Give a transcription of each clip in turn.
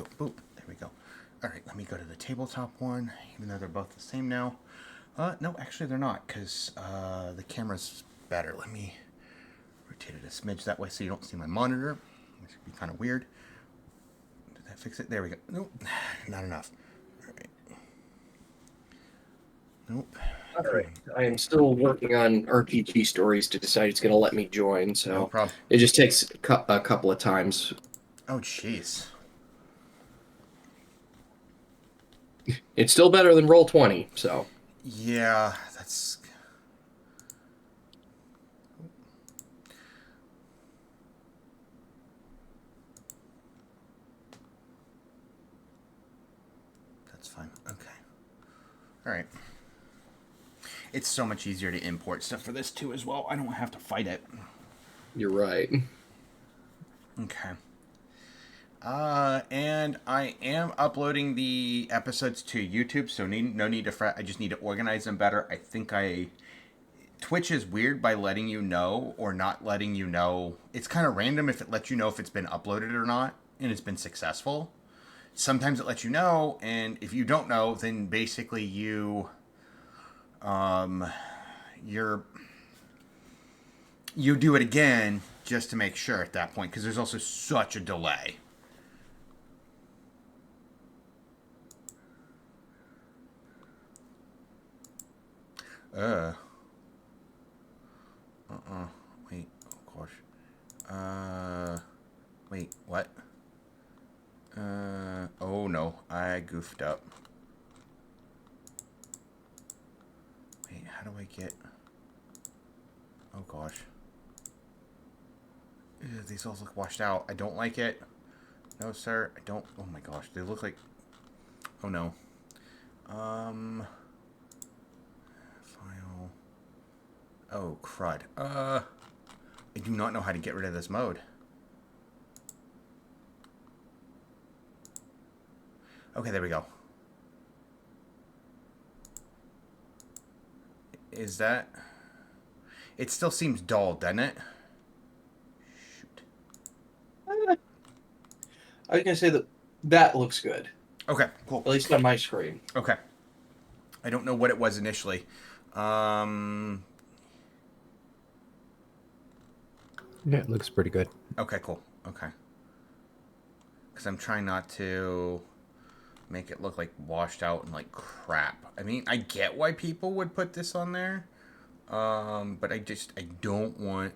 go. Boop. There we go. All right, let me go to the tabletop one, even though they're both the same now. No, actually they're not, because the camera's better. Let me rotate it a smidge that way so you don't see my monitor. This would be kind of weird. Did that fix it? There we go. Nope, not enough. All right. Nope. All right. I am still working on RPG stories to decide it's going to let me join, so No problem. it just takes a couple of times. Oh, jeez. It's still better than Roll20, so. Yeah, that's... That's fine. Okay. All right. It's so much easier to import stuff for this, too, as well. I don't have to fight it. You're right. Okay. And I am uploading the episodes to YouTube, so no need to fret. I just need to organize them better. I think Twitch is weird by letting you know or not letting you know. It's kind of random if it lets you know if it's been uploaded or not and it's been successful. Sometimes it lets you know, and if you don't know, then basically you do it again just to make sure at that point, because there's also such a delay. Uh. Wait. Oh, gosh. Wait. What? Oh, no. I goofed up. Wait, how do I get... Oh, gosh. Ew, these all look washed out. I don't like it. No, sir. I don't... Oh, my gosh. They look like... Oh, no. File... Oh, crud. I do not know how to get rid of this mode. Okay, there we go. Is that... It still seems dull, doesn't it? Shoot. I was going to say that looks good. Okay, cool. At least on my screen. Okay. I don't know what it was initially. Yeah, it looks pretty good. Okay, cool. Okay. Because I'm trying not to make it look like washed out and like crap. I mean, I get why people would put this on there. But I don't want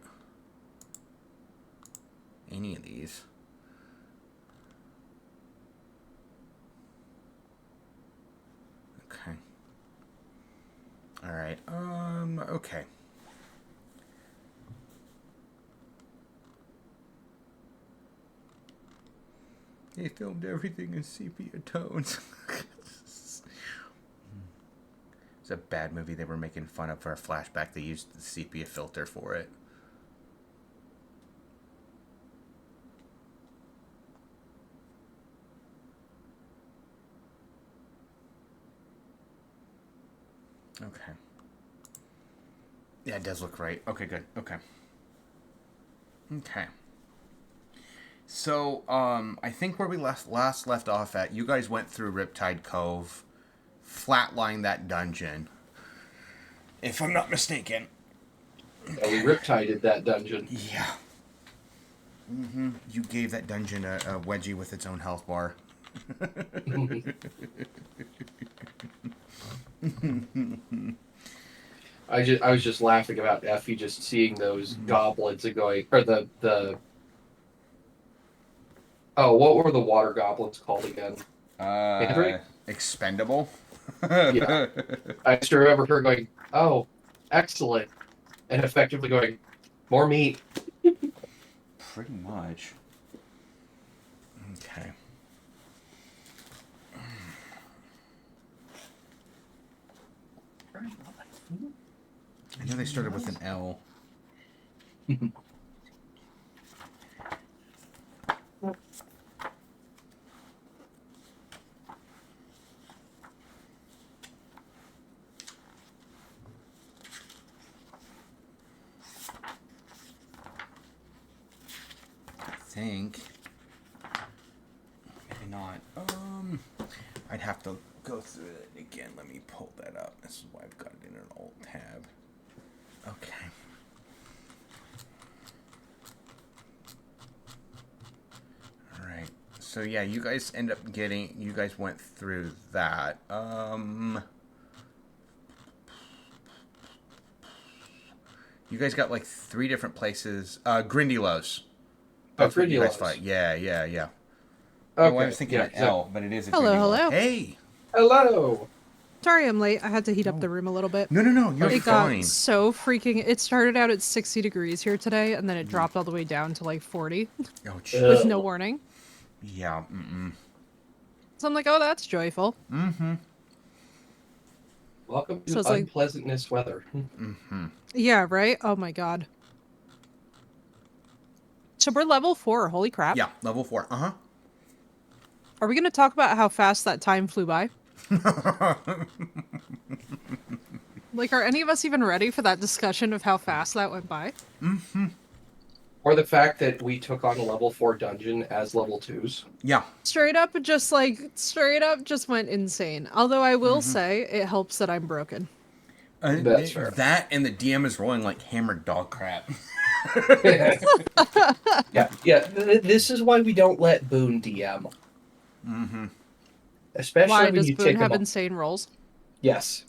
any of these. Okay. All right. Okay. They filmed everything in sepia tones. It's a bad movie they were making fun of for a flashback. They used the sepia filter for it. Okay. Yeah, it does look right. Okay, good. Okay. Okay. So, I think where we last left off at, you guys went through Riptide Cove, flatlined that dungeon, if I'm not mistaken. Yeah, we riptided that dungeon. Yeah. You gave that dungeon a wedgie with its own health bar. I was just laughing about Effie just seeing those goblets and going, or the oh, what were the water goblets called again? Expendable. Yeah, I just remember her going, "Oh, excellent," and effectively going, "More meat." Pretty much. Okay. I know they started with an L. I think I not. I'd have to go through it again. Let me pull that up. This is why I've got it in an alt tab. Okay. All right. So yeah, you guys end up getting. You guys went through that. You guys got like 3 different places. Grindylows. That's what you guys fight. Yeah. Okay. Oh, I was thinking Yeah, of L, but it is a Hello, Grindylow. hello. Hey. Hello. Sorry I'm late. I had to heat up the room a little bit. No, you're It fine. got so freaking... It started out at 60 degrees here today, and then it dropped all the way down to like 40 Oh, with no warning. Yeah. So I'm like, oh, that's joyful. Welcome to So it's like- unpleasantness weather. Yeah, right? Oh my god. So we're level 4. Holy crap. Yeah, level 4. Are we going to talk about how fast that time flew by? Like, are any of us even ready for that discussion of how fast that went by? Or the fact that we took on a level 4 dungeon as level 2s. Yeah. Straight up just went insane. Although I will say, it helps that I'm broken. That's fair. That and the DM is rolling like hammered dog crap. This is why we don't let Boone DM. Especially Why when does you Boone take have him. insane rolls? Yes,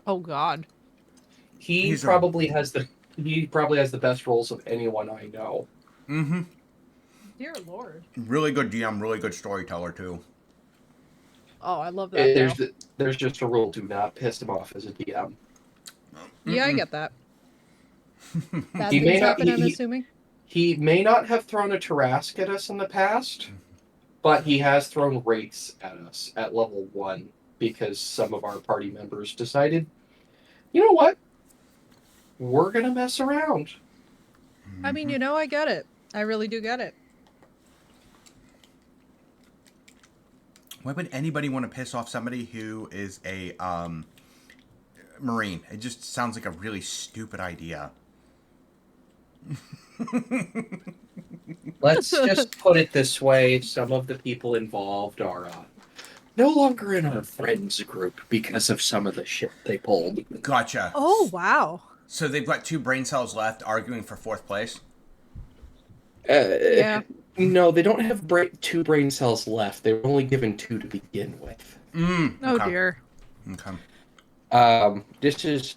Oh god. he probably has the best rolls of anyone I know. Dear lord. Really good DM, really good storyteller too. Oh, I love that. There's just a rule: do not piss him off as a DM. Yeah, I get that. Bad He may things not- happen, I'm he- assuming. He may not have thrown a Tarrasque at us in the past, but he has thrown wraiths at us at level 1 because some of our party members decided, you know what? We're gonna mess around. I mean, you know, I get it. I really do get it. Why would anybody want to piss off somebody who is a Marine? It just sounds like a really stupid idea. Let's just put it this way: some of the people involved are no longer in our friends group because of some of the shit they pulled. Gotcha. Oh, wow. So they've got 2 brain cells left arguing for 4th place? Yeah. No, they don't have 2 brain cells left. They were only given 2 to begin with. Oh dear. Okay. This is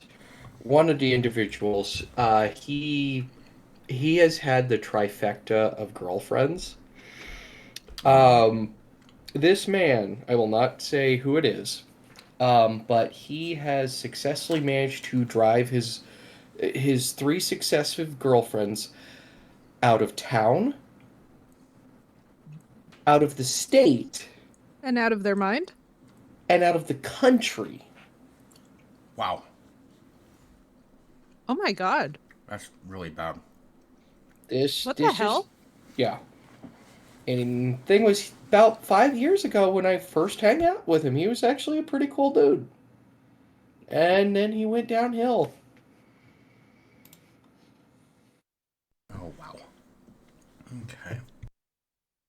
one of the individuals. He has had the trifecta of girlfriends. This man, I will not say who it is, but he has successfully managed to drive his 3 successive girlfriends out of town, out of the state, And out of their mind? and out of the country. Wow. Oh my god. That's really bad. What the hell? Yeah. And the thing was, about 5 years ago when I first hung out with him, he was actually a pretty cool dude. And then he went downhill. Oh, wow. Okay.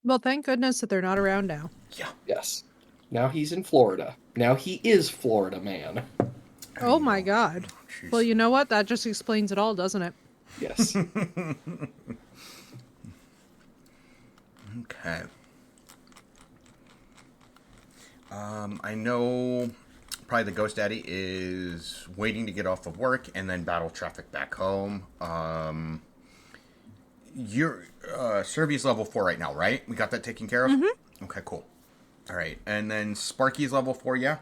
Well, thank goodness that they're not around now. Yeah. Yes. Now he's in Florida. Now he is Florida man. Oh my god. Jeez. Well, you know what? That just explains it all, doesn't it? Yes. Okay. I know probably the Ghost Daddy is waiting to get off of work and then battle traffic back home. You're Servi's level 4 right now, right? We got that taken care of? Okay, cool. All right. And then Sparky's level 4, yeah?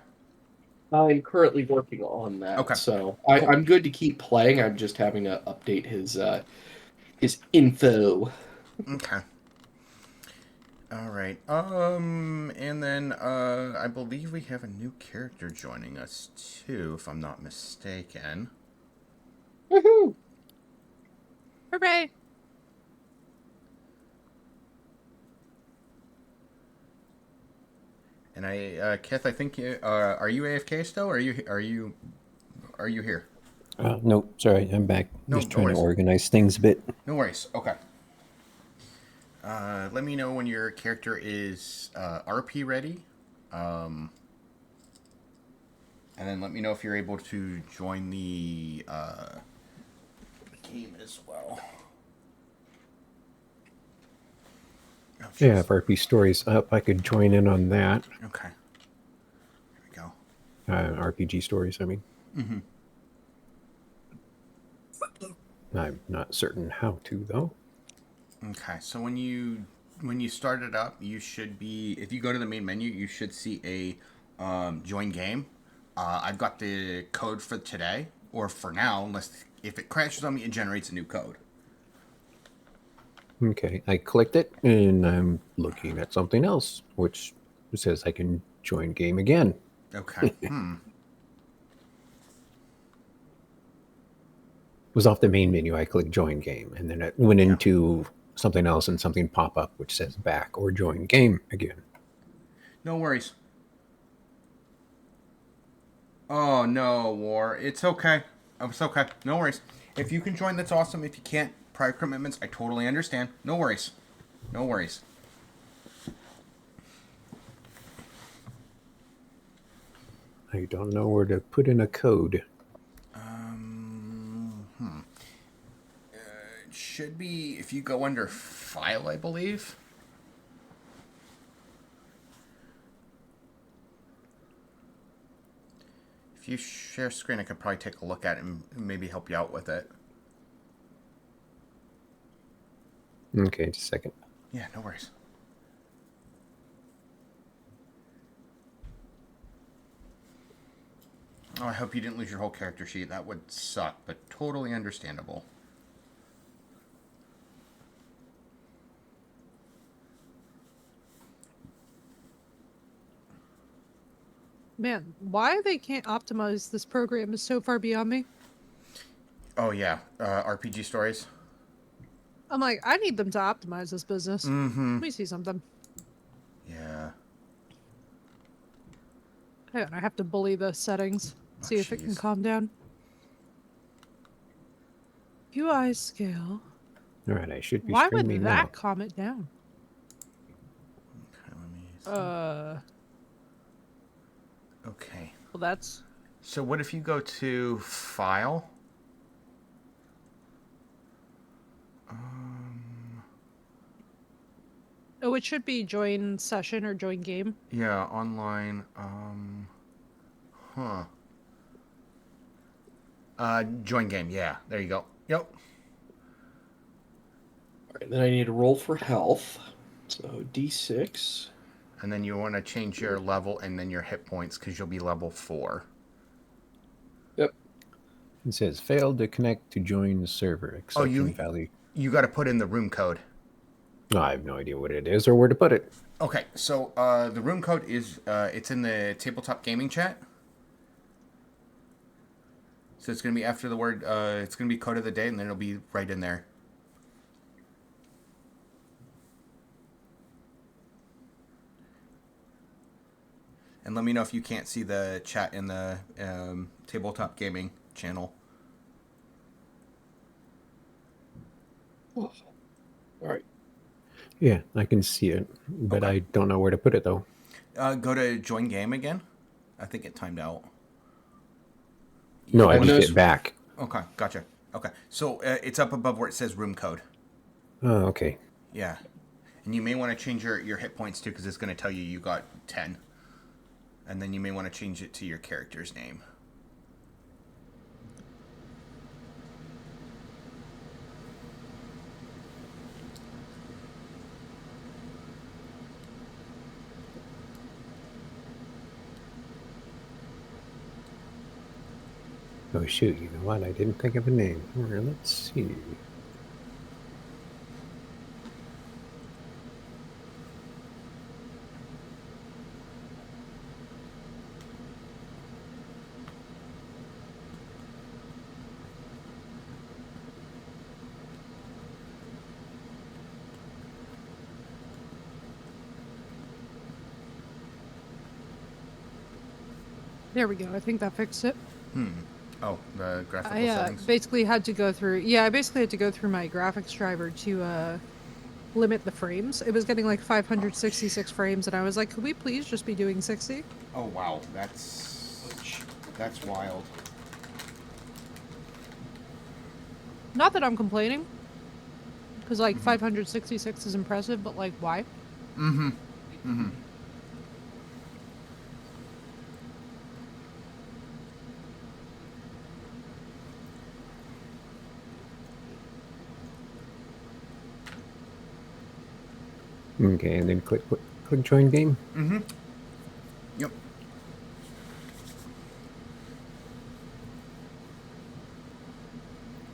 I'm currently working on that. Okay. So I'm good to keep playing. I'm just having to update his info. Okay. All right. And then I believe we have a new character joining us too, if I'm not mistaken. Woohoo! Hooray! And Kith, I think you are you AFK still? Or are you here? Nope, sorry, I'm back. No, Just no trying to worries. organize things a bit. No worries. Okay. Let me know when your character is RP ready. Um, and then let me know if you're able to join the game as well. Oh, Yeah, if RP Stories up, I could join in on that. Okay. Here we go. RPG Stories, I mean. Mm-hmm. I'm not certain how to, though. Okay, so when you start it up, you should be, if you go to the main menu, you should see a join game. I've got the code for today, or for now, unless if it crashes on me, it generates a new code. Okay, I clicked it, and I'm looking at something else, which says I can join game again. Okay. Was off the main menu. I clicked join game, and then it went into something else and something pop up which says back or join game again. No worries. Oh no, War. It's okay. It's okay. No worries. If you can join, that's awesome. If you can't, prior commitments, I totally understand. No worries. No worries. I don't know where to put in a code. It should be if you go under file, I believe. If you share screen, I could probably take a look at it and maybe help you out with it. Okay, just a second. Yeah, no worries. Oh, I hope you didn't lose your whole character sheet. That would suck, but totally understandable. Man, why they can't optimize this program is so far beyond me. Oh, yeah. RPG stories. I'm like, I need them to optimize this business. Mm-hmm. Let me see something. Yeah. Hang on, I have to bully the settings. See if it can jeez. calm down. UI scale. All right, I should be Why would streaming that now. calm it down? Okay, let me see. Okay. Well, that's... So what if you go to File? Oh, it should be join session or join game. Yeah, online. Huh. Join game. Yeah, there you go. Yep. All right, then I need to roll for health. So D6. And then you want to change your level and then your hit points because you'll be level 4. Yep. It says failed to connect to join the server. Accepting value. You got to put in the room code. No, I have no idea what it is or where to put it. Okay, so the room code is it's in the tabletop gaming chat. So it's gonna be after the word. It's gonna be code of the day, and then it'll be right in there. And let me know if you can't see the chat in the tabletop gaming channel. All right. Yeah, I can see it, but Okay. I don't know where to put it though. Go to join game again. I think it timed out. No, I just Windows. hit back. Okay, gotcha. Okay, so it's up above where it says room code. Oh, okay. Yeah, and you may want to change your hit points too because it's going to tell you got 10, and then you may want to change it to your character's name. Oh shoot! You know what? I didn't think of a name. All right, let's see. There we go. I think that fixed it. Oh, the graphical I settings. basically had to go through... Yeah, I basically had to go through my graphics driver to limit the frames. It was getting like 566 frames, and I was like, could we please just be doing 60? Oh wow, that's wild. Not that I'm complaining, because like 566 is impressive, but like, why? Mm-hmm. Mm-hmm. Okay, and then click join game. Mm-hmm. Yep.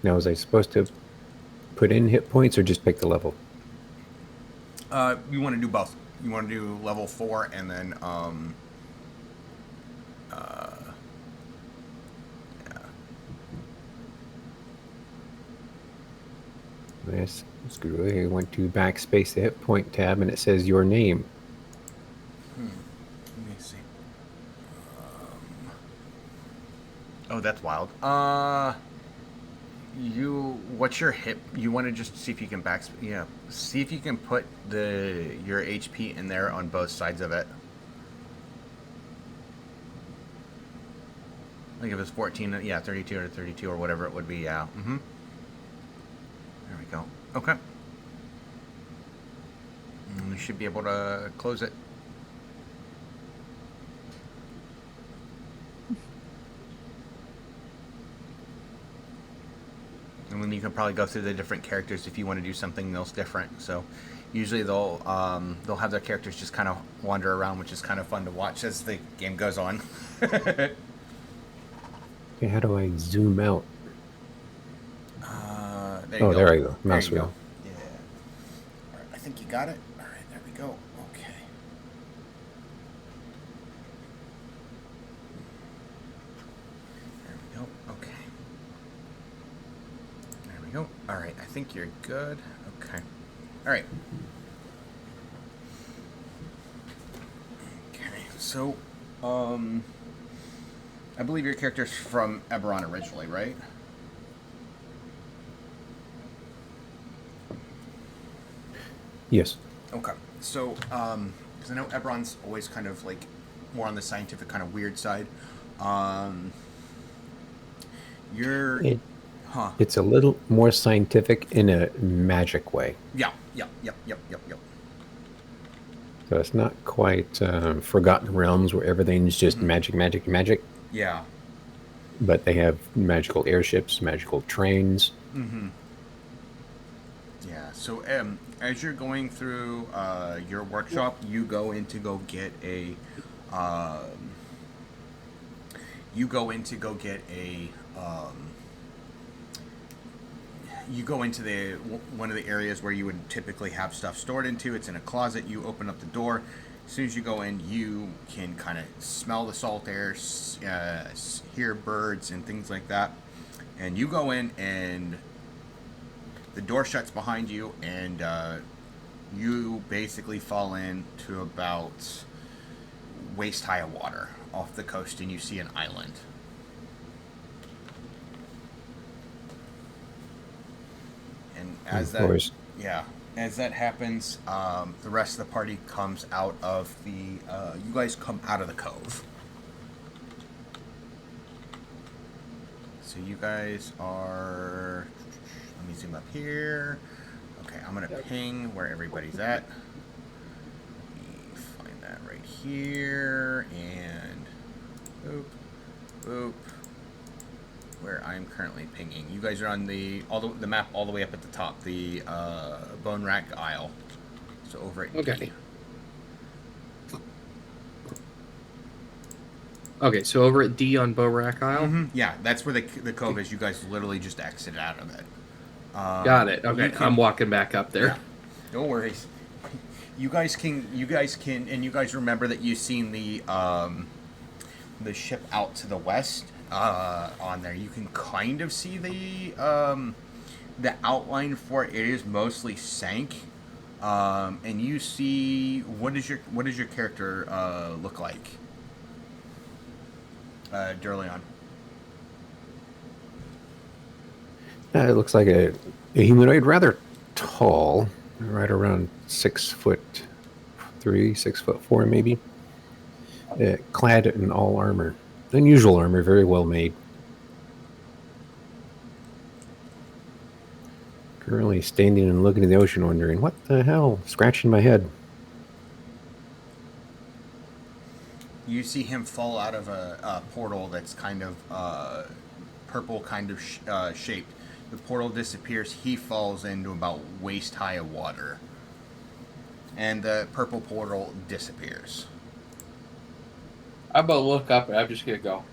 Now, was I supposed to put in hit points or just pick the level? You want to do both. You want to do level 4 and then yeah. Yes, screw it. I went to backspace the hit point tab and it says your name. Let me see. Oh, that's wild. What's your hit? You want to just see if you can see if you can put your HP in there on both sides of it. Like if it's 14, yeah, 32 or 32 or whatever it would be, yeah. Mm-hmm. There we go. Okay. And we should be able to close it. And then you can probably go through the different characters if you want to do something else different. So usually they'll have their characters just kind of wander around, which is kind of fun to watch as the game goes on. Okay, how do I zoom out? There you Oh, go. there I go. There Mouse you go. wheel. Yeah. All right, I think you got it. All right, there we go. Okay. There we go. Okay. There we go. All right, I think you're good. Okay. All right. Okay. So, I believe your character's from Eberron originally, right? Yes. Okay. So, because I know Eberron's always kind of like more on the scientific kind of weird side. You're, It, huh? it's a little more scientific in a magic way. Yeah. Yep. Yep. Yep. Yep. Yep. So it's not quite Forgotten Realms where everything's just magic, magic, magic. Yeah. But they have magical airships, magical trains. Mm-hmm. Yeah. So, as you're going through your workshop, you go in to go get a. You go in to go get a. You go into one of the areas where you would typically have stuff stored into. It's in a closet. You open up the door. As soon as you go in, you can kind of smell the salt air, hear birds and things like that. And you go in, and the door shuts behind you, and you basically fall into about waist high of water off the coast, and you see an island. And as Of course. as that happens, the rest of the party comes out of the. You guys come out of the cove. So you guys are. Let me zoom up here. Okay, I'm gonna ping where everybody's at. Let me find that right here and boop, boop. Where I'm currently pinging. You guys are on the map all the way up at the top, the Bone Rack Isle. So over at Okay. D. Okay, so over at D on Bowrack Isle. Mm-hmm. Yeah, that's where the cove is. You guys literally just exited out of it. Got it. Okay, I'm walking back up there. Yeah, no worries. You guys can, and you guys remember that you've seen the ship out to the west. On there, you can kind of see the outline for it. It is mostly sank, and you see what does your character look like, Durleon? It looks like a humanoid, rather tall. right around 6'3", 6'4", maybe. Clad in all armor, unusual armor, very well made. Currently standing and looking at the ocean, wondering what the hell, scratching my head. You see him fall out of a portal that's kind of purple, kind of shaped. The portal disappears. He falls into about waist high of water, and the purple portal disappears. I'm gonna look up and I'm just gonna go,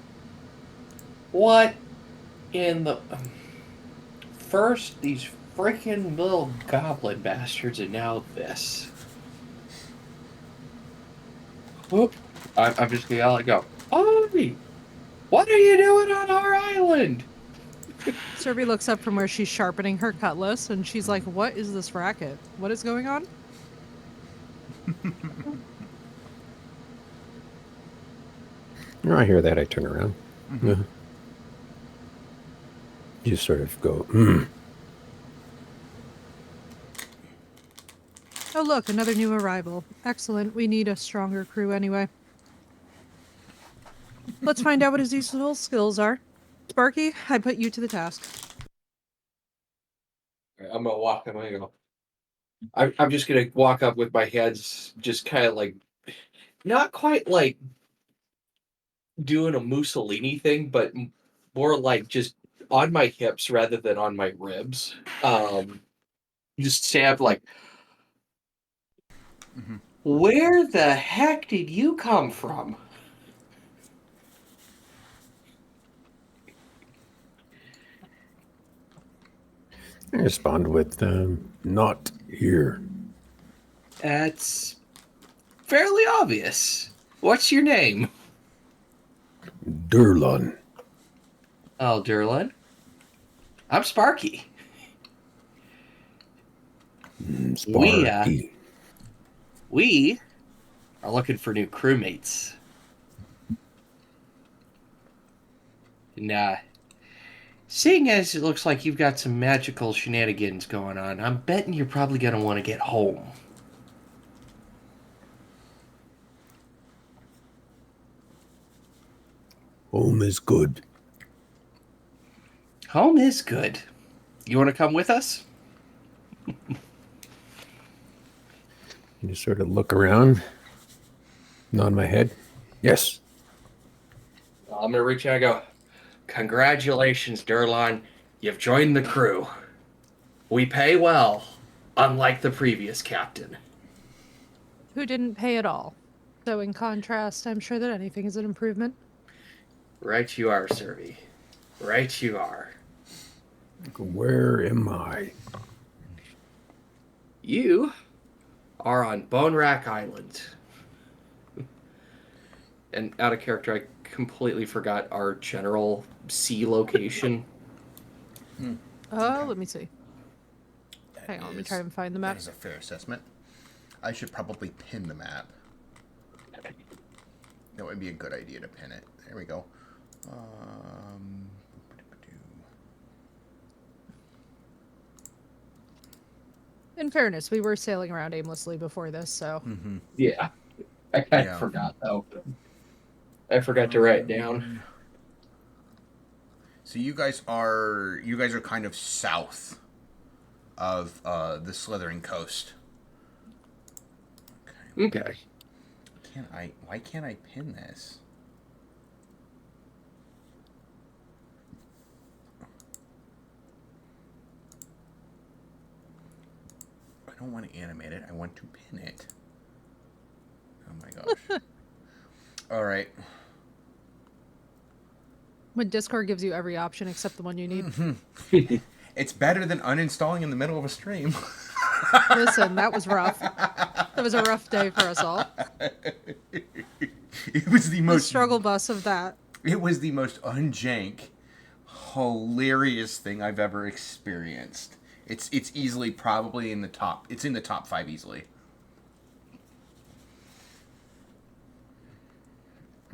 what in the... First, these freaking little goblin bastards, and now this. Whoop. I'm just gonna yell and go, Oi! What are you doing on our island? Serby looks up from where she's sharpening her cutlass, and she's like, "What is this racket? What is going on?" When I hear that, I turn around. Mm-hmm. Just sort of go, Oh, look, another new arrival. Excellent. We need a stronger crew anyway. Let's find out what his useful skills are. Sparky, I put you to the task. I'm gonna walk. I'm gonna go. I'm just gonna walk up with my hands just kind of like, not quite like doing a Mussolini thing, but more like just on my hips rather than on my ribs. Just stab like, Mm-hmm. where the heck did you come from? I respond with, not here. That's fairly obvious. What's your name? Durlon. Oh, Derlin. I'm Sparky. Sparky. We are looking for new crewmates. And seeing as it looks like you've got some magical shenanigans going on, I'm betting you're probably going to want to get home. Home is good. Home is good. You want to come with us? I just sort of look around, nod my head. Yes. I'm going to reach out and go, congratulations, Durlon. You've joined the crew. We pay well, unlike the previous captain. Who didn't pay at all. So in contrast, I'm sure that anything is an improvement. Right you are, Serby. Right you are. Where am I? You are on Bone Rack Island. And out of character, I completely forgot our general sea location. Oh, let me see. Hang on, let me try and find the map. That is a fair assessment. I should probably pin the map. That would be a good idea to pin it. There we go. In fairness, we were sailing around aimlessly before this, so... Mm-hmm. Yeah. I kind of forgot, though. I forgot to write down. So you guys are kind of south of the Slithering Coast. Okay. Why can't I pin this? I don't want to animate it. I want to pin it. Oh my gosh. All right. When Discord gives you every option except the one you need. It's better than uninstalling in the middle of a stream. Listen, that was rough. That was a rough day for us all. It was the struggle bus of that. It was the most unjank, hilarious thing I've ever experienced. It's easily probably in the top. It's in the top 5 easily.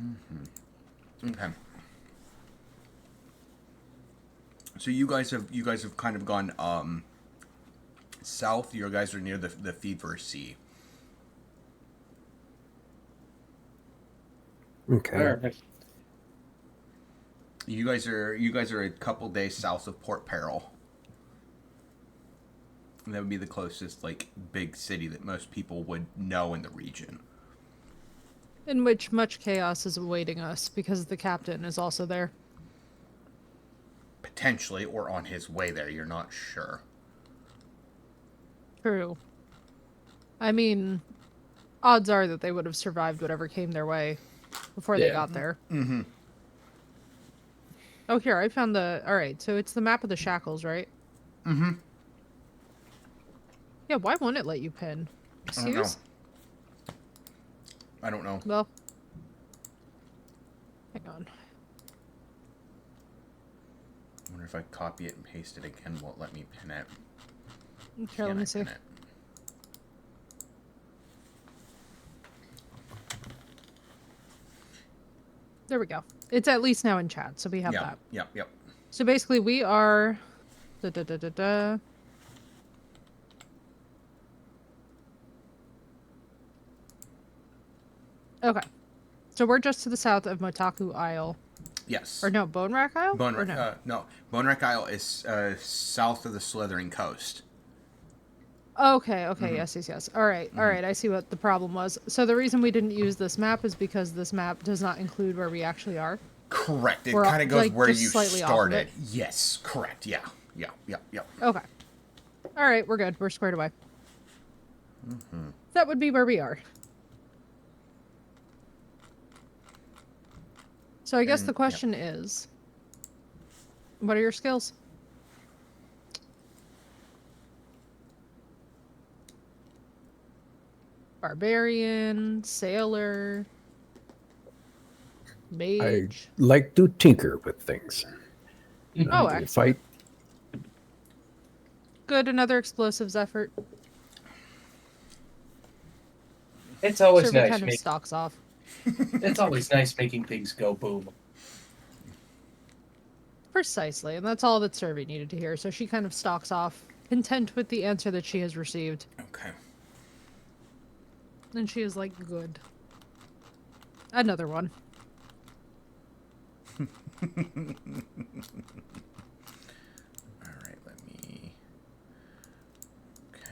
Mm-hmm. Okay. So you guys have kind of gone south, you guys are near the Fever Sea. Okay. All right. You guys are a couple days south of Port Peril. And that would be the closest like big city that most people would know in the region. In which much chaos is awaiting us because the captain is also there. Potentially, or on his way there, you're not sure. True. I mean, odds are that they would have survived whatever came their way before they got there. Mm-hmm. Oh, here, I found the... Alright, so it's the map of the Shackles, right? Mm-hmm. Yeah, why won't it let you pin? I don't know. Excuse? I don't know. Well... Hang on. I wonder if I copy it and paste it again, will it let me pin it? Okay, let me see. Pin it? There we go. It's at least now in chat, so we have that. Yep. So basically, we are... Da-da-da-da-da. Okay. So we're just to the south of Motaku Isle. Yes. Or no, Bone Rack Isle? Bone Or Rack, no, Bone Rack Isle is south of the Slithering Coast. Okay, yes. All right, I see what the problem was. So the reason we didn't use this map is because this map does not include where we actually are. Correct. It We're kind of goes like, where just you slightly off of started. it. Yes, correct. Yeah. Okay. All right, we're good. We're squared away. That would be where we are. So I guess the question is, what are your skills? Barbarian, sailor, I mage. like to tinker with things. Oh, I excellent. fight. Good, another explosives effort. It's always Survey nice. kind of stalks off. It's always nice making things go boom. Precisely, and that's all that Survey needed to hear. So she kind of stalks off, content with the answer that she has received. Okay. And she is like, good. Another one. All right, let me. Okay.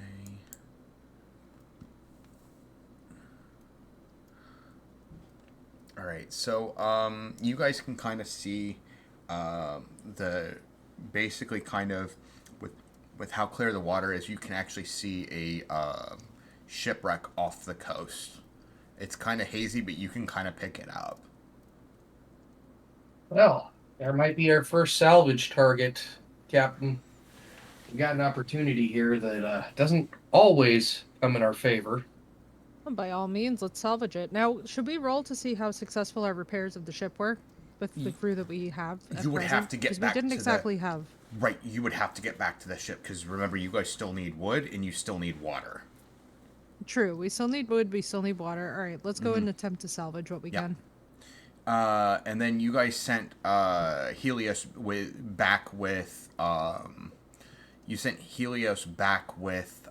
All right, so you guys can kind of see the basically kind of with how clear the water is, you can actually see a shipwreck off the coast. It's kind of hazy, but you can kind of pick it up. Well, there might be our first salvage target, Captain. We got an opportunity here that doesn't always come in our favor. Well, by all means, let's salvage it. Now, should we roll to see how successful our repairs of the ship were with the crew that we have? You would have to get 'Cause back we didn't to exactly have. Right, you would have to get back to the ship because remember, you guys still need wood and you still need water. True, we still need wood, we still need water. All right, let's go and attempt to salvage what we Yep. can. And then you guys sent Helios back with you sent Helios back with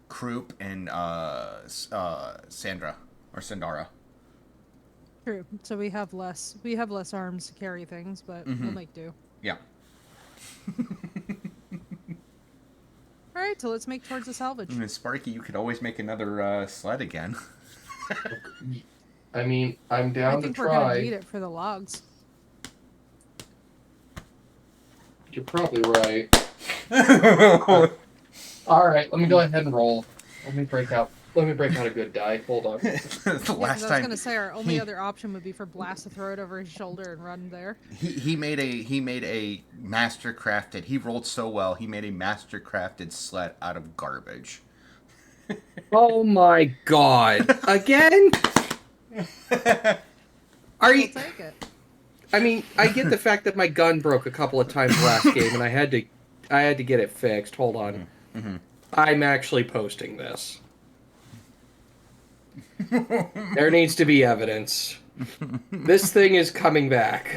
Croup and Sandra or Sandara. True. So we have less arms to carry things, but we'll make do. Yeah. All right, so let's make towards the salvage. And Sparky, you could always make another sled again. I mean, I'm down I think to we're gonna try. need it for the logs. You're probably right. All right, let me go ahead and roll. Let me break out a good die. Hold on. The Yeah, 'cause last I was time gonna say our only other option would be for Blast to throw it over his shoulder and run there. he made a master crafted. He rolled so well. He made a master crafted sled out of garbage. Oh my god! Again? Are We'll you? take it. I mean, I get the fact that my gun broke a couple of times last game, and I had to get it fixed. Hold on. I'm actually posting this. There needs to be evidence. This thing is coming back.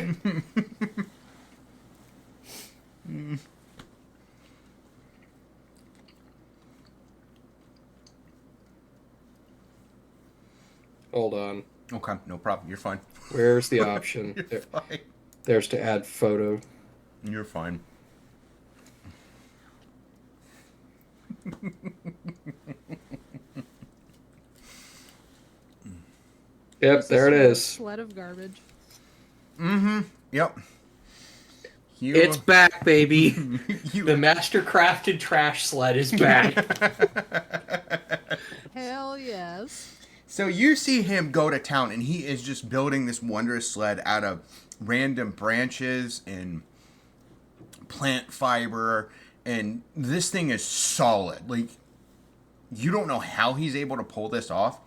Hold on. Okay, no problem. You're fine. Where's the option? You're fine. There's to add photo. You're fine. Yep, there it is. Sled of garbage. Mm-hmm. Yep. You, It's back, baby. you, The master crafted trash sled is back. Hell yes. So you see him go to town, and he is just building this wondrous sled out of random branches and plant fiber, and this thing is solid. Like, you don't know how he's able to pull this off,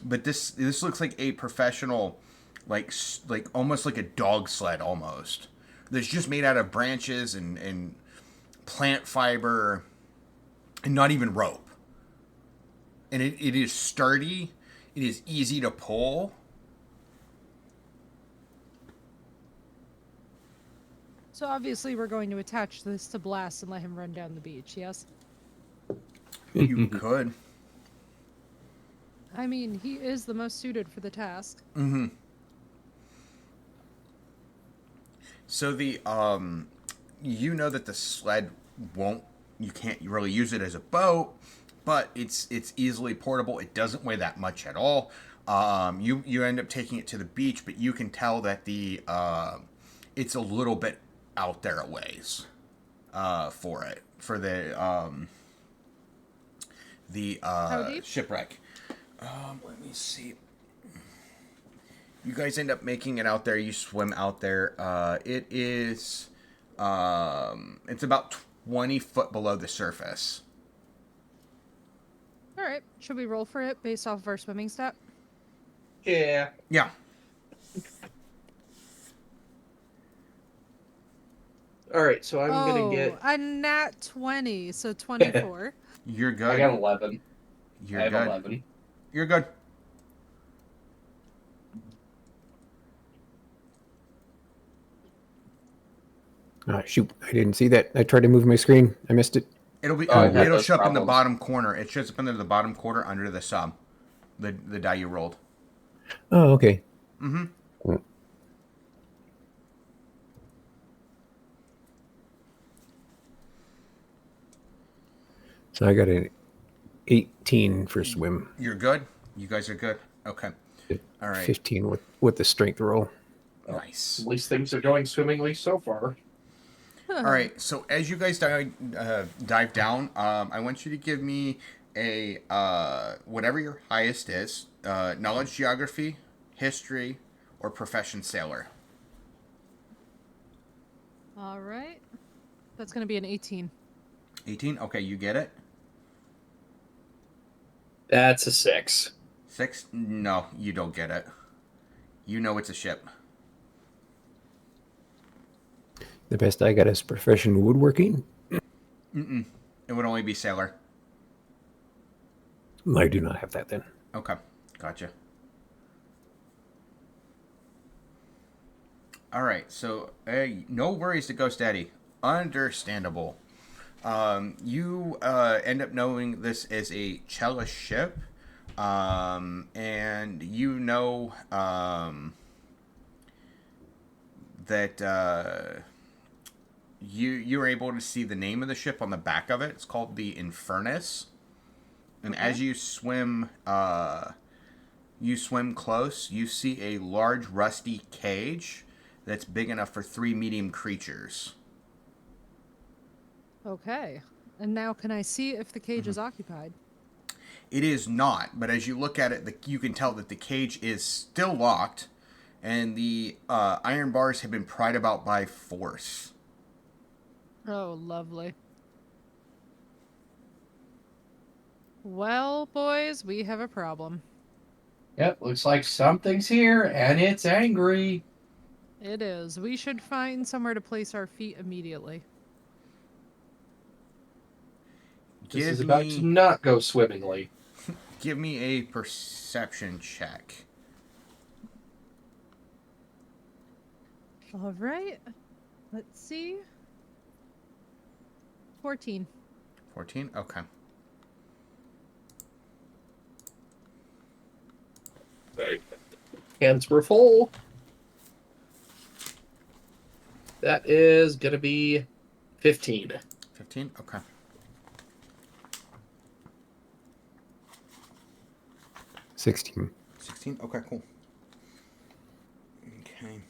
but this looks like a professional, like almost like a dog sled almost. That's just made out of branches and plant fiber, and not even rope. And it is sturdy. It is easy to pull. So obviously we're going to attach this to Blast and let him run down the beach, yes? You could. I mean, he is the most suited for the task. Mm-hmm. So you know that the sled you can't really use it as a boat, but it's easily portable. It doesn't weigh that much at all. You end up taking it to the beach, but you can tell that it's a little bit out there a ways, for the shipwreck. Let me see. You guys end up making it out there. You swim out there. It is, it's about 20 foot below the surface. All right. Should we roll for it based off of our swimming stat? Yeah. Yeah. All right, so I'm gonna get. a nat 20, so 24. You're good. I got 11. You're I have good. 11. You're good. Oh, shoot. I didn't see that. I tried to move my screen. I missed it. It'll be. Oh, I've had it'll those show up in the problems. bottom corner. It shows up in the bottom corner under the sub. The die you rolled. Oh, okay. Mm-hmm. So I got an 18 for swim. You're good. You guys are good. Okay. All right. 15 with the strength roll. Nice. At least things are going swimmingly so far. All right. So as you guys dive down, I want you to give me a whatever your highest is: knowledge, geography, history, or profession sailor. All right. That's going to be an 18. 18. Okay, you get it. That's a 6. 6. No, you don't get it. You know it's a ship. The best I got is profession woodworking. Mm-mm. It would only be sailor. I do not have that then. Okay, gotcha. All right, so no worries to Ghost Daddy. Understandable. You end up knowing this is a cellist ship, and you know that you're able to see the name of the ship on the back of it. It's called the Infernus, and Okay. as you swim close, you see a large rusty cage that's big enough for 3 medium creatures. Okay. And now can I see if the cage is occupied? It is not, but as you look at it, you can tell that the cage is still locked, and the iron bars have been pried about by force. Oh, lovely. Well, boys, we have a problem. Yep, looks like something's here, and it's angry. It is. We should find somewhere to place our feet immediately. This is about to not go swimmingly. Give me a perception check. All right. Let's see. 14. 14? Okay. Hands were full. That is going to be 15. 15? Okay. 16. 16? Okay, cool. Okay.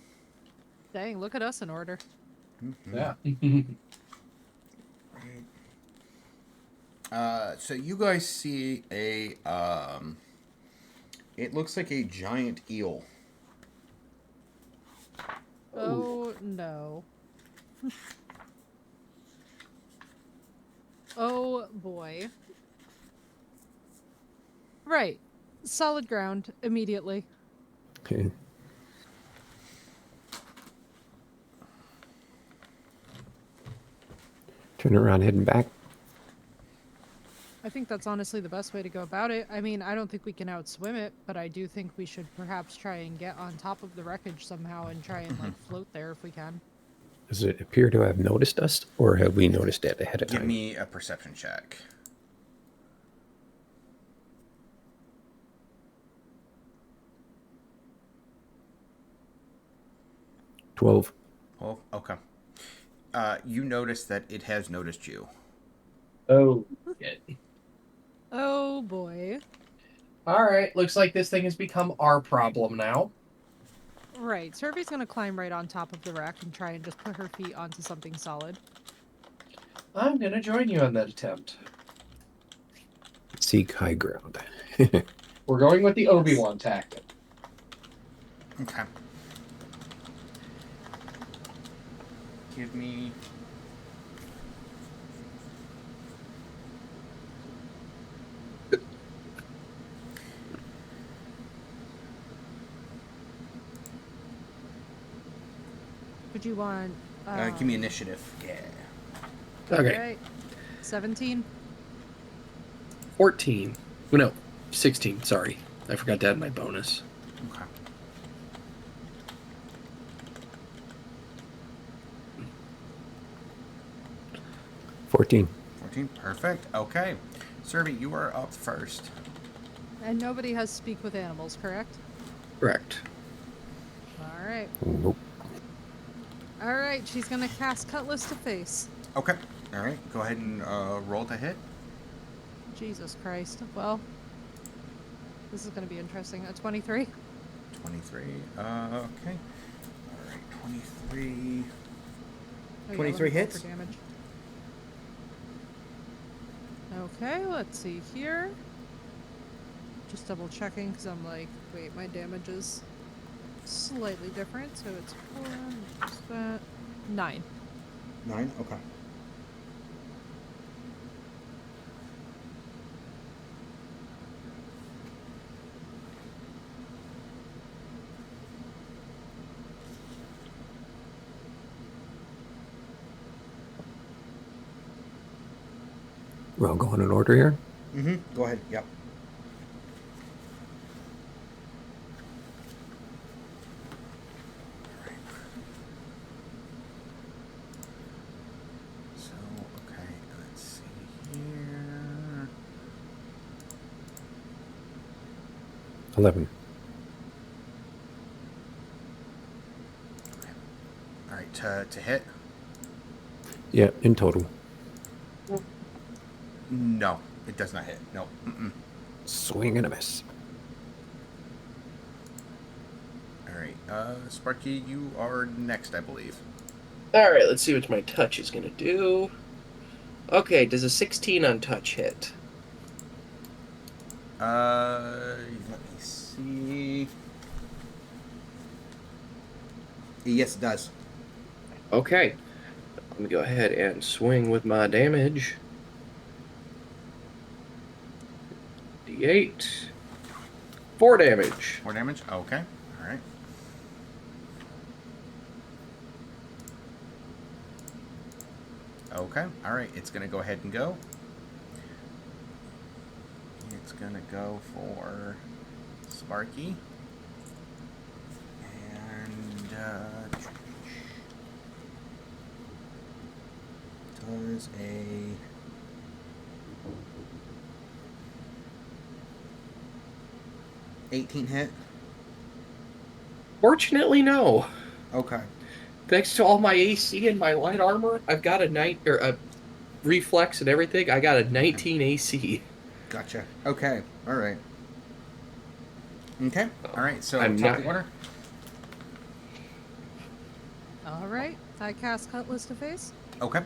Dang, look at us in order. Yeah. Right. So you guys see a, it looks like a giant eel. Oh, no. Oh, boy. Right. Solid ground immediately. Okay. Turn around, heading back. I think that's honestly the best way to go about it. I mean, I don't think we can outswim it, but I do think we should perhaps try and get on top of the wreckage somehow and try and, like, float there if we can. Does it appear to have noticed us, or have we noticed it ahead of Give time? me a perception check. 12. 12? Okay. You notice that it has noticed you. Oh, shit. Oh, boy. All right. Looks like this thing has become our problem now. Right. Survey's gonna climb right on top of the wreck and try and just put her feet onto something solid. I'm going to join you on that attempt. Seek high ground. We're going with the Obi-Wan tactic. Okay. Give me... Would you want... give me initiative. Yeah. Okay. Right. 17? 14. Well, no, 16. Sorry. I forgot to add my bonus. Okay. $14. 14. Perfect. Okay. Survey, you are up first. And nobody has speak with animals, correct? Correct. Alright. Nope. Alright, she's gonna cast Cutlass to face. Okay. All right. Go ahead and roll to hit. Jesus Christ. Well, this is gonna be interesting. A 23? 23. Okay. All right. 23. Oh, 23 let me roll hits? for damage. Okay, let's see here. Just double checking because I'm like, wait, my damage is slightly different. So it's 4, just that. 9. 9. Okay. We're all going in order here. Mm-hmm. Go ahead. Yep. So, okay, let's see here. 11. All right, to hit? Yeah, in total. No, it does not hit. No. Mm-mm. Swing and a miss. All right, Sparky, you are next, I believe. All right, let's see what my touch is going to do. Okay, does a 16 on touch hit? Let me see. Yes, it does. Okay. Let me go ahead and swing with my damage. D8. 4 damage. 4 damage? Okay. All right. Okay. All right. It's going to go ahead and go. It's going to go for Sparky. And does a 18 hit. Fortunately, no. Okay. Thanks to all my AC and my light armor, I've got a reflex and everything. I got a 19 AC. Gotcha. Okay. All right. Okay. All right. So I'm top not. of the order. All right. I cast Cutlass to face. Okay.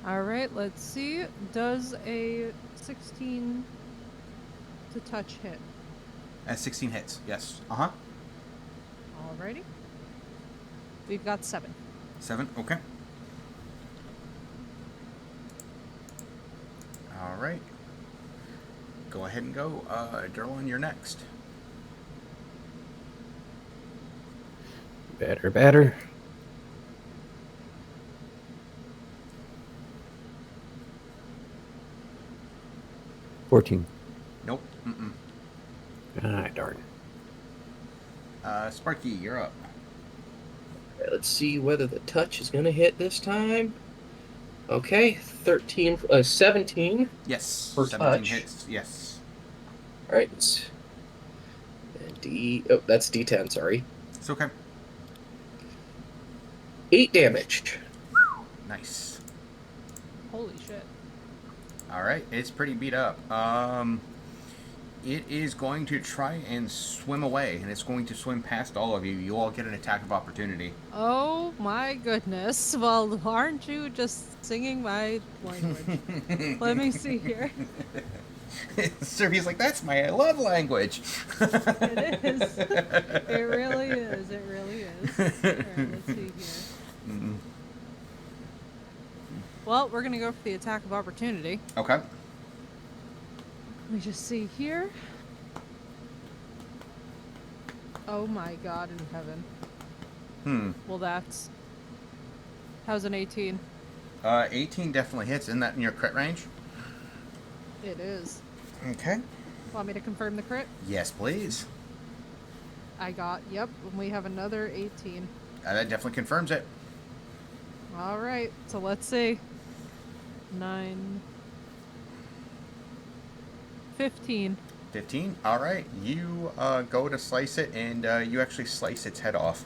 All right. Let's see. Does a 16 to touch hit? 16 hits. Yes. Uh-huh. Alrighty. We've got 7. 7. Okay. All right. Go ahead and go. Derlin, you're next. Better. $14. Nope. Mm-mm. Ah, darn. Sparky, you're up. Let's see whether the touch is going to hit this time. Okay, 17 Yes. for 17 touch. hits. Yes. All right. Oh, that's D10. Sorry. It's okay. 8 damage. Nice. Holy shit. All right. It's pretty beat up. It is going to try and swim away, and it's going to swim past all of you. You all get an attack of opportunity. Oh my goodness. Well, aren't you just singing my language? Let me see here. Serbia's like, that's my love language. It is. It really is. It really is. Alright, let's see here. Mm. Well, we're gonna go for the attack of opportunity. Okay. Let me just see here. Oh my god in heaven. Well, that's... How's an 18? 18 definitely hits. Isn't that in your crit range? It is. Okay. Want me to confirm the crit? Yes, please. Yep, and we have another 18. That definitely confirms it. Alright, so let's see. 9... 15. 15. All right. You go to slice it, and you actually slice its head off.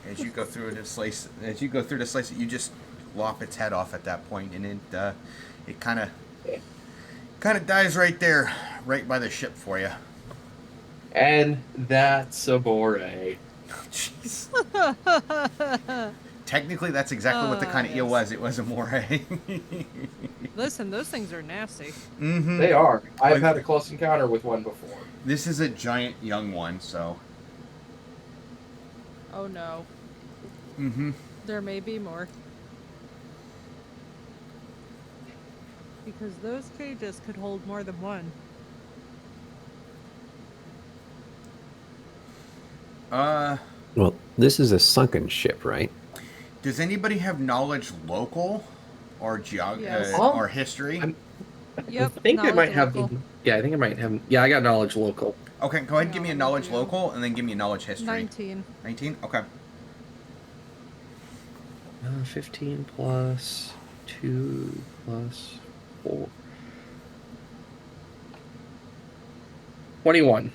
As you go through to slice it, you just lop its head off at that point, and it kind of dies right there, right by the ship for you. And that's a bore. Jeez. Technically, that's exactly what the kind of eel yes. was. It was a moray. Listen, those things are nasty. Mm-hmm. They are. I've had a close encounter with one before. This is a giant young one, so. Oh no. Mm-hmm. There may be more. Because those cages could hold more than one. Well, this is a sunken ship, right? Does anybody have knowledge local or Yes. or history? Yep. I think I might have. local. Yeah, I think I might have. Yeah, I got knowledge local. Okay, go ahead and give me a knowledge Knowledge, yeah. local, and then give me a knowledge history. 19. 19? Okay. 15 plus 2 plus 4. 21.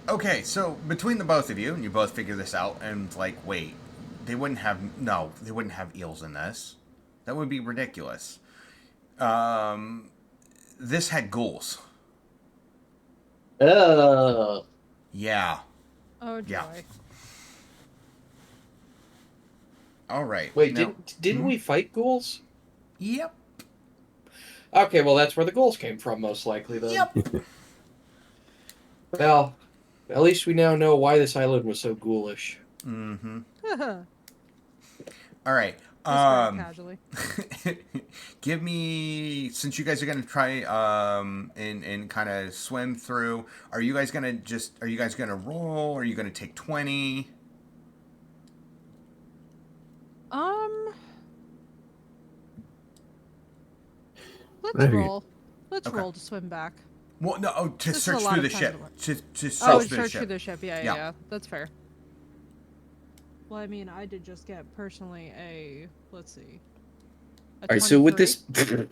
Okay, so between the both of you, and you both figure this out, and it's like, wait, they wouldn't have eels in this. That would be ridiculous. This had ghouls. Oh. Yeah. Oh joy. Yeah. All right. Wait, now- didn't we fight ghouls? Yep. Okay, well that's where the ghouls came from, most likely. Then. Yep. Well, at least we now know why this island was so ghoulish. Mm-hmm. Just All right. very casually. Give me, since you guys are gonna try and kind of swim through. Are you guys gonna roll? Are you gonna take 20? Let's Okay. roll. Let's Okay. roll to swim back. Well, no, to This is a search lot through of the time ship. to look. To search Oh, through the search ship. through the ship. Yeah. Yeah. That's fair. Well, I mean, I did just get personally let's see. All right, so with this, 23.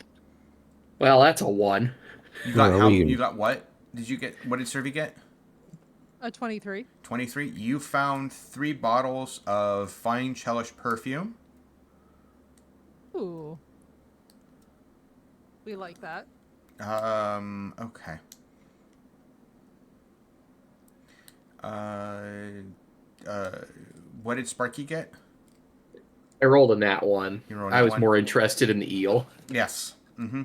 well, that's a 1. You got Well, how? we- You got what? Did you get? What did Servy get? A 23. 23. You found 3 bottles of fine Chelish perfume. Ooh. We like that. Okay. What did Sparky get? I rolled a nat 1. You rolled I that was one? more interested in the eel. Yes. Mm-hmm.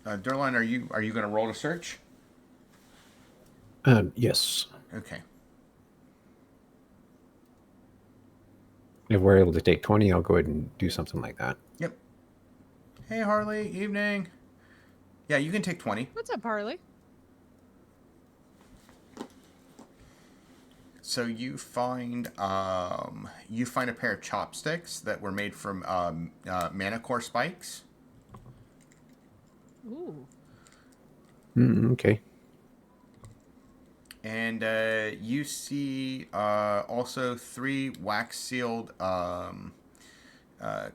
Durline, are you going to roll a search? Yes. Okay. If we're able to take 20, I'll go ahead and do something like that. Yep. Hey, Harley. Evening. Yeah, you can take 20. What's up, Harley? So you find a pair of chopsticks that were made from manicore spikes. Ooh. Okay. And you see also 3 wax sealed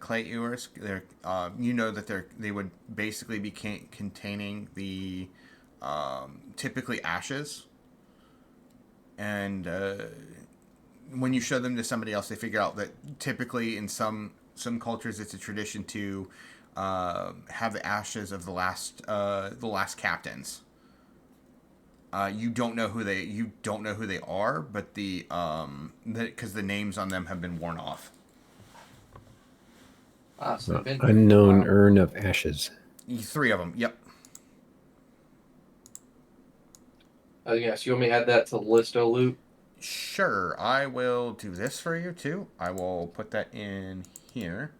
clay ewers. They're you know that they would basically be containing the typically ashes. And when you show them to somebody else, they figure out that typically in some cultures it's a tradition to have the ashes of the last captains. You don't know who they are, but because the names on them have been worn off. So they've been Unknown wow. urn of ashes. 3 of them. Yep. Yes, you want me to add that to the list of loot? Sure, I will do this for you too. I will put that in here.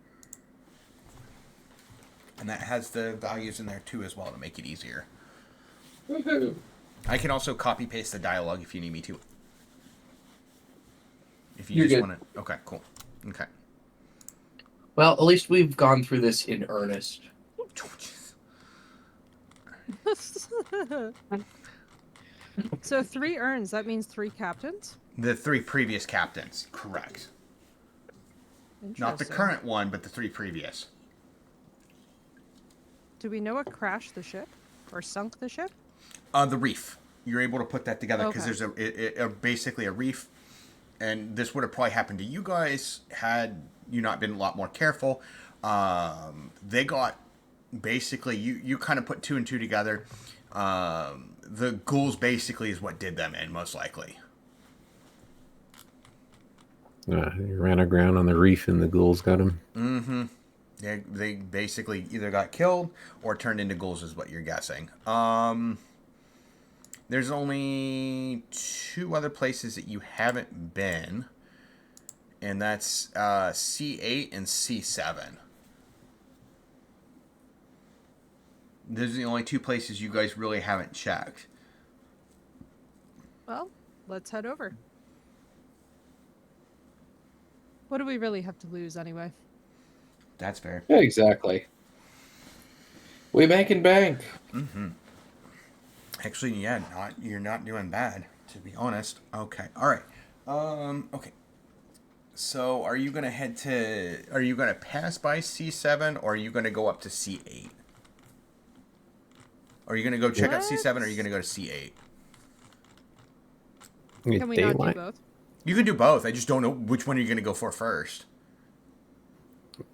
And that has the values in there too as well to make it easier. Woohoo! I can also copy paste the dialogue if you need me to. If you You're just good. want to. Okay, cool. Okay. Well, at least we've gone through this in earnest. So 3 urns, that means 3 captains? The 3 previous captains, correct. Not the Interesting. current one, but the 3 previous. Do we know what crashed the ship? Or sunk the ship? The reef. You're able to put that together because Okay. there's basically a reef, and this would have probably happened to you guys had you not been a lot more careful. They got basically you kind of put 2 and 2 together. The ghouls basically is what did them in, most likely. He ran aground on the reef and the ghouls got him. Mm-hmm. They basically either got killed or turned into ghouls, is what you're guessing. There's only 2 other places that you haven't been, and that's C8 and C7. Those are the only 2 places you guys really haven't checked. Well, let's head over. What do we really have to lose anyway? That's fair. Yeah, exactly. We making bank. Mm-hmm. Actually, yeah, you're not doing bad, to be honest. Okay, all right. Okay. So, are you gonna pass by C7, or are you gonna go up to C8? Are you gonna go check out C7, or are you gonna go to C8? Can we not do Daylight. both? You can do both. I just don't know which one you're gonna go for first.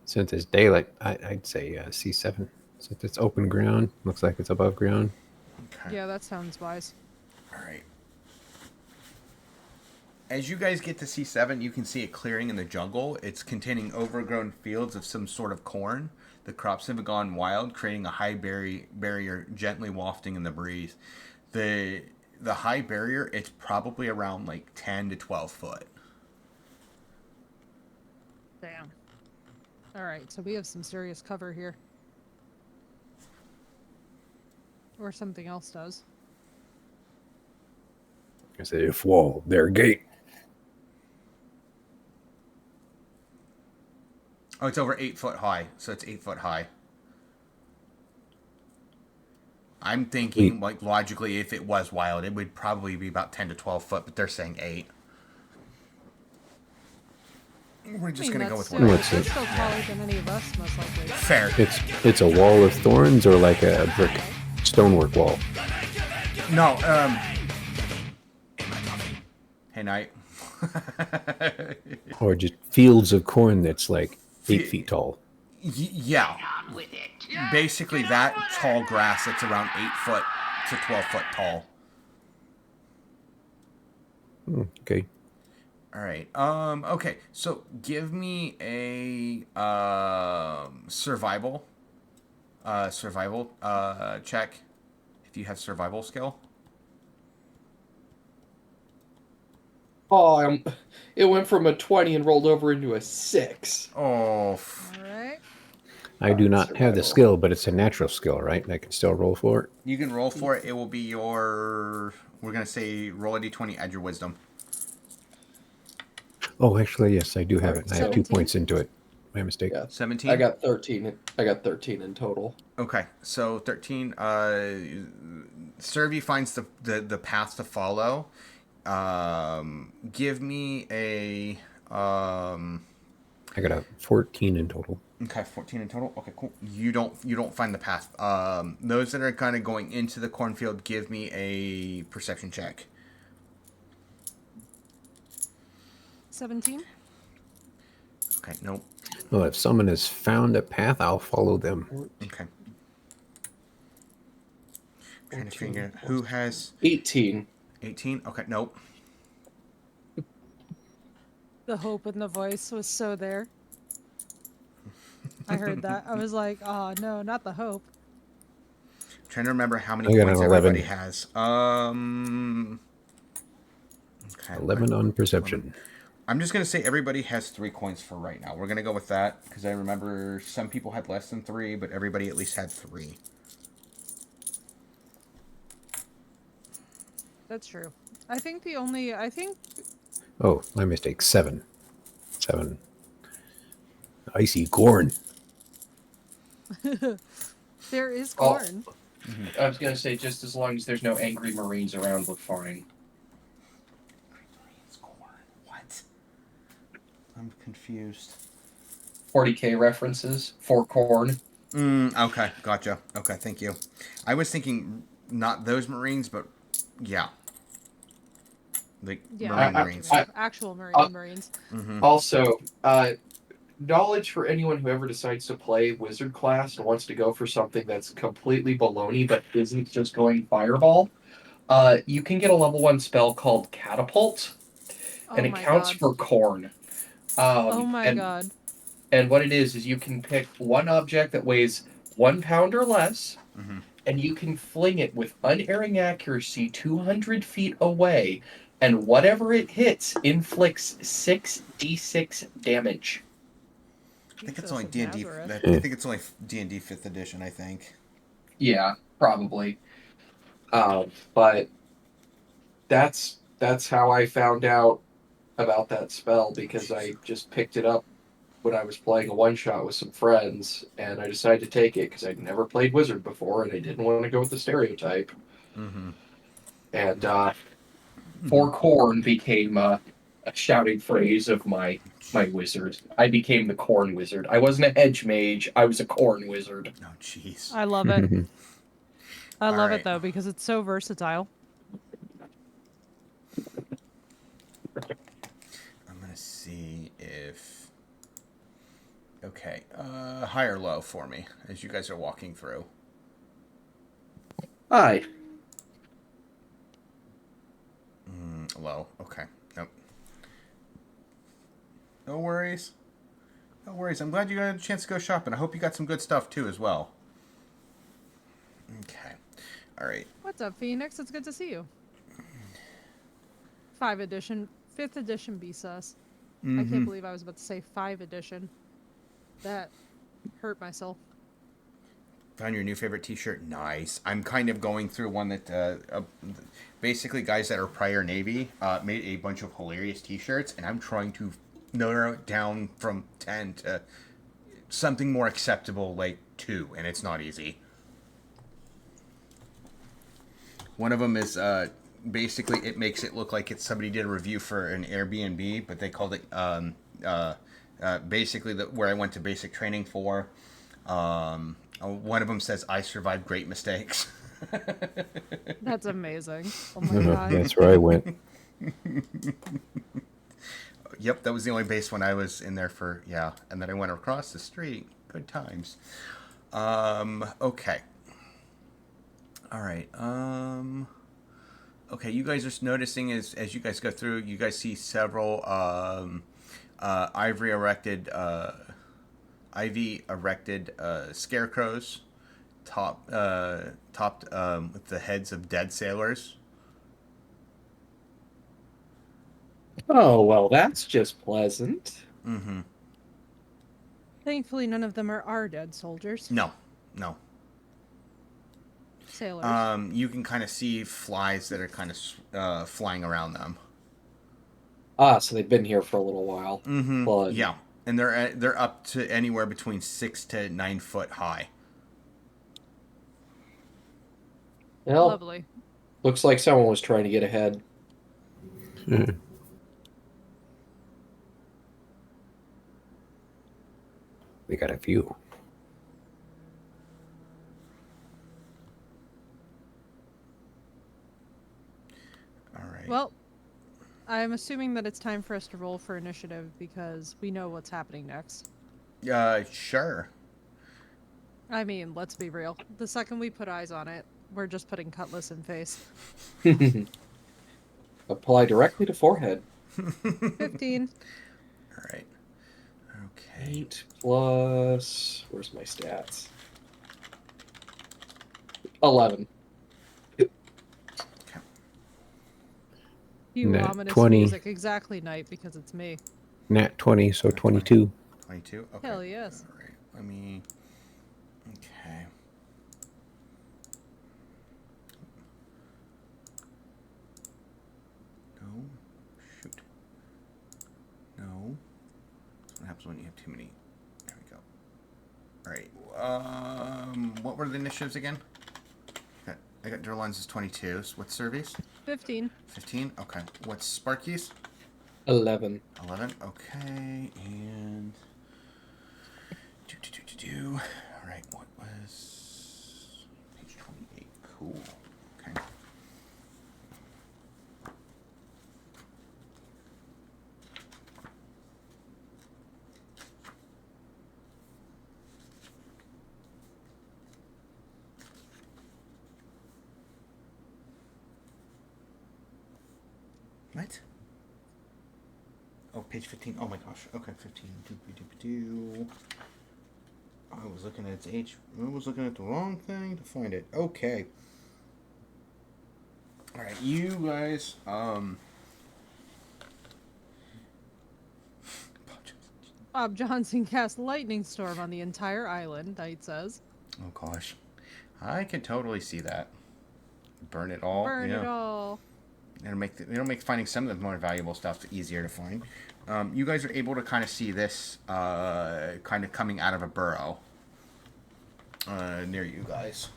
Since it's daylight, I'd say C7. Since it's open ground, looks like it's above ground. Okay. Yeah, that sounds wise. All right. As you guys get to C7, you can see a clearing in the jungle. It's containing overgrown fields of some sort of corn. The crops have gone wild, creating a high barrier gently wafting in the breeze. The high barrier, it's probably around like 10 to 12 foot. Damn. Alright, so we have some serious cover here. Or something else does. I say, if wall, their gate. Oh, it's over 8 foot high, so it's 8 foot high. I'm thinking, like, logically, if it was wild, it would probably be about 10 to 12 foot, but they're saying 8. We're just going to go with one. What's That's it? still taller than any of us, most likely. Fair. It's a wall of thorns or like a brick stonework wall. No, Hey, Knight. Or just fields of corn that's like 8 Fe- feet tall. Yeah. Basically, that tall grass that's around 8 foot to 12 foot tall. Okay. All right. Okay. So give me a survival. Survival check. If you have survival skill. Oh, it went from a 20 and rolled over into a 6. Oh. All right. I do not have the Survival. skill, but it's a natural skill, right? I can still roll for it. You can roll for it. It will be your. We're gonna say roll a d20. Add your wisdom. Oh, actually, yes, I do have Alright, it. I have 2 17. points into it. My mistake. Yeah. 17. I got 13. I got 13 in total. Okay, so 13. Servy finds the path to follow. Give me a. I got a 14 in total. Okay, 14 in total. Okay, cool. You don't find the path. Those that are kind of going into the cornfield, give me a perception check. 17. Okay, nope. Well, if someone has found a path, I'll follow them. Okay. Trying to figure out who has 18. 18. Okay, nope. The hope in the voice was so there. I heard that. I was like, oh no, not the hope. Trying to remember how many I got points an 11. everybody has. Okay. 11 on perception. I'm just gonna say everybody has 3 coins for right now. We're gonna go with that because I remember some people had less than 3, but everybody at least had 3. That's true. I think Oh, my mistake. 7. 7. Icy corn. there is Oh. corn. I was going to say, just as long as there's no angry Marines around, we're fine. It's corn. What? I'm confused. 40K references for corn. Okay, gotcha. Okay, thank you. I was thinking not those Marines, but yeah. Like Yeah, Marine I- Marines. actual Marines. Also, knowledge for anyone who ever decides to play Wizard class and wants to go for something that's completely baloney but isn't just going Fireball. You can get a level 1 spell called Catapult, and Oh it my counts god. for corn. Oh my god. And what it is you can pick one object that weighs 1 pound or less, and you can fling it with unerring accuracy 200 feet away, and whatever it hits inflicts 6d6 damage. I think it's Jesus only of D&D. Nazareth. I think it's only D&D 5th edition, I think. Yeah, probably. But that's how I found out about that spell, because I just picked it up when I was playing a one-shot with some friends, and I decided to take it because I'd never played Wizard before, and I didn't want to go with the stereotype. And for corn became a shouting phrase of my wizard. I became the corn wizard. I wasn't a hedge mage. I was a corn wizard. Oh, jeez. I love it. I love right. it though because it's so versatile. I'm gonna see if. Okay, high or low for me as you guys are walking through. Hi. Low. Okay. Nope. No worries. No worries. I'm glad you got a chance to go shopping. I hope you got some good stuff too as well. Okay. All right. What's up, Phoenix? It's good to see you. 5th edition BSUS. I can't believe I was about to say 5th edition. That hurt myself. Found your new favorite T-shirt. Nice. I'm kind of going through one that basically guys that are prior Navy made a bunch of hilarious T-shirts, and I'm trying to narrow it down from 10 to something more acceptable, like 2, and it's not easy. One of them is basically it makes it look like it's somebody did a review for an Airbnb, but they called it basically where I went to basic training for. One of them says, "I survived great mistakes." That's amazing. Oh my god. That's where I went. Yep, that was the only base when I was in there for, yeah. And then I went across the street. Good times. Okay. All right. Okay, you guys are noticing as you guys go through, you guys see several ivy erected scarecrows, topped with the heads of dead sailors. Oh, well, that's just pleasant. Mm-hmm. Thankfully, none of them are our dead soldiers. No, no. Sailors. You can kind of see flies that are kind of flying around them. Ah, so they've been here for a little while. Mm-hmm. But Yeah, and they're up to anywhere between 6 to 9 foot high. well, Lovely. looks like someone was trying to get ahead. We got a few. All right. Well, I'm assuming that it's time for us to roll for initiative because we know what's happening next. Sure. I mean, let's be real. The second we put eyes on it, we're just putting cutlass in face. Apply directly to forehead. 15. All right. Okay. 8 plus... Where's my stats? 11. You Nat ominous 20. music. Exactly, Knight, because it's me. Nat 20, so 22. 22? Okay. Hell yes. All right. Let me... Okay. No. Shoot. No. That's what happens when you have too many. There we go. All right. What were the initiatives again? I got Durlan's is 22. So what's Survey's? 15. 15? Okay. What's Sparky's? 11. 11. Okay. And... All right. What was... Page 28. Cool. Okay. What? Oh, page 15. Oh my gosh. Okay, 15. I was looking at its H. I was looking at the wrong thing to find it. Okay. All right, you guys. Bob Johnson cast lightning storm on the entire island, Knight says. Oh gosh, I can totally see that. Burn it all. Burn yeah. it all. It'll make finding some of the more valuable stuff easier to find. You guys are able to kind of see this kind of coming out of a burrow near you guys.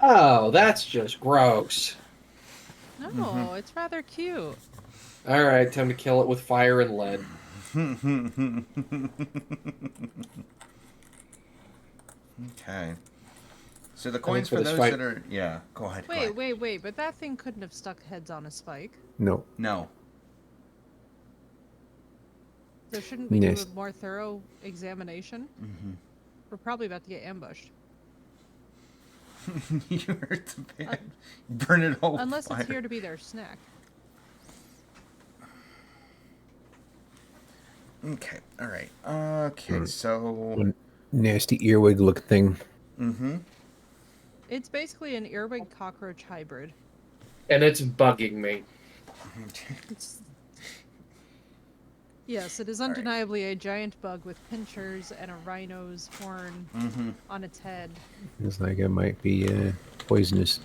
Oh, that's just gross. No, it's rather cute. Alright, time to kill it with fire and lead. Okay. So the coins for for this those fight- that are... Yeah, go ahead. go ahead. Wait, but that thing couldn't have stuck heads on a spike. No. No. So shouldn't we Yes. do a more thorough examination? Mm-hmm. We're probably about to get ambushed. You hurt the band. Burn it all. Unless fire. it's here to be their snack. Okay. All right. Okay. So. One nasty earwig look thing. Mm-hmm. It's basically an earwig cockroach hybrid. And it's bugging me. It's... Yes, it is right. undeniably a giant bug with pincers and a rhino's horn Mm-hmm. on its head. It's like it might be poisonous.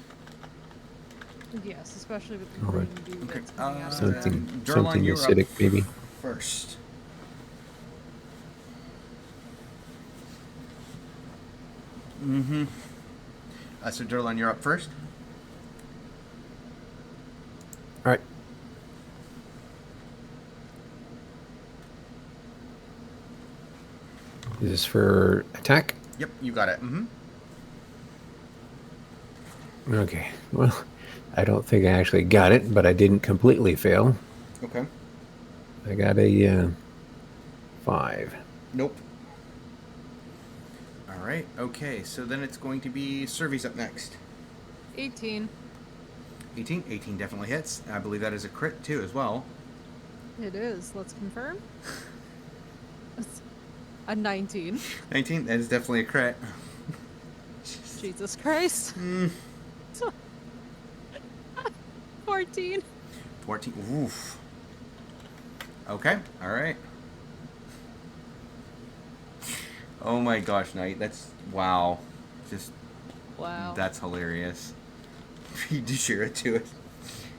Yes, especially with the All green right. goo Okay. that's coming out of Something, it. Durlan, something you're up acidic, maybe. First. Mm-hmm. So Durlan, you're up first. All right. Is this for attack? Yep, you got it. Mm-hmm. Okay. Well, I don't think I actually got it, but I didn't completely fail. Okay. I got a 5. Nope. All right. Okay. So then it's going to be Survey's up next. 18. 18. 18 definitely hits. I believe that is a crit too as well. It is. Let's confirm. It's a 19. 19. That is definitely a crit. Jesus Christ. 14. 14. Oof. Okay. All right. Oh my gosh, Knight. That's wow. Just Wow. that's hilarious. You do share it to it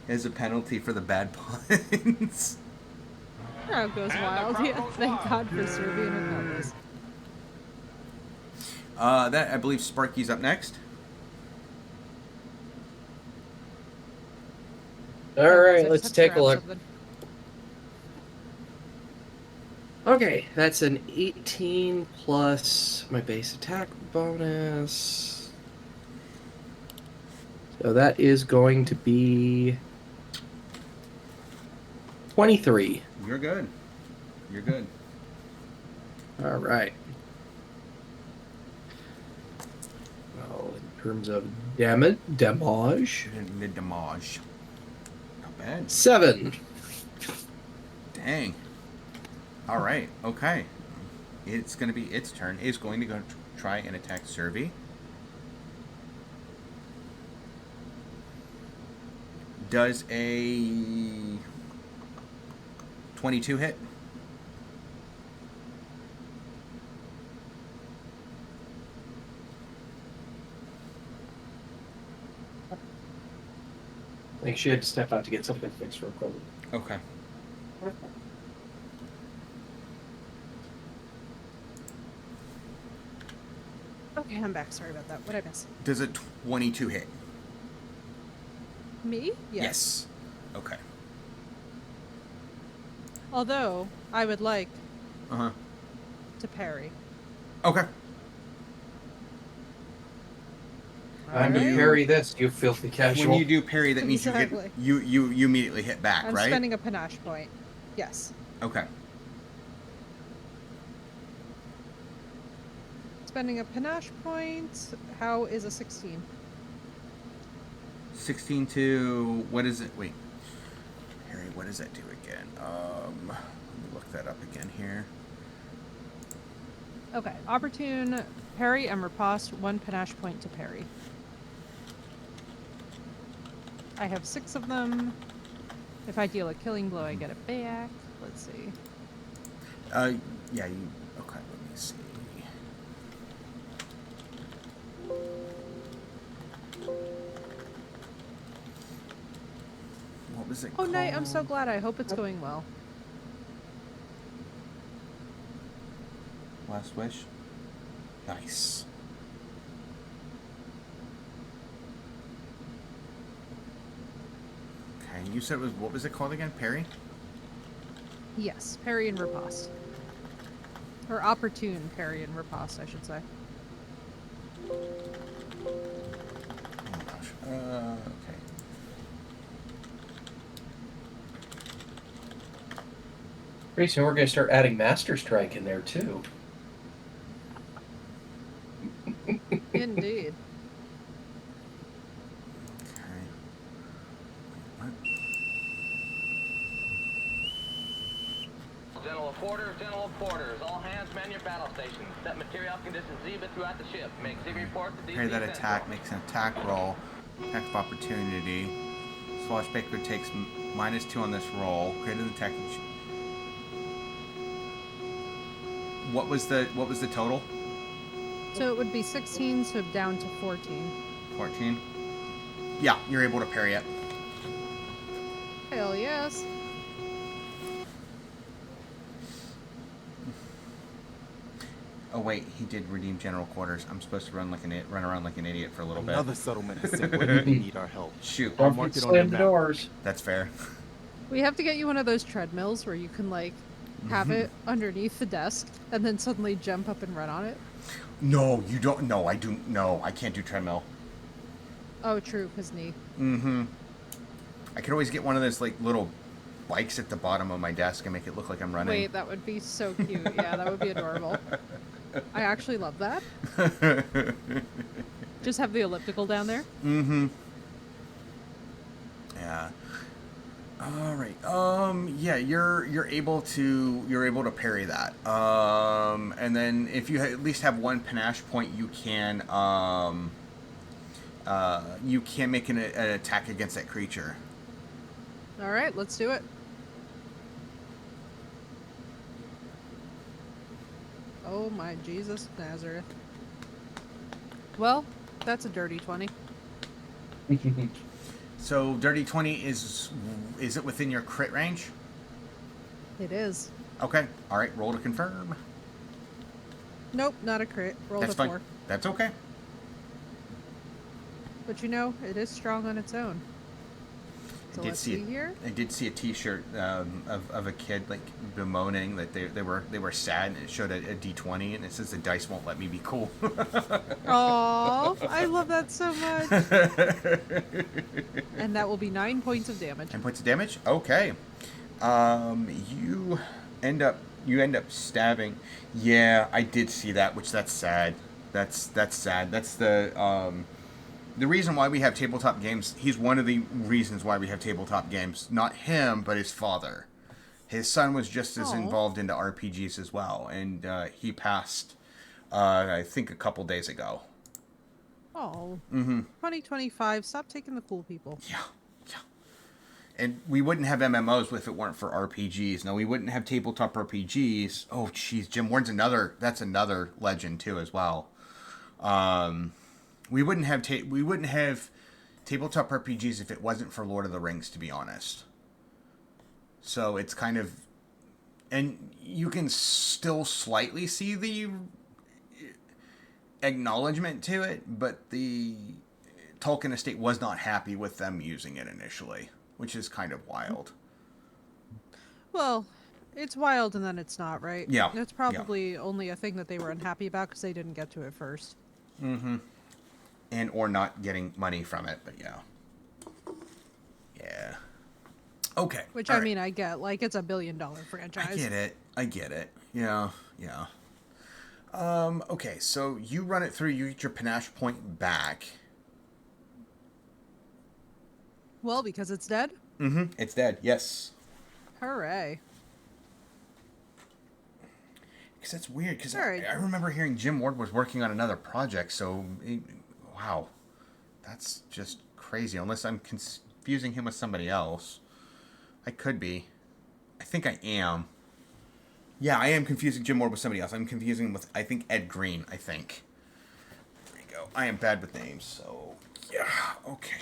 as a penalty for the bad puns. Crowd goes wild. Yeah, thank God for Serbian Cowboys. That I believe Sparky's up next. All I right, just let's had to take a grab look. something. Okay, that's an 18 plus my base attack bonus. So that is going to be 23. You're good. You're good. All right. Well, in terms of damage, Mid damage. Not bad. 7. Dang. All right. Okay. It's going to be its turn. It's going to go try and attack Servy. Does a 22 hit? I think she had to step out to get something fixed real quick. Okay. Okay, I'm back. Sorry about that. What'd I miss? Does a 22 hit? Me? Yes. Okay. Although, I would like Uh-huh. to parry. Okay. I'm to Alright. parry this, you filthy casual. When you do parry, that means Exactly. you immediately hit back, I'm right? spending a panache point. Yes. Okay. Spending a panache point. How is a 16? 16 to what is it? Wait. Harry, what does that do again? Let me look that up again here. Okay. Opportune, parry, and riposte. 1 panache point to parry. I have 6 of them. If I deal a killing blow, I get it back. Let's see. Yeah, you okay, let me see. What was it Oh, called? Knight, I'm so glad. I hope it's going well. Last Wish. Nice. Okay, you said it was, what was it called again? Parry? Yes, parry and riposte. Or opportune parry and riposte, I should say. Oh my gosh. Okay. Pretty soon we're going to start adding Master Strike in there too. Indeed. Okay. What? General quarters. All hands man your battle stations. Set material conditions Zebra throughout the ship. Make Zebra report to DC Parry that Central. attack, makes an attack roll. Attack of opportunity. Swashbaker takes -2 on this roll. Created an attack. What was the total? So it would be 16, so down to 14. 14. Yeah, you're able to parry it. Hell yes. Oh wait, he did redeem general quarters. I'm supposed to run around like an idiot for a little bit. Another settlement has sent where they need our help. Shoot, I'll Don't mark get it on your slammed map. doors. that's fair. We have to get you one of those treadmills where you can, like, have it underneath the desk and then suddenly jump up and run on it. No, you don't. No, I do. No, I can't do treadmill. Oh, true, because knee. Mm-hmm. I could always get one of those like little bikes at the bottom of my desk and make it look like I'm running. Wait, that would be so cute. Yeah, that would be adorable. I actually love that. Just have the elliptical down there. Mm-hmm. Yeah. All right. Yeah, you're able to parry that. And then if you at least have one panache point, you can make an attack against that creature. All right, let's do it. Oh my Jesus Nazareth. Well, that's a dirty 20. So dirty 20 is it within your crit range? It is. Okay. All right. Roll to confirm. Nope, not a crit. Rolled That's a fine. 4. That's okay. But you know, it is strong on its own. So let's see here. I did see a T-shirt of a kid like bemoaning that they were sad, and it showed a D20 and it says the dice won't let me be cool. Oh, I love that so much. And that will be 9 points of damage. 10 points of damage. Okay. You end up stabbing. Yeah, I did see that, which that's sad. That's sad. That's the reason why we have tabletop games. He's one of the reasons why we have tabletop games. Not him, but his father. His son was just as involved into RPGs as well, and he passed, I think, a couple days ago. Oh. Mm-hmm. 2025. Stop taking the cool people. Yeah. And we wouldn't have MMOs if it weren't for RPGs. No, we wouldn't have tabletop RPGs. Oh, jeez, Jim Ward's that's another legend too as well. We wouldn't have tabletop RPGs if it wasn't for Lord of the Rings, to be honest. So it's kind of, and you can still slightly see the acknowledgement to it, but the Tolkien estate was not happy with them using it initially, which is kind of wild. Well, it's wild and then it's not, right? Yeah. It's probably only a thing that they were unhappy about because they didn't get to it first. Mm-hmm. And or not getting money from it, but yeah. Yeah. Okay. Which, all I right. mean, I get. Like, it's $1 billion franchise. I get it. Yeah. Okay, so you run it through, you get your panache point back. Well, because it's dead? Mm-hmm. It's dead, yes. Hooray. Because that's weird, because Right. I remember hearing Jim Ward was working on another project, so... wow. That's just crazy, unless I'm confusing him with somebody else. I could be. I think I am. Yeah, I am confusing Jim Ward with somebody else. I'm confusing him with, I think, Ed Green, I think. There you go. I am bad with names, so... yeah, okay.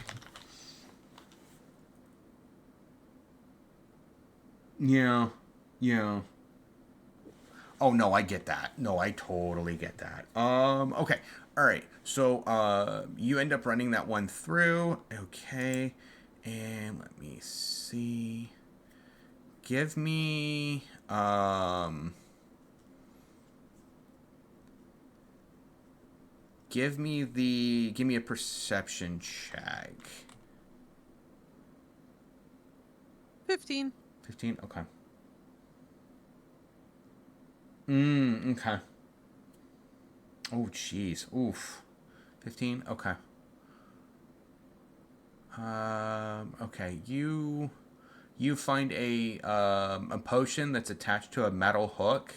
Yeah. Oh, no, I get that. No, I totally get that. Okay. All right. So, you end up running that one through. Okay. And let me see. Give me, give me a perception check. 15. 15? Okay. Okay. Oh, jeez. Oof. 15? Okay. Okay. You find a potion that's attached to a metal hook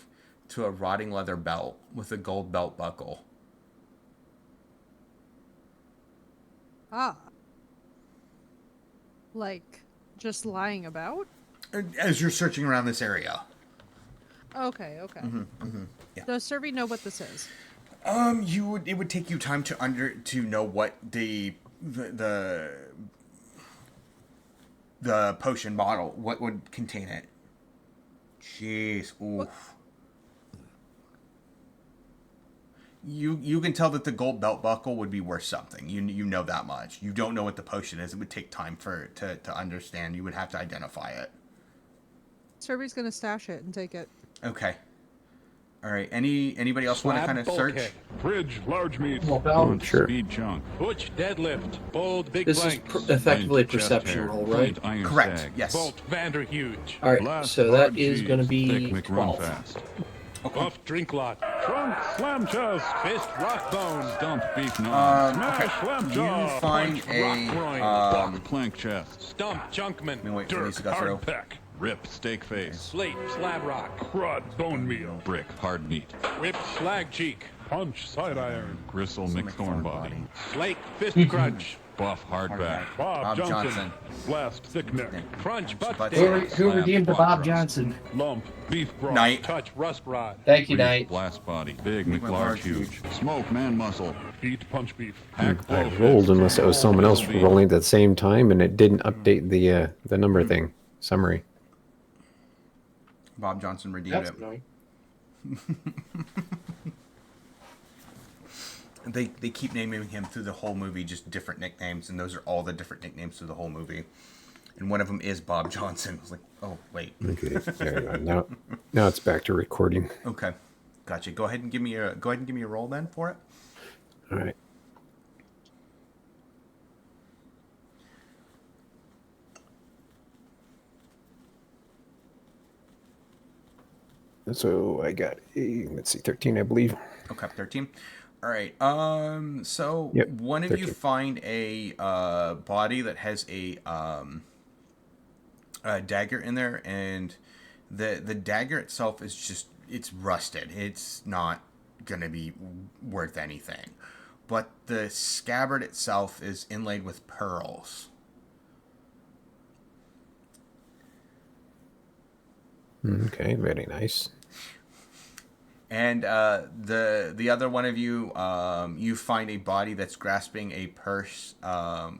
to a rotting leather belt with a gold belt buckle. Ah. Like, just lying about? As you're searching around this area. Okay. Yeah. Does Survey know what this is? It would take you time to know what the potion bottle, what would contain it. Jeez, oof. What? You can tell that the gold belt buckle would be worth something. You know that much. You don't know what the potion is. It would take time to understand. You would have to identify it. Survey's gonna stash it and take it. Okay. All right. Anybody else want to kind of search? Fridge, large meat. Well, Sure. Speed chunk. Butch deadlift. Bold big this is planks. effectively a Lint, chest perception hair, roll, right? pint, iron Correct. sag. Yes. Bolt Vander huge. All right, Blast, so hard that is cheese, going to be thick McRun 12. fast. Okay. Buff drink lot. Trunk, slam chest. Fist rock bone. Stump beef knob. Okay. Smash, slam You jaw. find Punch, a rock groin. block, plank chest. Stump junkman. Let me wait for these Dirk, to go through. hard peck. Rip, steak face. Slate slab rock. Crud, bone meal. Brick, hard meat. Whip slag cheek. Punch, side iron. Gristle, So McThorn McThorn body. body. Flake fist crunch. Buff, hard back. Bob Johnson. Blast, thick neck. Crunch butt Butt stick. Who redeemed the Bob Johnson? Lump, beef broth. Night. Touch rust rod. Thank you, Reef, Knight. blast body. Big, Big, McLarge, McLarge, huge. Smoke, man muscle. Feet, punch beef. Hack, I blow, rolled fist. unless it was someone else Beef. rolling at the same time, and it didn't update the number thing summary. Bob Johnson redeemed That's it. annoying. They keep naming him through the whole movie just different nicknames, and those are all the different nicknames through the whole movie. And one of them is Bob Johnson. I was like, oh wait, Okay, there you go. Now it's back to recording. okay, gotcha. Go ahead and give me a roll then for it. All right. So I got let's see, 13, I believe. Okay, 13. All right. So Yep, one of you 13. find a body that has a dagger in there, and the dagger itself is just, it's rusted. It's not gonna be worth anything, but the scabbard itself is inlaid with pearls. Okay, very nice. And the other one of you, you find a body that's grasping a purse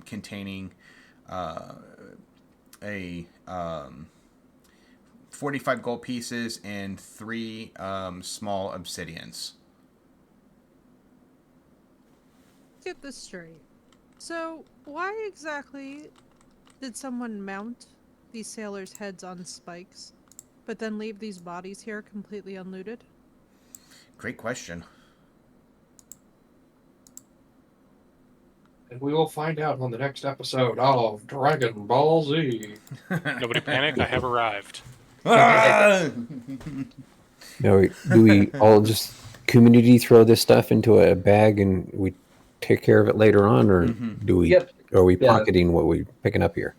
containing a 45 gold pieces and 3 small obsidians. Get this straight. So, why exactly did someone mount these sailors' heads on spikes, but then leave these bodies here completely unlooted? Great question. And we will find out on the next episode of Dragon Ball Z. Nobody panic, I have arrived. Now, do we all just community throw this stuff into a bag and we take care of it later on, or do we? Yep. Are we Yeah. pocketing what we're picking up here?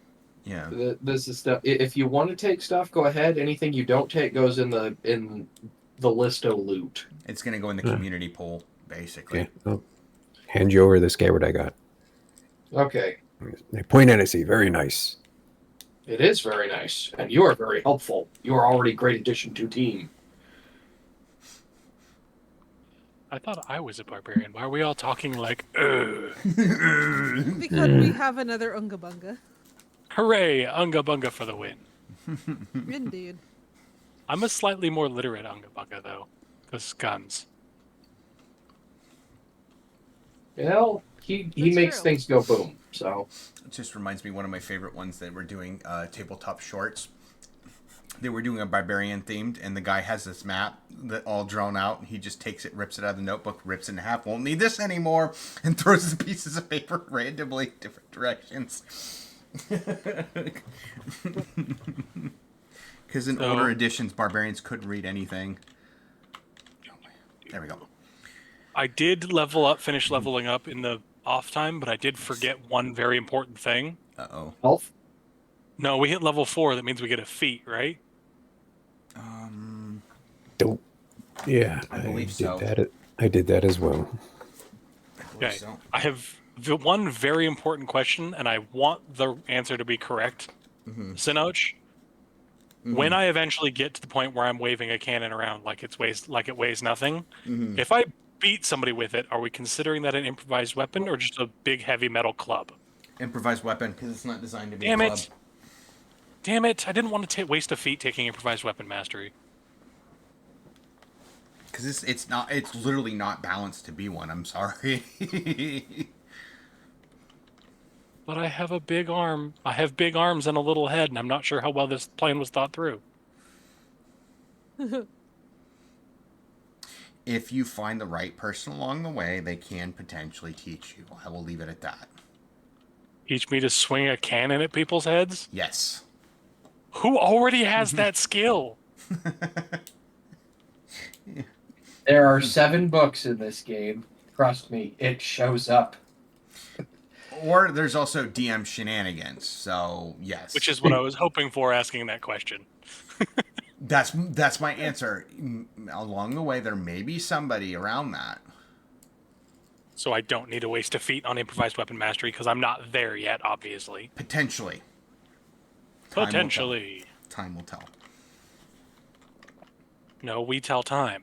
Yeah. This is stuff. If you want to take stuff, go ahead. Anything you don't take goes in the list of loot. It's going to go in the community pool, basically. Okay, I'll hand you over the scabbard I got. Okay. They point at it, see, very nice. It is very nice, and you are very helpful. You are already a great addition to team. I thought I was a barbarian. Why are we all talking like, Because we have another Unga Bunga. hooray, Unga Bunga for the win. Indeed. I'm a slightly more literate Unga Bunga, though, because guns. Well, he That's makes true. things go boom. So It just reminds me of one of my favorite ones that we're doing tabletop shorts. They were doing a barbarian themed, and the guy has this map that all drawn out. He just takes it, rips it out of the notebook, rips it in half, won't need this anymore, and throws the pieces of paper randomly different directions. Because in older editions, barbarians couldn't read anything. There we go. I did finish leveling up in the off time, but I did forget one very important thing. Uh-oh. health. No, we hit level 4. That means we get a feat, right? Don't. Yeah, I believe did so. that. I did that as well. Okay. So, I have the one very important question, and I want the answer to be correct. Sinoch, when I eventually get to the point where I'm waving a cannon around like it weighs nothing, if I beat somebody with it, are we considering that an improvised weapon or just a big heavy metal club? improvised weapon, because it's not designed to be Damn a club. it! Damn it! I didn't want to waste a feat taking improvised weapon mastery. Because it's literally not balanced to be one. I'm sorry. But I have a big arm. I have big arms and a little head, and I'm not sure how well this plan was thought through. if you find the right person along the way, they can potentially teach you. I will leave it at that. Teach me to swing a cannon at people's heads? Yes. Who already has that skill? There are 7 books in this game. Trust me, it shows up. Or there's also DM shenanigans. So yes, Which is what I was hoping for asking that question. that's my answer. Along the way, there may be somebody around that. So I don't need to waste a feat on improvised weapon mastery because I'm not there yet, obviously. Potentially. Potentially. Time will tell. No, we tell time.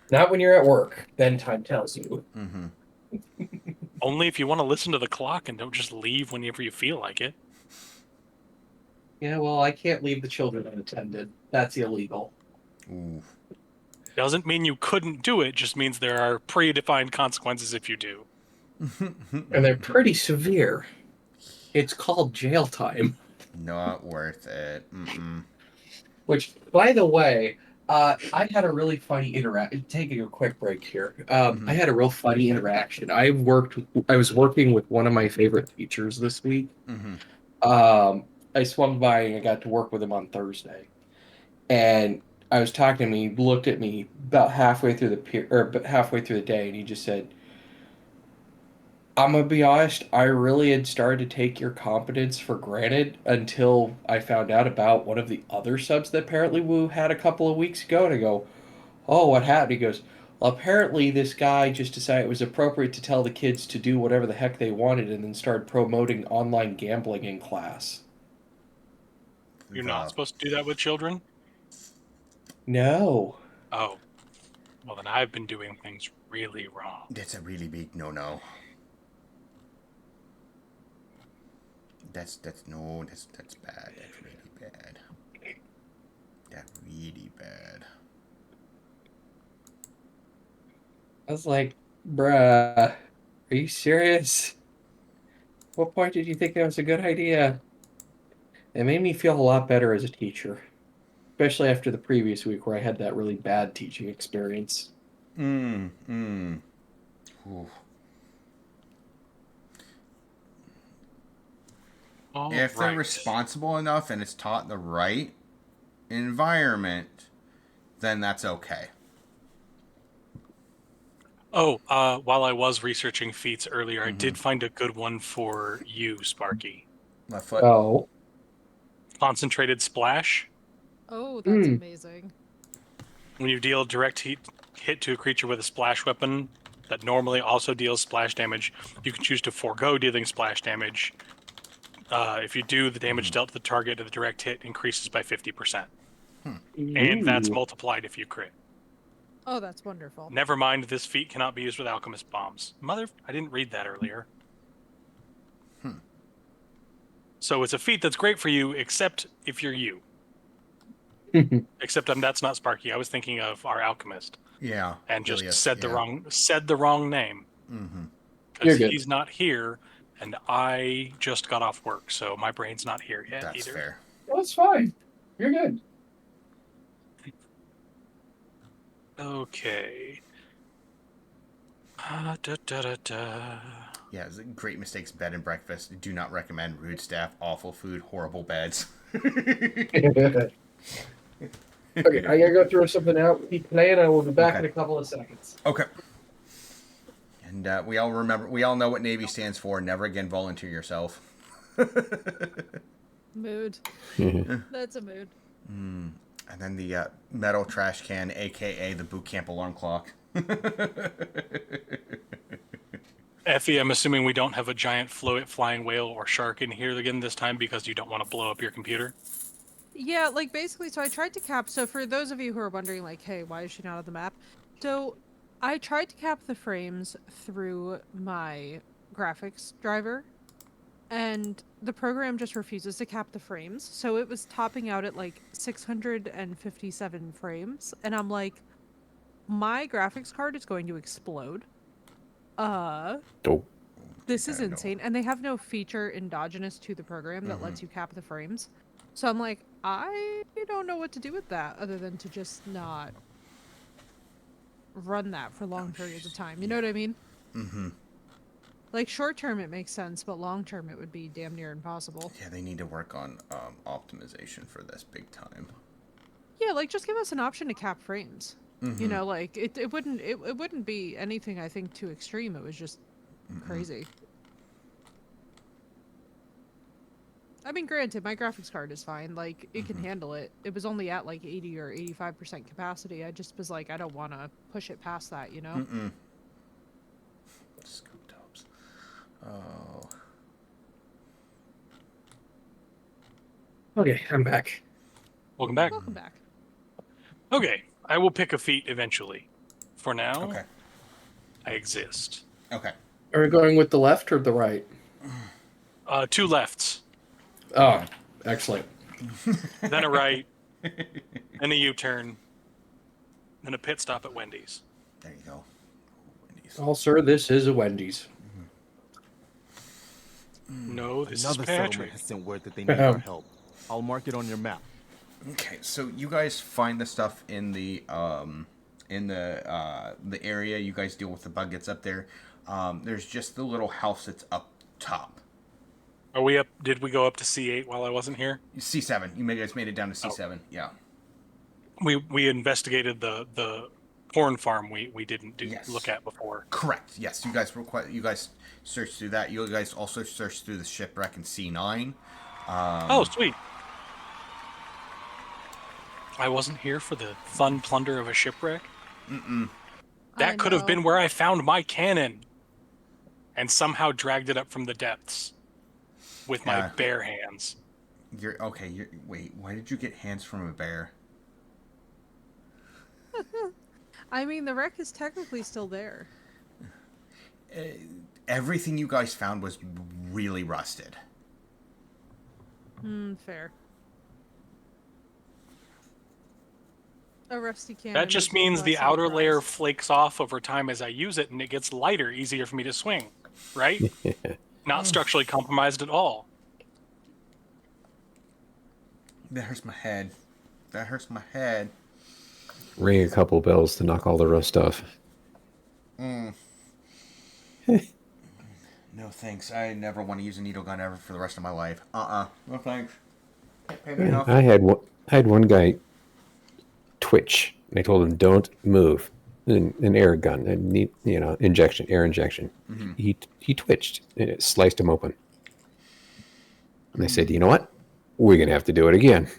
Not when you're at work. Then time tells you. Mm-hmm. Only if you want to listen to the clock and don't just leave whenever you feel like it. Yeah, well, I can't leave the children unattended. That's illegal. Ooh. Doesn't mean you couldn't do it, just means there are predefined consequences if you do. And they're pretty severe. It's called jail time. Not worth it. Mm-mm. Which, by the way, I had a really funny interaction. Taking a quick break here. I had a real funny interaction. I was working with one of my favorite teachers this week. Mm-hmm. I swung by and I got to work with him on Thursday, and I was talking to him. He looked at me about halfway through halfway through the day, and he just said, "I'm gonna be honest. I really had started to take your competence for granted until I found out about one of the other subs that apparently we had a couple of weeks ago." And I go, "Oh, what happened?" He goes, "Well, apparently this guy just decided it was appropriate to tell the kids to do whatever the heck they wanted, and then started promoting online gambling in class." You're not supposed to do that with children? No. Oh. Well, then I've been doing things really wrong. That's a really big no-no. That's bad. That's really bad. That's really bad. I was like, bruh, are you serious? What point did you think that was a good idea? It made me feel a lot better as a teacher, especially after the previous week where I had that really bad teaching experience. Ooh. If they're responsible enough and it's taught in the right environment, then that's okay. Oh, while I was researching feats earlier, I did find a good one for you, Sparky. Left foot. Oh. Concentrated Splash. Oh, that's amazing. When you deal a direct hit to a creature with a splash weapon that normally also deals splash damage, you can choose to forego dealing splash damage. If you do, the damage dealt to the target of the direct hit increases by 50%. And that's multiplied if you crit. Oh, that's wonderful. Never mind, this feat cannot be used with alchemist bombs. I didn't read that earlier. So it's a feat that's great for you, except if you're you. Except that's not Sparky. I was thinking of our alchemist. Yeah. And just Ilias, said the wrong name. You're Because good. he's not here, and I just got off work, so my brain's not here yet That's either. fair. That's fine. You're good. Okay. Yeah, it's a great mistakes, bed and breakfast. Do not recommend. Rude staff, awful food, horrible beds. Okay, I gotta go throw something out. Keep playing. I will be back in a couple of seconds. Okay. And we all know what Navy stands for. Never again volunteer yourself. Mood. That's a mood. And then the metal trash can, aka the boot camp alarm clock. Effie, I'm assuming we don't have a giant flying whale or shark in here again this time because you don't want to blow up your computer. Yeah, like basically, so I tried to cap. So for those of you who are wondering, like, hey, why is she not on the map? So I tried to cap the frames through my graphics driver, and the program just refuses to cap the frames. So it was topping out at like 657 frames, and I'm like, my graphics card is going to explode. This is insane. And they have no feature endogenous to the program that lets you cap the frames. So I'm like, I don't know what to do with that other than to just not run that for long periods of time. You know what I mean? Mm-hmm. Like short term it makes sense, but long term it would be damn near impossible. Yeah, they need to work on optimization for this big time. Yeah, like just give us an option to cap frames. Mm-hmm. You know, like it wouldn't be anything I think too extreme. It was just crazy. I mean, granted, my graphics card is fine. Like, it can handle it. It was only at like 80 or 85% capacity. I just was like, I don't want to push it past that, you know? Scoop tops. Oh. Okay, I'm back. Welcome back. Welcome back. Okay, I will pick a feat eventually. For now, Okay. I exist. Okay. Are we going with the left or the right? 2 lefts, Oh, excellent. then a right, then a U-turn, then a pit stop at Wendy's. There you go. Wendy's. Oh, sir, this is a Wendy's. No, this Another is settlement Patrick. has sent word that they need our help. I'll mark it on your map. Okay, so you guys find the stuff in the area. You guys deal with the bug that's up there. There's just the little house that's up top. Are we up? Did we go up to C8 while I wasn't here? C7. You guys made it down to C7. Yeah. We investigated the corn farm we didn't Yes. look at before. Correct. Yes. You guys searched through that. You guys also searched through the shipwreck in C9. Oh, sweet. I wasn't here for the fun plunder of a shipwreck. That could have been where I found my cannon and somehow dragged it up from the depths with my bare hands. Wait. Why did you get hands from a bear? I mean, the wreck is technically still there. Everything you guys found was really rusted. Fair. A rusty cannon. That just means the outer layer flakes off over time as I use it, and it gets lighter, easier for me to swing. Right? Not structurally compromised at all. That hurts my head. That hurts my head. Ring a couple bells to knock all the rust off. No thanks. I never want to use a needle gun ever for the rest of my life. No thanks. Can't pay me enough. I had one guy twitch. And I told him, don't move. An air gun, air injection. He twitched, and it sliced him open. And I said, you know what? We're going to have to do it again.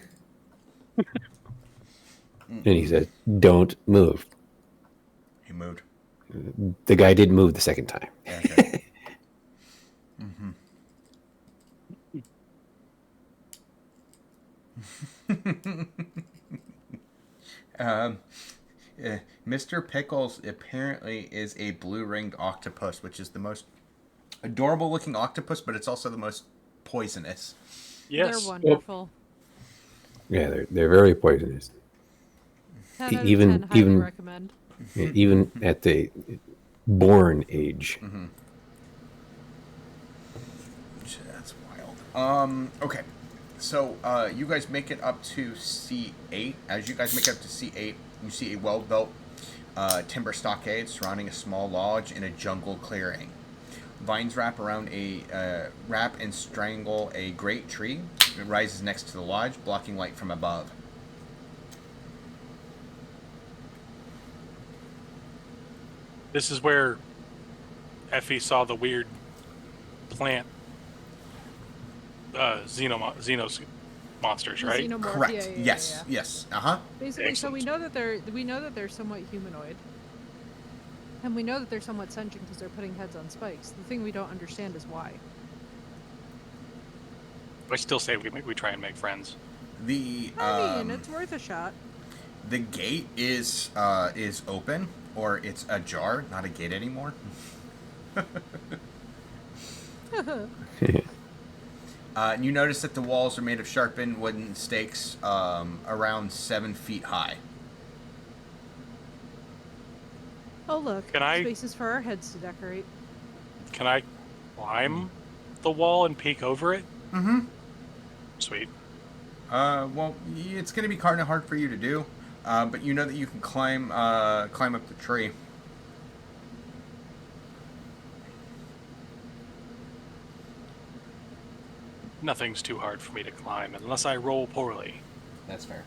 And he said, don't move. He moved. The guy did move the second time. Okay. Mr. Pickles apparently is a blue-ringed octopus, which is the most adorable looking octopus, but it's also the most poisonous. Yes. They're wonderful. Yeah, they're very poisonous. 10 out of Even 10, highly recommend. Even at the born age. That's wild. Okay. So, you guys make it up to C8. As you guys make it up to C8, you see a well-built timber stockade surrounding a small lodge in a jungle clearing. Vines wrap and strangle a great tree. It rises next to the lodge, blocking light from above. This is where Effie saw the weird plant Xenos monsters, right? Xenomorph, Correct. yeah. Yes. Basically, so we Excellent. know that they're somewhat humanoid, and we know that they're somewhat sentient because they're putting heads on spikes. The thing we don't understand is why. I still say we try and make friends. I mean, it's worth a shot. The gate is open, or it's ajar, not a gate anymore. You notice that the walls are made of sharpened wooden stakes, around 7 feet high. Oh look, Can I- spaces for our heads to decorate. Can I climb the wall and peek over it? Mm-hmm. Sweet. Well, it's going to be kind of hard for you to do, but you know that you can climb up the tree. Nothing's too hard for me to climb unless I roll poorly. That's fair.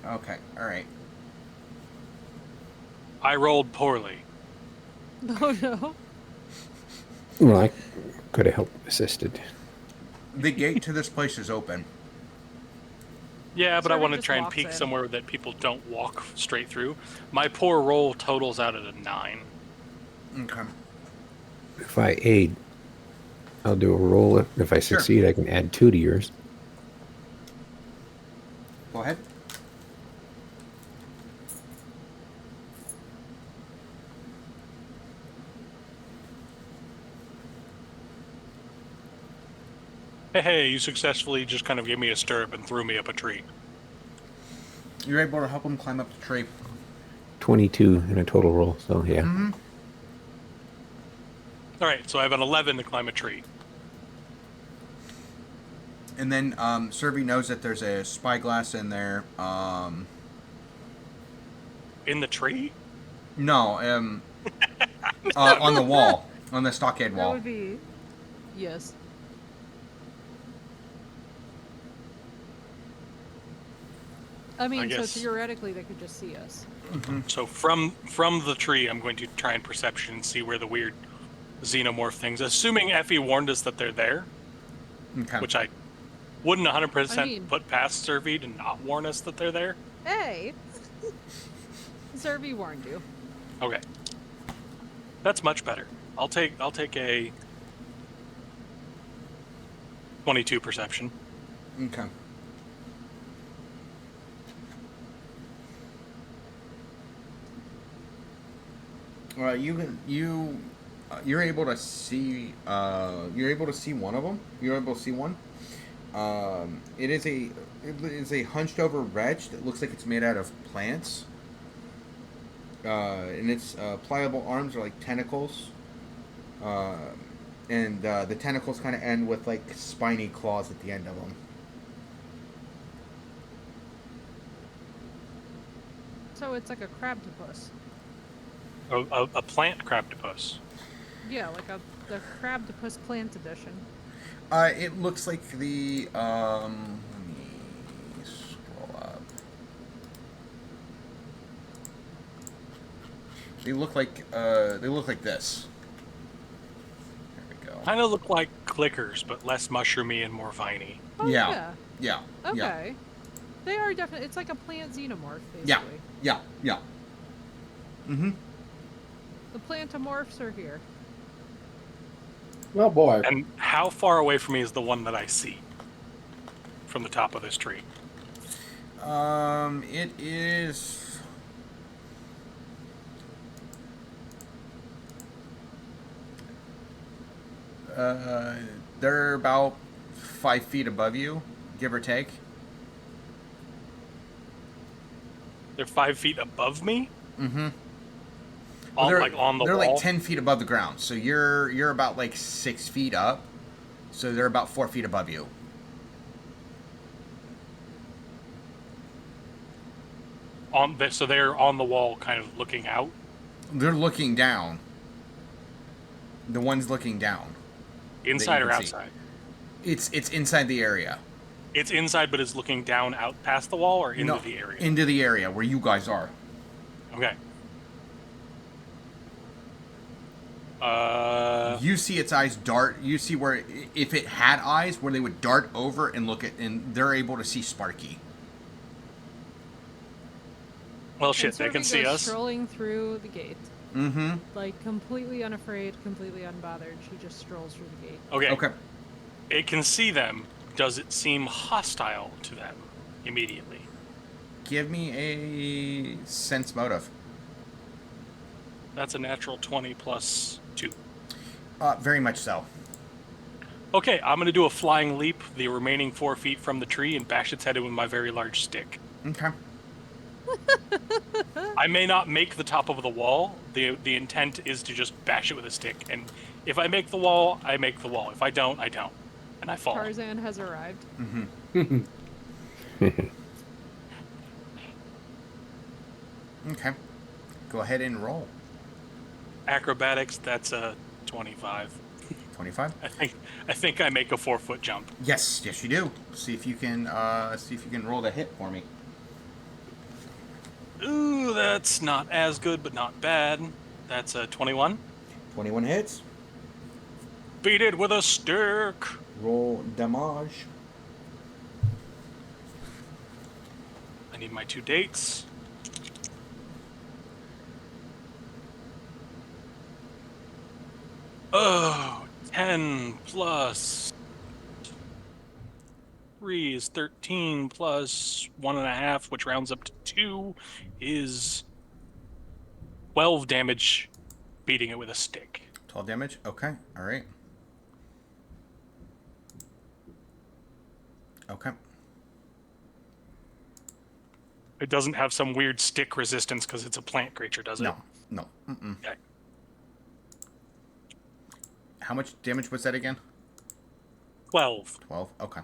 Okay, all right. I rolled poorly. Oh no. Well, I could have helped assisted. The gate to this place is open. Yeah, but I Sort of want to just try and walks peek in. somewhere that people don't walk straight through. My poor roll totals out at a 9. Okay. If I aid, I'll do a roll. If I Sure. succeed, I can add 2 to yours. Go ahead. Hey, you successfully just kind of gave me a stirrup and threw me up a tree. You're able to help him climb up the tree. 22 in a total roll, so yeah. Mm-hmm. All right, so I have an 11 to climb a tree. And then Servy knows that there's a spyglass in there. In the tree? No, on the wall, on the stockade That wall. would be. Yes. I mean, so guess- theoretically they could just see us. So from the tree, I'm going to try and perception and see where the weird xenomorph things. Assuming Effie warned us that they're there, Okay. which I wouldn't 100% I mean- put past Servy to not warn us that they're there. Hey! Zerby warned you. Okay, that's much better. I'll take a 22 perception. Okay. You're able to see one of them. You're able to see one. It is a hunched over wretch that looks like it's made out of plants. And its pliable arms are like tentacles. And the tentacles kind of end with like spiny claws at the end of them. So it's like a crabtopus. A plant crabtopus. Yeah, like the crabtopus plant edition. It looks like the let me scroll up. They look like this. There we go. Kind of look like clickers, but less mushroomy and more viney. Oh Yeah. yeah. Yeah. Okay. They are definitely. It's like a plant xenomorph, basically. Yeah. Mm-hmm. The plantomorphs are here. Oh boy. And how far away from me is the one that I see from the top of this tree? It is. They're about 5 feet above you, give or take. They're 5 feet above me? Mm-hmm. On, like on the they're wall? like 10 feet above the ground, so you're about like 6 feet up. So they're about 4 feet above you. So they're on the wall, kind of looking out. They're looking down. The one's looking down. Inside you or can see. outside? It's inside the area. It's inside, but it's looking down out past the wall or into the area? Into the area where you guys are. Okay. You see its eyes dart. You see where, if it had eyes, where they would dart over and look at, and they're able to see Sparky. Well, shit, And they can Serby see goes us. strolling through the gate, Mm-hmm. like completely unafraid, completely unbothered. She just strolls through the gate. Okay. Okay. It can see them. Does it seem hostile to them immediately? Give me a sense motive. That's a natural 20 plus 2. Very much so. Okay, I'm going to do a flying leap the remaining 4 feet from the tree and bash its head in with my very large stick. Okay. I may not make the top of the wall. The intent is to just bash it with a stick. And if I make the wall, I make the wall. If I don't, I don't. And I fall. Tarzan has arrived. Mm-hmm. Okay. Go ahead and roll. Acrobatics, that's a 25. 25. I think I make a 4-foot jump. Yes, yes, you do. See if you can roll the hit for me. Ooh, that's not as good, but not bad. That's a 21. 21 hits. Beat it with a stick. Roll damage. I need my 2 dates. Oh, 10 plus 3 is 13 plus 1.5, which rounds up to 2, is 12 damage beating it with a stick. 12 damage. Okay. All right. Okay. It doesn't have some weird stick resistance because it's a plant creature, does it? No. No. Mm-mm. Okay. How much damage was that again? 12. 12. Okay.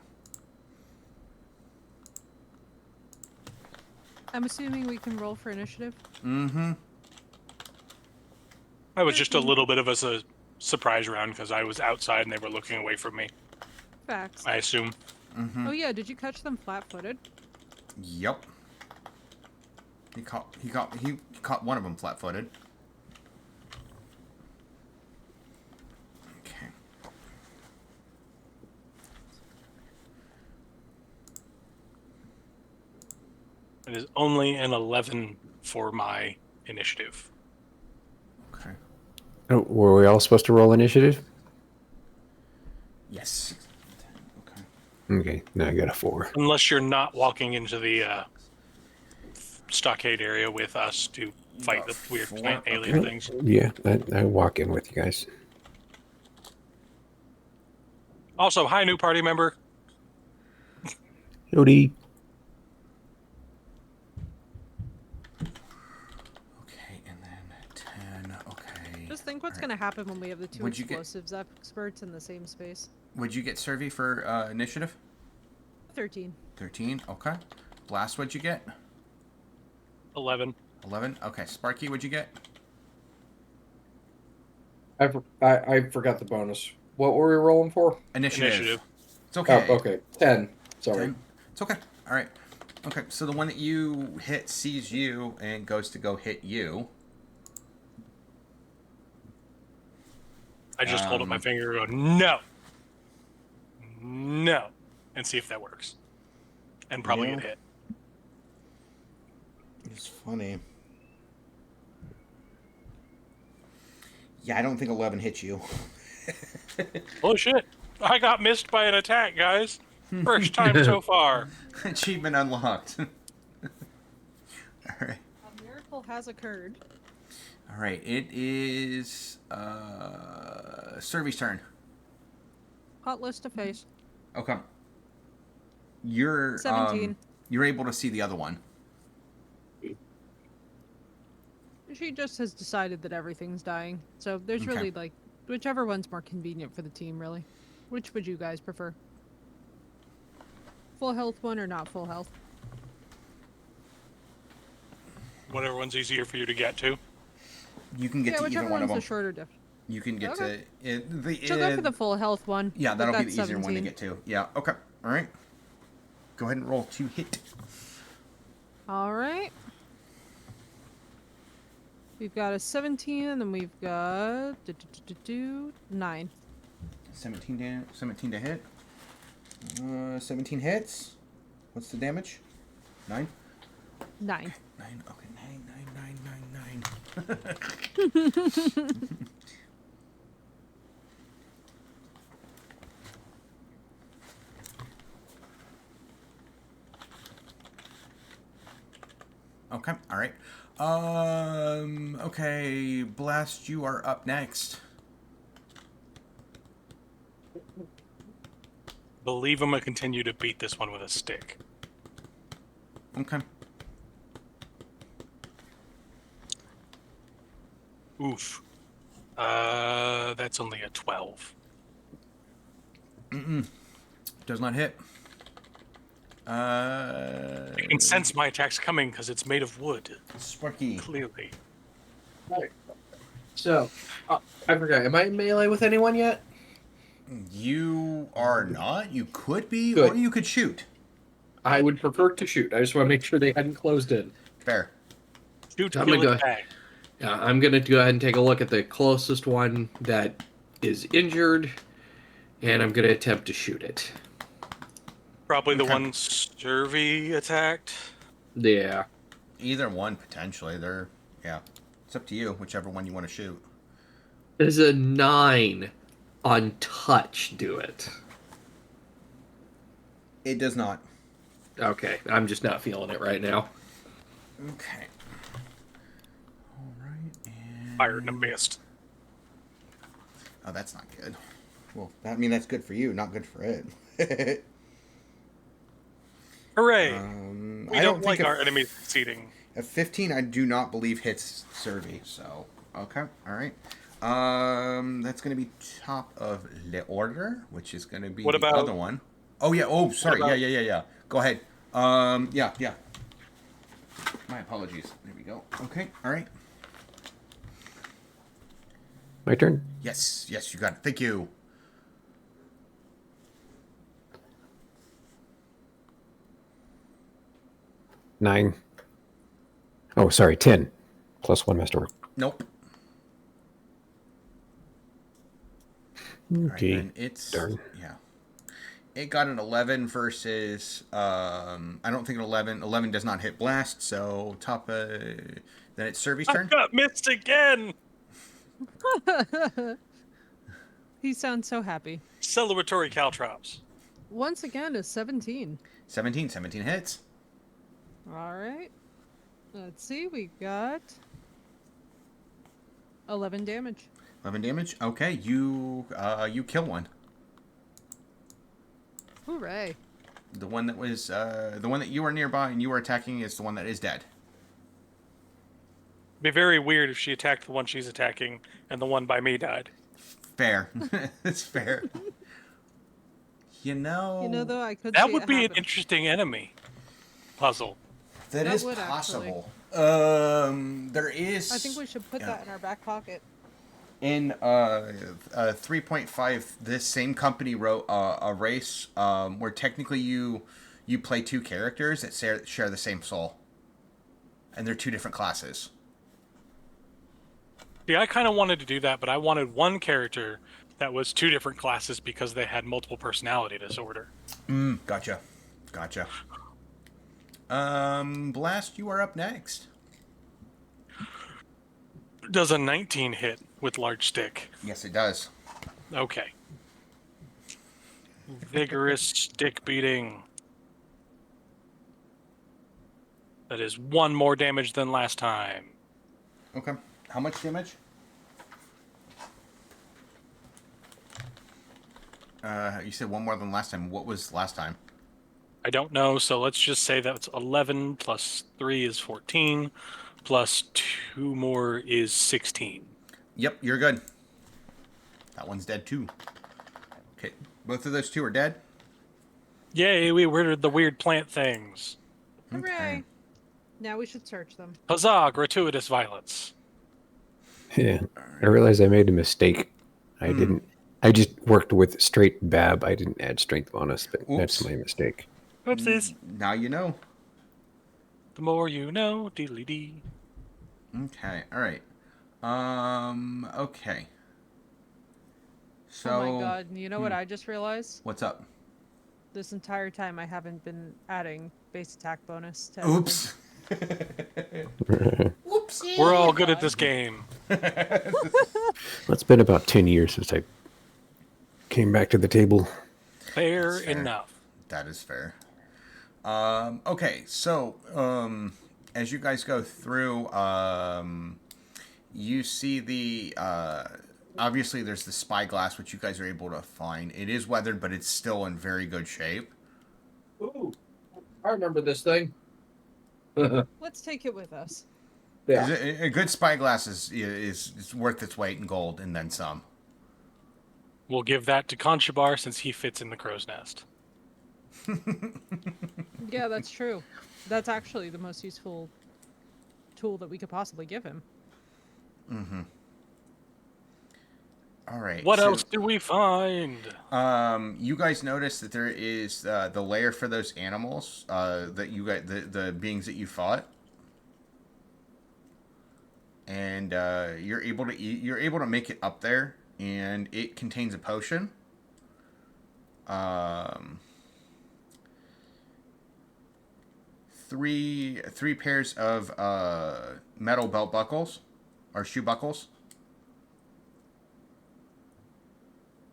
I'm assuming we can roll for initiative. Mm-hmm. That was just a little bit of a surprise round because I was outside and they were looking away from me, Facts. I assume. Mm-hmm. Oh yeah, did you catch them flat-footed? Yep. He caught one of them flat-footed. Okay. It is only an 11 for my initiative. Okay. Oh, were we all supposed to roll initiative? Yes. Okay. Okay, now I got a 4. Unless you're not walking into the stockade area with us to fight the weird 4, plant okay. alien things. Yeah, I walk in with you guys. Also, hi, new party member. Howdy. Okay, and then 10. Okay. Just think what's All going to happen when we have the 2 What'd you get? explosives experts in the same space. Would you get Survey for initiative? 13. 13. Okay. Blast, what'd you get? 11. 11. Okay. Sparky, what'd you get? I forgot the bonus. What were we rolling for? Initiative. It's okay. Oh, okay. 10. Sorry. 10. It's okay. All right. Okay. So the one that you hit sees you and goes to go hit you. I just hold up my finger and go, no. No. And see if that works. And probably get hit. It's funny. Yeah, I don't think 11 hits you. Oh, shit. I got missed by an attack, guys. First time so far. Achievement unlocked. All right. A miracle has occurred. All right. It is Survey's turn. Hot list to face. Okay. You're 17. You're able to see the other one. She just has decided that everything's dying. So there's Okay. really, like, whichever one's more convenient for the team, really. Which would you guys prefer? Full health one or not full health? Whatever one's easier for you to get to. You can get Yeah, to whichever either one of one's them. the shorter diff. You can get Okay. to it. She'll go for the full health one. Yeah, but that'll be the that's easier one to 17. get to. Yeah. Okay. All right. Go ahead and roll to hit. All right. We've got a 17, and then we've got 9. 17 to hit. 17 hits. What's the damage? 9. 9. 9. Okay. 9. Okay. All right. Okay. Blast, you are up next. Believe I'm going to continue to beat this one with a stick. Okay. Oof. That's only a 12. Does not hit. You can sense my attacks coming because it's made of wood. Sparky. Clearly. Right. So, I forgot. Am I in melee with anyone yet? You are not. You could be, Good. or you could shoot. I would prefer to shoot. I just want to make sure they hadn't closed in. Fair. Shoot, I'm kill, gonna and bang. Yeah, I'm going to go ahead and take a look at the closest one that is injured, and I'm going to attempt to shoot it. Probably the Okay. one Sturvy attacked. Yeah. Either one potentially. Yeah. It's up to you. Whichever one you want to shoot. Does a 9 on touch do it? It does not. Okay, I'm just not feeling it right now. Okay. All right. And... Fired and missed. Oh, that's not good. Well, that's good for you, not good for it. Hooray! I We don't like think our enemies succeeding. a 15, I do not believe hits Survey. So okay, all right. That's going to be top of the order, which is going to be What the about- other one. Oh yeah. Oh, sorry. about- Yeah. Go ahead. Yeah. My apologies. There we go. Okay. All right. My turn. Yes, you got it. Thank you. Nine. Oh, sorry, 10. Plus one masterwork. Nope. Okay. Right, and it's Darn. yeah. It got an 11 versus I don't think an 11. 11 does not hit blast, so top. Then it's Survey's I turn. got missed again! He sounds so happy. Celebratory caltrops. Once again, a 17. 17 hits. All right. Let's see. We got 11 damage. 11 damage. Okay, you kill one. Hooray. The one that was the one that you were nearby and you were attacking is the one that is dead. It'd be very weird if she attacked the one she's attacking and the one by me died. Fair. It's fair. You know, Though, I could That see would it be an happen. interesting enemy puzzle. that that is would possible. There is. I think we should put that in our back pocket. In 3.5, this same company wrote a race where technically you play two characters that share the same soul, and they're two different classes. Yeah, I kind of wanted to do that, but I wanted one character that was two different classes because they had multiple personality disorder. Gotcha. Blast, you are up next. Does a 19 hit with large stick? Yes, it does. Okay. Vigorous stick beating. That is one more damage than last time. Okay. How much damage? You said one more than last time. What was last time? I don't know, so let's just say that's 11 plus 3 is 14, plus 2 more is 16. Yep, you're good. That one's dead too. Okay, both of those two are dead. Yay, we ordered the weird plant things. Hooray. Okay. Now we should search them. Huzzah, gratuitous violence. Yeah. I realized I made a mistake. I didn't. I just worked with straight BAB. I didn't add strength bonus, but that's Oops. my mistake. Whoopsies. Now you know. The more you know, deedly dee. Okay, alright. Okay. So, Oh my god, you know what I just realized? what's up? This entire time I haven't been adding base attack bonus to Oops. We're all good at this game. Well, it's been about 10 years since I came back to the table. Fair That's fair. enough. That is fair. Okay, so as you guys go through, you see the obviously there's the spyglass which you guys are able to find. It is weathered, but it's still in very good shape. Ooh, I remember this thing. Let's take it with us. Yeah. A good spyglass is worth its weight in gold and then some. We'll give that to Conchabar since he fits in the crow's nest. Yeah, that's true. That's actually the most useful tool that we could possibly give him. All right. What so, else do we find? You guys notice that there is the lair for those animals that you got the beings that you fought, and you're able to make it up there, and it contains a potion. Um, three pairs of metal belt buckles or shoe buckles.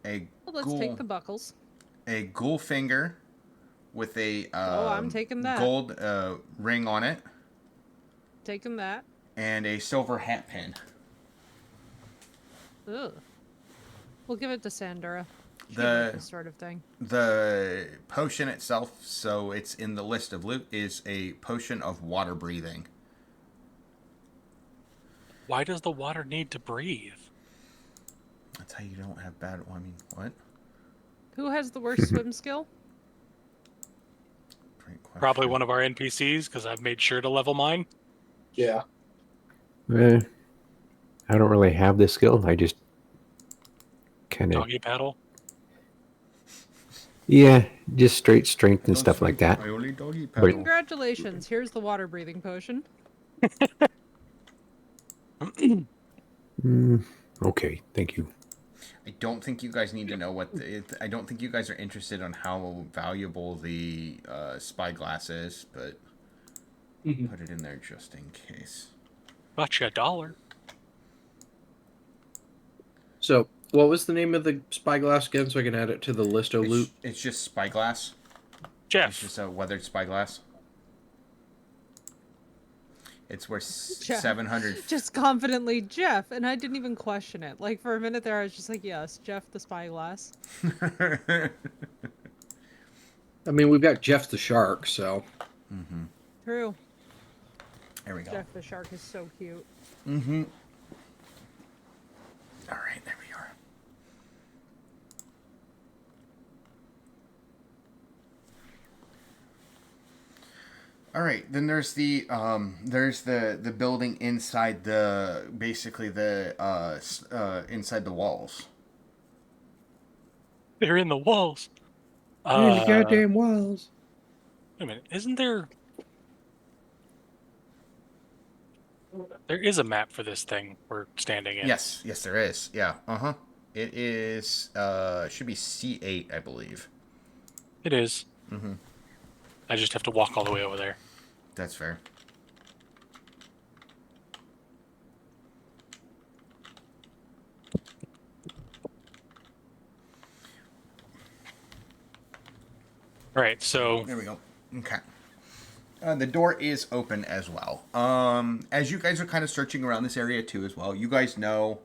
A Well, let's take ghoul the buckles. a ghoul finger with a Oh, I'm taking that. gold ring on it, Taking that. and a silver hat pin. Ugh. We'll give it to Sandra. She The- likes this sort of thing. The potion itself, so it's in the list of loot, is a potion of water breathing. Why does the water need to breathe? That's how you don't have bad. Well, I mean, what? Who has the worst swim skill? Great question. Probably one of our NPCs, because I've made sure to level mine. Yeah. I don't really have this skill. I just kind of, Doggy paddle. yeah, just straight strength and Don't stuff like swing. that. I only doggy But- paddle. Congratulations. Here's the water breathing potion. Okay, thank you. I don't think you guys need to know what. I don't think you guys are interested on how valuable the spyglass is, but put it in there just in case. Gotcha, $1. So, what was the name of the spyglass again, so I can add it to the list of loot? It's just spyglass. It's Jeff, just a weathered spyglass. It's worth Jeff. 700. Just confidently, Jeff. And I didn't even question it. Like, for a minute there, I was just like, yes, Jeff the spyglass. I mean, we've got Jeff the shark, so. True. There we go. Jeff the shark is so cute. Mm-hmm. All right, there we are. All right, then there's the building inside the basically the inside the walls. they're in the walls. In the goddamn walls. Wait a minute, isn't there... There is a map for this thing we're standing in. Yes, there is. Yeah, It is should be C8, I believe. It is. I just have to walk all the way over there. That's fair. All right, so There we go. Okay. The door is open as well. As you guys are kind of searching around this area too as well, you guys know,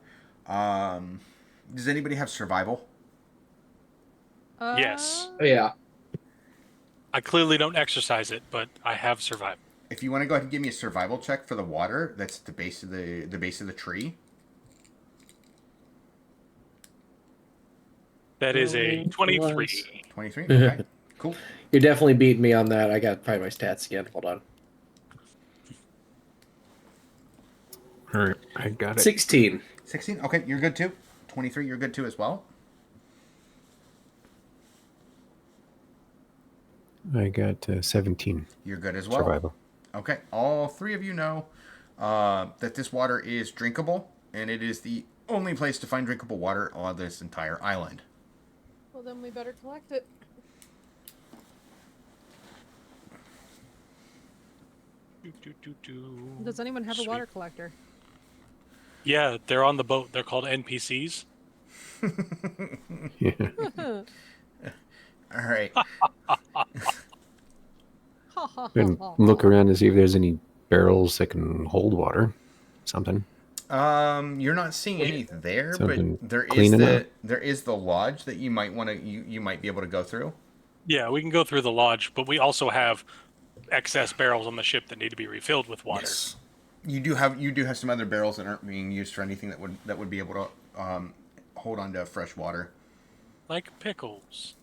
does anybody have survival? yes, Yeah. I clearly don't exercise it, but I have survived. If you want to go ahead and give me a survival check for the water, that's the base of the base of the tree. That is a 23. 23. Okay. Cool. You're definitely beating me on that. I got to find my stats again. Hold on. All right, I got it. 16. 16. Okay, you're good too. 23. You're good too as well. I got 17 You're good as well. survival. Okay, all three of you know that this water is drinkable, and it is the only place to find drinkable water on this entire island. Well, then we better collect it. Does anyone have a water collector? Yeah, they're on the boat. They're called NPCs. Yeah. All right. And look around to see if there's any barrels that can hold water. Something. You're not seeing any there, Something but there is cleaning up. there is the lodge that you might want to you might be able to go through. Yeah, we can go through the lodge, but we also have excess barrels on the ship that need to be refilled with water. Yes. You do have some other barrels that aren't being used for anything that would be able to hold on to fresh water. Like pickles.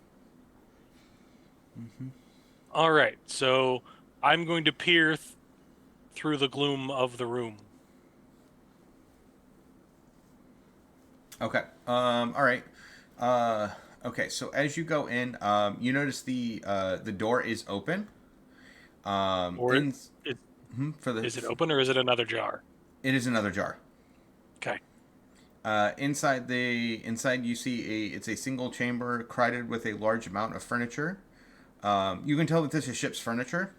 All right, so I'm going to peer through the gloom of the room. Okay. All right. Okay. So as you go in, you notice the door is open. Or In it, for the is it open or is it another jar? it is another jar. Okay. Inside you see it's a single chamber crowded with a large amount of furniture. You can tell that this is ship's furniture.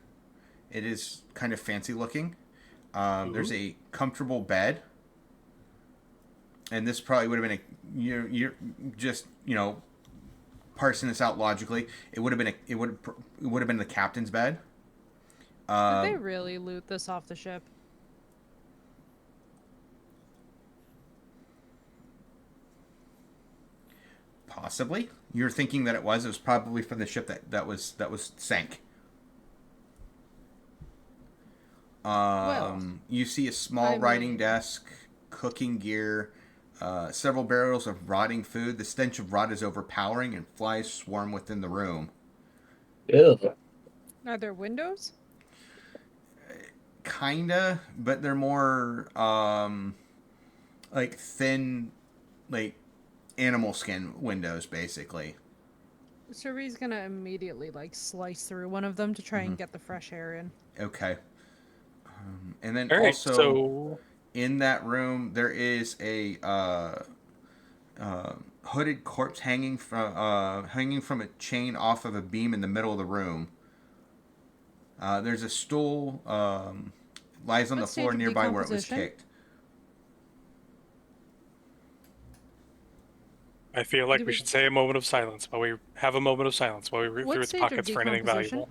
It is kind of fancy looking. There's a comfortable bed, and this probably would have been you're just parsing this out logically. It would have been it would have been the captain's bed. Did they really loot this off the ship? Possibly. You're thinking that it was. It was probably from the ship that was sank. You see a small writing desk, cooking gear, several barrels of rotting food. The stench of rot is overpowering, and flies swarm within the room. Ew. Are there windows? Kinda, but they're more like thin, like animal skin windows, basically. Sherry's gonna immediately like slice through one of them to try and get the fresh air in. Okay. And then All right, also so in that room there is a hooded corpse hanging from a chain off of a beam in the middle of the room. There's a stool lies on What the stage floor of nearby where it was decomposition? kicked. I feel like Do we we- should say a moment of silence while we have a moment of silence while we root What through its stage of pockets for anything decomposition?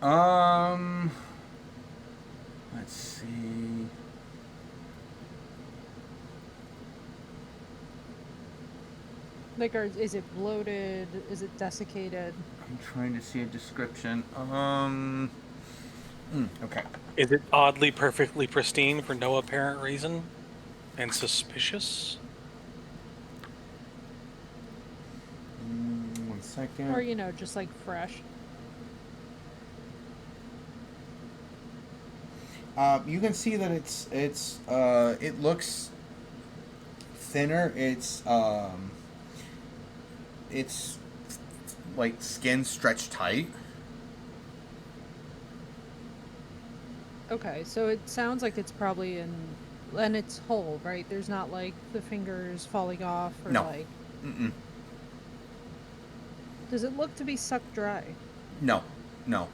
valuable. Let's see. Like, is it bloated? Is it desiccated? I'm trying to see a description. Okay. Is it oddly perfectly pristine for no apparent reason? And suspicious? 1 second. Or, just like fresh? You can see that it looks thinner. It's like skin stretched tight. Okay, so it sounds like it's probably and it's whole, right? There's not like the fingers falling off or No. like. Mm-mm. Does it look to be sucked dry? No. You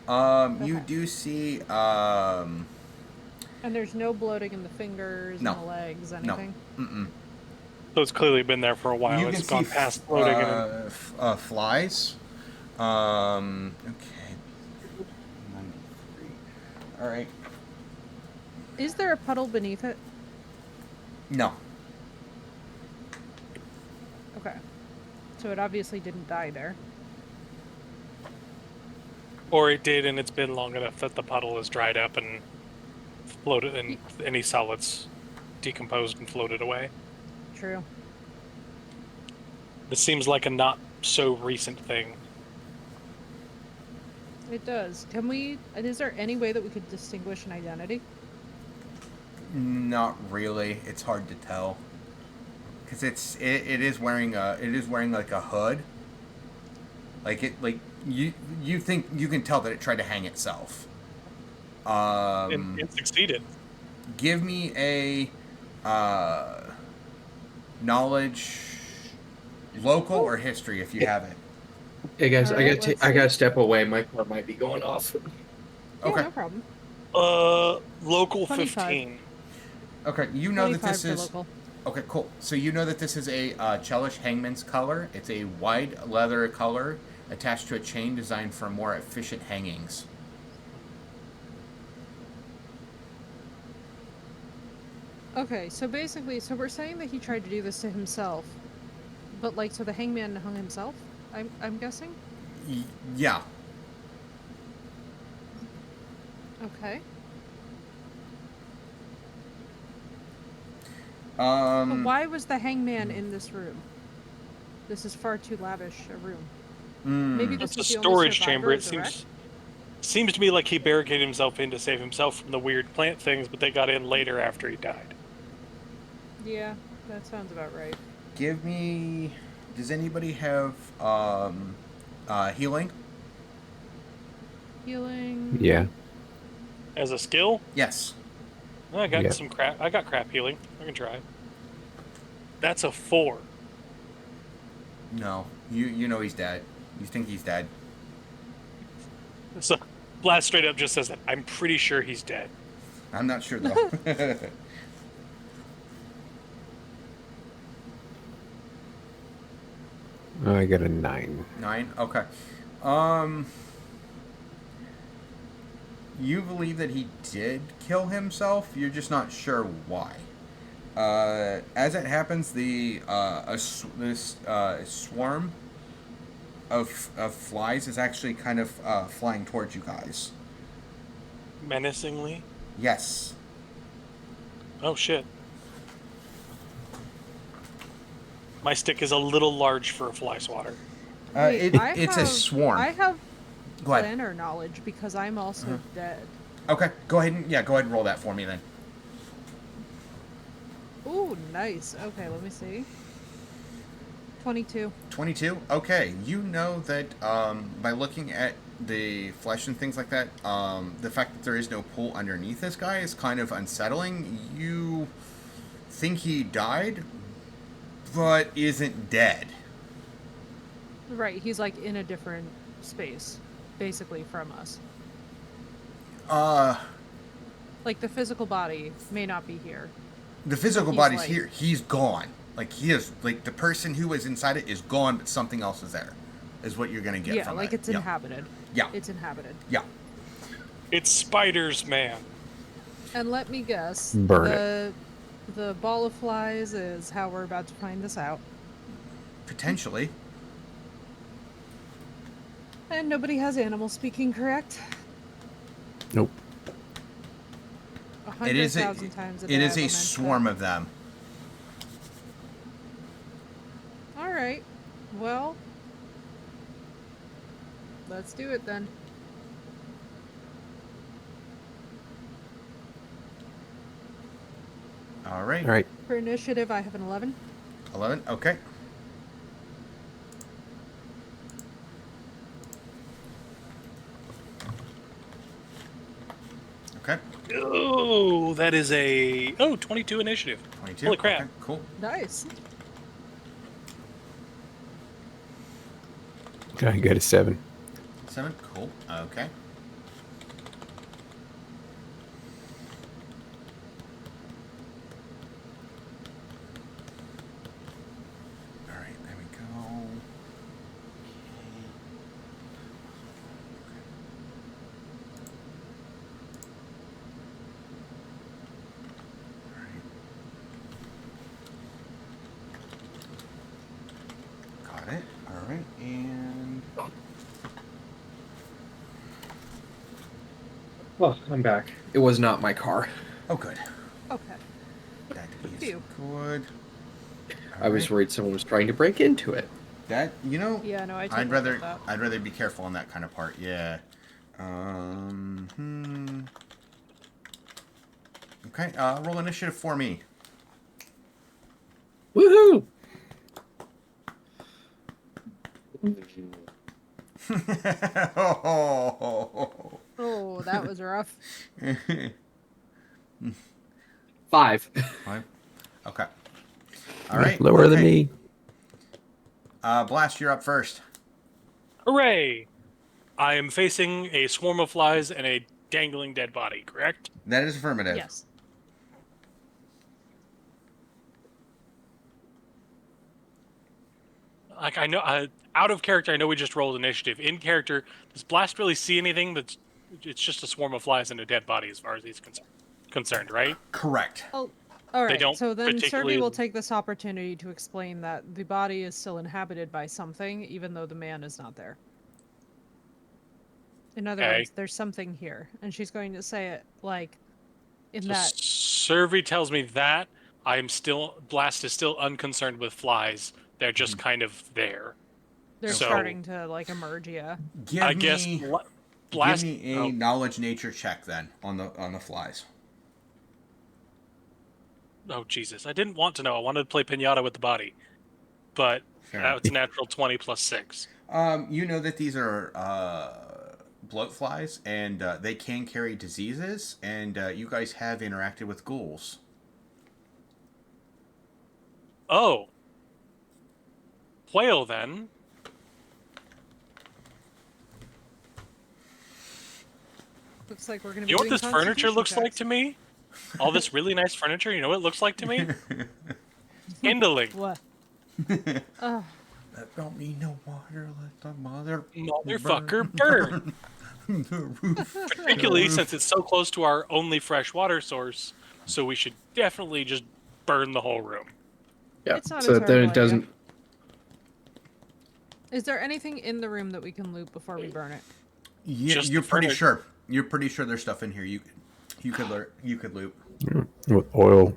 Okay. do see And there's no bloating in the fingers, No. in the legs, no. anything? Mm-mm. So it's clearly been there for a while. You It's can see gone past floating and flies. Okay. 93. All right. Is there a puddle beneath it? No. Okay. So it obviously didn't die there. or it did and it's been long enough that the puddle is dried up and floated and any solids decomposed and floated away. True. This seems like a not so recent thing. It does. Is there any way that we could distinguish an identity? Not really. It's hard to tell. Because it is wearing like a hood. Like you think you can tell that it tried to hang itself. It succeeded. Give me a knowledge, local or history if you have it. Hey guys, All right, let's I gotta see. step away. My car might be going off. Yeah, Okay. no problem. Local 25. 15. Okay, you know that 25 this for is local. okay. Cool. So you know that this is a Chelish hangman's collar. It's a wide leather collar attached to a chain designed for more efficient hangings. Okay, so basically, we're saying that he tried to do this to himself, but like, so the hangman hung himself. I'm guessing. Yeah. Okay. But Um. why was the hangman in this room? This is far too lavish a room. Maybe this It's a was the only storage survivor chamber. of It the wreck? seems to me like he barricaded himself in to save himself from the weird plant things, but they got in later after he died. Yeah, that sounds about right. Give me. Does anybody have healing? Healing. Yeah. As a skill, Yes. I got Yeah. some crap. I got crap healing. I can try. That's a 4. No. You know he's dead. You think he's dead. So Blast straight up just says that. I'm pretty sure he's dead. I'm not sure though. I got a 9. 9. Okay. You believe that he did kill himself. You're just not sure why. As it happens, this swarm of flies is actually kind of flying towards you guys. Menacingly. Yes. Oh shit. My stick is a little large for a fly swatter. Wait, It's a swarm. I have Go ahead. planner knowledge because I'm also dead. Okay, go ahead and roll that for me then. Ooh, nice. Okay, let me see. 22. 22. Okay, you know that by looking at the flesh and things like that, the fact that there is no pool underneath this guy is kind of unsettling. You think he died, but isn't dead. Right, he's like in a different space, basically, from us. Like the physical body may not be here. The physical He's body's like- here. He's gone. Like he is. Like the person who was inside it is gone, but something else is there. Is what you're gonna get Yeah, from like it. it's Yeah. inhabited. Yeah. It's inhabited. Yeah. It's Spider's man. And let me guess. Burn The ball of flies is how we're about to find this out. Potentially. And nobody has animal speaking, correct? Nope. It is a 100,000 times a day. it is I've a lamented swarm that. of them. All right. Well, let's do it then. All right. All right. For initiative, I have an 11. 11. Okay. Okay. Oh, that is a 22 initiative. 22. Holy crap. Okay, cool. Nice. I got a 7. 7. Cool. Okay. All right. There we go. Got it. All right. And Well, I'm back. It was not my car. oh, good. Okay. That is Phew. good. I was worried someone was trying to break into it. That Yeah, no, I totally I'd rather get that. I'd rather be careful on that kind of part. Yeah. Okay. Roll initiative for me. Woohoo! Oh, that was rough. 5. 5. Okay. All right. Lower than okay. me. Blast, you're up first. Hooray! I am facing a swarm of flies and a dangling dead body, correct? That is affirmative. Yes. Like, I know, out of character, I know we just rolled initiative. In character, does Blast really see anything? It's just a swarm of flies and a dead body as far as he's concerned, right? Correct. Oh, all right. don't So then particularly- Serby will take this opportunity to explain that the body is still inhabited by something, even though the man is not there. In other Okay. words, there's something here, and she's going to say it like in So that. Survey tells me that Blast is still unconcerned with flies. They're just kind of there. They're So- starting to like emerge. Yeah. Give I me, guess blast. give me a knowledge nature check then on the flies. Oh Jesus! I didn't want to know. I wanted to play pinata with the body, but Fair. it's a natural 20 plus 6. You know that these are bloat flies, and they can carry diseases, and you guys have interacted with ghouls. Oh, whale then. Looks like we're gonna be. You know what doing this furniture constitution looks like checks. to me? All this really nice furniture. You know what it looks like to me? Kindling. What? That don't mean no water. Let the Motherfucker burn. Particularly since it's so close to our only fresh water source, so we should definitely just burn the whole room. Yeah. It's not a So that then terrible it doesn't. Is there anything in the room that we can loot before we burn it? Yeah, Just you're the pretty furniture. sure. You're pretty sure there's stuff in here. You could loot. With oil,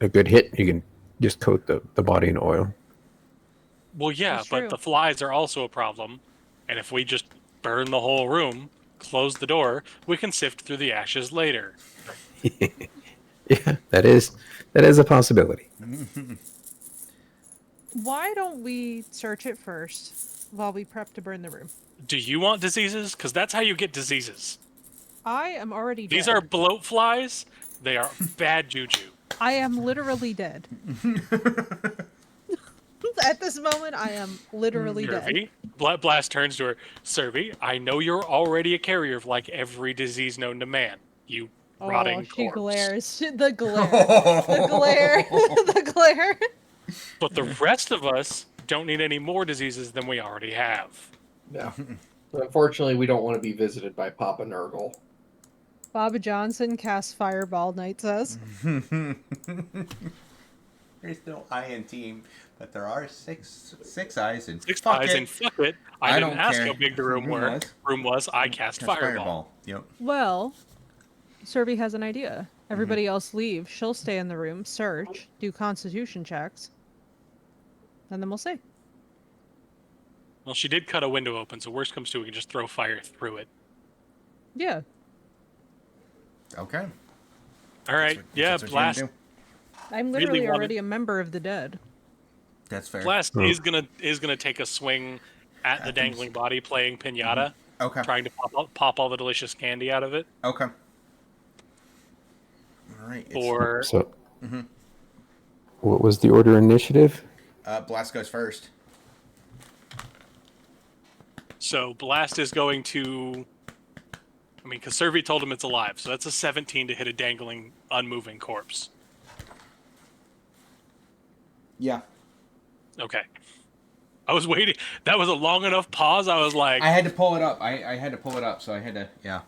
a good hit, you can just coat the body in oil. Well, yeah, That's but true. the flies are also a problem, and if we just burn the whole room, close the door, we can sift through the ashes later. Yeah, that is a possibility. Why don't we search it first while we prep to burn the room? Do you want diseases? Because that's how you get diseases. I am already dead. These are bloat flies. They are bad juju. I am literally dead. At this moment, I am literally dead. Servy. Blast turns to her. Servy, I know you're already a carrier of like every disease known to man. You rotting Oh, she corpse. glares. The glare. The glare. The glare. But the rest of us don't need any more diseases than we already have. No. Unfortunately, we don't want to be visited by Papa Nurgle. Bob Johnson casts Fireball, Knight says. There's no eye in team, but there are six eyes and Six fuck eyes it. and fuck it. I didn't don't ask care. how big the room was. I cast Cast fireball. Yep. Well, Serby has an idea. Everybody else leave. She'll stay in the room, search, do constitution checks, and then we'll see. Well, she did cut a window open, so worst comes to we can just throw fire through it. Yeah. Okay. All right, That's what you're blast. gonna do. I'm Really literally wanted- already a member of the dead. That's fair. Blast is gonna take a swing at the dangling body, playing pinata, Okay. trying to pop all the delicious candy out of it. Okay. All right. Or So, what was the order initiative? Blast goes first. so Blast is going to. I mean, because Servy told him it's alive, so that's a 17 to hit a dangling, unmoving corpse. Yeah. Okay. I was waiting. That was a long enough pause. I was like, I had to pull it up. I had to pull it up, so I had to. Yeah.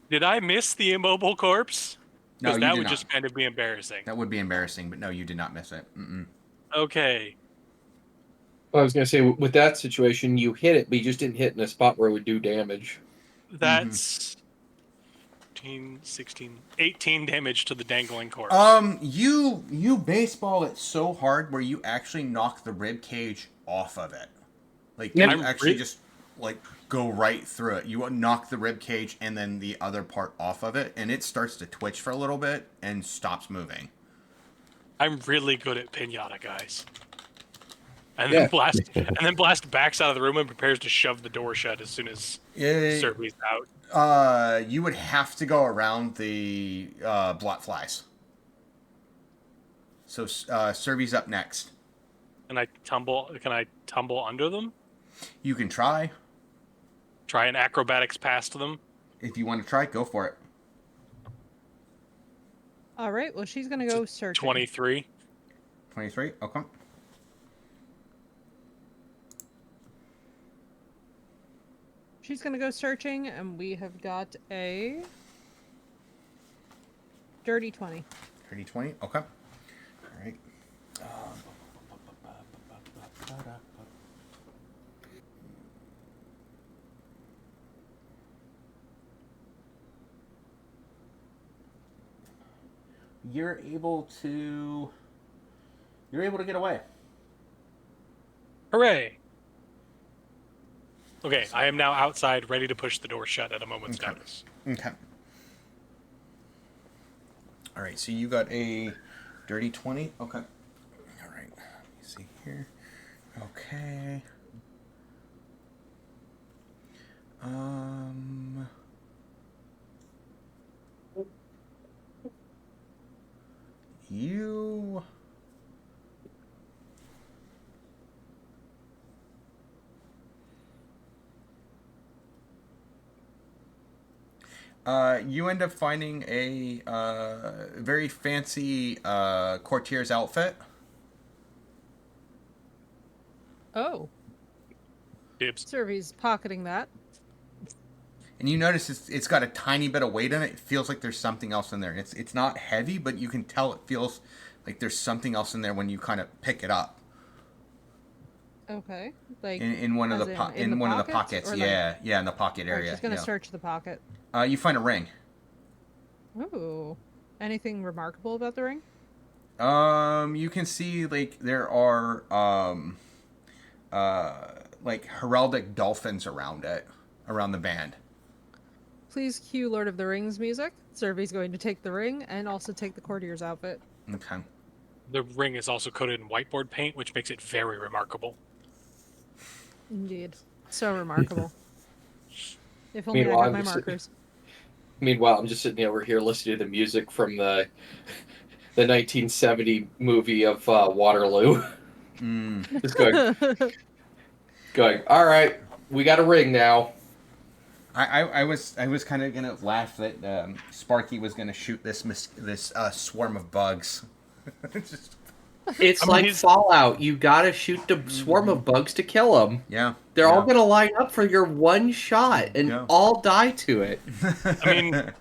did I miss the immobile corpse? No, Because you that did would not. just kind of be embarrassing. That would be embarrassing, but no, you did not miss it. Okay. I was going to say, with that situation, you hit it, but you just didn't hit in a spot where it would do damage. That's 15, 16, 18 damage to the dangling corpse. You baseball it so hard where you actually knock the rib cage off of it. Like Yeah. you actually just like go right through it. You knock the rib cage and then the other part off of it, and it starts to twitch for a little bit and stops moving. I'm really good at pinata, guys. And Yeah. then Blast backs out of the room and prepares to shove the door shut as soon as Servy's out. You would have to go around the blot flies. So Servy's up next. Can I tumble under them? You can try. Try an acrobatics past them? If you want to try, go for it. All right. Well, she's gonna go search. 23. 23? Okay. She's gonna go searching, and we have got a dirty 20. Dirty 20? Okay. All right. You're able to get away. Hooray! Okay, I am now outside, ready to push the door shut at a moment's Okay. notice. Okay. All right, so you got a dirty 20. Okay. All right. Let me see here. Okay. You. You end up finding a very fancy courtier's outfit. Oh, Dibs. Survey's pocketing that. And you notice it's got a tiny bit of weight in it. It feels like there's something else in there. It's not heavy, but you can tell it feels like there's something else in there when you kind of pick it up. Okay, like In one of as the in one of the pockets, pockets, or yeah, in the pocket Alright, area. she's gonna Yeah. search the pocket. You find a ring. Ooh, anything remarkable about the ring? You can see like there are like heraldic dolphins around it, around the band. Please cue Lord of the Rings music. Survey's going to take the ring and also take the courtier's outfit. Okay. The ring is also coated in whiteboard paint, which makes it very remarkable. Indeed, so remarkable. If only I Meanwhile, had my markers. Meanwhile, I'm just sitting over here listening to the music from the 1970 movie of Waterloo. Just going. All right, we got a ring now. I was kind of gonna laugh that Sparky was gonna shoot this swarm of bugs. Just, It's like Fallout. You gotta shoot the swarm of bugs to kill them. yeah, They're all gonna line up for your one shot and Yeah. all die to it. I mean,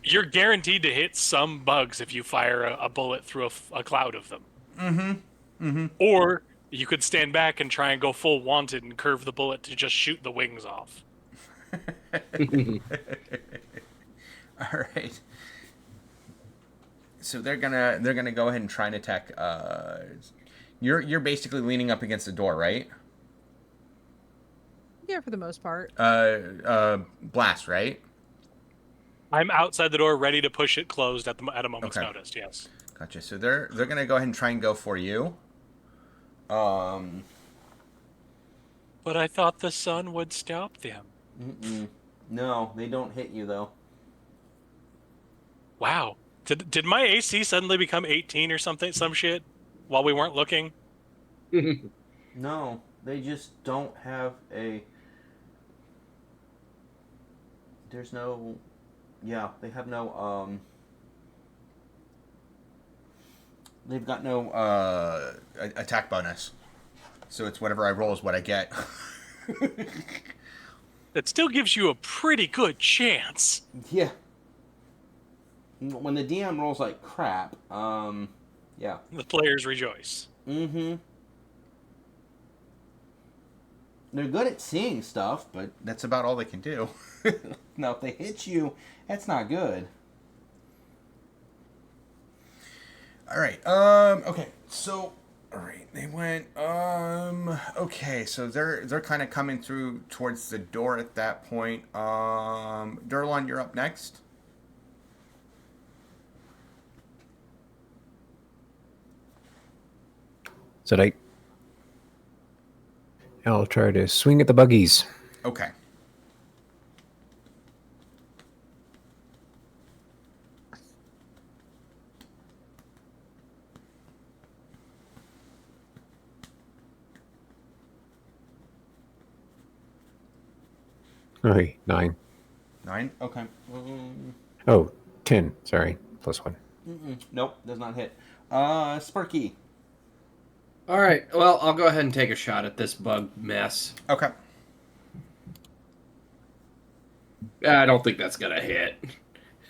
you're guaranteed to hit some bugs if you fire a bullet through a cloud of them. Or you could stand back and try and go full wanted and curve the bullet to just shoot the wings off. all right. So they're gonna go ahead and try and attack. You're basically leaning up against the door, right? Yeah, for the most part. Blast, right? I'm outside the door, ready to push it closed at a moment's Okay. notice. Yes. Gotcha. So they're gonna go ahead and try and go for you. But I thought the sun would stop them. No, they don't hit you though. Wow. Did my AC suddenly become 18 or something? Some shit while we weren't looking? No, they just don't have a. There's no. Yeah, they have no. They've got no attack bonus, so it's whatever I roll is what I get. That still gives you a pretty good chance. Yeah. When the DM rolls like crap, yeah. The players rejoice. Mm-hmm. They're good at seeing stuff, but that's about all they can do. Now, if they hit you, that's not good. All right. Okay. So, all right. They went. Okay. So they're kind of coming through towards the door at that point. Durlon, you're up next. So I'll try to swing at the buggies. Okay. Okay, 9. 9. Okay. Oh, 10. Sorry, +1. Nope, does not hit. Sparky. All right. Well, I'll go ahead and take a shot at this bug mess. Okay. I don't think that's gonna hit.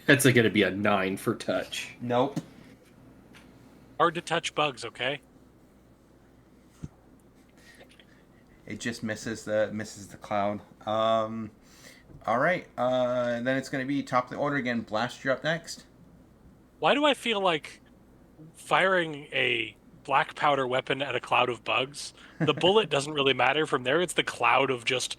That's gonna be a 9 for touch. Nope. Hard to touch bugs, okay? It just misses the cloud. All right. Then it's going to be top of the order again. Blast, you're up next. Why do I feel like firing a black powder weapon at a cloud of bugs, the bullet doesn't really matter. From there, it's the cloud of just,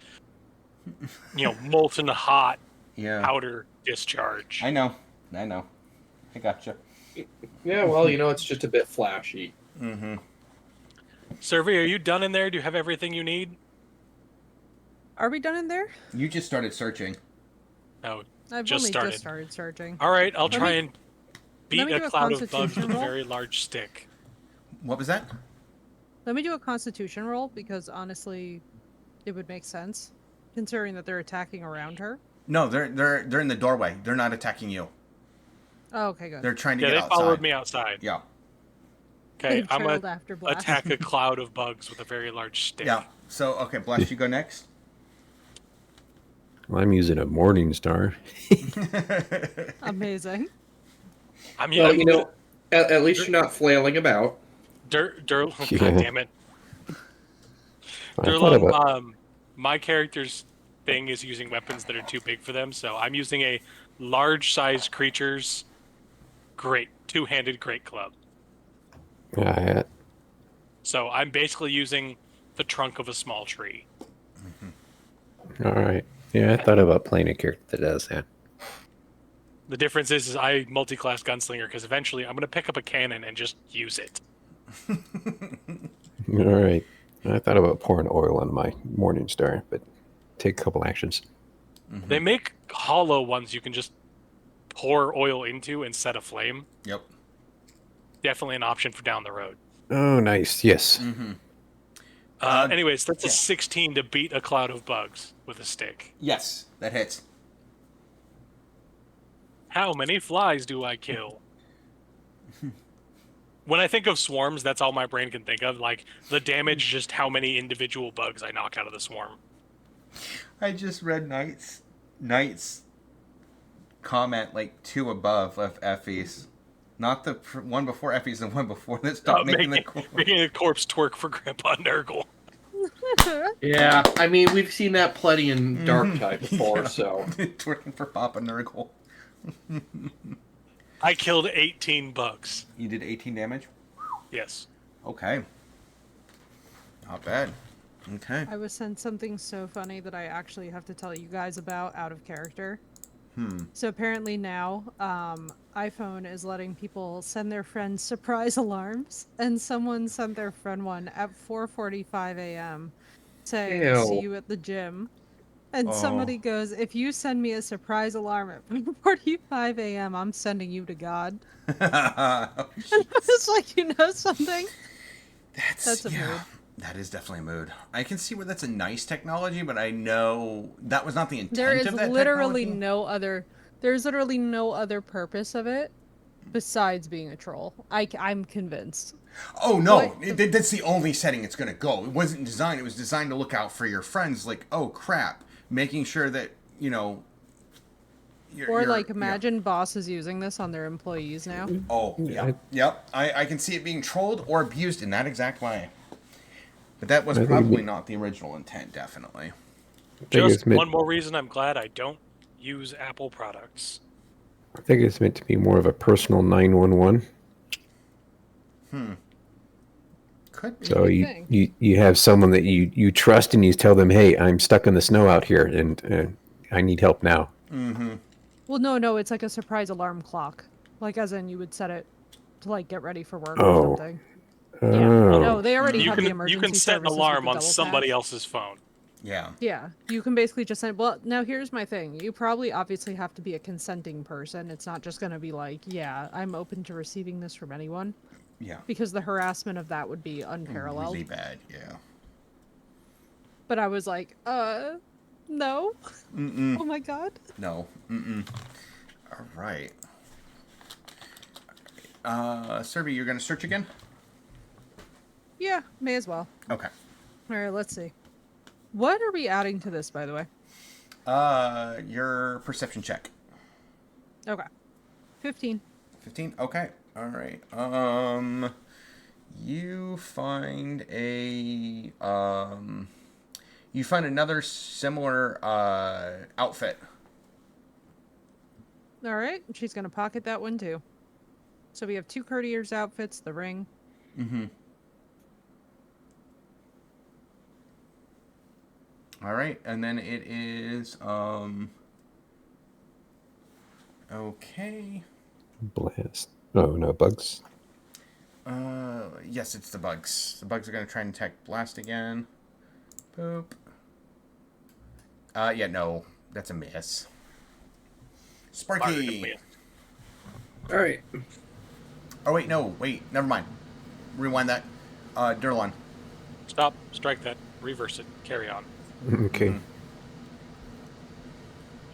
molten hot Yeah. powder discharge. I know. I gotcha. Yeah, well, it's just a bit flashy. Mm-hmm. Survey, are you done in there? Do you have everything you need? Are we done in there? You just started searching. No, I've just only started. just started searching. All right, I'll Let try me- and let beat me a do a cloud of bugs constitution with a roll. very large stick. What was that? Let me do a constitution roll because honestly, it would make sense considering that they're attacking around her. No, they're in the doorway. They're not attacking you. Oh, okay, good. They're trying to Yeah, get they outside. followed me outside. Yeah. Okay, They I'm trailed gonna after Blast. attack a cloud of bugs with a very large stick. Yeah. So okay, Blast, you go next. Well, I'm using a morning star. Amazing. I'm Well, at least you're not flailing about. God Yeah. damn it. I thought about Durlum, my character's thing is using weapons that are too big for them, so I'm using a large-sized creature's two-handed great club. yeah, So I'm basically using the trunk of a small tree. all right. Yeah, I thought about playing a character that does that. The difference is I multi-class gunslinger because eventually I'm going to pick up a cannon and just use it. All right. I thought about pouring oil on my morning star, but take a couple actions. They make hollow ones you can just pour oil into and set aflame. Yep. Definitely an option for down the road. Oh, nice. Yes. Mm-hmm. Anyways, that's a yeah. 16 to beat a cloud of bugs with a stick. Yes, that hits. How many flies do I kill? When I think of swarms, that's all my brain can think of. Like, the damage, just how many individual bugs I knock out of the swarm. I just read Knight's comment like 2 above of Effie's. Not the one before Effie's, the one before that stopped making making a corpse twerk for Grandpa Nurgle. Yeah, I mean, we've seen that plenty in Dark Tide before, so. Twerking for Papa Nurgle. I killed 18 bugs. You did 18 damage? Yes. Okay. Not bad. Okay. I was sent something so funny that I actually have to tell you guys about out of character. So apparently now, iPhone is letting people send their friends surprise alarms, and someone sent their friend one at 4:45 a.m. saying, Ew. "See you at the gym." And Oh. somebody goes, "If you send me a surprise alarm at 4:45 a.m., I'm sending you to God." It's like, something? That's a mood. That is definitely a mood. I can see where that's a nice technology, but I know that was not the intent There is of that literally technology. there's literally no other purpose of it besides being a troll. I'm convinced. Oh no, What? that's the only setting it's going to go. It wasn't designed. It was designed to look out for your friends. Like, oh crap, making sure that Or like imagine bosses using this on their employees now. Oh yeah, yep. I can see it being trolled or abused in that exact way. But that was I think probably we- not the original intent. Definitely. Just one more reason I'm glad I don't use Apple products. I think it's meant to be more of a personal 911. Could be. So Thing. you have someone that you trust, and you tell them, "Hey, I'm stuck in the snow out here, and I need help now." Mm-hmm. Well, no, it's like a surprise alarm clock. Like as in you would set it to like get ready for work Oh. or something. Oh. Yeah. No, they already You have the can emergency set an services with alarm the on double somebody tap. else's phone. Yeah. Yeah, you can basically just send. Well, now here's my thing. You probably obviously have to be a consenting person. It's not just going to be like, yeah, I'm open to receiving this from anyone. Yeah. Because the harassment of that would be unparalleled. Really bad. Yeah. But I was like, no. Mm-mm. Oh my god. No. Mm-mm. All right. Serby, you're gonna search again? Yeah, may as well. Okay. All right, let's see. What are we adding to this, by the way? Your perception check. Okay. 15. 15. Okay. All right. You find another similar outfit. All right, she's going to pocket that one too. So we have 2 courtiers outfits, the ring. Mm-hmm. All right, and then it is okay. Blast. Oh no, bugs. Yes, it's the bugs. The bugs are gonna try and attack blast again. Boop. Yeah, no, that's a miss. Sparky. All right. Oh wait, no, wait, never mind. Rewind that. Durlon. Stop. Strike that. Reverse it. Carry on. Okay.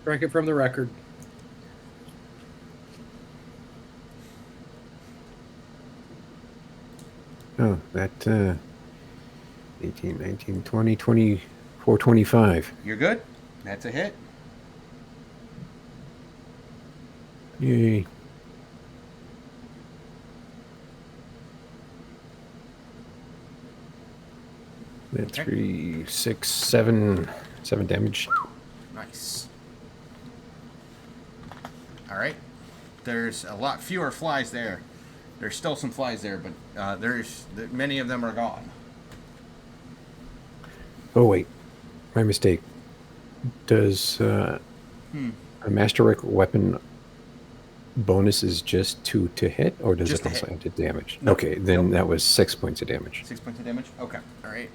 Strike it from the record. Oh, that 18, 19, 20, 24, 25. You're good. That's a hit. Yay. That's Okay. 3, 6, 7 damage. Nice. All right. There's a lot fewer flies there. There's still some flies there, but many of them are gone. Oh wait, my mistake. Does a master weapon bonus is just 2 to hit, or does Just it to also hit. add to damage? Nope. Okay, then Nope. that was 6 points of damage. 6 points of damage? Okay. All right.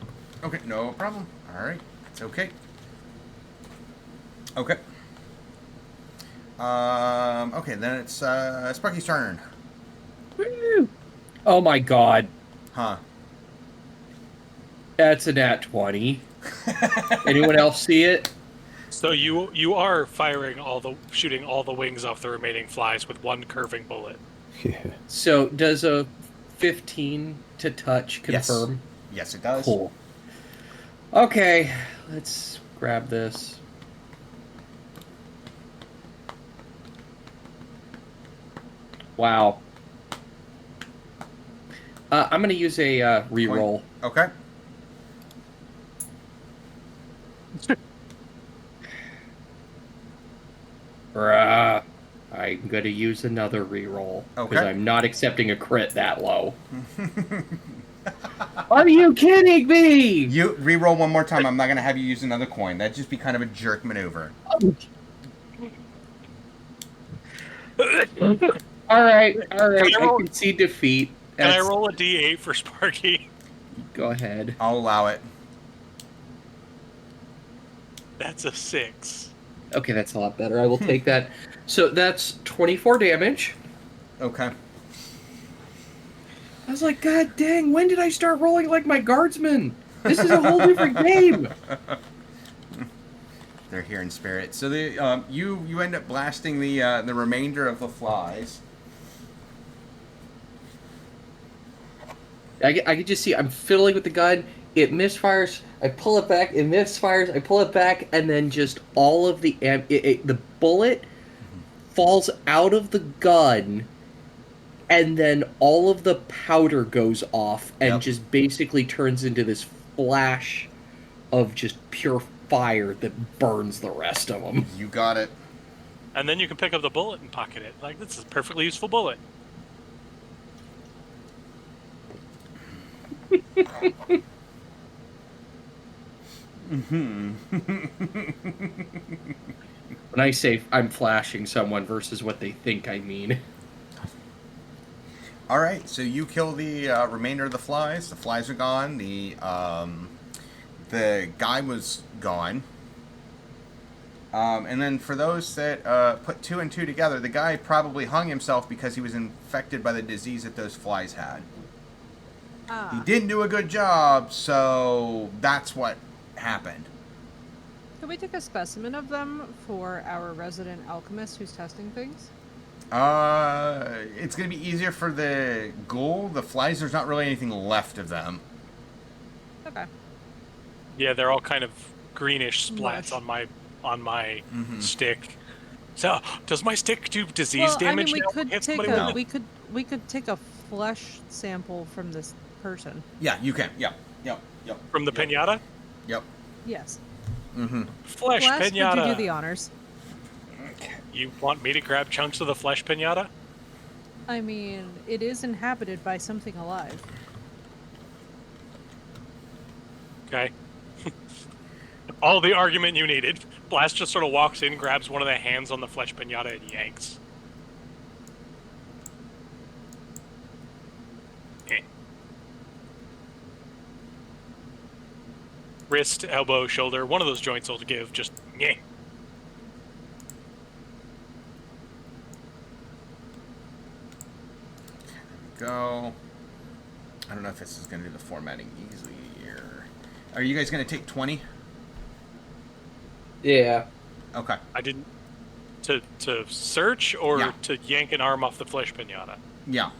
Okay, no problem. All right. It's okay. Okay. Okay, then it's Sparky's turn. Woo! Oh my god. Huh. That's a nat 20. Anyone else see it? So you are shooting all the wings off the remaining flies with one curving bullet. Yeah. So does a 15 to touch confirm? Yes, it does. Cool. Okay, let's grab this. Wow. I'm going to use a reroll. Okay. I'm going to use another reroll. Because Okay. I'm not accepting a crit that low. Are you kidding me? You re-roll one more time. I'm not gonna have you use another coin. That'd just be kind of a jerk maneuver. All right. I roll- concede defeat. Can I That's- roll a D8 for Sparky? Go ahead. I'll allow it. That's a 6. Okay, that's a lot better. I will take that. So that's 24 damage. Okay. I was like, God dang, when did I start rolling like my guardsman? This is a whole different game. They're here in spirit. So you end up blasting the remainder of the flies. I could just see I'm fiddling with the gun. It misfires. I pull it back. It misfires. I pull it back, and then just all of the the bullet falls out of the gun, and then all of the powder goes off, and just basically turns into this flash of just pure fire that burns the rest of them. You got it. And then you can pick up the bullet and pocket it. Like, this is a perfectly useful bullet. When I say I'm flashing someone versus what they think I mean. All right. So you kill the remainder of the flies. The flies are gone. The guy was gone. And then for those that put 2 and 2 together, the guy probably hung himself because he was infected by the disease that those flies had. He didn't do a good job, so that's what happened. Can we take a specimen of them for our resident alchemist who's testing things? It's going to be easier for the ghoul. The flies, there's not really anything left of them. Okay. Yeah, they're all kind of greenish Mush. splats on my stick. So, does my stick do disease Well, I damage mean, now? we could Hit take somebody with it? we could take a flesh sample from this person. Yeah, you can. Yep. From the pinata? Yep. Yes. Flesh Blast, pinata. would you do the honors? You want me to grab chunks of the flesh pinata? I mean, it is inhabited by something alive. Okay. All the argument you needed. Blast just sort of walks in, grabs one of the hands on the flesh pinata, and yanks. Eh. Wrist, elbow, shoulder, one of those joints will give, just yeah. Go. I don't know if this is going to do the formatting easily here. Are you guys going to take 20? Yeah. Okay. I didn't... To search or Yeah. to yank an arm off the flesh pinata? Yeah.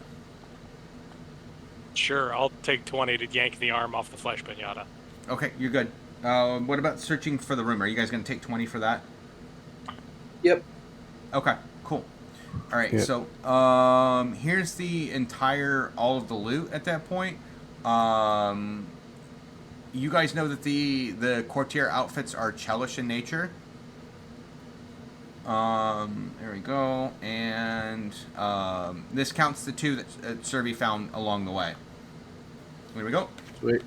Sure, I'll take 20 to yank the arm off the flesh pinata. Okay, you're good. What about searching for the room? Are you guys going to take 20 for that? Yep. Okay, cool. All right, Yeah. so here's the all of the loot at that point. You guys know that the courtier outfits are chellish in nature. There we go, and this counts the 2 that Serby found along the way. There we go. Sweet.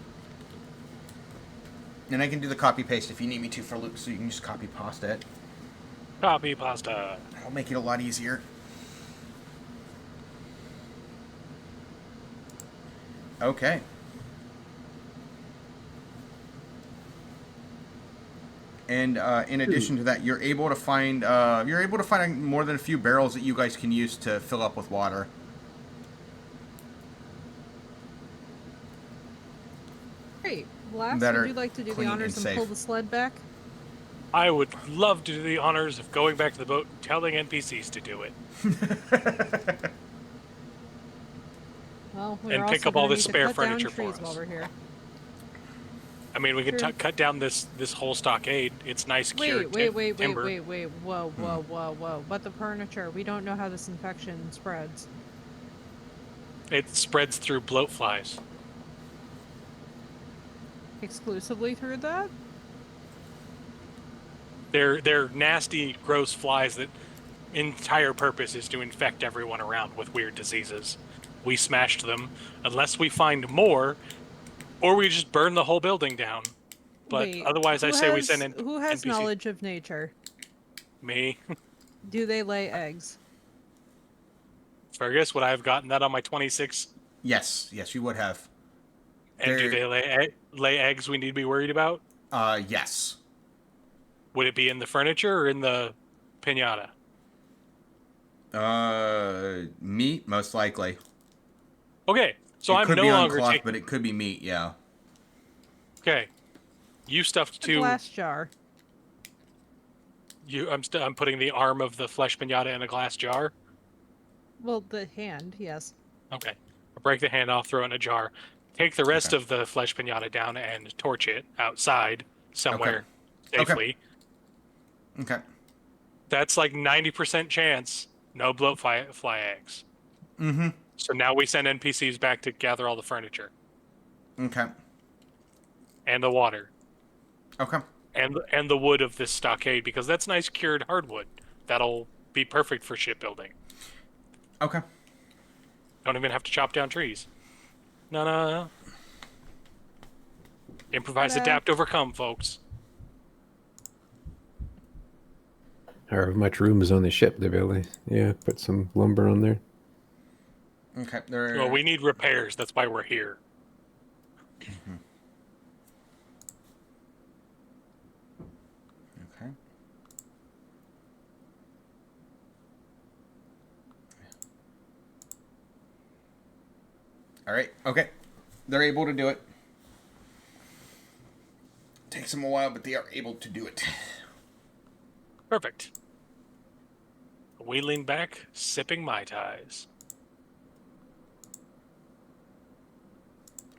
And I can do the copy paste if you need me to for loot, so you can just copy pasta it. Copy pasta. I'll make it a lot easier. Okay. And in addition to that, you're able to find more than a few barrels that you guys can use to fill up with water. Great. Blast, That would are you like to do the clean honors and and pull safe. the sled back? I would love to do the honors of going back to the boat and telling NPCs to do it. Well, we're And also pick up all gonna the need to spare cut down furniture for trees us. while we're here. I mean, we can True. cut down this whole stockade. It's nice, cured Wait, timber. whoa. But the furniture, we don't know how this infection spreads. It spreads through bloat flies. Exclusively through that? They're nasty, gross flies that entire purpose is to infect everyone around with weird diseases. We smashed them. Unless we find more, or we just burn the whole building down. But Wait, otherwise, I say we send who has NPCs. knowledge of nature? Me. Do they lay eggs? Fergus, would I have gotten that on my 26? Yes, you would have. And do They're- they lay eggs we need to be worried about? Yes. Would it be in the furniture or in the pinata? Meat, most likely. Okay, so it I'm could no be on longer cloth, taking... but it could be meat, yeah. Okay. You stuffed A 2... glass jar. I'm putting the arm of the flesh pinata in a glass jar? Well, the hand, yes. Okay. I'll break the hand off, throw it in a jar. Take the rest Okay. of the flesh pinata down and torch it outside somewhere Okay. safely. Okay. That's like 90% chance no bloat fly eggs. Mm-hmm. So now we send NPCs back to gather all the furniture Okay. and the water Okay. and the wood of this stockade, because that's nice cured hardwood. That'll be perfect for shipbuilding. Okay. Don't even have to chop down trees. No. Improvise, adapt, overcome, folks. However much room is on the ship, they'll be able to, put some lumber on there. Okay. Well, we need repairs. That's why we're here. Mm-hmm. Okay. All right. Okay. They're able to do it. Takes them a while, but they are able to do it. Perfect. We lean back, sipping Mai Tais.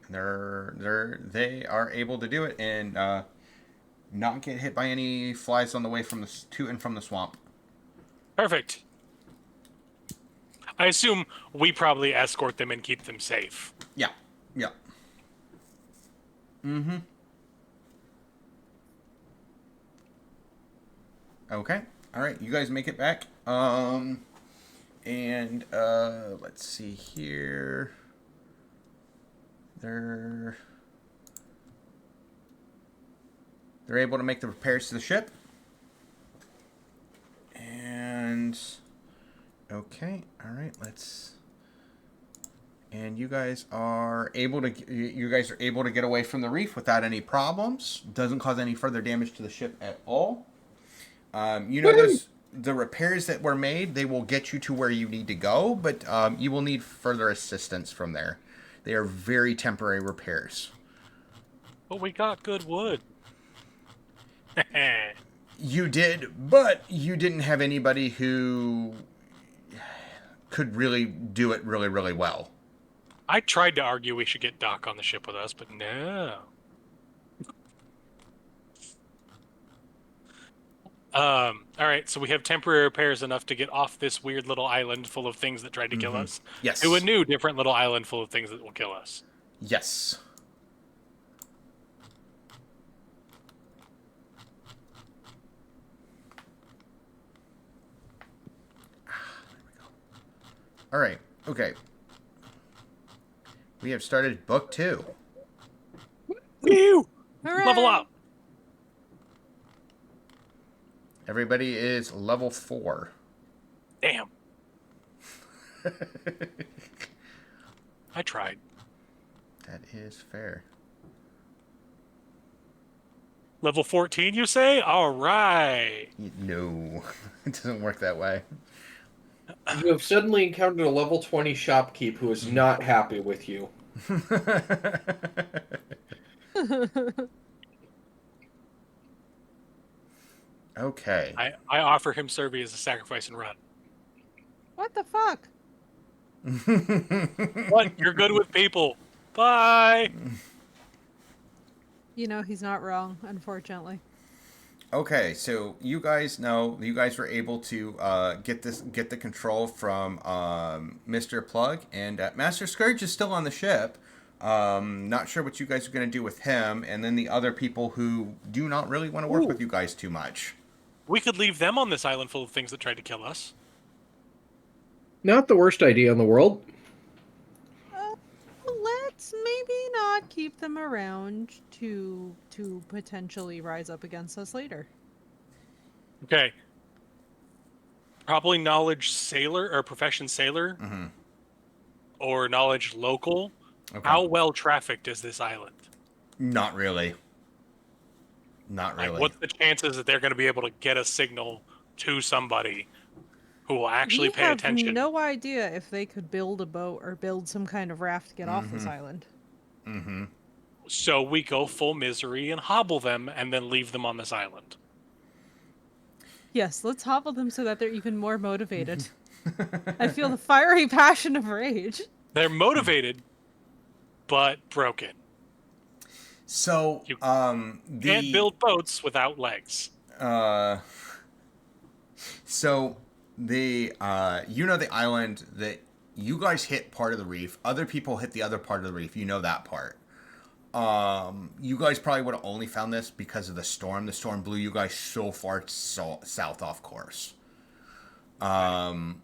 They are able to do it and not get hit by any flies on the way to and from the swamp. Perfect. I assume we probably escort them and keep them safe. Yeah. Mm-hmm. Okay. All right. You guys make it back. And let's see here. They're able to make the repairs to the ship. And okay, all right, let's. And you guys are able to get away from the reef without any problems. Doesn't cause any further damage to the ship at all. The repairs that were made, they will get you to where you need to go, but you will need further assistance from there. They are very temporary repairs. But we got good wood. You did, but you didn't have anybody who could really do it really, really well. I tried to argue we should get Doc on the ship with us, but no. All right, so we have temporary repairs enough to get off this weird little island full of things that tried to kill us. Yes. To a new, different little island full of things that will kill us. Yes. There we go. All right. Okay. We have started book 2. Woo! Hooray! Level up! Everybody is level 4. Damn. I tried. That is fair. Level 14, you say? All right. No, it doesn't work that way. You have suddenly encountered a level 20 shopkeep who is not happy with you. Okay. I offer him Serby as a sacrifice and run. What the fuck? What? You're good with people. Bye. You know, he's not wrong, unfortunately. Okay, so you guys were able to get the control from Mr. Plug, and Master Scourge is still on the ship. Not sure what you guys are going to do with him, and then the other people who do not really want to work with you guys too much. We could leave them on this island full of things that tried to kill us. Not the worst idea in the world. Let's maybe not keep them around to potentially rise up against us later. Okay. Probably knowledge sailor or profession sailor, or knowledge local. Okay. How well trafficked is this island? Not really. Not really. Like, what's the chances that they're going to be able to get a signal to somebody who will actually pay attention? We have no idea if they could build a boat or build some kind of raft to get off this island. So we go full misery and hobble them and then leave them on this island. Yes, let's hobble them so that they're even more motivated. I feel the fiery passion of rage. They're motivated, but broken. So, You can't build boats without legs. So the the island that you guys hit part of the reef, other people hit the other part of the reef. You know that part. You guys probably would have only found this because of the storm. The storm blew you guys so far south off course. In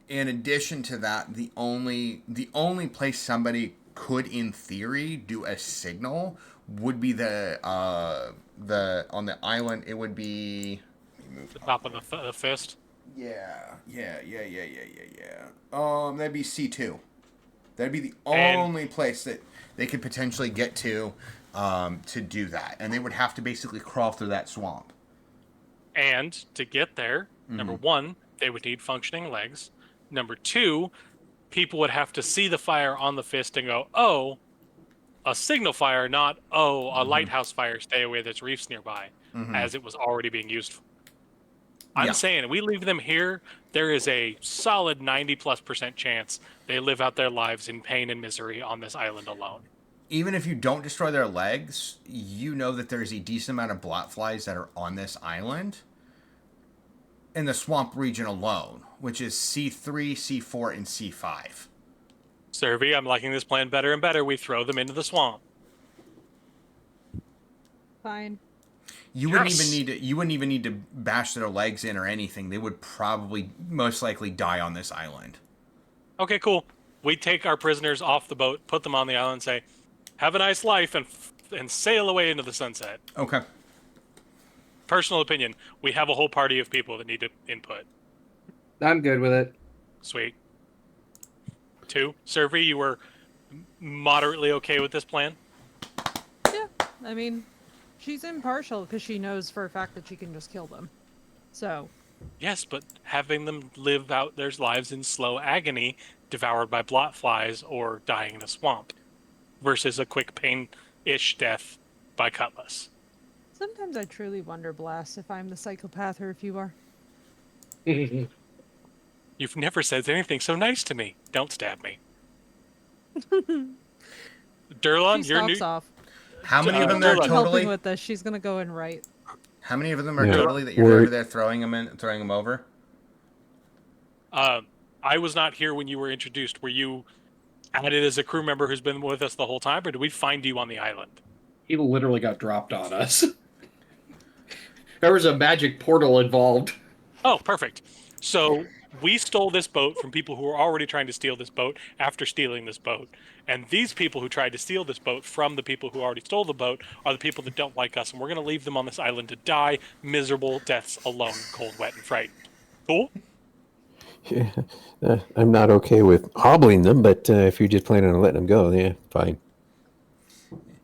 addition to that, the only place somebody could, in theory, do a signal would be the on the island. It would be The top of the fist. Yeah. That'd be C2. That'd be the only place that they could potentially get to do that, and they would have to basically crawl through that swamp. And to get there, number one, they would need functioning legs. Number two, people would have to see the fire on the fist and go, "Oh, a signal fire, not a lighthouse fire. Stay away. There's reefs nearby," as it was already being used. I'm saying, we leave them here. There is a solid 90+% chance they live out their lives in pain and misery on this island alone. Even if you don't destroy their legs, you know that there's a decent amount of blotflies that are on this island in the swamp region alone, which is C3, C4, and C5. Serby, I'm liking this plan better and better. We throw them into the swamp. Fine. You wouldn't even need to bash their legs in or anything. They would probably most likely die on this island. Okay, cool. We take our prisoners off the boat, put them on the island, say, "Have a nice life," and sail away into the sunset. Okay. personal opinion, we have a whole party of people that need to input. I'm good with it. Sweet. 2, Survey, you were moderately okay with this plan? Yeah, I mean, she's impartial because she knows for a fact that she can just kill them. So, Yes, but having them live out their lives in slow agony, devoured by blot flies or dying in a swamp, versus a quick pain-ish death by cutlass. sometimes I truly wonder, Blast, if I'm the psychopath or if you are. You've never said anything so nice to me. Don't stab me. Durlon, She you're stalks new. off. How many of them Don't are be helping totally? with this. She's gonna go and write. How many of them are Yeah. totally that you're We're- over there throwing them over? I was not here when you were introduced. Were you added as a crew member who's been with us the whole time, or did we find you on the island? He literally got dropped on us. There was a magic portal involved. Oh, perfect. So we stole this boat from people who were already trying to steal this boat after stealing this boat. And these people who tried to steal this boat from the people who already stole the boat are the people that don't like us. And we're going to leave them on this island to die miserable deaths alone, cold, wet, and frightened. Cool? Yeah, I'm not okay with hobbling them, but if you're just planning on letting them go, yeah, fine.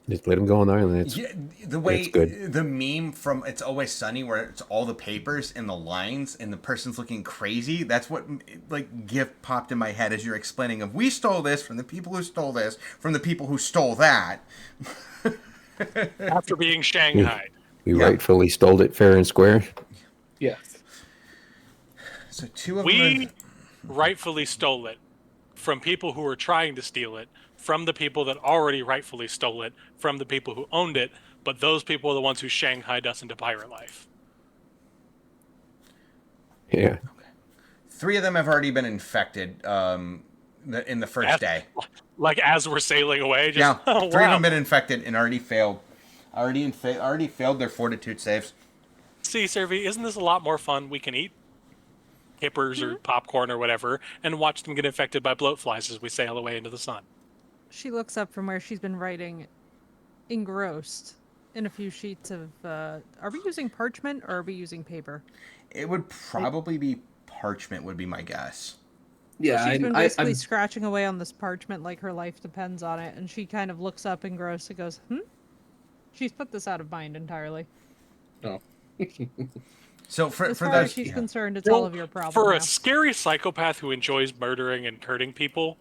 Just let them go on the island. It's, Yeah, the way it's good. the meme from It's Always Sunny, where it's all the papers and the lines, and the person's looking crazy. That's what like GIF popped in my head as you're explaining. Of we stole this from the people who stole this from the people who stole that. After being shanghaied. We Yeah. rightfully stole it fair and square. Yes. So 2 of them. We rightfully stole it from people who were trying to steal it, from the people that already rightfully stole it, from the people who owned it, but those people are the ones who shanghaied us into pirate life. Yeah. 3 of them have already been infected. In the first day. Like as we're sailing away, just Yeah, oh, 3 of wow. them been infected and already failed. Already failed their fortitude saves. See, Servi, isn't this a lot more fun? We can eat kippers or popcorn or whatever, and watch them get infected by bloat flies as we sail away into the sun. She looks up from where she's been writing, engrossed in a few sheets of. Are we using parchment or are we using paper? It would probably be parchment, would be my guess. Yeah, She's been I, basically I'm, scratching away on this parchment like her life depends on it, and she kind of looks up engrossed and goes, She's put this out of mind entirely. oh. So for As far those, as she's yeah. concerned, it's all of your problem For now. a scary psychopath who enjoys murdering and hurting people,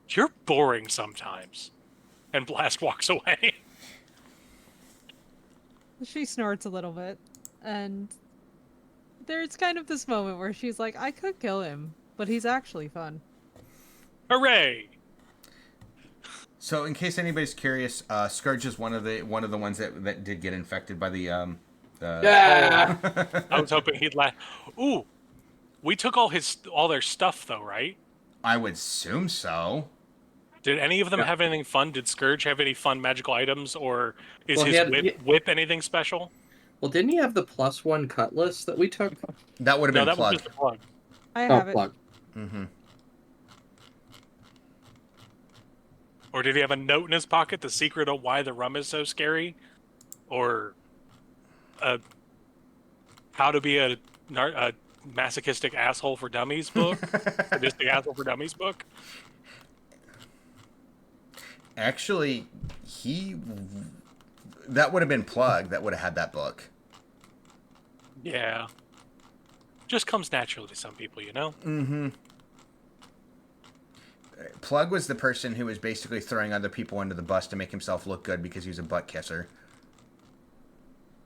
you're boring sometimes. And Blast walks away. She snorts a little bit, and there's kind of this moment where she's like, I could kill him, but he's actually fun. Hooray! So in case anybody's curious, Scourge is one of the ones that did get infected by the Yeah. I was hoping he'd laugh. Ooh, we took all their stuff though, right? I would assume so. Did any of them have anything fun? Did Scourge have any fun magical items, or is Well, he his had- whip anything special? Well, didn't he have the +1 cutlass that we took? That would have No, been that was Plug. just a plug. I have it. Plug. Mm-hmm. Or did he have a note in his pocket, the secret of why the rum is so scary? Or how to be a masochistic asshole for dummies book? Sadistic asshole for dummies book? Actually, that would have been Plug that would have had that book. Yeah. Just comes naturally to some people, you know? Mm-hmm. Plug was the person who was basically throwing other people under the bus to make himself look good because he was a butt kisser.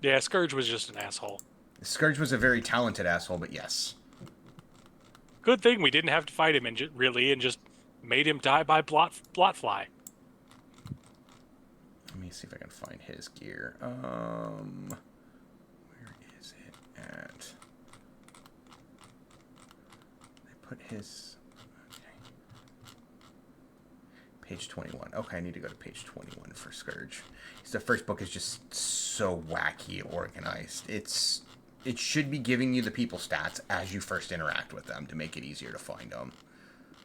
Yeah, Scourge was just an asshole. Scourge was a very talented asshole, but yes. Good thing we didn't have to fight him and just made him die by blot fly. Let me see if I can find his gear. Where is it at? I put his... Okay. Page 21. Okay, I need to go to page 21 for Scourge. The first book is just so wacky organized. It should be giving you the people stats as you first interact with them to make it easier to find them.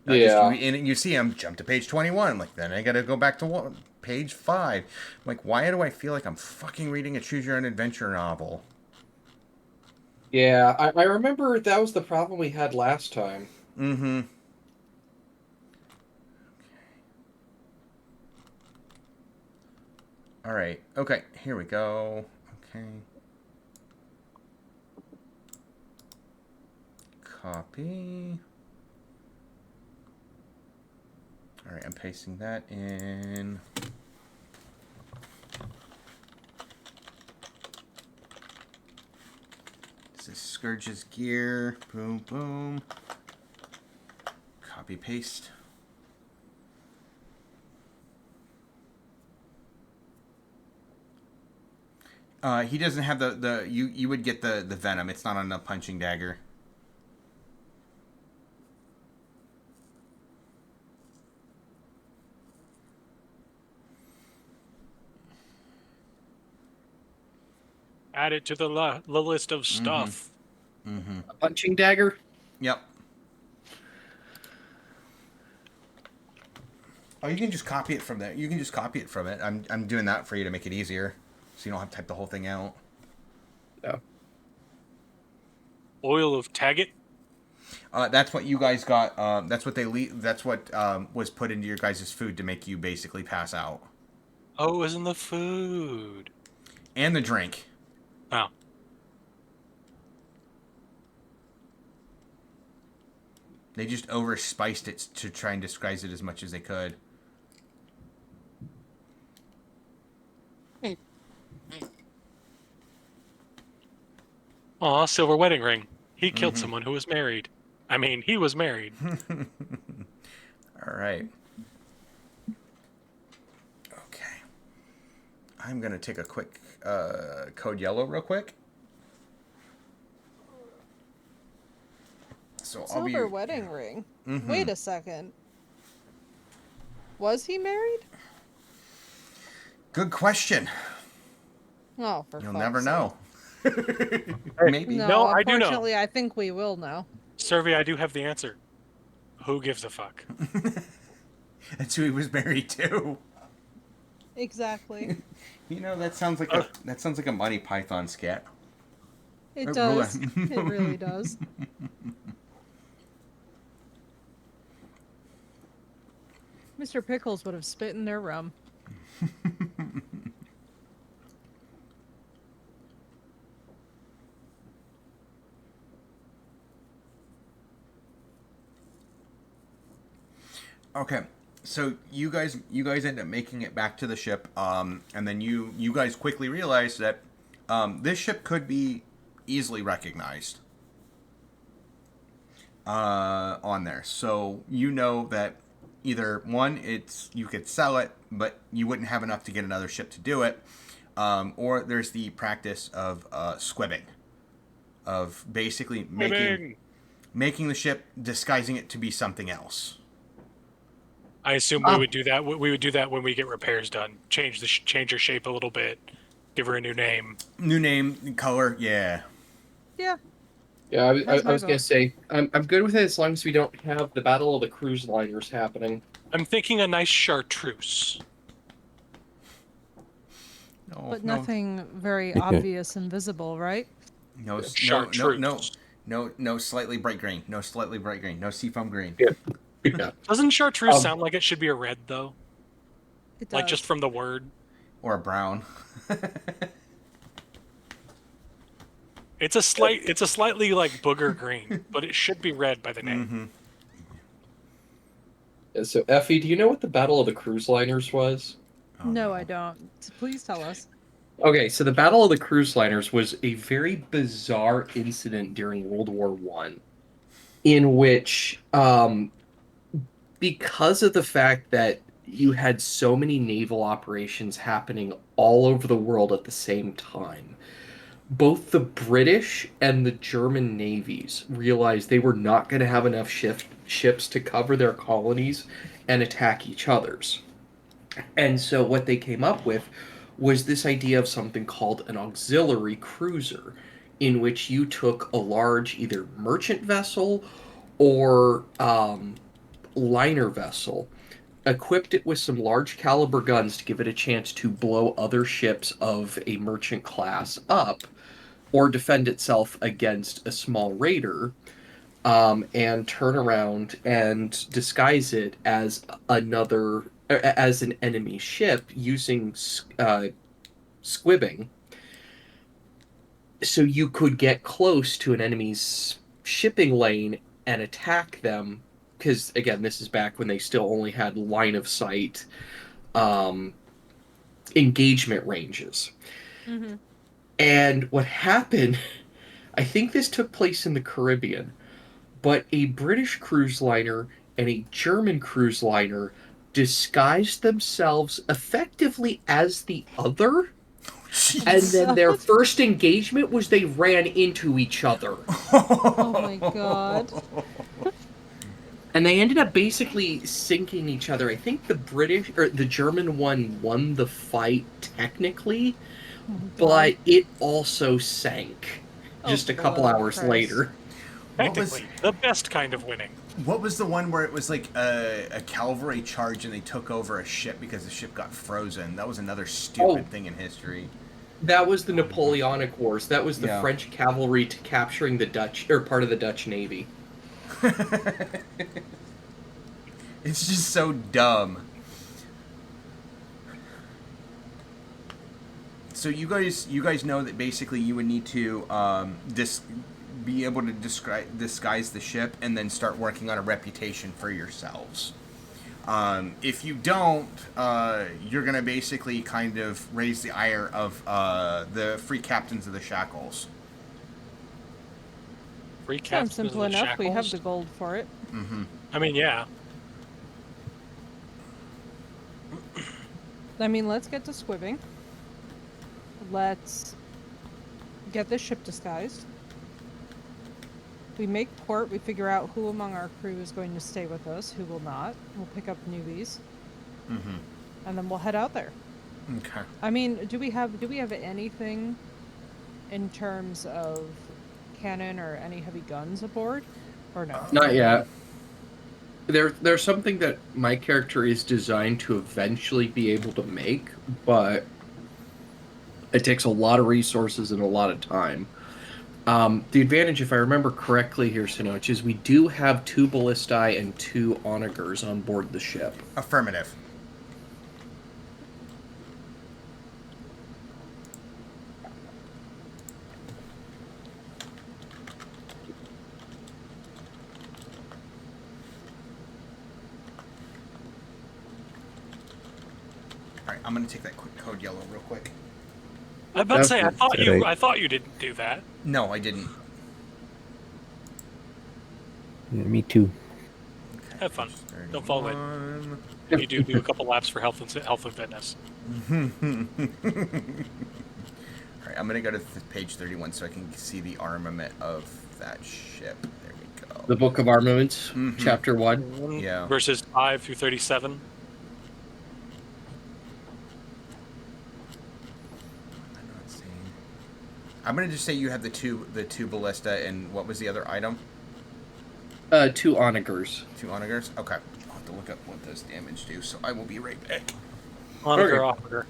Yeah. And you see them jump to page 21. I'm like, then I got to go back to page 5. I'm like, why do I feel like I'm fucking reading a choose your own adventure novel? Yeah, I remember that was the problem we had last time. Mm-hmm. All right. Okay, here we go. Okay. Copy. All right, I'm pasting that in. This is Scourge's gear. Boom, boom. Copy, paste. He doesn't have the you would get the venom. It's not on the punching dagger. Add it to the list of stuff. Mm-hmm. A punching dagger? Yep. Oh, you can just copy it from there. You can just copy it from it. I'm doing that for you to make it easier, so you don't have to type the whole thing out. No. Oil of Taggart. That's what you guys got. That's what That's what was put into your guys' food to make you basically pass out, Oh, it was in the food. and the drink. Oh. They just overspiced it to try and disguise it as much as they could. Aw, silver wedding ring. He killed someone who was married. I mean, he was married. All right. Okay. I'm gonna take a quick code yellow real quick. So I'll be Silver wedding ring. Wait a second. Was he married? Good question. Oh, for You'll fuck's never sake. know. Maybe. No, I do know. unfortunately, I think we will know. Survey, I do have the answer. Who gives a fuck? That's who he was married to. Exactly. You know, that sounds like a Monty Python skit. It does. It really does. Mr. Pickles would have spit in their rum. Okay, so you guys end up making it back to the ship, and then you guys quickly realize that this ship could be easily recognized on there. So you know that either one, you could sell it, but you wouldn't have enough to get another ship to do it, or there's the practice of squibbing, of basically making the ship, disguising it to be something else. I assume we would do that. We would do that when we get repairs done. Change her shape a little bit. Give her a new name. New name, color, yeah. Yeah. Yeah, I That's my was gonna vote. say I'm good with it as long as we don't have the Battle of the Cruise Liners happening. I'm thinking a nice chartreuse. No, But no, nothing very obvious and visible, right? no, Chartreuse. no, slightly bright green. No slightly bright green. No seafoam green. Yeah. Doesn't chartreuse sound like it should be a red, though? It does. Like, just from the word? Or a brown. It's a slightly, like, booger green, but it should be red by the name. Yeah, so Effie, do you know what the Battle of the Cruise Liners was? No, I don't. Please tell us. Okay, so the Battle of the Cruise Liners was a very bizarre incident during World War One, in which, because of the fact that you had so many naval operations happening all over the world at the same time, both the British and the German navies realized they were not going to have enough ships to cover their colonies and attack each other's. And so what they came up with was this idea of something called an auxiliary cruiser, in which you took a large either merchant vessel or liner vessel, equipped it with some large caliber guns to give it a chance to blow other ships of a merchant class up, or defend itself against a small raider, and turn around and disguise it as as an enemy ship using squibbing. So you could get close to an enemy's shipping lane and attack them. Because again, this is back when they still only had line of sight um, engagement ranges. Mm-hmm. And what happened, I think this took place in the Caribbean, but a British cruise liner and a German cruise liner disguised themselves effectively as the other. And then their first engagement was they ran into each other. Oh my god. And they ended up basically sinking each other. I think the German one won the fight technically, Oh my god. but it also sank just Oh, a couple bloody hours Christ. later. What was Technically, the best kind of winning. what was the one where it was like a cavalry charge and they took over a ship because the ship got frozen? That was another stupid thing in history. That was the Napoleonic Wars. That was the Yeah. French cavalry capturing the Dutch, or part of the Dutch Navy. It's just so dumb. So you guys know that basically you would need to be able to disguise the ship and then start working on a reputation for yourselves. If you don't, you're gonna basically kind of raise the ire of the free captains of the shackles. Free Sounds captains simple of the enough. We have shackles? the gold for it. Mm-hmm. I mean, yeah. I mean, let's get to squibbing. Let's get the ship disguised. We make port, we figure out who among our crew is going to stay with us, who will not. We'll pick up newbies. Mm-hmm. And then we'll head out there. Okay. I mean, do we have anything in terms of cannon or any heavy guns aboard? Or no? Not yet. There's something that my character is designed to eventually be able to make, but it takes a lot of resources and a lot of time. The advantage, if I remember correctly here, Sinoch, is we do have 2 ballistae and 2 onagers on board the ship. Affirmative. All right, I'm gonna take that quick code yellow real quick. I was about to say, I Right. thought you didn't do that. No, I didn't. Yeah, me too. Okay, Have fun. page Don't fall in. 31. If you do a couple laps for health and fitness. All right, I'm gonna go to page 31 so I can see the armament of that ship. There we go. The Book of Armaments, Mhm. Chapter 1. Yeah. Verses 5 through 37. I'm not seeing. I'm gonna just say you have the two ballista and what was the other item? 2 onagers. 2 onagers. Okay. I'll have to look up what those damage do. So I will be right back. Onager, Okay. onager.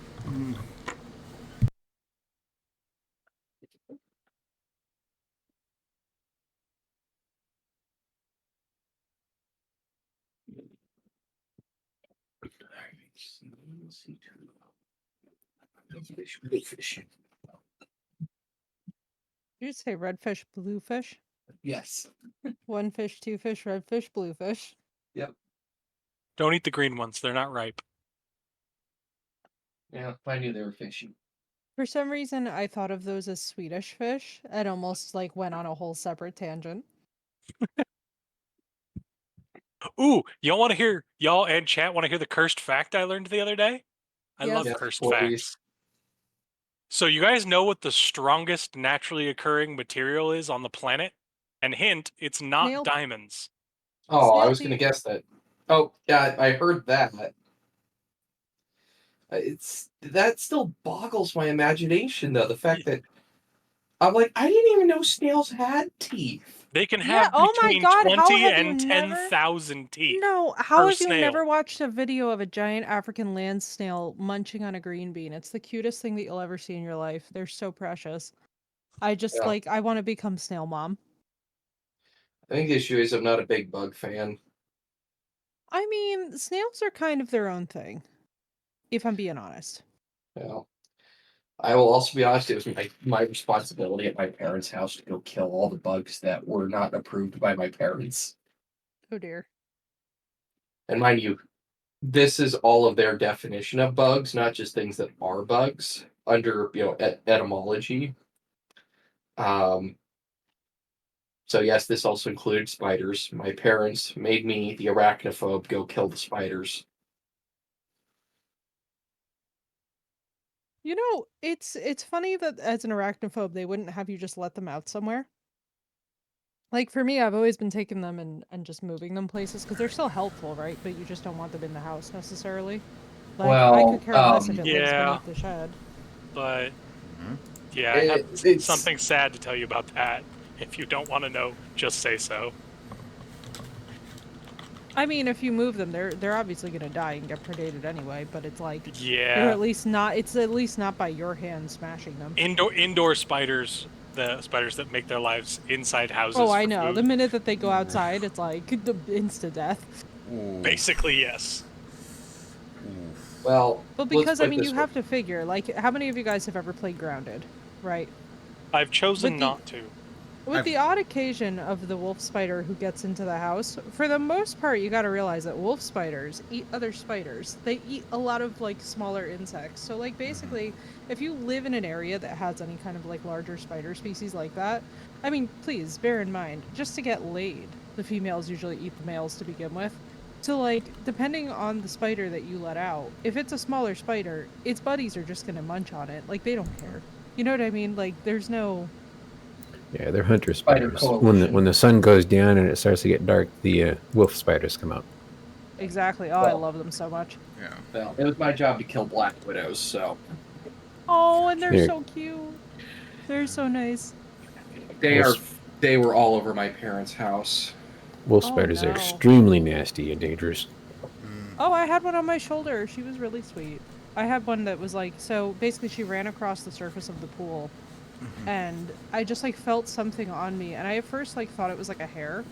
Bluefish. Did you say redfish, bluefish? Yes. 1 fish, 2 fish, redfish, bluefish. Yep. Don't eat the green ones. They're not ripe. Yeah, I knew they were fishy. For some reason, I thought of those as Swedish fish and almost like went on a whole separate tangent. Ooh, y'all and chat want to hear the cursed fact I learned the other day? I love Yes. cursed Please. facts. So you guys know what the strongest naturally occurring material is on the planet? And hint, it's not Snail- diamonds. Oh, I Snail was going to teeth. guess that. Oh, yeah, I heard that. That still boggles my imagination, though. The fact that I'm like, I didn't even know snails had teeth. They can Yeah, have oh my between God, how 20 have you and never- 10,000 teeth. No, how per have you never snail. watched a video of a giant African land snail munching on a green bean? It's the cutest thing that you'll ever see in your life. They're so precious. I just Yeah. I want to become snail mom. I think the issue is I'm not a big bug fan. I mean, snails are kind of their own thing, if I'm being honest. Well, I will also be honest, it was my responsibility at my parents' house to go kill all the bugs that were not approved by my parents. Oh dear. And mind you, this is all of their definition of bugs, not just things that are bugs under etymology. Um, so yes, this also included spiders. My parents made me, the arachnophobe, go kill the spiders. You know, it's funny that as an arachnophobe, they wouldn't have you just let them out somewhere. Like for me, I've always been taking them and just moving them places because they're still helpful, right? But you just don't want them in the house necessarily. Like I could Well, care less if it lives Yeah. beneath the shed. But yeah, I have it's something sad to tell you about that. If you don't want to know, just say so. I mean, if you move them, they're obviously gonna die and get predated anyway. But it's like they're Yeah, at least not. It's at least not by your hand smashing them. indoor spiders, the spiders that make their lives inside houses. Oh, I for know. food. The minute that they go outside, it's like the insta death. Ooh. Basically, yes. well. But let's because put I it mean, this you way. have to figure like how many of you guys have ever played Grounded, right? I've chosen With the- not to. With the odd occasion of the wolf spider who gets into the house, for the most part, you got to realize that wolf spiders eat other spiders. They eat a lot of like smaller insects. So like basically, if you live in an area that has any kind of like larger spider species like that, I mean, please bear in mind, just to get laid, the females usually eat the males to begin with. So like, depending on the spider that you let out, if it's a smaller spider, its buddies are just gonna munch on it. Like they don't care. You know what I mean? Like there's no. Yeah, they're hunter Spider spiders. coalition. When the sun goes down and it starts to get dark, the wolf spiders come out. Exactly. Oh, I Well- love them so much. Yeah. Well, it was my job to kill black widows, so Oh, and they're Here. so cute. They're so nice. they were all over my parents' house. Wolf Oh, spiders are no. extremely nasty and dangerous. Oh, I had one on my shoulder. She was really sweet. I had one that was like, so basically she ran across the surface of the pool and I just like felt something on me and I at first like thought it was like a hair.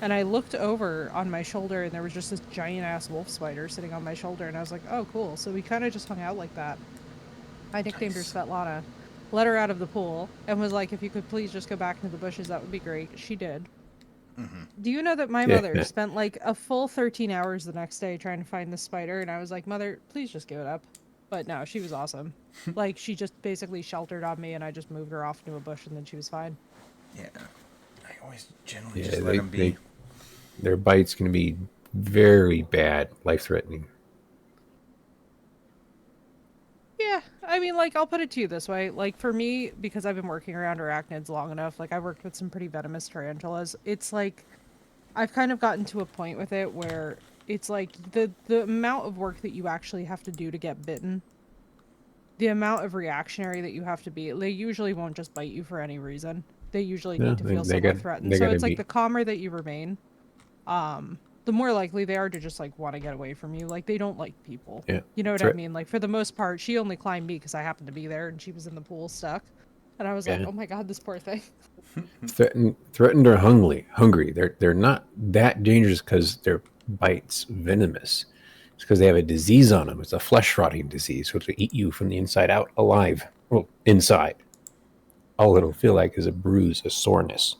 And I looked over on my shoulder and there was just this giant ass wolf spider sitting on my shoulder and I was like, oh cool. So we kind of just hung out like that. I nicknamed her Svetlana, let her out of the pool, and was like, if you could please just go back into the bushes, that would be great. She did. Do you know that my mother spent like a full 13 hours the next day trying to find the spider? And I was like, Mother, please just give it up. But no, she was awesome. Like, she just basically sheltered on me, and I just moved her off into a bush, and then she was fine. Yeah. I always generally Yeah, just let them be. their bites can be very bad, life-threatening. Yeah, I mean, like, I'll put it to you this way. Like, for me, because I've been working around arachnids long enough, like, I worked with some pretty venomous tarantulas. It's like, I've kind of gotten to a point with it where it's like the amount of work that you actually have to do to get bitten, the amount of reactionary that you have to be, they usually won't just bite you for any reason. They usually No, need to feel they somewhat got- threatened. they So gotta it's like be. the calmer that you remain, the more likely they are to just like want to get away from you. Like they don't like people. Yeah. You know what I Threat- mean? Like for the most part, she only climbed me because I happened to be there and she was in the pool stuck. And I was like, Yeah. oh my god, this poor thing. Threatened or hungry. They're not that dangerous because their bite's venomous. It's because they have a disease on them. It's a flesh rotting disease, which will eat you from the inside out alive. Well, inside. All it'll feel like is a bruise, a soreness.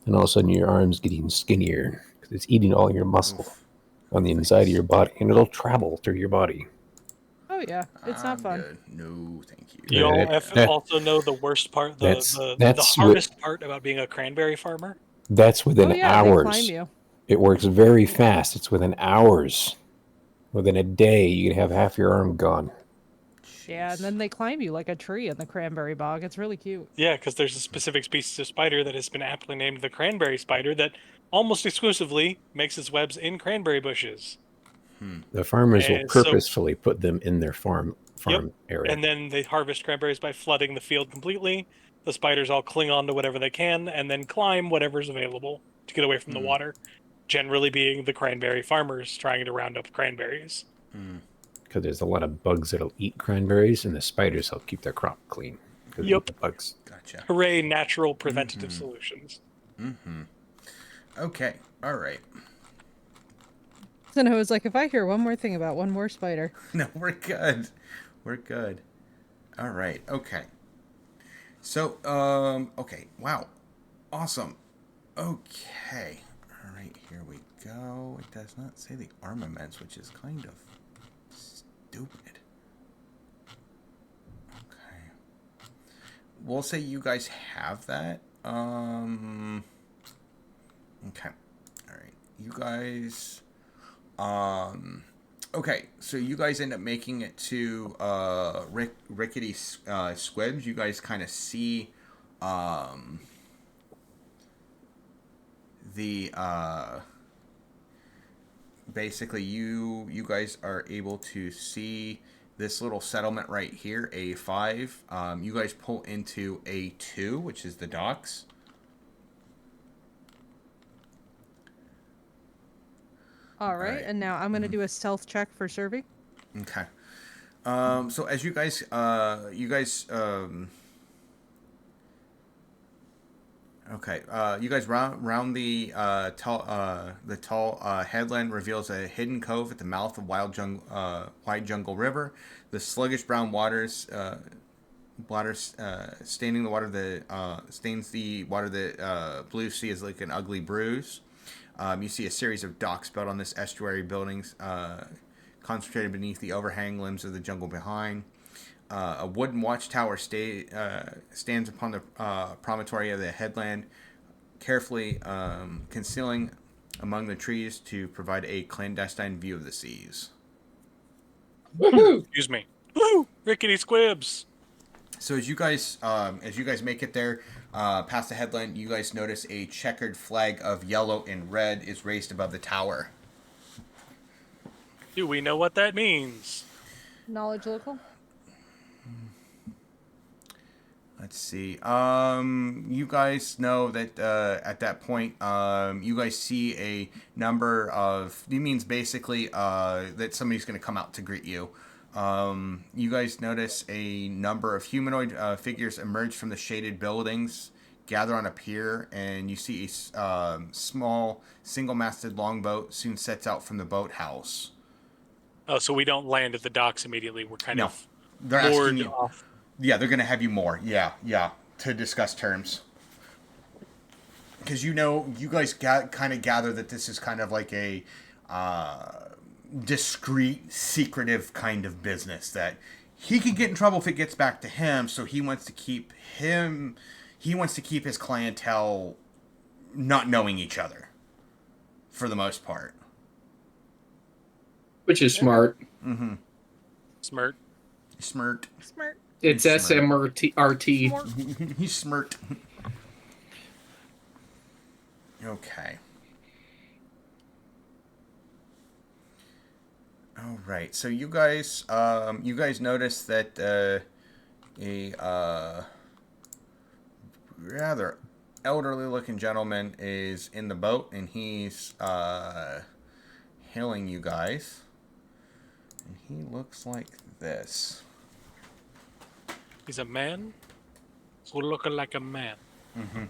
And all of a sudden your arm's getting skinnier because it's eating all your muscle on the inside of your body. And it'll travel through your body. Oh yeah, it's not I'm fun. good. No, thank you. Do you all that- also know the worst part, that's the hardest part about being a cranberry farmer? That's within Oh yeah, they climb hours. you. It works very fast. It's within hours. Within a day, you can have half your arm gone. Yeah, and then they climb you like a tree in the cranberry bog. It's really cute. Yeah, because there's a specific species of spider that has been aptly named the cranberry spider that almost exclusively makes its webs in cranberry bushes. The farmers will And so- purposefully put them in their farm area. And then they harvest cranberries by flooding the field completely. The spiders all cling on to whatever they can and then climb whatever's available to get away from the water. Generally being the cranberry farmers trying to round up cranberries. Because there's a lot of bugs that'll eat cranberries, and the spiders help keep their crop clean. because Yep. of bugs. Gotcha. Hooray, natural preventative solutions. Okay. All right. So I was like, if I hear one more thing about one more spider. No, we're good. We're good. All right. Okay. So, okay. Wow. Awesome. Okay. All right. Here we go. It does not say the armaments, which is kind of stupid. Okay. We'll say you guys have that. Okay. All right. You guys. Okay, so you guys end up making it to Rickety Squibs. You guys kind of see the basically you guys are able to see this little settlement right here, A5. You guys pull into A2, which is the docks. All right, Alright. and now I'm going to do a stealth check for serving. Okay. So as you guys, okay, you guys round the tall headland reveals a hidden cove at the mouth of Wide Jungle River. The sluggish brown waters staining the water stains the water. The blue sea is like an ugly bruise. You see a series of docks built on this estuary buildings, concentrated beneath the overhang limbs of the jungle behind. A wooden watchtower stands upon the promontory of the headland, carefully concealing among the trees to provide a clandestine view of the seas. Woohoo! Excuse me. Woo! Rickety squibs. So as you guys make it there, past the headland, you guys notice a checkered flag of yellow and red is raised above the tower. Do we know what that means? Knowledge local. Let's see. You guys know that at that point, you guys see a number of. It means basically that somebody's going to come out to greet you. You guys notice a number of humanoid figures emerge from the shaded buildings, gather on a pier, and you see a small single-masted longboat soon sets out from the boathouse. Oh, so we don't land at the docks immediately. We're kind of They're asking moored you. off. Yeah, they're going to have you more. Yeah, to discuss terms. Because you guys kind of gather that this is kind of like a discreet, secretive kind of business that he could get in trouble if it gets back to him. So he wants to keep his clientele not knowing each other for the most part. Which is smart. Mm-hmm. Smirt. Smirt. Smart. It's He's smart. SMRT. Smart. He's smirt. Okay. All right. So you guys notice that a rather elderly-looking gentleman is in the boat, and he's hailing you guys. And he looks like this. He's a man who looking like a man. Mm-hmm.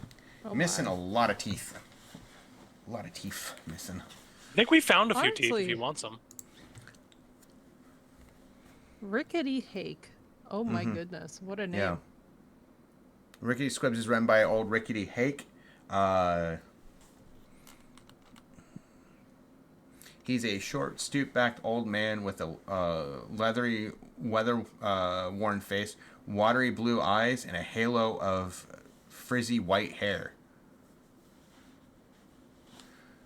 Oh Missing my. a lot of teeth. A lot of teeth missing. I think we found a few teeth Honestly. if you want some. Rickety Hake. Oh my goodness, what a name. Yeah. Rickety Squibs is run by old Rickety Hake. He's a short, stoop-backed old man with a leathery, weather-worn face, watery blue eyes, and a halo of frizzy white hair.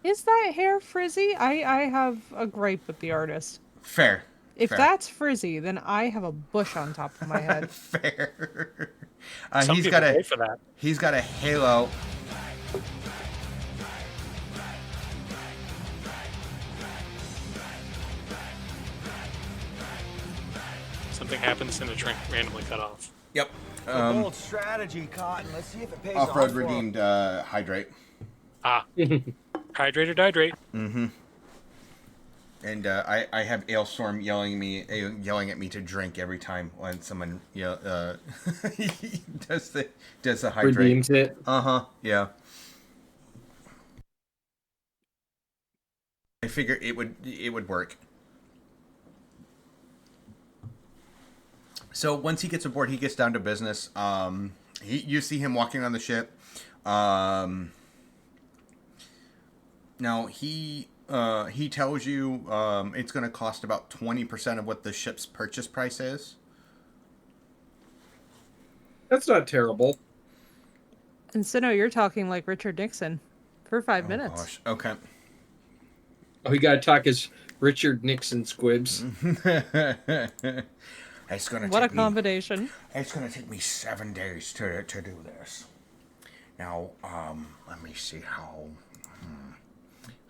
Is that hair frizzy? I have a gripe with the artist. Fair. If Fair. that's frizzy, then I have a bush on top of my head. Fair. Some He's people got pay for that. He's got a halo. Something happens and the drink randomly cut off. Yep. Bold strategy, Cotton. Let's see if it pays Off-road off for 'em. redeemed hydrate. Ah. Hydrate or dihydrate. Mm-hmm. And I have Ailstorm yelling at me to drink every time when someone does the hydrate. Redeems it. Yeah. I figure it would work. So once he gets aboard, he gets down to business. You see him walking on the ship. Now he tells you it's going to cost about 20% of what the ship's purchase price is. That's not terrible. And Sino, you're talking like Richard Nixon for 5 minutes. Gosh. Okay. Oh, you gotta talk as Richard Nixon squibs. It's gonna What a take combination. It's gonna take me 7 days to do this. Now, let me see how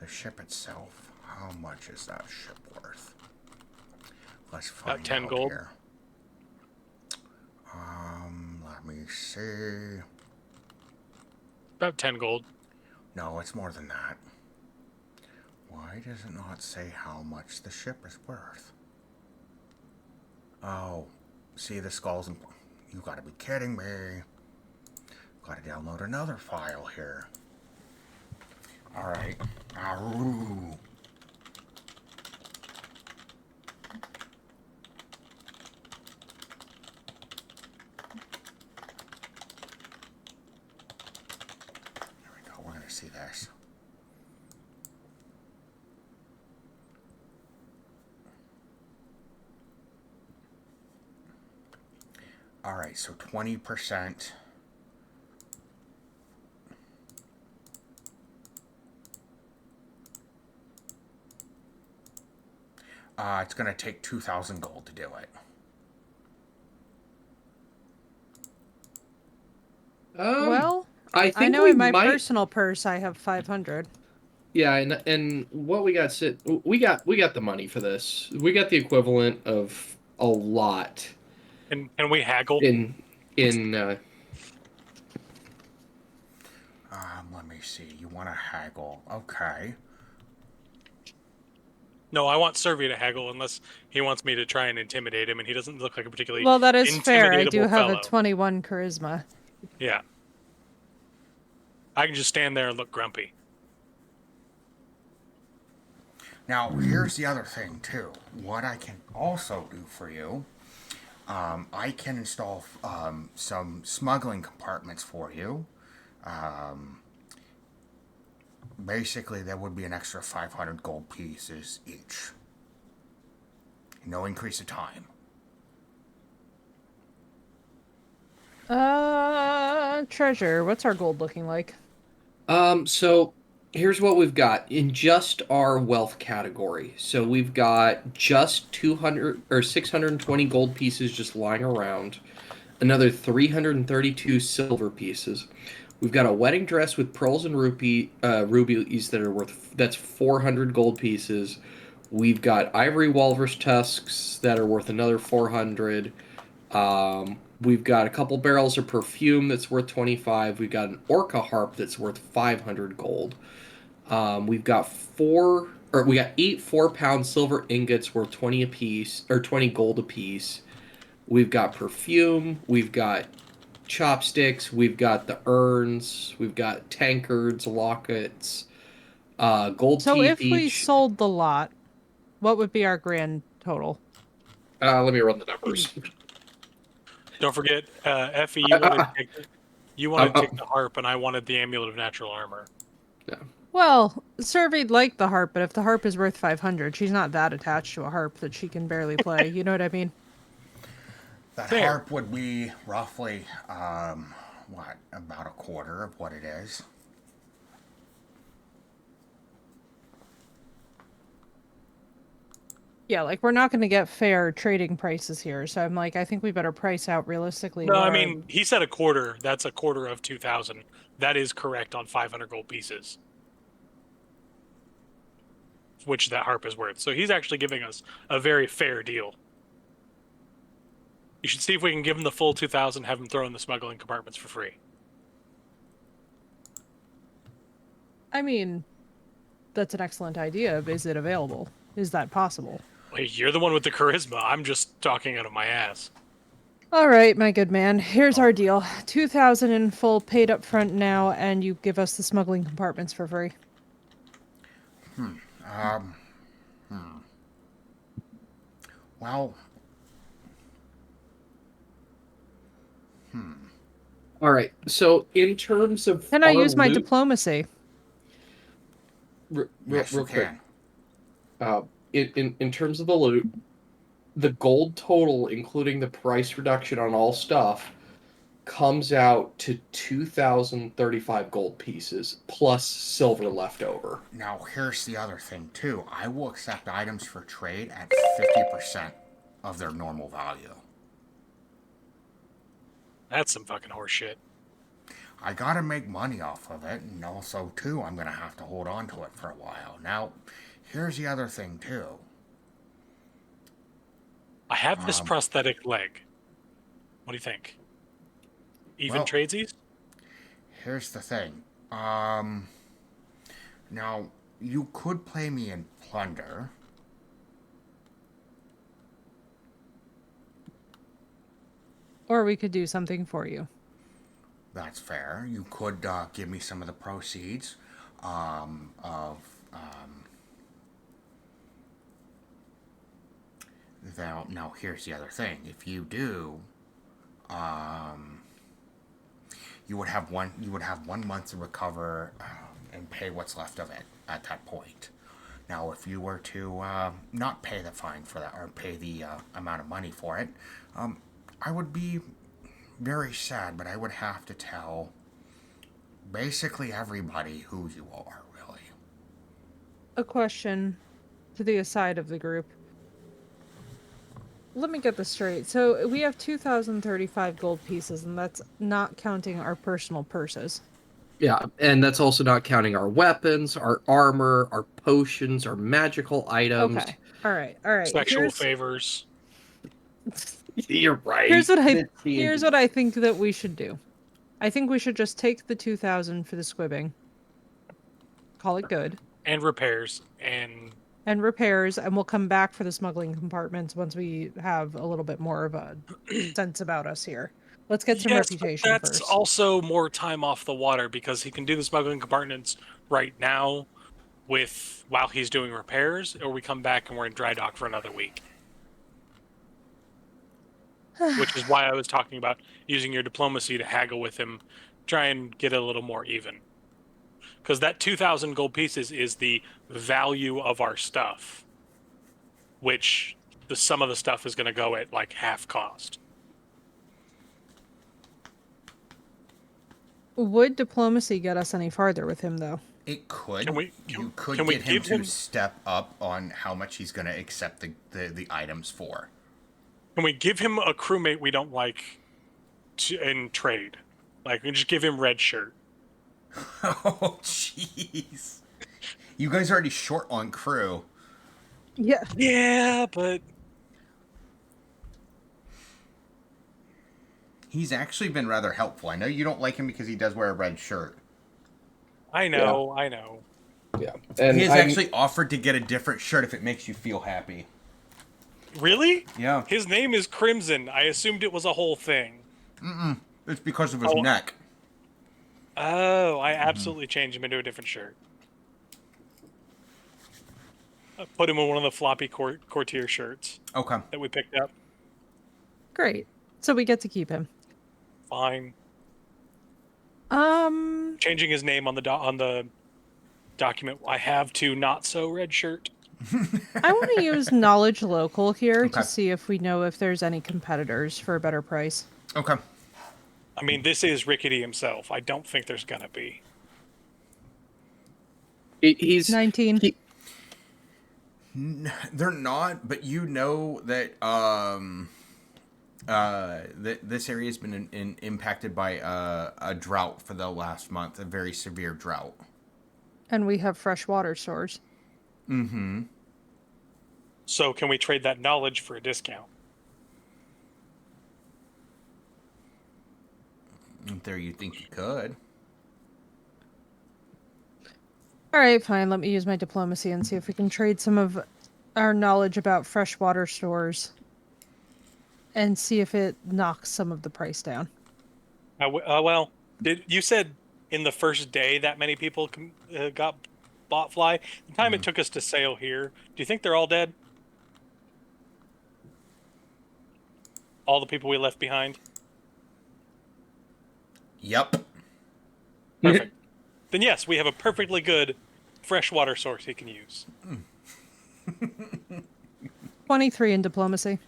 the ship itself. How much is that ship worth? Let's find About 10 out gold. here. Let me see. About 10 gold. No, it's more than that. Why does it not say how much the ship is worth? Oh, see the skulls and... You gotta be kidding me. Gotta download another file here. Alright. Aroo. There we go, we're gonna see this. Alright, so 20%. It's going to take 2,000 gold to do it. Well, I think I know we in my might... personal purse I have 500. Yeah, and what we got we got the money for this. We got the equivalent of a lot And can we haggle? in Let me see. You want to haggle. Okay. No, I want Survey to haggle unless he wants me to try and intimidate him, and he doesn't look like a particularly Well, that is fair. I do intimidatable have fellow. a 21 charisma. Yeah. I can just stand there and look grumpy. Now, here's the other thing, too. What I can also do for you, I can install some smuggling compartments for you. Basically, there would be an extra 500 gold pieces each. No increase of time. Treasure. What's our gold looking like? So here's what we've got in just our wealth category. So we've got just 200 or 620 gold pieces just lying around, another 332 silver pieces. We've got a wedding dress with pearls and rubies that are that's 400 gold pieces. We've got ivory walrus tusks that are worth another 400. We've got a couple barrels of perfume that's worth 25. We've got an orca harp that's worth 500 gold. We got 8 4-pound silver ingots worth 20 apiece, or 20 gold apiece. We've got perfume. We've got chopsticks. We've got the urns. We've got tankards, lockets, gold So teeth if we each. sold the lot, what would be our grand total? Let me run the numbers. Don't forget, Effie, you wanted to take the harp, and I wanted the amulet of natural armor. Yeah. Well, Survey'd like the harp, but if the harp is worth 500, she's not that attached to a harp that she can barely play. You know what I mean? That Fair. harp would be roughly, about a quarter of what it is. Yeah, like we're not going to get fair trading prices here. So I'm like, I think we better price out realistically. No, I mean, he said a quarter. That's a quarter of 2,000. That is correct on 500 gold pieces, which that harp is worth. So he's actually giving us a very fair deal. You should see if we can give him the full 2,000, have him throw in the smuggling compartments for free. I mean, that's an excellent idea, but is it available? Is that possible? Wait, you're the one with the charisma. I'm just talking out of my ass. All right, my good man. Here's our deal. 2,000 in full, paid up front now, and you give us the smuggling compartments for free. Well, All right. So in terms of Can I our use my loot- diplomacy? yes, you real quick. can. In terms of the loot, the gold total, including the price reduction on all stuff, comes out to 2,035 gold pieces plus silver left over. Now, here's the other thing, too. I will accept items for trade at 50% of their normal value. That's some fucking horseshit. I gotta make money off of it, and also, too, I'm gonna have to hold on to it for a while. Now, here's the other thing, too. I have this prosthetic leg. What do you think? Even Well- tradesies? Here's the thing. Now, you could play me in plunder. Or we could do something for you. That's fair. You could give me some of the proceeds of now here's the other thing. If you do, you would have 1 month to recover and pay what's left of it at that point. Now, if you were to not pay the fine for that or pay the amount of money for it, I would be very sad, but I would have to tell basically everybody who you are, really. A question to the aside of the group. Let me get this straight. So we have 2,035 gold pieces, and that's not counting our personal purses. Yeah, and that's also not counting our weapons, our armor, our potions, our magical items. Okay. All right. Sexual favors. You're right. Here's what I think that we should do. I think we should just take the 2,000 for the squibbing. Call it good. And repairs. And repairs, and we'll come back for the smuggling compartments once we have a little bit more of a sense about us here. Let's get some reputation but that's first. also more time off the water because he can do the smuggling compartments right now while he's doing repairs, or we come back and we're in dry dock for another week. Which is why I was talking about using your diplomacy to haggle with him, try and get a little more even. Because that 2,000 gold pieces is the value of our stuff, which some of the stuff is going to go at like half cost. Would diplomacy get us any farther with him, though? It could. You could can get him to step up on how much he's going to accept the items for. Can we give him a crewmate we don't like in trade? Like, we just give him red shirt. Oh, jeez. You guys are already short on crew. Yeah. Yeah, but... He's actually been rather helpful. I know you don't like him because he does wear a red shirt. I know. Yeah. And he has actually offered to get a different shirt if it makes you feel happy. Really? Yeah. His name is Crimson. I assumed it was a whole thing. It's because of his neck. Oh, I absolutely changed him into a different shirt. I put him in one of the floppy courtier shirts. Okay. That we picked up. Great. So we get to keep him. Fine. Changing his name on the document I have to not so red shirt. I want to use knowledge local here to see if we know if there's any competitors for a better price. Okay. I mean, this is Rickety himself. I don't think there's gonna be. He's 19. They're not, but you know that this area has been impacted by a drought for the last month, a very severe drought. And we have fresh water stores. Mm-hmm. So can we trade that knowledge for a discount? There, you think you could? All right, fine. Let me use my diplomacy and see if we can trade some of our knowledge about freshwater stores and see if it knocks some of the price down. Well, you said in the first day that many people got bought fly? The time it took us to sail here, do you think they're all dead? All the people we left behind? Yep. Perfect. Then yes, we have a perfectly good freshwater source he can use. 23 in diplomacy.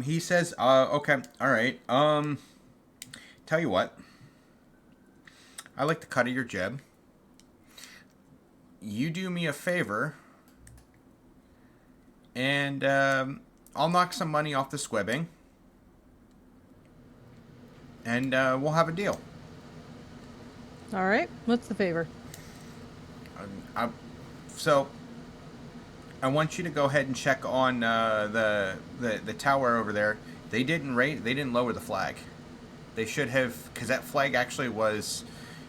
He says, okay, all right. Tell you what. I like the cut of your jib. You do me a favor, and I'll knock some money off the squibbing, and we'll have a deal. All right. What's the favor? So I want you to go ahead and check on the tower over there. They didn't lower the flag. They should have, because that flag actually was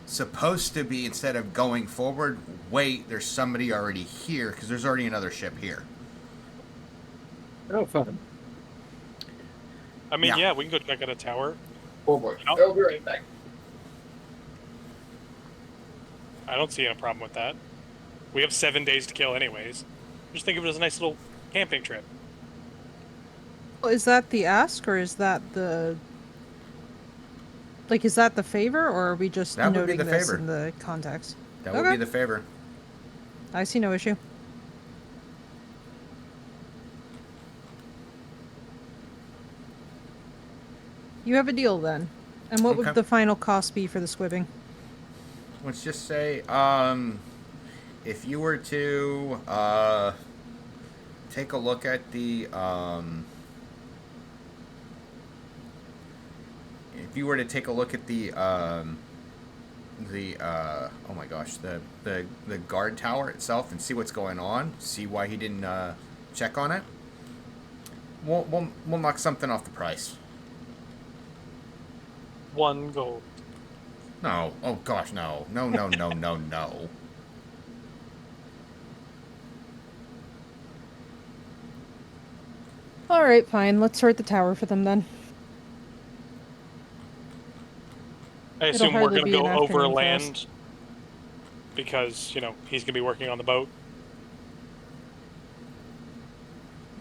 supposed to be, instead of going forward, wait, there's somebody already here, because there's already another ship here. Oh, fun. I mean, yeah, we can go check out a tower. Oh boy. I'll be right back. I don't see any problem with that. We have 7 days to kill anyways. Just think of it as a nice little camping trip. Is that the ask, or is that the... Like, is that the favor, or are we just That would be noting the this favor. in the context? That would be the favor. I see no issue. You have a deal, then. And what would the final cost be for the squibbing? Let's just say, if you were to take a look at the oh my gosh, the guard tower itself, and see what's going on, see why he didn't check on it, we'll knock something off the price. 1 gold. No. Oh gosh, no. No. No. All right, fine. Let's sort the tower for them then. I It'll assume we're hardly going to be go an afternoon for us. overland because, he's going to be working on the boat.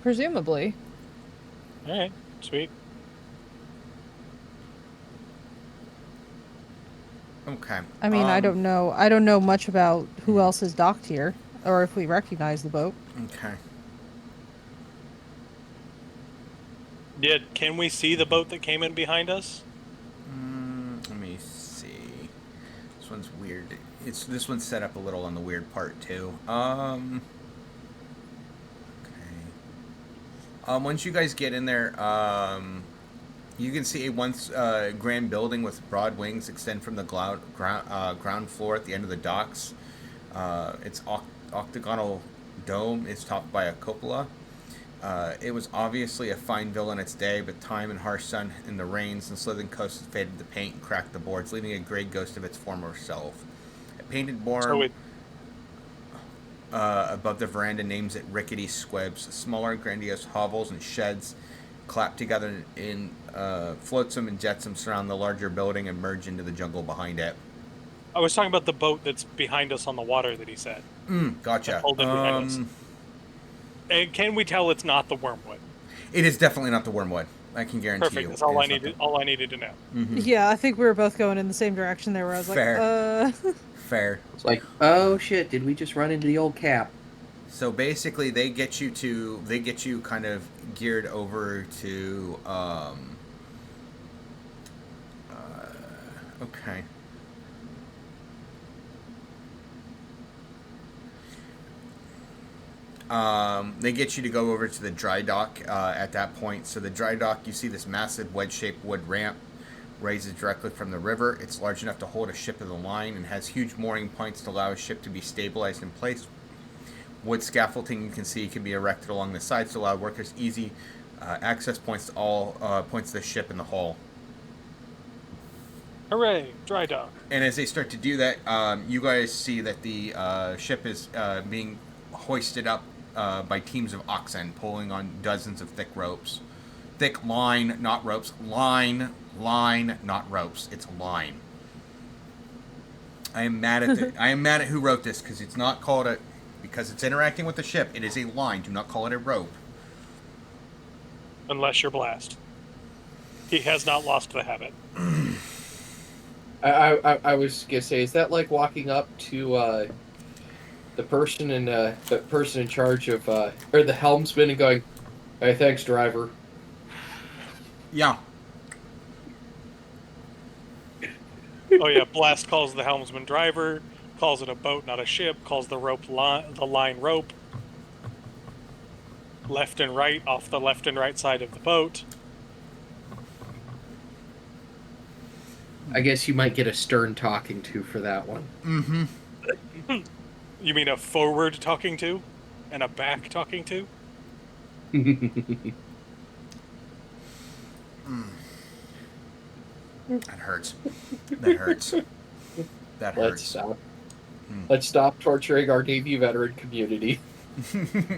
Presumably. All right, sweet. Okay. I mean, I don't know. I don't know much about who else is docked here, or if we recognize the boat. Okay. Yeah, can we see the boat that came in behind us? Let me see. This one's weird. This one's set up a little on the weird part too. Okay. Once you guys get in there, you can see a once grand building with broad wings extend from the ground floor at the end of the docks. Its octagonal dome is topped by a cupola. It was obviously a fine villa in its day, but time and harsh sun and the rains and slithering coast faded the paint and cracked the boards, leaving a gray ghost of its former self. A painted board above the veranda names it rickety squibs. Smaller, grandiose hovels and sheds clap together in flotsam and jetsam surround the larger building and merge into the jungle behind it. I was talking about the boat that's behind us on the water that he said. Gotcha. And can we tell it's not the Wormwood? It is definitely not the Wormwood. I can guarantee you. Perfect. That's all I needed. All I needed to know. Yeah, I think we were both going in the same direction there. Where I was Fair. like, Fair. It's like, oh shit, did we just run into the old cap? So basically, they get you kind of geared over to okay. They get you to go over to the dry dock at that point. So the dry dock, you see this massive wedge-shaped wood ramp raises directly from the river. It's large enough to hold a ship of the line and has huge mooring points to allow a ship to be stabilized in place. Wood scaffolding you can see can be erected along the sides to allow workers easy access points to all points of the ship in the hull. Hooray! Dry dock. And as they start to do that, you guys see that the ship is being hoisted up by teams of oxen pulling on dozens of thick ropes. Thick line, not ropes. Line, not ropes. It's line. I am mad at who wrote this because it's not called a. Because it's interacting with the ship, it is a line. Do not call it a rope. Unless you're Blast. He has not lost the habit. I was gonna say, is that like walking up to the person in charge of or the helmsman and going, "Hey, thanks, driver." Yeah. Oh yeah, Blast calls the helmsman driver, calls it a boat, not a ship, calls the line rope. Left and right, off the left and right side of the boat. I guess you might get a stern talking to for that one. Mm-hmm. You mean a forward talking to? And a back talking to? That hurts. That hurts. That hurts. Let's stop. Let's stop torturing our Navy veteran community.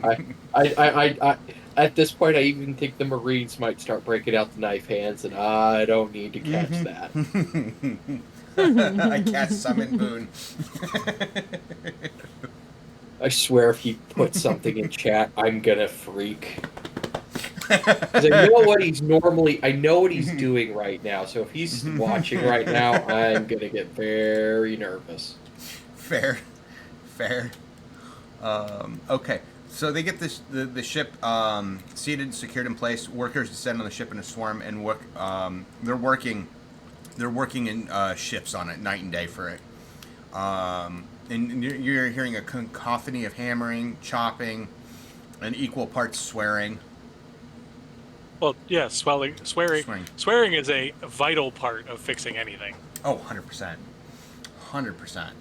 I at this point, I even think the Marines might start breaking out the knife hands, and I don't need to catch that. I cast summon Boone. I swear, if he puts something in chat, I'm gonna freak. 'Cause I know what he's doing right now. So if he's watching right now, I'm gonna get very nervous. Fair. Okay, so they get the ship seated and secured in place. Workers descend on the ship in a swarm and work. They're working in shifts on it, night and day for it. And you're hearing a cacophony of hammering, chopping, and equal parts swearing. Well, yeah, swearing is a vital part of fixing anything. Oh, 100%. 100%.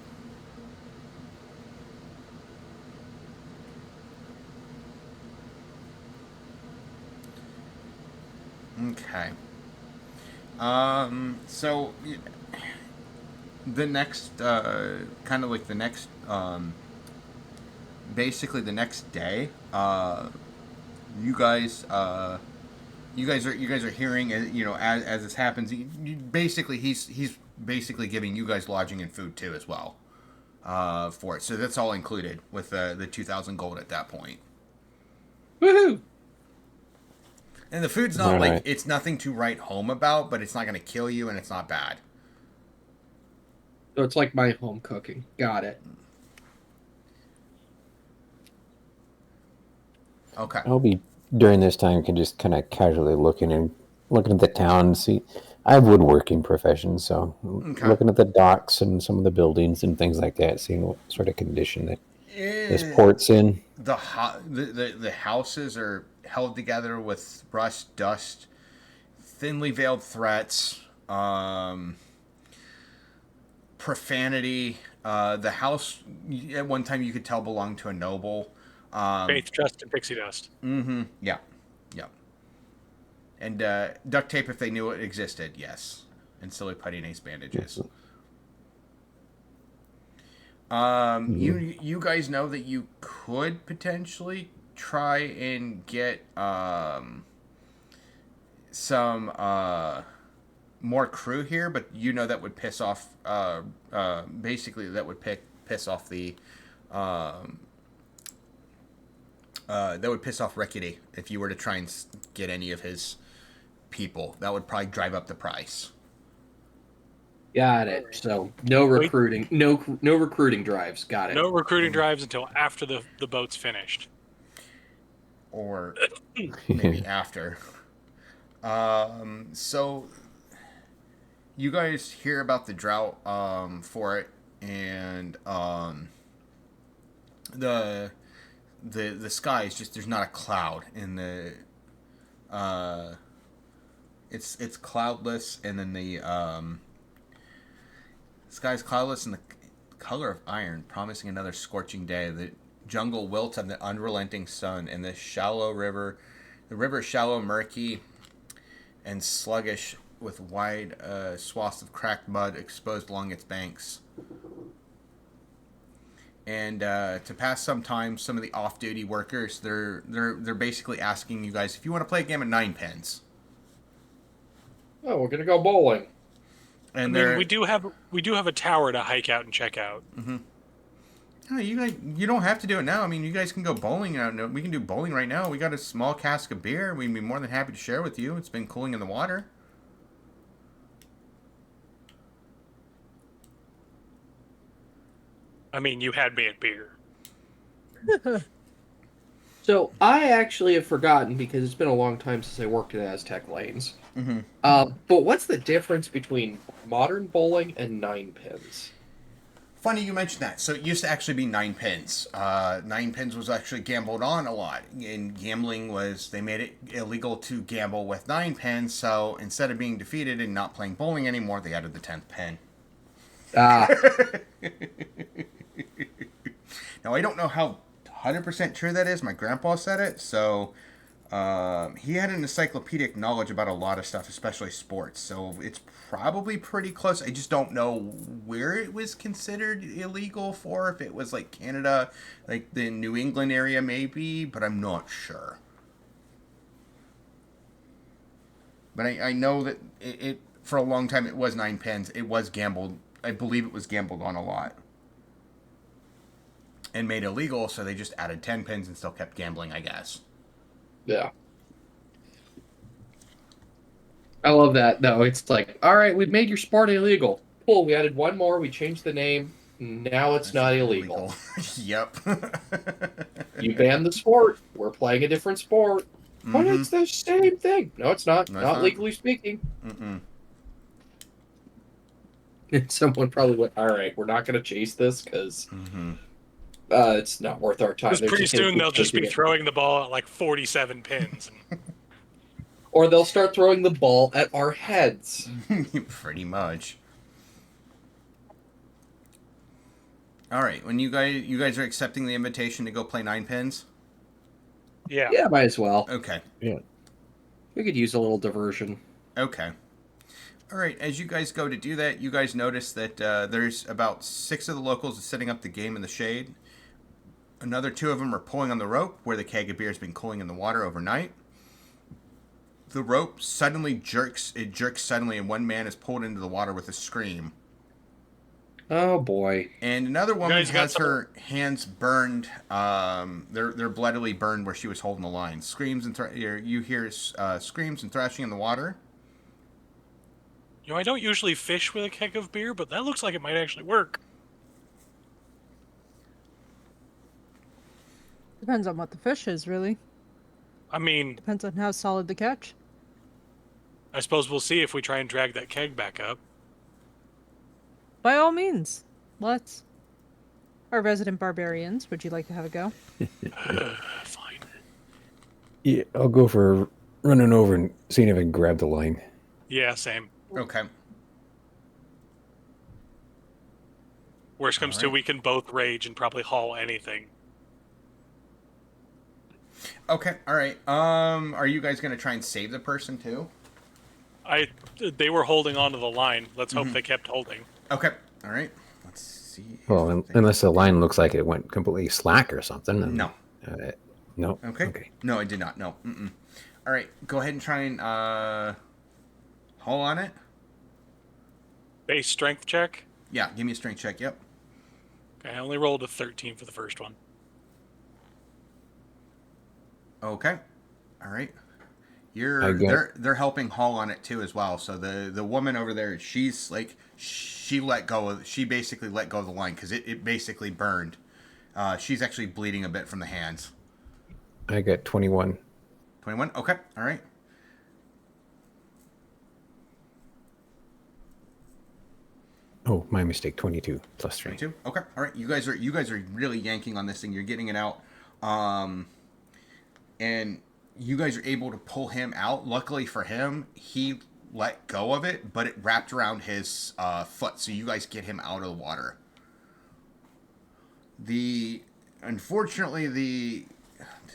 Okay. So the next, kind of like the next, basically the next day, you guys are hearing, as this happens. He's basically giving you guys lodging and food too as well, for it. So that's all included with the 2,000 gold at that point. Woohoo! And the food's not it's nothing to write home about, but it's not going to kill you, and it's not bad. So it's like my home cooking. Got it. Okay. I'll be during this time can just kind of casually looking at the town and see. I have woodworking profession, so looking at the docks and some of the buildings and things like that, seeing what sort of condition that this port's in. The houses are held together with rust, dust, thinly veiled threats, profanity. The house at one time you could tell belonged to a noble. Faith, trust, and pixie dust. Mm-hmm. Yeah. And duct tape if they knew it existed. Yes. And silly putty and ace bandages. You guys know that you could potentially try and get some more crew here, but you know that would piss off basically that would piss off the that would piss off Rickety if you were to try and get any of his people. That would probably drive up the price. Got it. So no recruiting, no recruiting drives. Got it. No recruiting drives until after the boat's finished, or maybe after. So you guys hear about the drought for it, and the sky is just, there's not a cloud in the it's cloudless, and then the sky's cloudless and the color of iron, promising another scorching day. The jungle wilts on the unrelenting sun, and the river is shallow, murky, and sluggish, with wide swaths of cracked mud exposed along its banks. And to pass some time, some of the off-duty workers, they're basically asking you guys if you want to play a game of 9 pins. Oh, we're gonna go bowling. And I mean, we do have a tower to hike out and check out. Oh, you don't have to do it now. I mean, you guys can go bowling out. We can do bowling right now. We got a small cask of beer. We'd be more than happy to share with you. It's been cooling in the water. I mean, you had me at beer. So I actually have forgotten because it's been a long time since I worked at Aztec Lanes. Mm-hmm. But what's the difference between modern bowling and 9 pins? Funny you mentioned that. So it used to actually be 9 pins. 9 pins was actually gambled on a lot. And gambling they made it illegal to gamble with 9 pins. So instead of being defeated and not playing bowling anymore, they added the 10th pin. Now, I don't know how 100% true that is. My grandpa said it. So he had an encyclopedic knowledge about a lot of stuff, especially sports. So it's probably pretty close. I just don't know where it was considered illegal for. If it was like Canada, like the New England area maybe, but I'm not sure. But I know that it for a long time it was 9 pins. It was gambled. I believe it was gambled on a lot. And made illegal, so they just added 10 pins and still kept gambling, I guess. Yeah. I love that. No, it's like, all right, we've made your sport illegal. Cool, we added one more, we changed the name. Now it's not illegal. Yep. You banned the sport. We're playing a different sport. But it's the same thing. No, it's not. No, it's not not. legally speaking. Mm-mm. And someone probably went, all right, we're not going to chase this because it's not worth our time. Because pretty soon they'll just be it. throwing the ball at like 47 pins. Or they'll start throwing the ball at our heads. Pretty much. All right, when you guys are accepting the invitation to go play 9 pins? Yeah. Yeah, might as well. Okay. Yeah. We could use a little diversion. Okay. All right, as you guys go to do that, you guys notice that there's about 6 of the locals setting up the game in the shade. Another 2 of them are pulling on the rope where the keg of beer has been cooling in the water overnight. The rope suddenly jerks. It jerks suddenly, and one man is pulled into the water with a scream. Oh boy! And another woman guys got has her hands burned. They're bloodily burned where she was holding the line. Screams and you hear screams and thrashing in the water. You know, I don't usually fish with a keg of beer, but that looks like it might actually work. Depends on what the fish is, really. I mean, Depends on how solid the catch. I suppose we'll see if we try and drag that keg back up. By all means, let's. Our resident barbarians, would you like to have a go? Fine. Yeah, I'll go for running over and seeing if I can grab the line. Yeah, same. Okay. Worst comes to, we can both rage and probably haul anything. Okay. All right. Are you guys gonna try and save the person too? They were holding onto the line. Let's hope they kept holding. Okay. All right. Let's see. Well, unless the line looks like it went completely slack or something. Then, No. No. Okay. No, I did not. No. Mm-mm. All right. Go ahead and try and haul on it. Base strength check. Yeah. Give me a strength check. Yep. Okay, I only rolled a 13 for the first one. Okay. All right. They're helping haul on it too as well. So the woman over there, she's like she basically let go of the line because it basically burned. She's actually bleeding a bit from the hands. I got 21. 21? Okay. All right. Oh, my mistake. 22 plus 3. 22? Okay. All right. You guys are really yanking on this thing. You're getting it out. And you guys are able to pull him out. Luckily for him, he let go of it, but it wrapped around his foot. So you guys get him out of the water. Unfortunately, did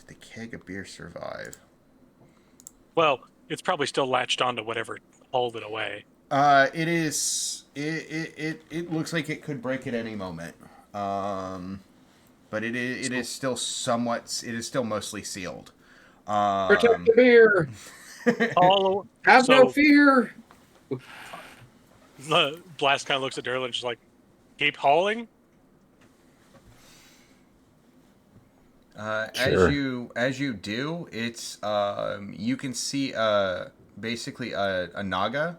the keg of beer survive? Well, it's probably still latched onto whatever hauled it away. It is. It looks like it could break at any moment. but it is still somewhat. It is still mostly sealed. Protect the beer. All Have no fear. the Blast kind of looks at Durlin and just like, keep hauling. Sure. As you do, it's you can see basically a naga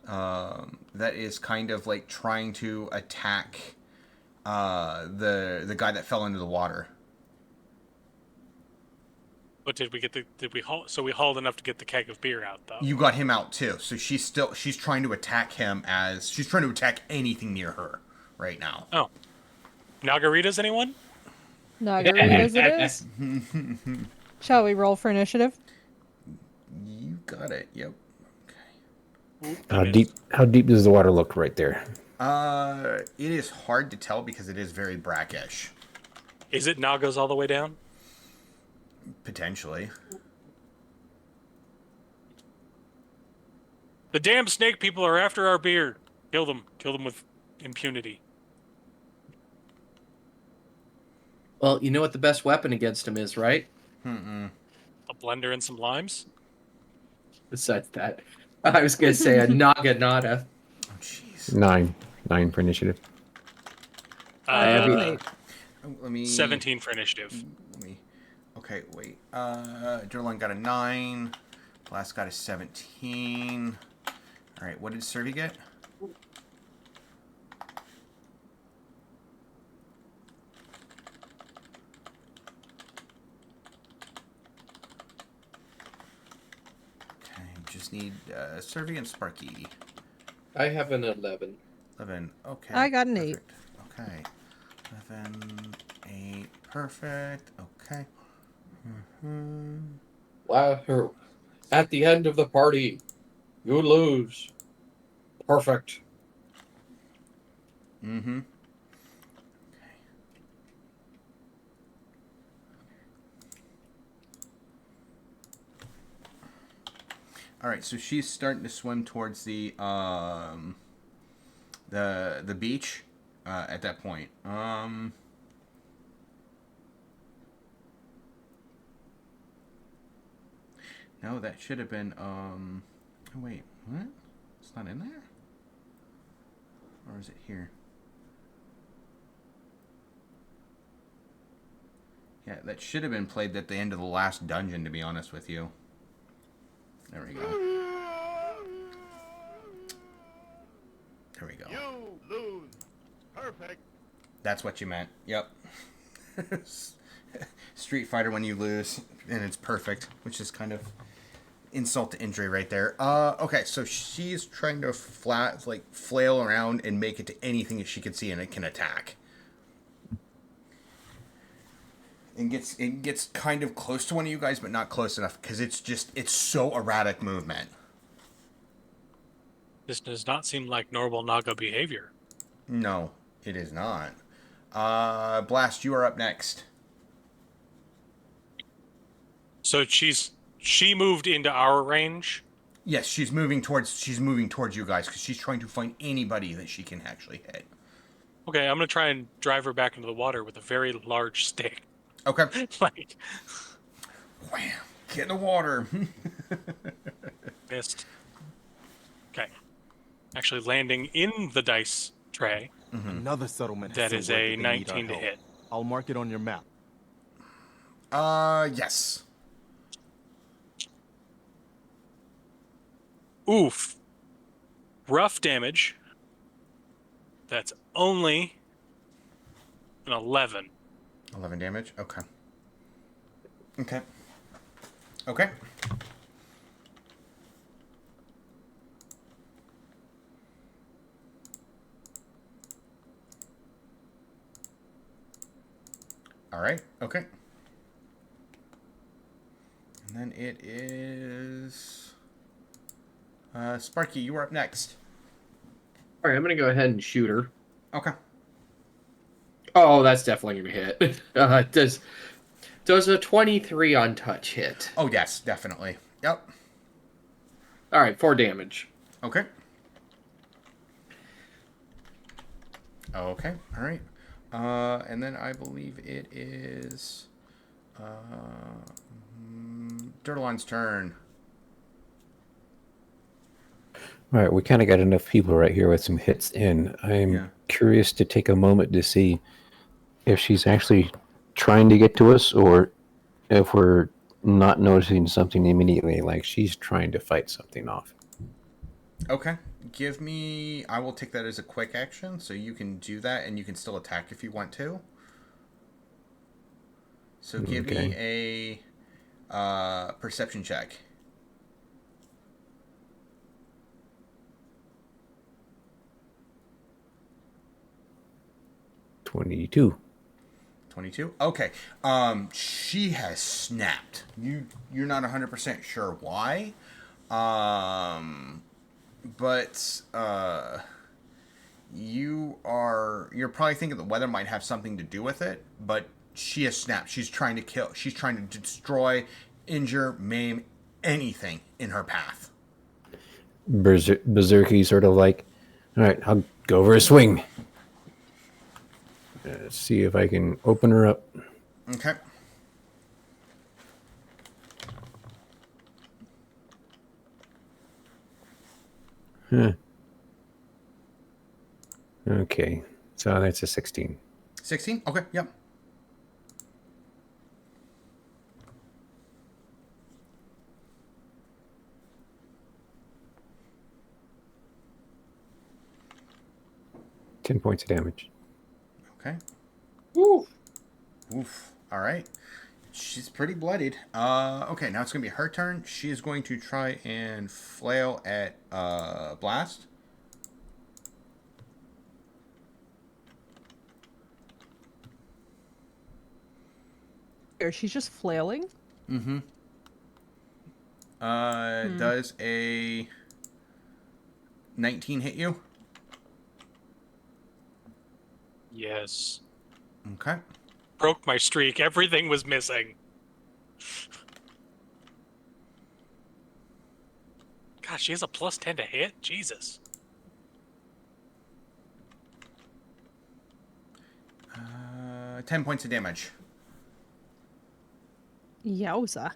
that is kind of like trying to attack the guy that fell into the water. But did we haul? So we hauled enough to get the keg of beer out, though. You got him out too, so she's trying to attack him as she's trying to attack anything near her right now. Oh, Nagaritas, anyone? Nagaritas it is. Shall we roll for initiative? You got it. Yep. How deep does the water look right there? It is hard to tell because it is very brackish. Is it Nagas all the way down? Potentially. The damn snake people are after our beer. Kill them. Kill them with impunity. Well, you know what the best weapon against him is, right? A blender and some limes? Besides that, I was going to say a naganata. Oh, jeez. 9 for initiative. Let me 17 for initiative. Okay, wait. Durlin got a 9. Blast got a 17. All right, what did Servy get? Okay, just need Servy and Sparky. I have an 11. 11. Okay. I got an perfect. Okay. 11, 8. Perfect. Okay. Wow. At the end of the party, you lose. Perfect. Mm-hmm. All right, so she's starting to swim towards the beach at that point. No, that should have been oh, wait, what? It's not in there? Or is it here? Yeah, that should have been played at the end of the last dungeon, to be honest with you. There we go. There we go. You lose. Perfect. That's what you meant. Yep. Street Fighter when you lose, and it's perfect, which is kind of insult to injury right there. Okay, so she's trying to flail around and make it to anything that she can see, and it can attack. It gets kind of close to one of you guys, but not close enough because it's so erratic movement. This does not seem like normal Naga behavior. No, it is not. Blast, you are up next. So she moved into our range. Yes, she's moving towards you guys because she's trying to find anybody that she can actually hit. Okay, I'm gonna try and drive her back into the water with a very large stick. Okay. Like, wham! Get in the water. Missed. Okay. Actually landing in the dice tray. Another settlement. That is a 19 to help. hit. I'll mark it on your map. Yes. Oof. Rough damage. That's only an 11. 11 damage? Okay. Okay. Okay. All right. Okay. And then it is Sparky, you are up next. All right, I'm going to go ahead and shoot her. Okay. Oh, that's definitely going to hit. Does a 23 on touch hit? Oh, yes, definitely. Yep. All right, 4 damage. Okay. Okay. All right. And then I believe it is Dirtleon's turn. All right, we kind of got enough people right here with some hits in. I'm Yeah. curious to take a moment to see if she's actually trying to get to us or if we're not noticing something immediately, like she's trying to fight something off. Okay. Give me. I will take that as a quick action, so you can do that, and you can still attack if you want to. So give me a perception check. $22. 22. Okay. She has snapped. You're not 100% sure why. But you're probably thinking the weather might have something to do with it, but she has snapped. She's trying to kill. She's trying to destroy, injure, maim anything in her path. Berserky sort of like, all right, I'll go over a swing. See if I can open her up. Okay. Huh. Okay, so that's a 16. 16? Okay, yep. $10 points of damage. Okay. Woo. Oof. All right. She's pretty bloodied. Okay, now it's going to be her turn. She is going to try and flail at Blast. Or she's just flailing? Mm-hmm. Does a 19 hit you? Yes. Okay. Broke my streak. Everything was missing. God, she has a plus 10 to hit? Jesus. Uh, 10 points of damage. Yowza.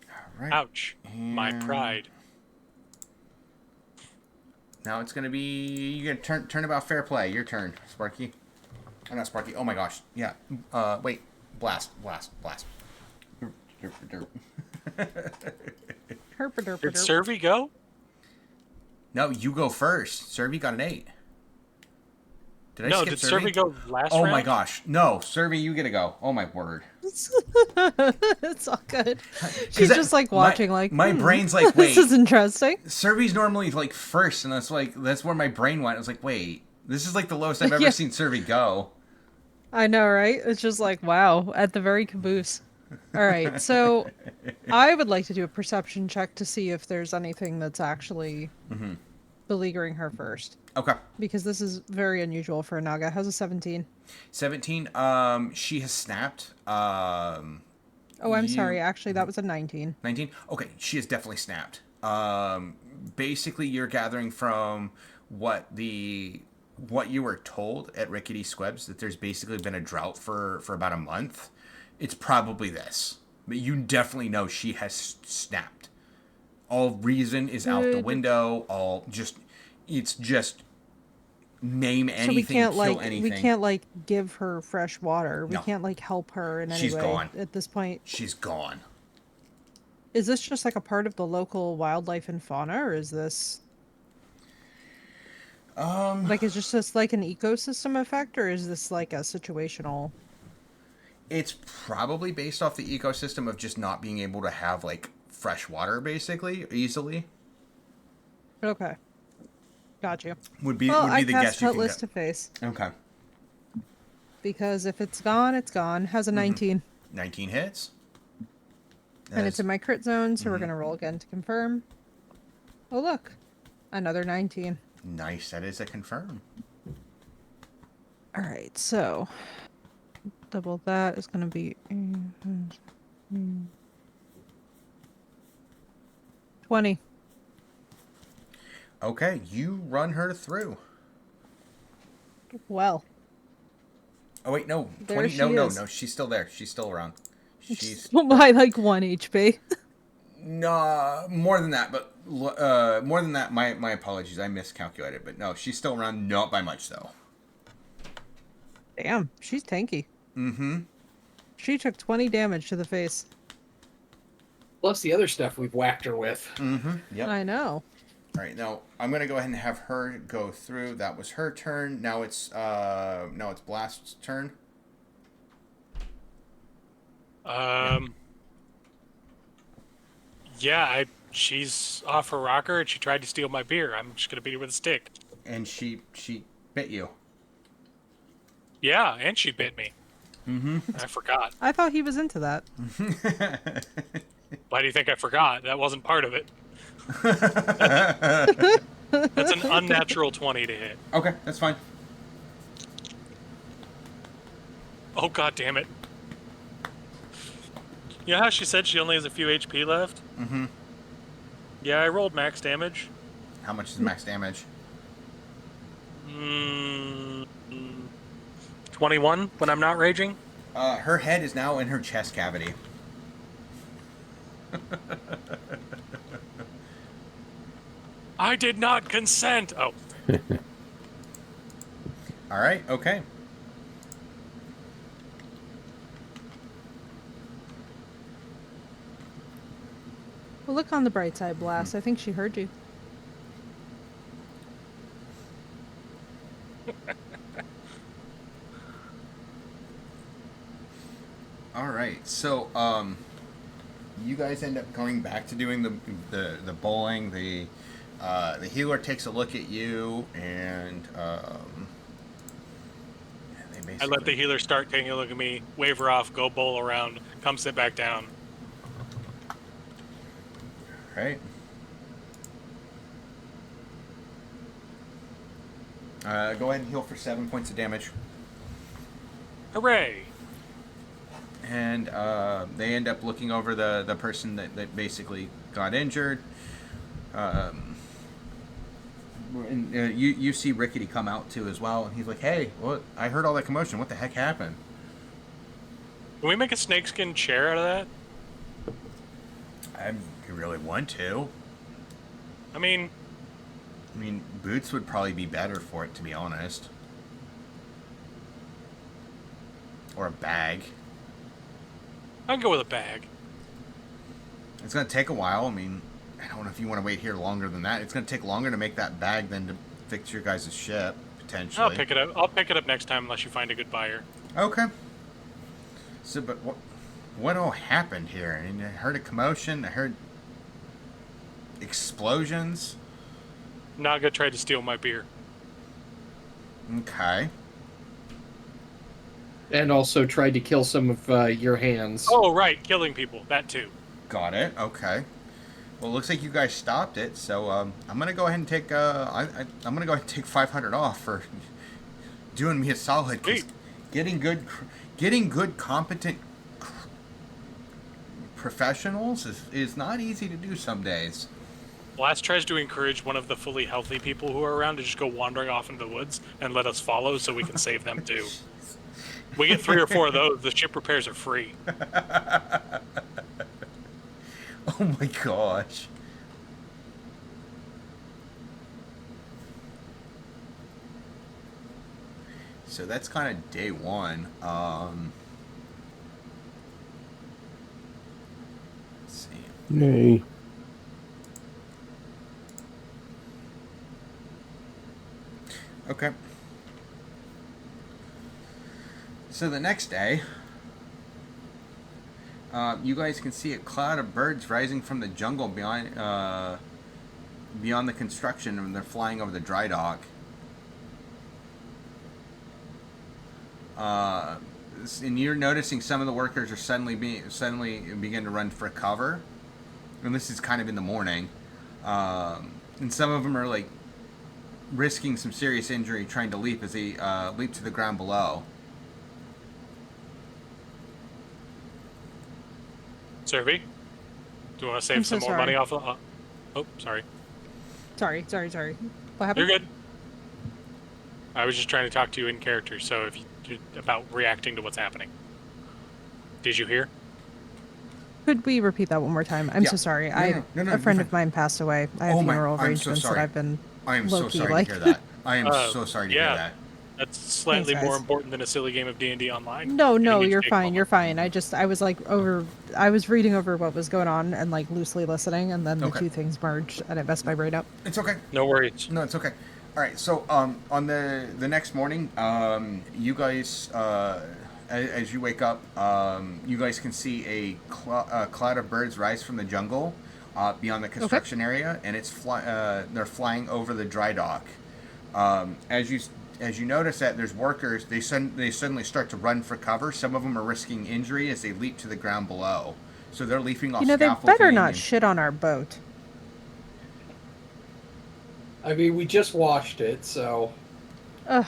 All right. Ouch. My And pride. now it's going to be... You get turn about fair play. Your turn, Sparky. Oh, not Sparky. Oh, my gosh. Yeah. Wait. Blast. Herpaderpaderp. Did Survey go? No, you go first. Survey got an 8. Did I No, skip did Survey? Survey go last Oh round? my gosh. No, Survey, you get to go. Oh my word. It's all good. She's just like watching, my brain's like, wait. This is interesting. Survey's normally like first, and that's where my brain went. I was like, wait, this is like the lowest I've ever Yeah. seen Survey go. I know, right? It's just like, wow, at the very caboose. All right, so I would like to do a perception check to see if there's anything that's actually beleaguering her first. Okay. Because this is very unusual for a Naga. How's a 17? 17. She has snapped. Oh, I'm sorry. Actually, that was a 19. 19. Okay, she has definitely snapped. Basically, you're gathering from what you were told at Rickety Squibs that there's basically been a drought for about a month. It's probably this, but you definitely know she has snapped. All reason is out the window. It's just name anything, So we can't kill anything. we can't give her fresh water. We No. can't help her in any She's way gone. at this point. She's gone. Is this just like a part of the local wildlife and fauna, or is this is just like an ecosystem effect, or is this like a situational? It's probably based off the ecosystem of just not being able to have like fresh water basically easily. Okay, got you. Would be Well, the guess you cast can Cutlass get. to face Okay. because if it's gone, it's gone. Has a 19, 19 hits. and it's in my crit zone, so we're gonna roll again to confirm. Oh look, another 19. Nice. That is a confirm. All right, so double that is gonna be 20. Okay, you run her through. Well, Oh wait, no, there 20. she No, no, is. no. She's still there. She's still around. She's By like 1 HP. no more than that, but more than that. My apologies. I miscalculated, but no, she's still around. Not by much though. Damn, she's tanky. Mm-hmm. She took 20 damage to the face. Plus the other stuff we've whacked her with. Mm-hmm. Yep. I know. All right, now I'm gonna go ahead and have her go through. That was her turn. Now it's Blast's turn. Yeah, she's off her rocker and she tried to steal my beer. I'm just gonna beat her with a stick. And she bit you. Yeah, and she bit me. Mm-hmm. I forgot. I thought he was into that. Why do you think I forgot? That wasn't part of it. That's an unnatural 20 to hit. Okay, that's fine. Oh, god damn it. You know how she said she only has a few HP left? Mm-hmm. Yeah, I rolled max damage. How much is max damage? 21 when I'm not raging. Her head is now in her chest cavity. I did not consent! Oh. Alright, okay. Well, look on the bright side, Blast. I think she heard you. Alright, so, you guys end up going back to doing the bowling. The healer takes a look at you, and they basically... I let the healer start taking a look at me, wave her off, go bowl around, come sit back down. Right. Go ahead and heal for 7 points of damage. Hooray! And they end up looking over the person that basically got injured. And you see Rickety come out too as well, and he's like, "Hey, what? I heard all that commotion. What the heck happened?" Can we make a snakeskin chair out of that? You really want to? I mean, boots would probably be better for it, to be honest. Or a bag. I can go with a bag. It's going to take a while. I don't know if you want to wait here longer than that. It's going to take longer to make that bag than to fix your guys' ship, potentially. I'll pick it up. I'll pick it up next time unless you find a good buyer. Okay. So, but what all happened here? I heard a commotion. I heard explosions. Naga tried to steal my beer. Okay. And also tried to kill some of your hands. Oh, right. Killing people. That too. Got it. Okay. Well, it looks like you guys stopped it, so I'm gonna go ahead and take I'm gonna go ahead and take 500 off for doing me a solid. 'Cause getting good, competent professionals is not easy to do some days. Blast tries to encourage one of the fully healthy people who are around to just go wandering off into the woods and let us follow so we can save them too. We get 3 or 4 of those, the ship repairs are free. Oh my gosh. So that's kind of day one. Let's see. Yay. Okay. So the next day, you guys can see a cloud of birds rising from the jungle beyond the construction, and they're flying over the dry dock. And you're noticing some of the workers are suddenly begin to run for cover, and this is kind of in the morning. And some of them are like risking some serious injury trying to leap as they leap to the ground below. Servy, do you want to save I'm some so more sorry. money off of... oh, sorry. Sorry. What happened? You're good. I was just trying to talk to you in character, so if you about reacting to what's happening. Did you hear? Could we repeat that one more time? I'm Yeah. so sorry. No, A friend you're of mine passed away. I have Oh my- funeral I'm so arrangements that sorry. I've been I am so low-key sorry like. to hear that. I am so sorry to hear Yeah. that. That's slightly Thanks, more guys. important than a silly game of D&D online. No, You need to you're take a fine. moment. You're fine. I was like I was reading over what was going on and like loosely listening, and then the Okay. two things merged, and it messed my brain up. It's okay. No worries. No, it's okay. All right. So, on the next morning, you guys, as you wake up, you guys can see a cloud of birds rise from the jungle, beyond the construction area, and they're flying over the dry dock. As you notice that there's workers, they suddenly start to run for cover. Some of them are risking injury as they leap to the ground below. So they're leaping off They scaffolding. better not shit on our boat. I mean, we just washed it, so. Ugh,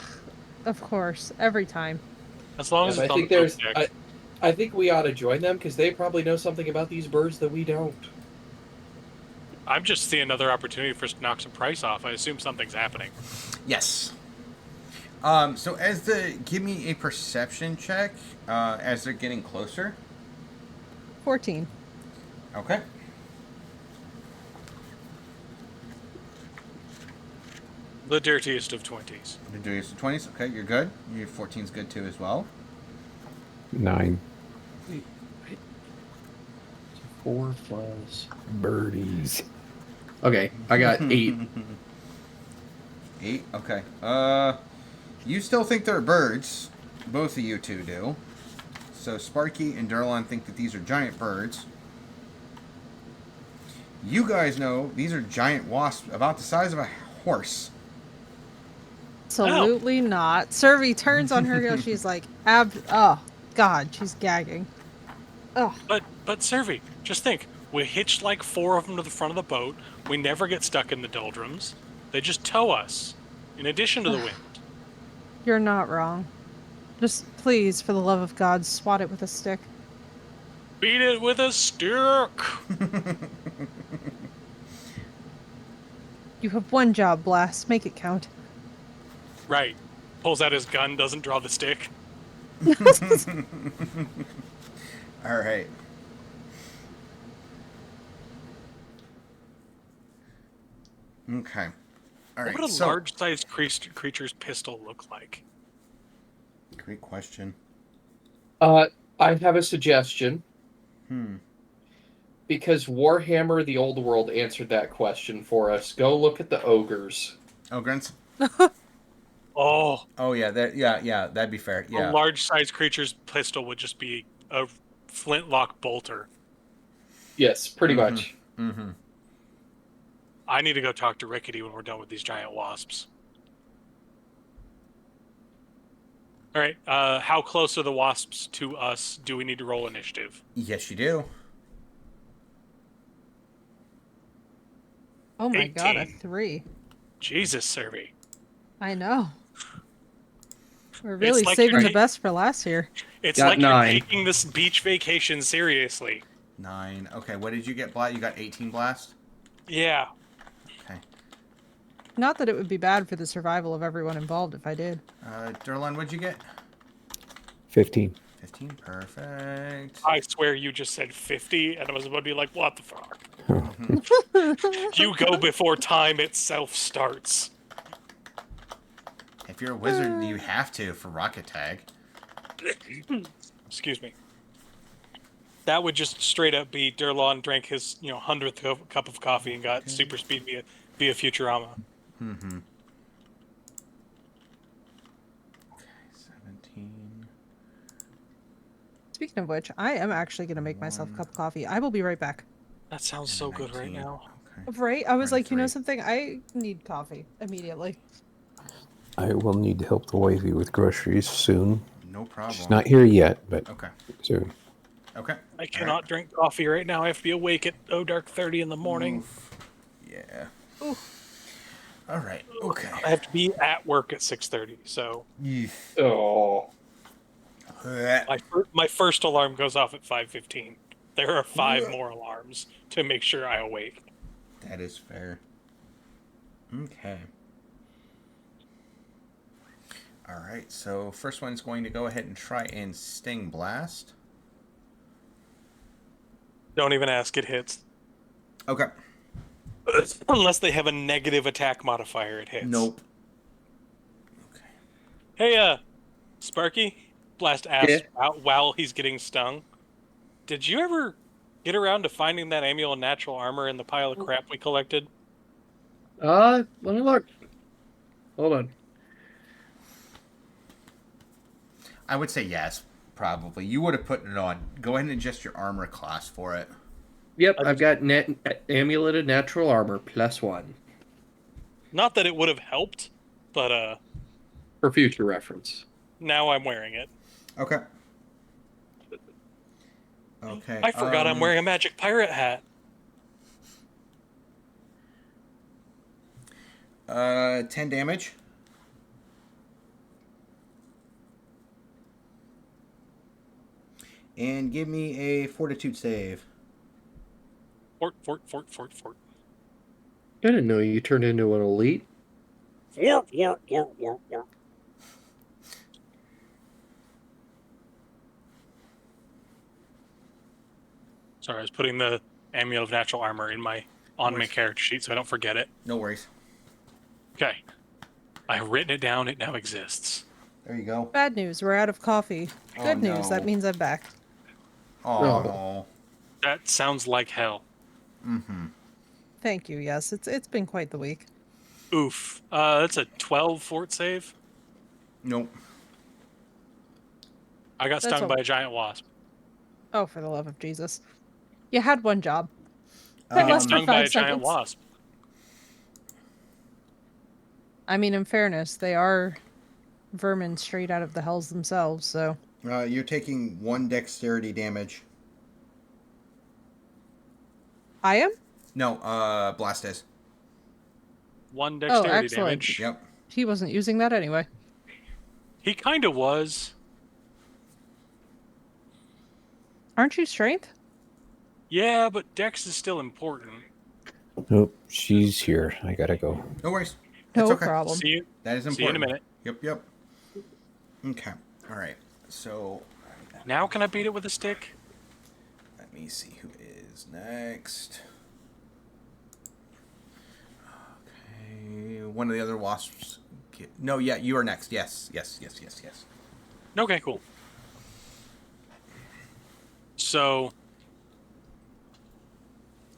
of course, every time. As long as I it's think on the boat deck. I think we ought to join them because they probably know something about these birds that we don't. I'm just seeing another opportunity for us to knock some price off. I assume something's happening. Yes. So give me a perception check as they're getting closer. 14. Okay. The dirtiest of 20s. The dirtiest of 20s. Okay, you're good. Your 14's good too as well. 9 4 plus. birdies. Okay, I got 8. 8. Okay. You still think they're birds. Both of you two do. So Sparky and Durlon think that these are giant birds. You guys know these are giant wasps about the size of a horse. Absolutely not. Survey turns on her heel. She's like, oh, God, she's gagging. Oh. But Survey, just think. We hitched like 4 of them to the front of the boat. We never get stuck in the doldrums. They just tow us, in addition to the wind. You're not wrong. Just please, for the love of God, swat it with a stick. Beat it with a stick! You have one job, Blast. Make it count. Right. Pulls out his gun, doesn't draw the stick. All right. Okay. All right. What would a large-sized creature's pistol look like? Great question. I have a suggestion. Hmm. Because Warhammer the Old World answered that question for us. Go look at the ogres. Ogrins? Oh. Oh, yeah. That'd be fair. Yeah. A large-sized creature's pistol would just be a flintlock bolter. Yes, pretty much. Mm-hmm. I need to go talk to Rickety when we're done with these giant wasps. All right. How close are the wasps to us? Do we need to roll initiative? Yes, you do. Oh my 18. God, a 3. Jesus, Survey. I know. We're really like saving you're- the best for last year. It's Got like 9. you're taking this beach vacation seriously. 9. Okay, what did you get, Blast? You got 18 Blast? Yeah. Okay. Not that it would be bad for the survival of everyone involved if I did. Durlon, what'd you get? 15. 15. Perfect. I swear you just said 50, and I was about to be like, what the fuck? You go before time itself starts. If you're a wizard, you have to for Rocket Tag. Excuse me. That would just straight up be Durlon drank his 100th cup of coffee and got super speed via Futurama. Mm-hmm. Okay, 17. Speaking of which, I am actually going to make myself a cup of coffee. I will be right back. That sounds so good right now. Okay. Right? I was like, you know 23. something? I need coffee immediately. I will need to help the wifey with groceries soon. No problem. She's not here yet, but Okay. soon. Okay. I cannot drink coffee right now. I have to be awake at dark 30 in the morning. Oof. Yeah. All right. Okay. I have to be at work at 6:30. So Oh. my first alarm goes off at 5:15. There are 5 more alarms to make sure I awake. That is fair. Okay. All right. So first one's going to go ahead and try and Sting Blast. Don't even ask. It hits. Okay. Unless they have a negative attack modifier, it hits. Nope. Okay. Hey, Sparky, Blast asks Yeah. while he's getting stung. Did you ever get around to finding that amulet of natural armor in the pile of crap we collected? Let me look. Hold on. I would say yes, probably. You would have put it on. Go ahead and adjust your armor class for it. Yep, I've got amulet of natural armor +1 Not that it would have helped, but for future reference. now I'm wearing it. Okay. Okay. I forgot I'm wearing a magic pirate hat. 10 damage. And give me a fortitude save. Fort. I didn't know you turned into an elite. Sorry, I was putting the amulet of natural armor in my character sheet so I don't forget it. No worries. Okay. I've written it down. It now exists. There you go. Bad news, we're out of coffee. Oh, Good news, that no. means I'm back. Oh. That sounds like hell. Mm-hmm. Thank you, yes, it's been quite the week. Oof. That's a 12 fort save. Nope. I got That's stung by a giant wasp. Oh, for the love of Jesus. You had one job. I That got lasted stung by 5 a giant seconds. wasp. I mean, in fairness, they are vermin straight out of the hells themselves, so... You're taking 1 dexterity damage. I am? No, Blast is. 1 dexterity excellent. damage. Yep. He wasn't using that anyway. He kind of was. Aren't you strength? Yeah, but dex is still important. Nope, she's here. I gotta go. No worries. No That's okay. problem. See you. That is important. See you in a minute. Yep. Okay. All right. So Now can I beat it with a stick? let me see who is next. Okay. One of the other wasps. No, yeah, you are next. Yes. Okay, cool. So,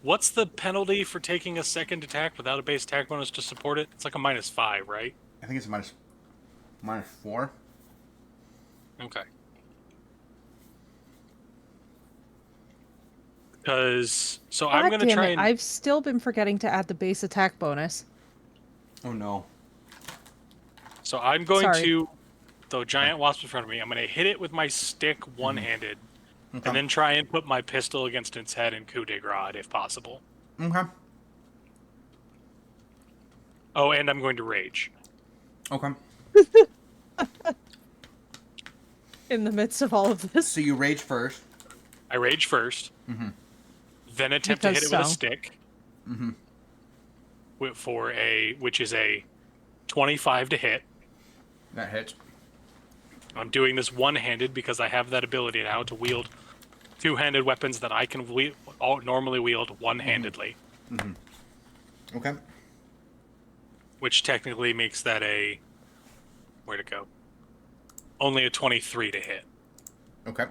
what's the penalty for taking a second attack without a base attack bonus to support it? It's like a -5, right? I think it's minus 4. Okay. Because, so I'm going to damn try it, and... I've still been forgetting to add the base attack bonus. Oh no. So I'm going Sorry. to, the giant wasp in front of me, I'm going to hit it with my stick one-handed, Okay. and then try and put my pistol against its head and coup de grace if possible. Okay. Oh, and I'm going to rage. Okay. In the midst of all of this. So you rage first. I rage first, then attempt Because to hit it with a so. stick, which is a 25 to hit. That hits. I'm doing this one-handed because I have that ability now to wield two-handed weapons that I can normally wield one-handedly. Okay. Which technically makes that a... Where'd it go? Only a 23 to hit. Okay.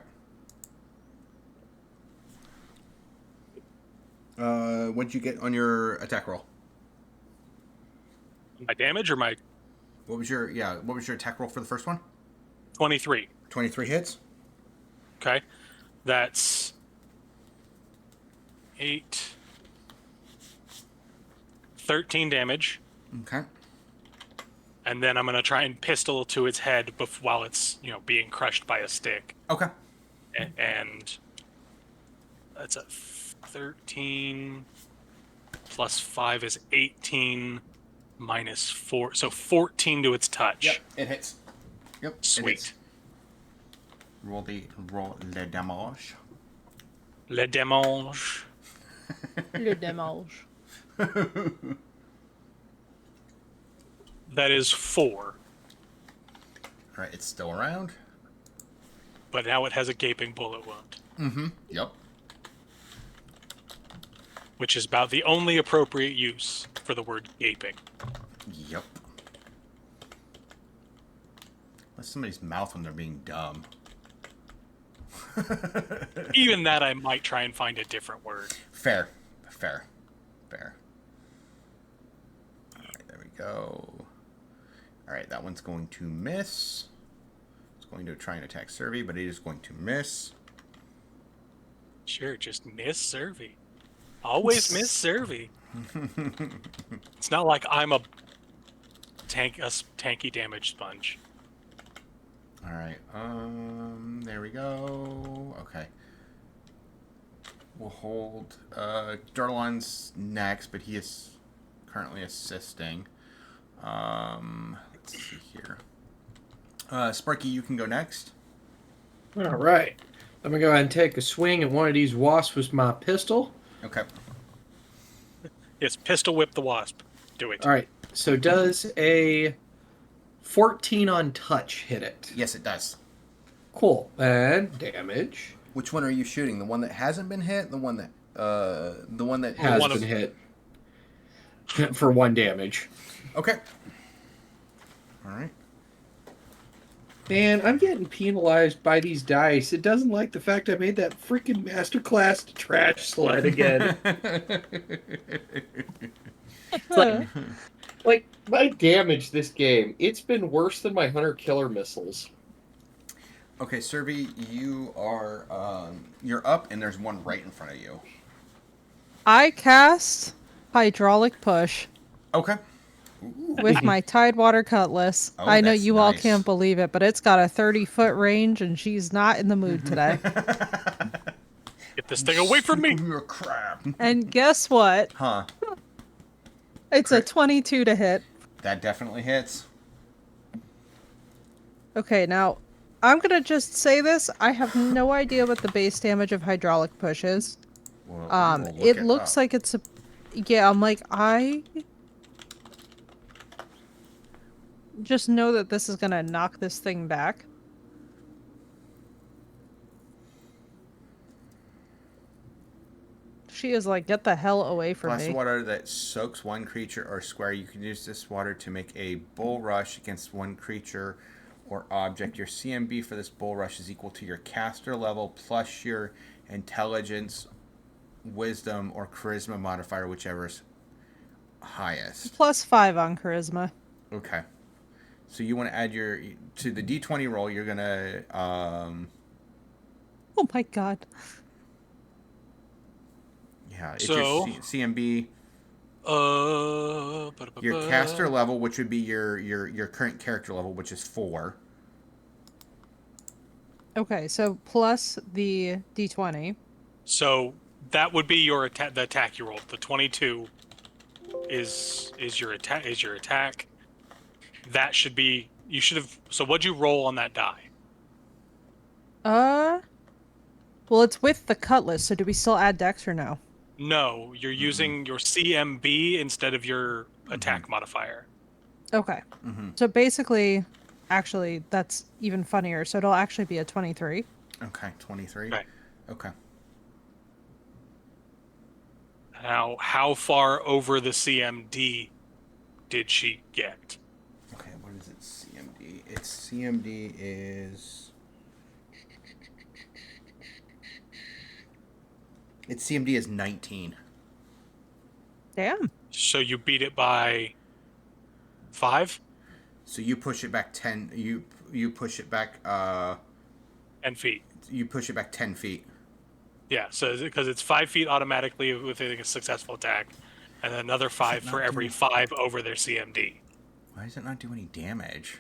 What'd you get on your attack roll? My damage or my... What was your attack roll for the first one? 23. 23 hits. Okay. That's 8... 13 damage. Okay. And then I'm going to try and pistol to its head while it's, being crushed by a stick. Okay. And that's a 13 plus 5 is 18 minus 4. So 14 to its touch. Yep, it hits. Yep. Sweet. It hits. Roll le damage. Le damage. Le damage. That is 4. All right, it's still around. But now it has a gaping bullet wound. Mm-hmm. Yep. Which is about the only appropriate use for the word gaping. Yep. Unless somebody's mouth when they're being dumb. Even that, I might try and find a different word. Fair. All right, there we go. All right, that one's going to miss. It's going to try and attack Survey, but it is going to miss. Sure, just miss Survey. Always miss Survey. It's not like I'm a tanky damage sponge. All right. There we go. Okay. We'll hold Darlon's next, but he is currently assisting. Let's see here. Sparky, you can go next. All right. Let me go ahead and take a swing at one of these wasps with my pistol. Okay. Yes, pistol whip the wasp. Do it. All right. So does a 14 on touch hit it? Yes, it does. Cool. And damage. Which one are you shooting? The one that hasn't been hit? The one that Has been hit. For 1 damage. Okay. All right. Man, I'm getting penalized by these dice. It doesn't like the fact I made that freaking masterclass trash sled again. It's like my damage this game, it's been worse than my hunter-killer missiles. Okay, Survey, you are you're up, and there's one right in front of you. I cast Hydraulic Push Okay. with my Tidewater Cutlass. Oh, I know that's you all nice. can't believe it, but it's got a 30-foot range, and she's not in the mood today. Get this thing away from me! You're crap. And guess what? Huh. It's a 22 to hit. That definitely hits. Okay, now, I'm gonna just say this. I have no idea what the base damage of Hydraulic Push is. Well, It looks like it's a... Yeah, I'm like, I... just know that this is gonna knock this thing back. She is like, get the hell away from Glass me. of water that soaks one creature or square. You can use this water to make a bull rush against one creature or object. Your CMB for this bull rush is equal to your caster level plus your intelligence, wisdom, or charisma modifier, whichever is highest. +5 on charisma. Okay. So you want to add your to the D20 roll. You're gonna Oh my god. yeah. It's So- your CMB. Your caster level, which would be your current character level, which is 4. Okay, so plus the D20. So that would be your the attack you rolled. The 22 is your attack. That should be you should have. So what'd you roll on that die? Well, it's with the cutlass, so do we still add dex or no? No, you're using your CMB instead of your attack modifier. Okay. So basically, actually, that's even funnier. So it'll actually be a 23. Okay, 23. Right. Okay. Now, how far over the CMD did she get? Okay, what is its CMD? Its CMD is... Its CMD is 19. Damn. So you beat it by 5? So you push it back 10... You push it back... 10 feet. You push it back 10 feet. Yeah, so because it's 5 feet automatically with a successful attack, and then another 5 for every 5 over their CMD. Why does it not do any damage?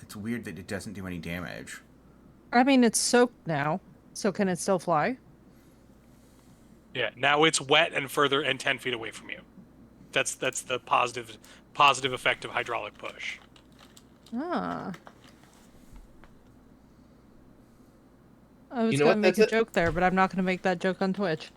It's weird that it doesn't do any damage. I mean, it's soaked now, so can it still fly? Yeah, now it's wet and further and 10 feet away from you. That's the positive effect of hydraulic push. Ah. I was You know gonna what, make that's a it. joke there, but I'm not gonna make that joke on Twitch.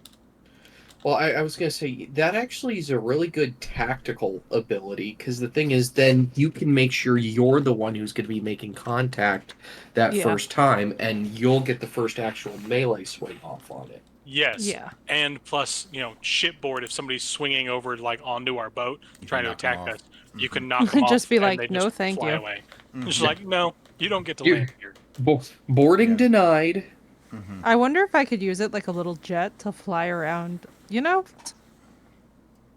Well, I was going to say that actually is a really good tactical ability because the thing is, then you can make sure you're the one who's going to be making contact that Yeah. first time, and you'll get the first actual melee swing off on it. Yes. Yeah. And plus, shipboard, if somebody's swinging over like onto our boat You trying can to knock 'em attack off. us, you can knock them off Just be and like, they "No, just thank fly you." away. It's just like, no, you don't get to Dude. land here. Boarding Yeah. denied. I wonder if I could use it like a little jet to fly around. It's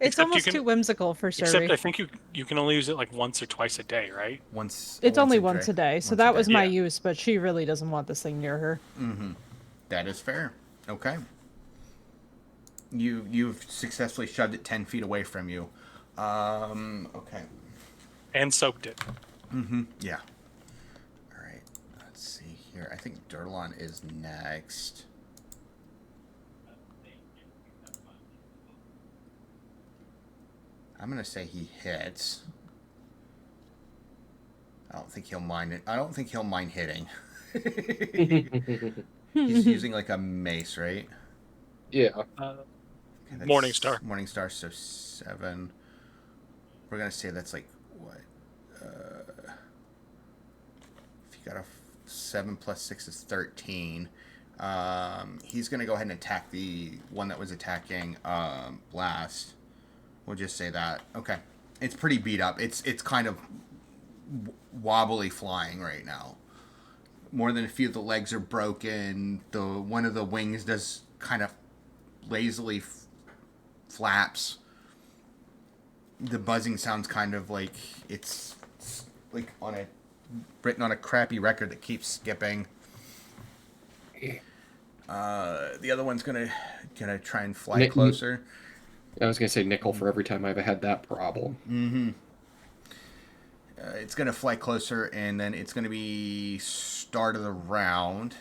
Except you almost can- too whimsical for Except Surrey. I think you can only use it like once or twice a day, right? It's only once a day, so once a that day. was my Yeah. use, but she really doesn't want this thing near her. That is fair. Okay. You've successfully shoved it 10 feet away from you. Okay. And soaked it. Yeah. All right. Let's see here. I think Durlon is next. I'm gonna say he hits. I don't think he'll mind it. I don't think he'll mind hitting. He's using like a mace, right? Yeah. Uh, Okay, that's Morningstar. Morningstar, so 7. We're gonna say that's like what? If you got a 7 plus 6 is 13. He's gonna go ahead and attack the one that was attacking Blast. We'll just say that. Okay, it's pretty beat up. It's kind of wobbly flying right now. More than a few of the legs are broken. One of the wings does kind of lazily flaps. The buzzing sounds kind of like it's like written on a crappy record that keeps skipping. The other one's gonna try and fly closer. I was going to say nickel for every time I've had that problem. It's gonna fly closer, and then it's gonna be start of the round.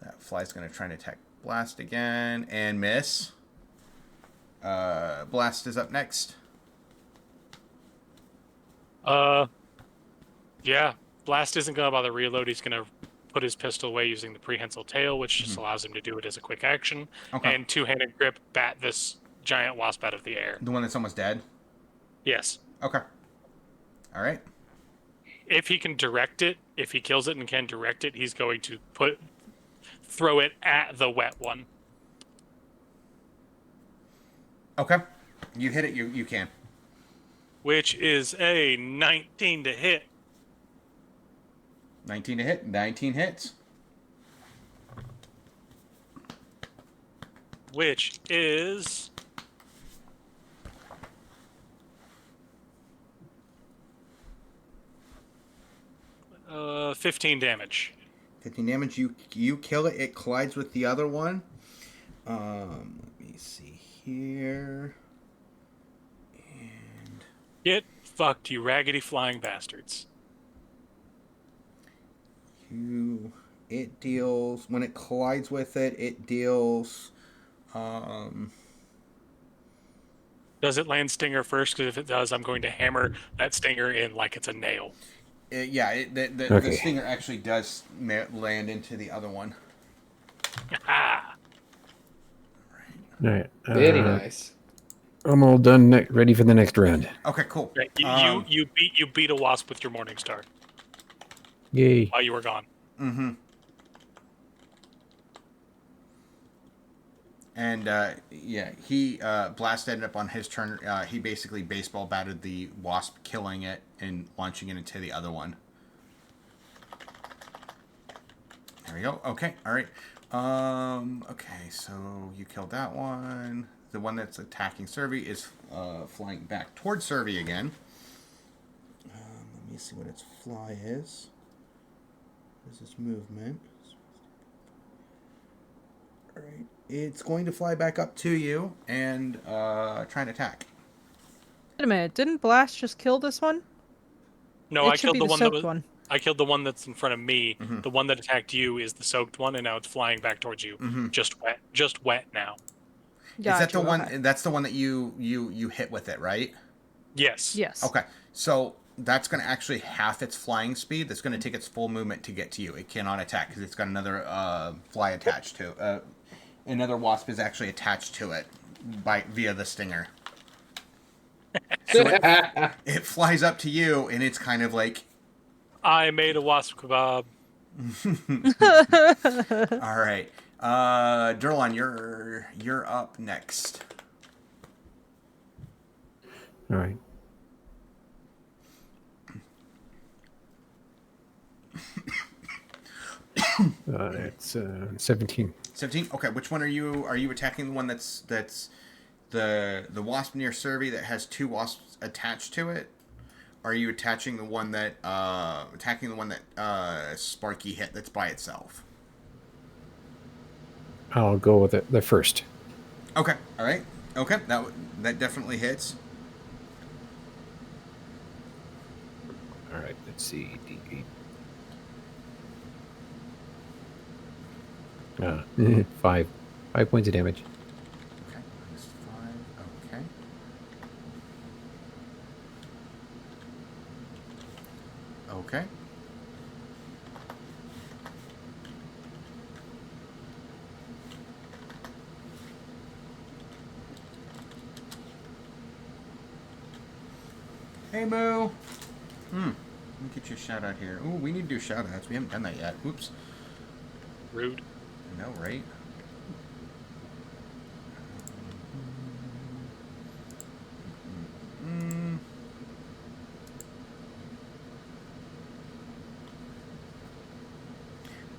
That fly's gonna try and attack Blast again and miss. Blast is up next. Yeah. Blast isn't gonna bother reload. He's gonna put his pistol away using the prehensile tail, which just allows him to do it as a quick action. Okay. And two-handed grip, bat this giant wasp out of the air. The one that's almost dead. Yes. Okay. All right. If he can direct it, if he kills it and can direct it, he's going to throw it at the wet one. Okay. You hit it. You can. Which is a 19 to hit. 19 to hit. 19 hits. Which is 15 damage. 15 damage. You kill it. It collides with the other one. Let me see here. And Get fucked, you raggedy flying bastards. it deals when it collides with it. It deals. Does it land stinger first? Because if it does, I'm going to hammer that stinger in like it's a nail. The stinger actually does land into the other one. Ah. All right. Very nice. I'm all done. Ready for the next round. Okay, cool. Right. You beat a wasp with your Morningstar Yay. while you were gone. Mm-hmm. And he Blast ended up on his turn. He basically baseball batted the wasp, killing it and launching it into the other one. There we go. Okay, all right. Okay, so you killed that one. The one that's attacking Survey is flying back towards Survey again. Let me see what its fly is. What is this movement? All right. It's going to fly back up to you and try and attack. Wait a minute, didn't Blast just kill this one? No, It I should killed be the the one that soaked was. one. I killed the one that's in front of me. Mm-hmm. The one that attacked you is the soaked one, and now it's flying back towards you. Mm-hmm. Just wet now. Is that the Gotcha, one? okay. That's the one that you hit with it, right? Yes. Yes. Okay, so that's going to actually half its flying speed. That's going to take its full movement to get to you. It cannot attack because it's got another fly attached to. Another wasp is actually attached to it. via the stinger. So it flies up to you, and it's kind of like, I made a wasp kebab. all right, Durlon, you're up next. All right. It's 17. 17. Okay, which one are you? Are you attacking the one that's the wasp near Survey that has 2 wasps attached to it? Or are you attaching the one that attacking the one that Sparky hit that's by itself? I'll go with the first. Okay. All right. Okay. That definitely hits. All right. Let's see. D8. 5 points of damage. Okay. Minus 5. Okay. Okay. Hey, Moo. Let me get you a shout out here. Ooh, we need to do shout outs. We haven't done that yet. Oops. Rude. I know, right?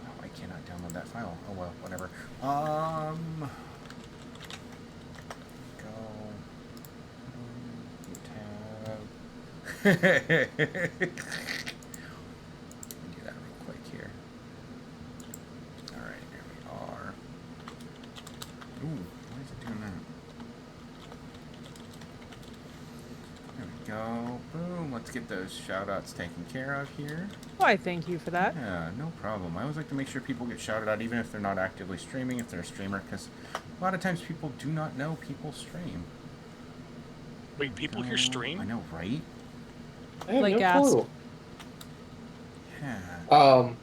Oh, I cannot download that file. Oh well, whatever. Go. Tab. Let me do that real quick here. Alright, here we are. Ooh, why is it doing that? There we go. Boom. Let's get those shout outs taken care of here. Why, thank you for that. Yeah, no problem. I always like to make sure people get shouted out even if they're not actively streaming, if they're a streamer, because a lot of times people do not know people stream. Wait, people here stream? I know, right? I have Like no ask. clue. Yeah.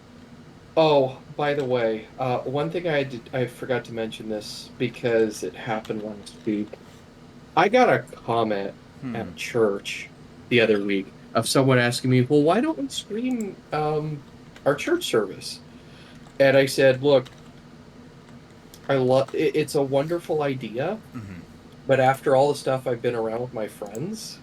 Oh, by the way, one thing I forgot to mention this because it happened last week. I got a comment at church the other week of someone asking me, "Well, why don't we stream our church service?" And I said, "Look, I love it, it's a wonderful idea, but after all the stuff I've been around with my friends,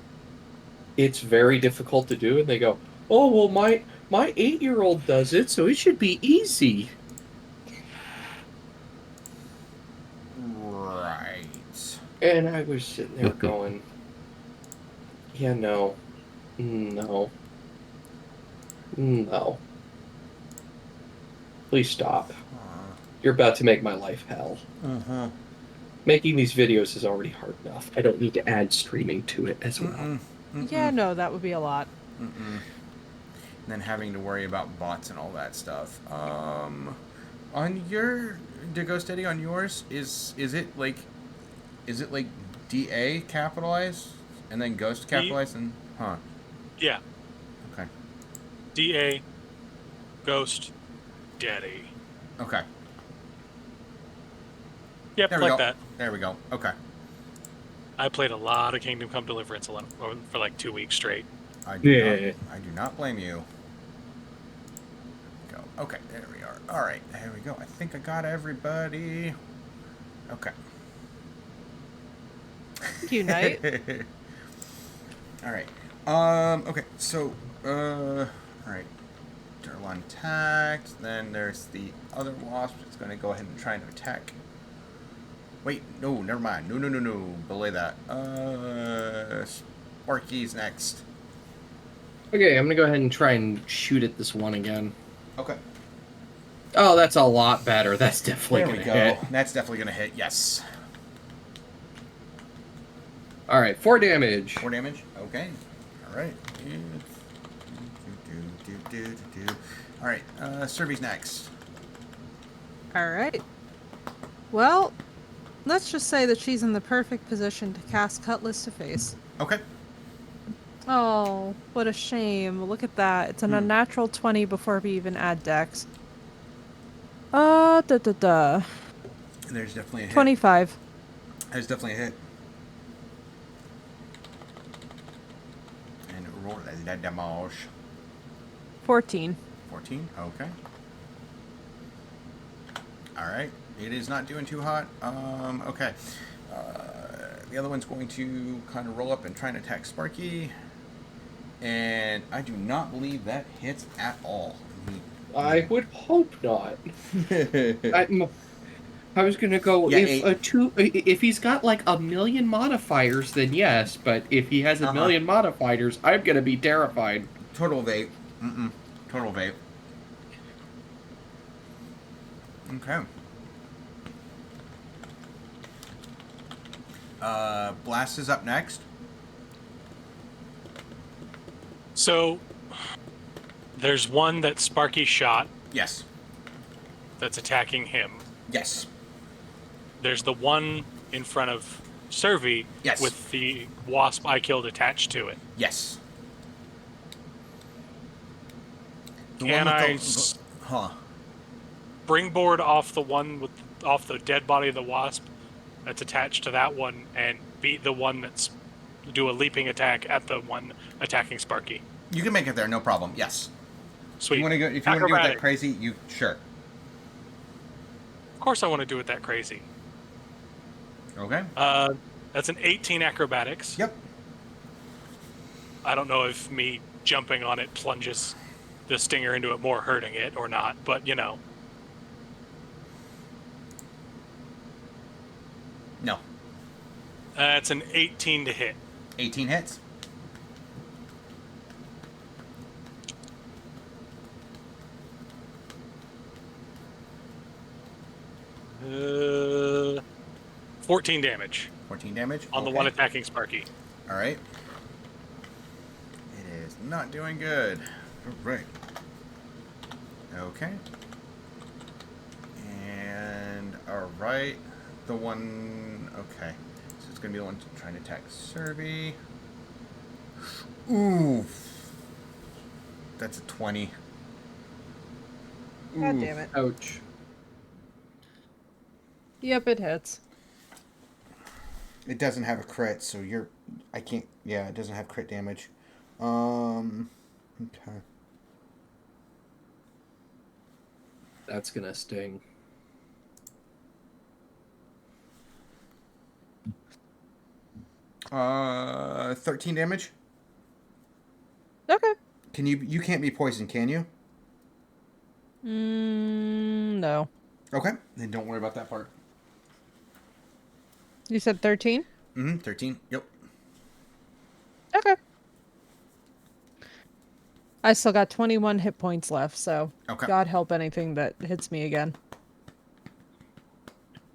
it's very difficult to do." And they go, "Oh, well, my 8-year-old does it, so it should be easy." Right. And I was sitting there going, yeah, no. Please stop. You're about to make my life hell. Making these videos is already hard enough. I don't need to add streaming to it as well. Yeah, no, that would be a lot. And then having to worry about bots and all that stuff. On your GoSteady, on yours, is it like DA capitalized and then Ghost capitalized and Yeah. Okay. DA, Ghost, Daddy. Okay. Yep, There we like go. that. There we go. Okay. I played a lot of Kingdom Come Deliverance for like 2 weeks straight. I do not blame you. Go. Okay, there we are. All right, there we go. I think I got everybody. Okay. Thank you, Knight. All right. Okay. So. All right. Durlon attacked. Then there's the other wasp. It's going to go ahead and try to attack. Wait. No. Never mind. No. Belay that. Sparky's next. Okay, I'm gonna go ahead and try and shoot at this one again. Okay. Oh, that's a lot better. That's definitely There we gonna go. hit. That's definitely going to hit. Yes. All right, 4 damage. 4 damage. Okay. All right. All right. Survey's next. All right. Well, let's just say that she's in the perfect position to cast Cutlass to Face. Okay. Oh, what a shame. Look at that. It's an unnatural 20 before we even add dex. There's definitely a hit. 25. That's definitely a hit. And roll la damage. 14. 14. Okay. All right. It is not doing too hot. Okay. The other one's going to kind of roll up and try and attack Sparky. And I do not believe that hits at all. I would hope not. I was gonna go Yeah, if he's got like a million modifiers, then yes. But if he has a million modifiers, I'm gonna be terrified. Total vape. Total vape. Okay. Blast is up next. So there's one that Sparky shot Yes. that's attacking him. Yes. There's the one in front of Servi Yes. with the wasp I killed attached to it. Yes. Can I springboard off the dead body of the wasp that's attached to that one and beat the one that's do a leaping attack at the one attacking Sparky? You can make it there, no problem. Yes. Sweet. If you want to do it that crazy, you sure. Of course I want to do it that crazy. Okay. That's an 18 acrobatics. Yep. I don't know if me jumping on it plunges the stinger into it more, hurting it or not, but you know. No. That's an 18 to hit. 18 hits. Uh, 14 damage. 14 damage? On the one attacking Sparky. Alright. It is not doing good. Alright. Okay. And, alright. The one... Okay. So it's going to be the one trying to attack Servi. Ooh. That's a 20. God damn it. Ouch. Yep, it hits. It doesn't have a crit, so you're... I can't... Yeah, it doesn't have crit damage. Okay. That's gonna sting. Uh, 13 damage. Okay. You can't be poisoned, can you? No. Okay, then don't worry about that part. You said 13? 13. Yep. Okay. I still got 21 hit points left, so Okay. God help anything that hits me again.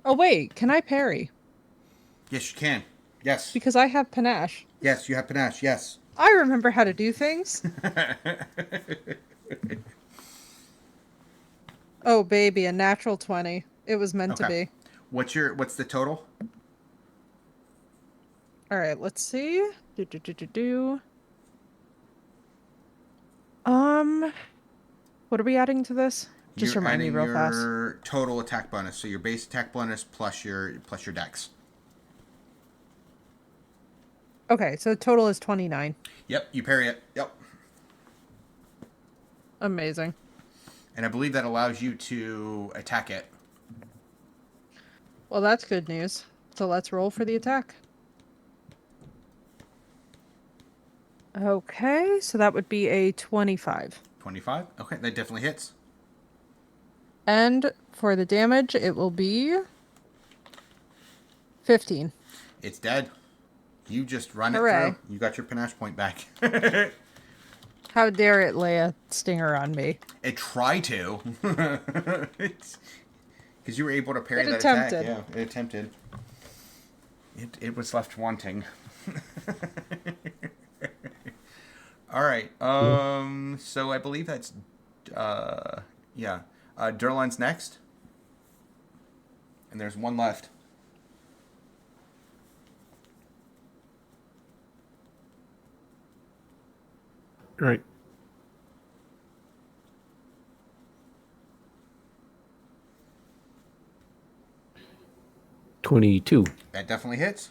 Oh wait, can I parry? Yes, you can. Yes. Because I have panache. Yes, you have panache. Yes. I remember how to do things. Oh baby, a natural 20. It was meant to be. What's the total? All right, let's see. What are we adding to this? Just You're remind me adding real fast. your total attack bonus, so your base attack bonus plus your dex. Okay, so total is 29. Yep, you parry it. Yep. Amazing. And I believe that allows you to attack it. Well, that's good news. So let's roll for the attack. Okay, so that would be a 25. 25? Okay, that definitely hits. And for the damage, it will be 15. It's dead. You just run Hooray. it through. You got your panache point back. How dare it lay a stinger on me? It tried to. Because you were able to parry It that attempted. attack. Yeah, it attempted. It was left wanting. All right. So I believe that's Durlan's next. And there's one left. Right. 22 That definitely hits.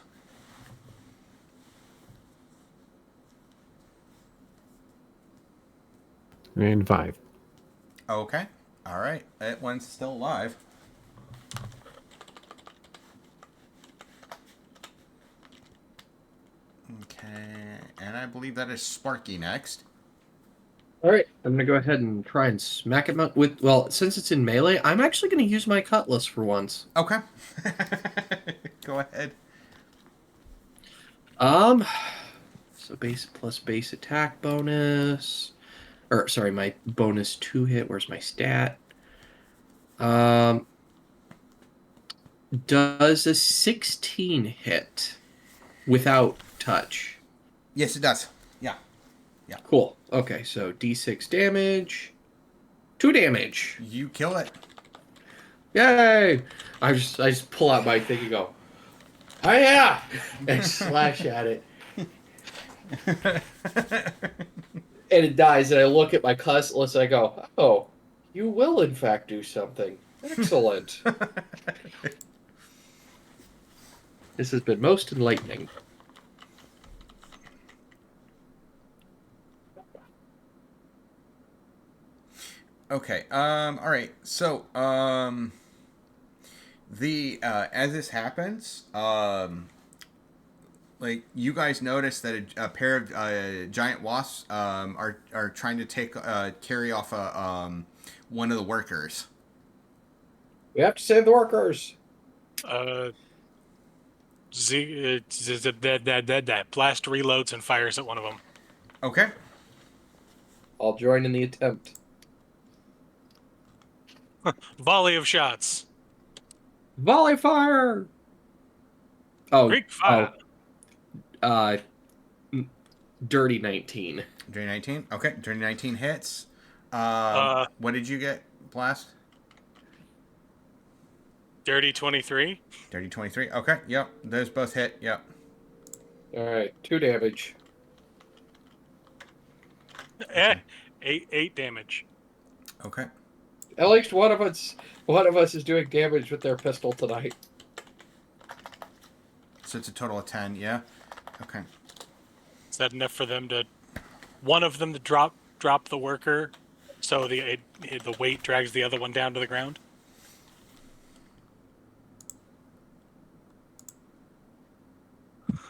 and 5. Okay. All right. That one's still alive. Okay. And I believe that is Sparky next. All right, I'm gonna go ahead and try and smack him up with. Well, since it's in melee, I'm actually gonna use my cutlass for once. Okay. Go ahead. So base plus base attack bonus, or sorry, my bonus 2 hit. Where's my stat? Does a 16 hit without touch? Yes, it does. Yeah. Cool. Okay, so D6 damage, 2 damage. You kill it. Yay! I just pull out my thing and go, oh yeah, and slash at it, and it dies. And I look at my cutlass and I go, oh, you will in fact do something. Excellent. This has been most enlightening. Okay. All right. So, the as this happens, like you guys notice that a pair of giant wasps are trying to carry off one of the workers. We have to save the workers. That blast reloads and fires at one of them. Okay. I'll join in the attempt. Volley of shots. Volley fire. Oh, Greek fire. Dirty 19. Dirty 19. Okay. Dirty 19 hits. What did you get, Blast? Dirty 23. Dirty 23. Okay. Yep. Those both hit. Yep. All right, 2 damage. Eight damage. Okay. At least one of us is doing damage with their pistol tonight. So it's a total of 10. Yeah. Okay. Is that enough for them to, one of them to drop the worker, so the weight drags the other one down to the ground?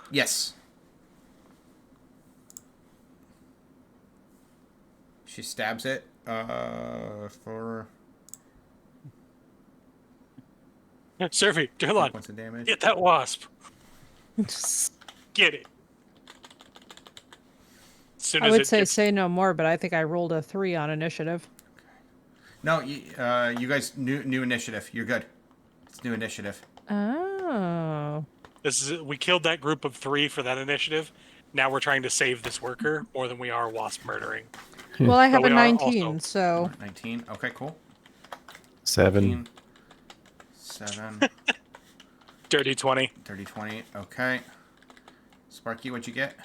Yes. She stabs it for Survey, hold on. points of damage. Get that wasp. Get it. I would say no more, but I think I rolled a 3 on initiative. No, you guys new initiative. You're good. It's new initiative. Oh. We killed that group of 3 for that initiative. Now we're trying to save this worker more than we are wasp murdering. Well, I have But a we are 19, also- so 19. Okay, cool. 7. 7. Dirty 20. Dirty 20. Okay. Sparky, what'd you get?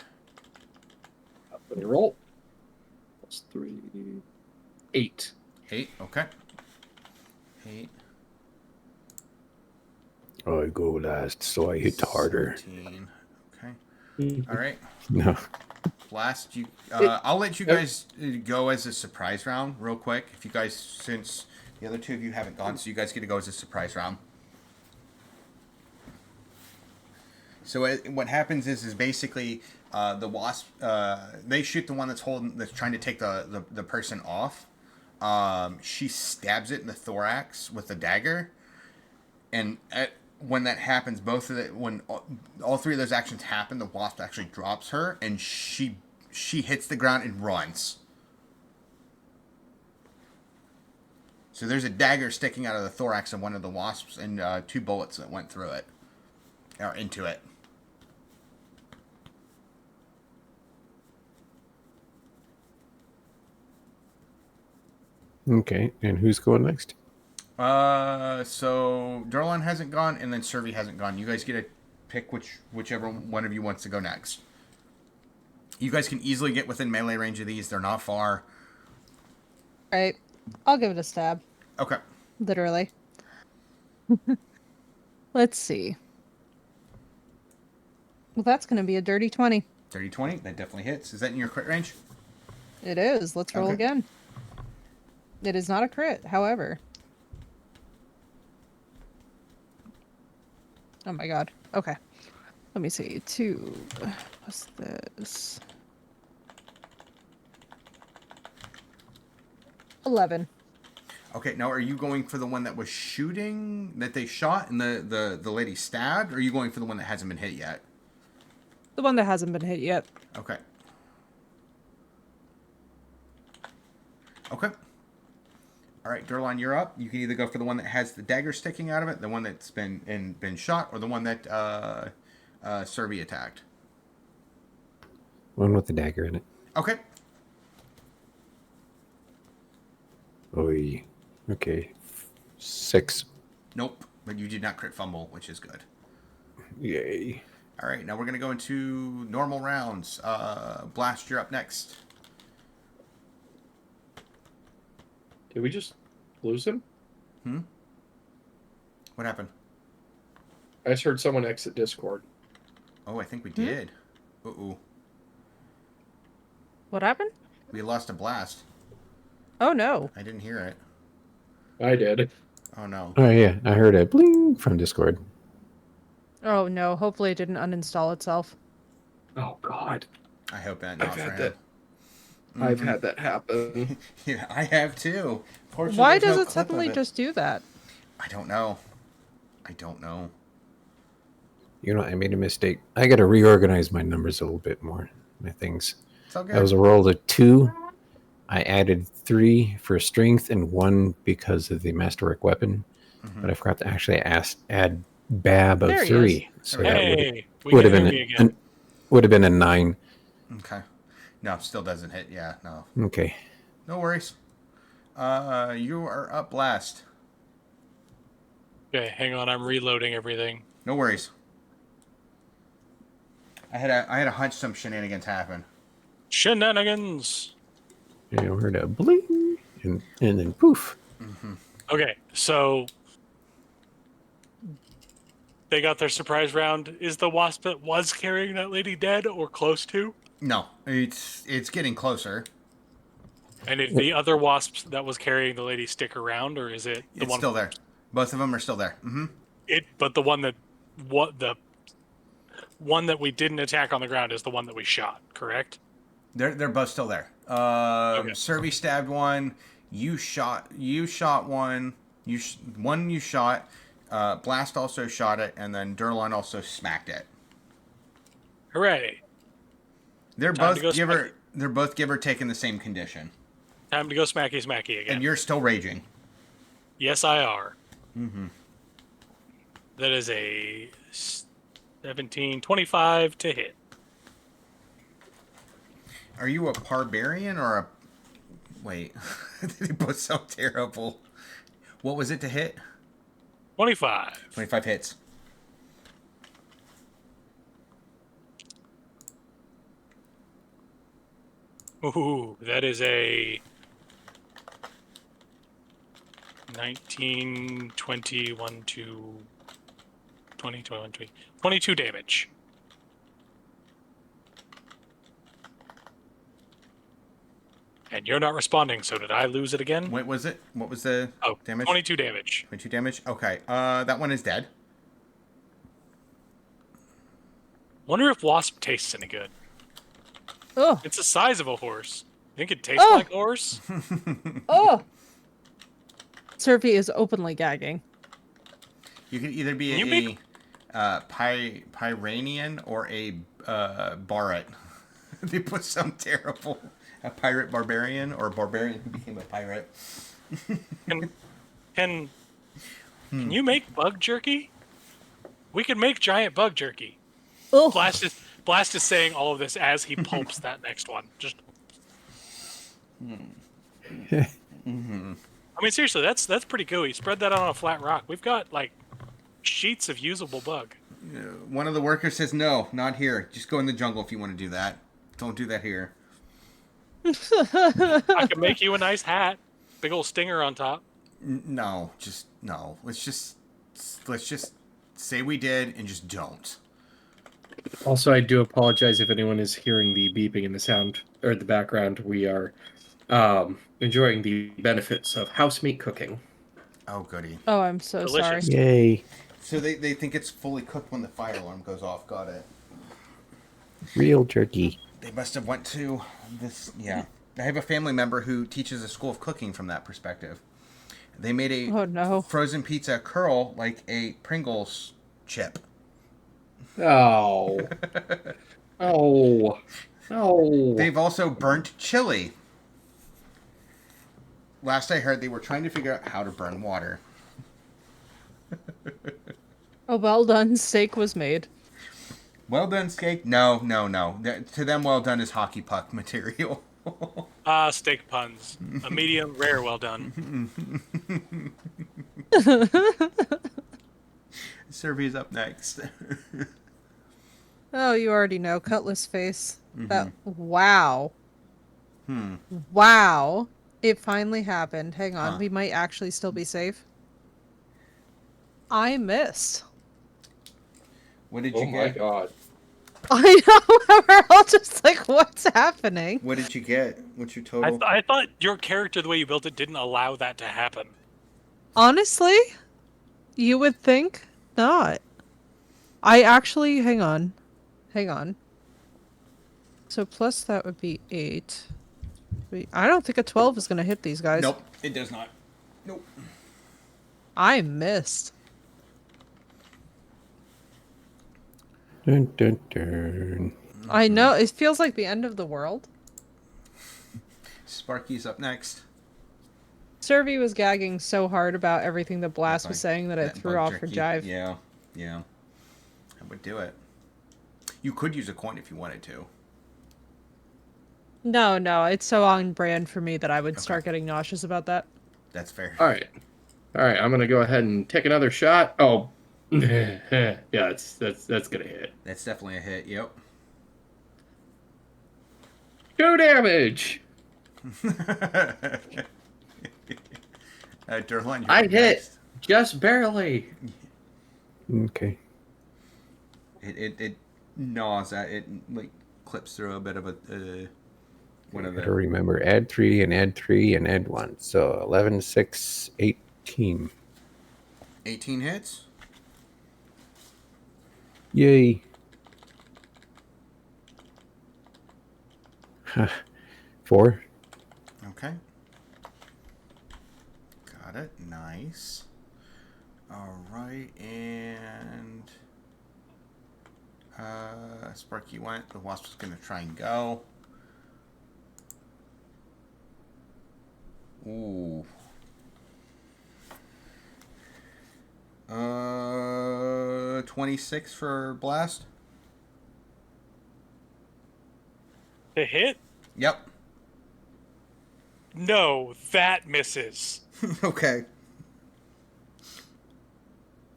Let me roll. Plus 3. 8. 8. Okay. 8. I go last, so I hit harder. 17. Okay. All right. No. Blast. You. I'll let you guys go as a surprise round real quick. If you guys, since the other 2 of you haven't gone, so you guys get to go as a surprise round. So what happens is basically the wasp. They shoot the one that's trying to take the person off. She stabs it in the thorax with a dagger, and when that happens, when all 3 of those actions happen, the wasp actually drops her, and she hits the ground and runs. So there's a dagger sticking out of the thorax of one of the wasps, and 2 bullets that went through it, or into it. Okay, and who's going next? So Darlon hasn't gone, and then Survey hasn't gone. You guys get to pick whichever one of you wants to go next. You guys can easily get within melee range of these. They're not far. right. I'll give it a stab. Okay. Literally. Let's see. Well, that's going to be a dirty 20. 30-20. That definitely hits. Is that in your crit range? It is. Let's roll Okay. again. It is not a crit, however. Oh my god. Okay. Let me see. 2. What's this? 11. Okay, now are you going for the one that was shooting, that they shot and the lady stabbed, or are you going for the one that hasn't been hit yet? The one that hasn't been hit yet. Okay. Okay. All right, Durlan, you're up. You can either go for the one that has the dagger sticking out of it, the one that's been shot, or the one that Serby attacked. One with the dagger in it. Okay. Oy. Okay. 6. Nope, but you did not crit fumble, which is good. Yay. All right, now we're going to go into normal rounds. Blast, you're up next. Did we just lose him? What happened? I just heard someone exit Discord. Oh, I think we did. Uh-oh. What happened? We lost a blast. Oh no. I didn't hear it. I did. Oh, no. Oh, yeah. I heard a bling from Discord. Oh no. Hopefully it didn't uninstall itself. Oh God. I hope that not I've for had him. that. I've had that happen. Yeah, I have too. Fortunately, Why there's does no it clip suddenly of just do that? I don't know. I don't know. You know, I made a mistake. I got to reorganize my numbers a little bit more. My things. It's all good. That was a roll of 2. I added 3 for strength and 1 because of the masterwork weapon. But I forgot to actually add Bab of There he 3. So There that Hey, we would can have hear been me again. would have been a 9. Okay. No, still doesn't hit. Yeah, no. Okay. No worries. You are up last. Okay, hang on. I'm reloading everything. No worries. I had a hunch some shenanigans happen. Shenanigans. And I heard a bling and then poof. Okay, so they got their surprise round. Is the wasp that was carrying that lady dead or close to? No, it's getting closer. And did the other wasp that was carrying the lady stick around, or is it the It's one? still there. Both of them are still there. But the one that the one that we didn't attack on the ground is the one that we shot, correct? They're both still there. Okay. Serby stabbed one. You shot one. One you shot. Blast also shot it, and then Durlan also smacked it. Hooray! They're Time both to go give or take in the same condition. Time to go smacky again. And you're still raging. Yes, I are. That is a 17, 25 to hit. Are you a barbarian or a... Wait. They both sound terrible. What was it to hit? 25. 25 hits. Ooh, that is a 19, 20, 1, 2, 20, 21, 20, 22 damage. And you're not responding, so did I lose it again? What was it? What was the damage? 22 damage. 22 damage? Okay. That one is dead. Wonder if wasp tastes any good. Oh. It's the size of a horse. Think it tastes like a horse? Oh. Serby is openly gagging. You can either be Pyranian or a Barret. They put some terrible... A pirate barbarian or a barbarian who became a pirate. Can you make bug jerky? We can make giant bug jerky. Oh. Blast is saying all of this as he pulps that next one. Just. I mean, seriously, that's pretty gooey. Spread that on a flat rock. We've got like sheets of usable bug. One of the workers says, "No, not here. Just go in the jungle if you want to do that. Don't do that here." I can make you a nice hat. Big old stinger on top. No, just no. Let's just say we did and just don't. Also, I do apologize if anyone is hearing the beeping in the sound or the background. We are enjoying the benefits of house meat cooking. Oh, goody. Oh, I'm so sorry. Delicious. Yay. So they think it's fully cooked when the fire alarm goes off. Got it. Real jerky. They must have went to this. Yeah, I have a family member who teaches a school of cooking from that perspective. They made a Oh no. frozen pizza curl like a Pringles chip. Oh. Oh. Oh. They've also burnt chili. Last I heard, they were trying to figure out how to burn water. A well done steak was made. Well done, steak? No. To them, well done is hockey puck material. Steak puns. A medium rare, well done. Survey's up next. Oh, you already know. Cutlass face. That. Wow. Wow. It finally happened. Hang on. Huh. We might actually still be safe. I missed. What did Oh you my get? god. I know. We're all just like, what's happening? What did you get? What's your total? I thought your character, the way you built it, didn't allow that to happen. Honestly, you would think not. I actually, hang on. So plus that would be 8. I don't think a 12 is going to hit these guys. Nope, it does not. Nope. I missed. Dun, dun, dun. I know. It feels like the end of the world. Sparky's up next. Servy was gagging so hard about everything that Blast was saying that it That threw bug off her jerky. jive. Yeah. I would do it. You could use a coin if you wanted to. No, it's so on brand for me that I would start getting nauseous about that. That's fair. All right. I'm gonna go ahead and take another shot. Oh. Yeah, that's gonna hit. That's definitely a hit. Yep. 2 damage. Durlan, you're I up hit next. just barely. Okay. It gnaws at it, like clips through a bit of a one of Gotta the. remember, add 3 and add 3 and add 1. So 11, 6, 18. 18 hits. Yay. 4. Okay. Got it. Nice. All right, and Sparky went. The wasp was gonna try and go. Ooh. 26 for blast. The hit? Yep. No, that misses. Okay.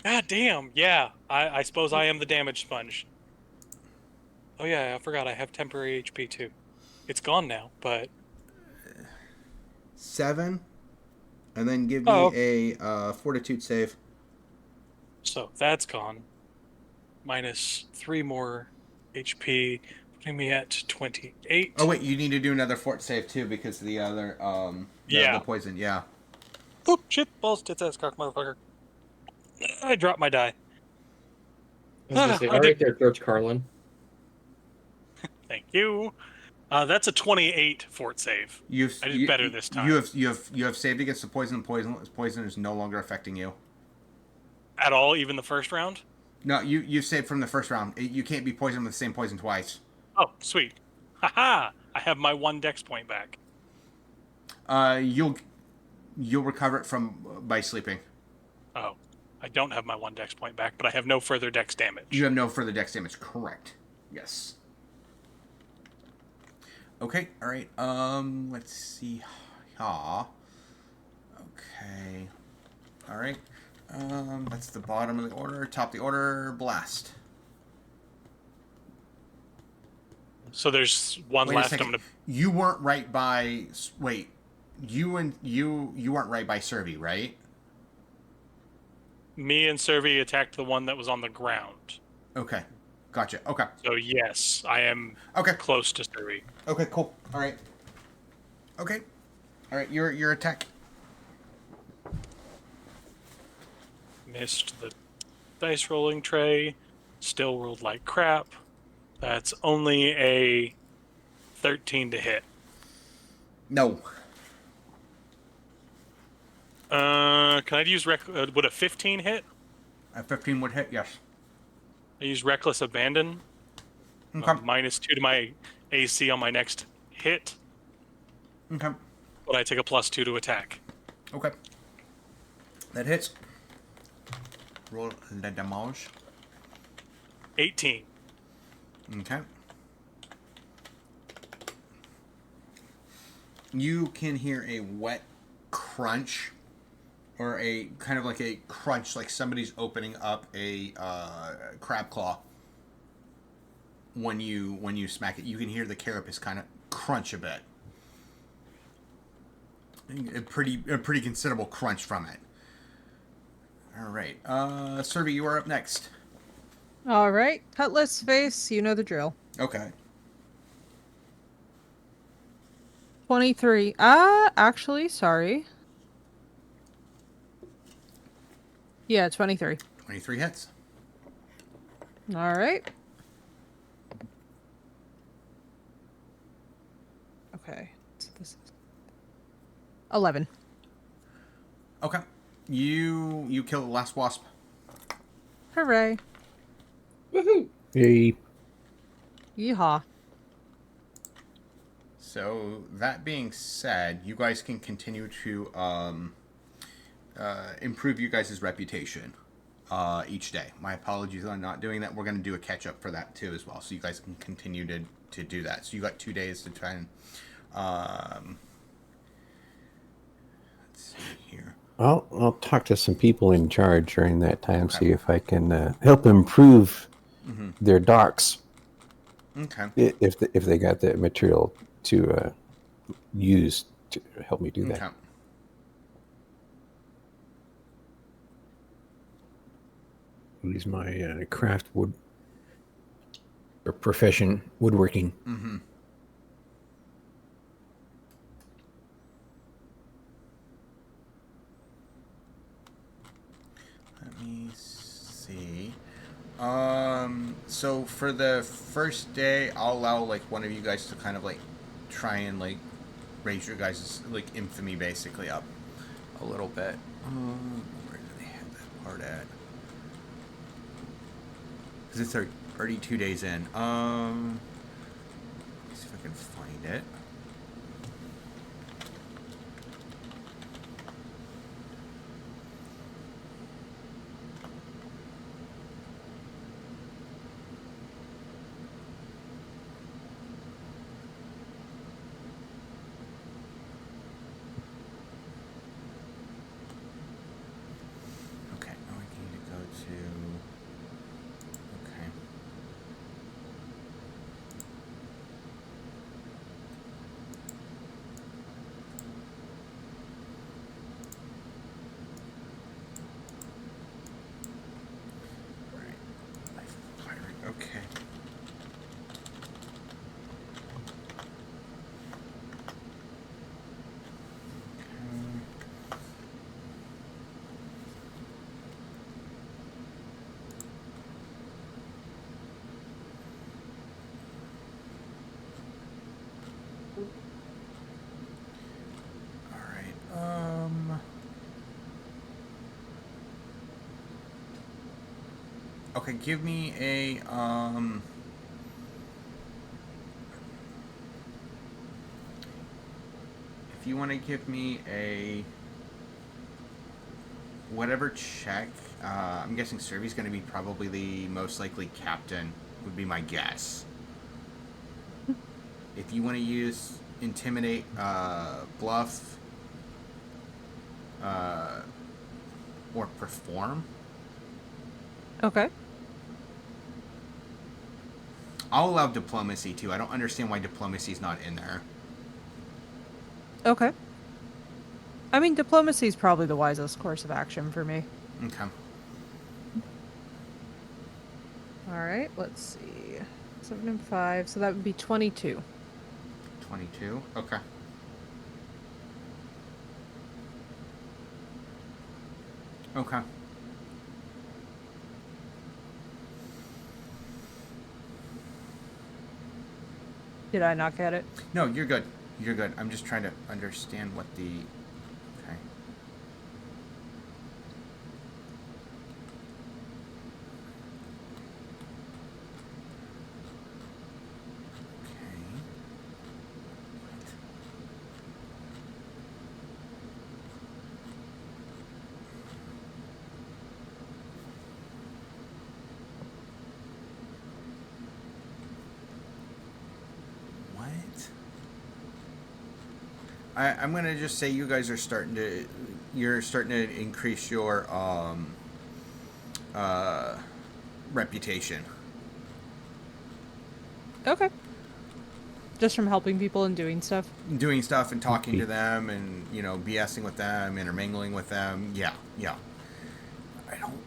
God damn, yeah. I suppose I am the damage sponge. Oh yeah, I forgot I have temporary HP too. It's gone now, but 7, and then give me a fortitude save. so that's gone. Minus 3 more HP, putting me at 28. Oh wait, you need to do another fort save too because of the other the poison. Yeah. Oop, shit, balls, tits, ass, cock, motherfucker. I dropped my die. I was gonna say, all right there, Coach Carlin. Thank you. That's a 28 fort save. I did better this time. You have saved against the poison. Poison is no longer affecting you At all, even the first round? No, you saved from the first round. You can't be poisoned with the same poison twice. Oh, sweet. Haha! I have my 1 dex point back. You'll recover it by sleeping. Oh, I don't have my 1 dex point back, but I have no further dex damage. You have no further dex damage. Correct. Yes. Okay. All right. Let's see. Okay. All right. That's the bottom of the order. Top of the order. Blast. So there's one Wait left. a second. You weren't right by. Wait. You weren't right by Servy, right? Me and Servy attacked the one that was on the ground. Okay. Gotcha. Okay. So yes, I am Okay. close to Survey. Okay. Cool. All right. Okay. All right. Your attack. Missed the dice rolling tray. Still rolled like crap. That's only a 13 to hit. No. Can I use would a 15 hit? A 15 would hit. Yes. I use Reckless Abandon. Okay. -2 to my AC on my next hit, Okay. but I take a +2 to attack. Okay. That hits. Roll the damage. 18. Okay. You can hear a wet crunch, or a kind of like a crunch, like somebody's opening up a crab claw. When you smack it, you can hear the carapace kind of crunch a bit. A pretty considerable crunch from it. All right, Survey, you are up next. All right, cutlass face. You know the drill. Okay. 23. Actually, sorry. Yeah, 23. 23 hits. All right. Okay. So this is 11. Okay. You kill the last wasp. Hooray. Woohoo! Hey. Yeehaw. So that being said, you guys can continue to improve you guys' reputation each day. My apologies on not doing that. We're going to do a catch up for that too as well, so you guys can continue to do that. So you got 2 days to try and let's see here. I'll talk to some people in charge during that time, see if I can help improve their docks. Okay. If they got the material to use to help me do that. Okay. Use my craft wood or profession woodworking. Mm-hmm. Let me see. So for the first day, I'll allow like one of you guys to kind of like try and like raise your guys' like infamy basically up a little bit. Where do they have that part at? Because it's already 2 days in. Let's see if I can find it. Okay, now I need to go to. Okay. Right. Pirate. Okay. All right. Okay, give me a if you want to give me a whatever check. I'm guessing Survey's going to be probably the most likely captain. Would be my guess. If you want to use intimidate, bluff, or perform. Okay. I'll allow diplomacy too. I don't understand why diplomacy's not in there. Okay. I mean, diplomacy is probably the wisest course of action for me. Okay. All right, let's see. 7 and 5, so that would be 22. 22. Okay. Okay. Did I not get it? No, you're good. You're good. I'm just trying to understand what the. Okay. Okay. What? I'm gonna just say you guys are starting to. You're starting to increase your reputation. Okay. Just from helping people and doing stuff? Doing stuff and talking to them and, BSing with them, intermingling with them. Yeah, yeah. I don't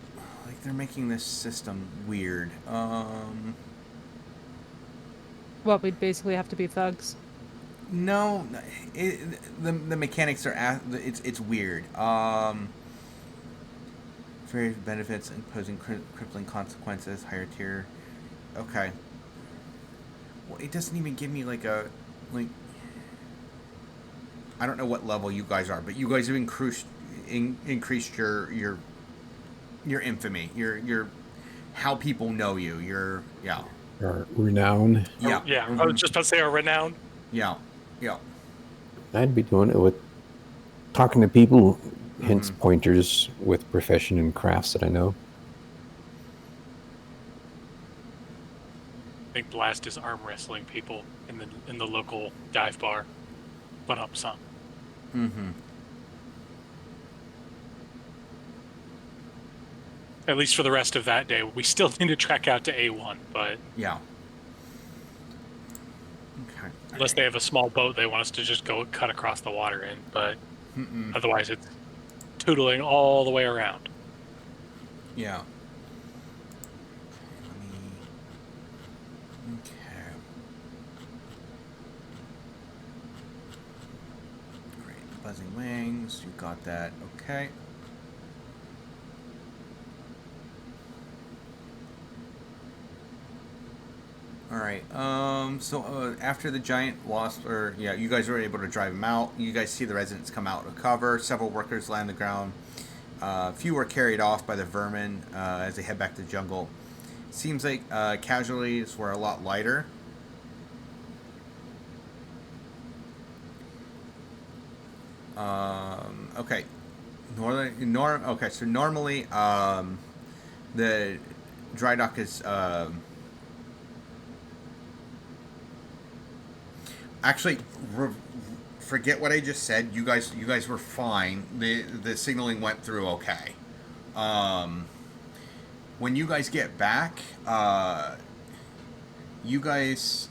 like they're making this system weird. Well, we'd basically have to be thugs. No, the mechanics are it's weird. Various benefits imposing crippling consequences, higher tier. Okay. Well, it doesn't even give me like. I don't know what level you guys are, but you guys have increased your infamy, your how people know you. Or renown. Yeah. Yeah, I was just about to say a renown. Yeah. Yeah. I'd be doing it with talking to people, hints, pointers with profession and crafts that I know. I think Blast is arm wrestling people in the local dive bar. But up some. Mm-hmm. At least for the rest of that day. We still need to track out to A1, but Yeah. Okay. unless they have a small boat they want us to just go cut across the water in, but otherwise it's tootling all the way around. Yeah. Okay. Great. Buzzing wings. You got that. Okay. All right. So after the giant wasp, you guys were able to drive them out. You guys see the residents come out of cover. Several workers land on the ground. Few were carried off by the vermin as they head back to the jungle. Seems like casualties were a lot lighter. Okay. Okay, so normally the dry dock is actually forget what I just said. You guys were fine. The signaling went through okay. When you guys get back, you guys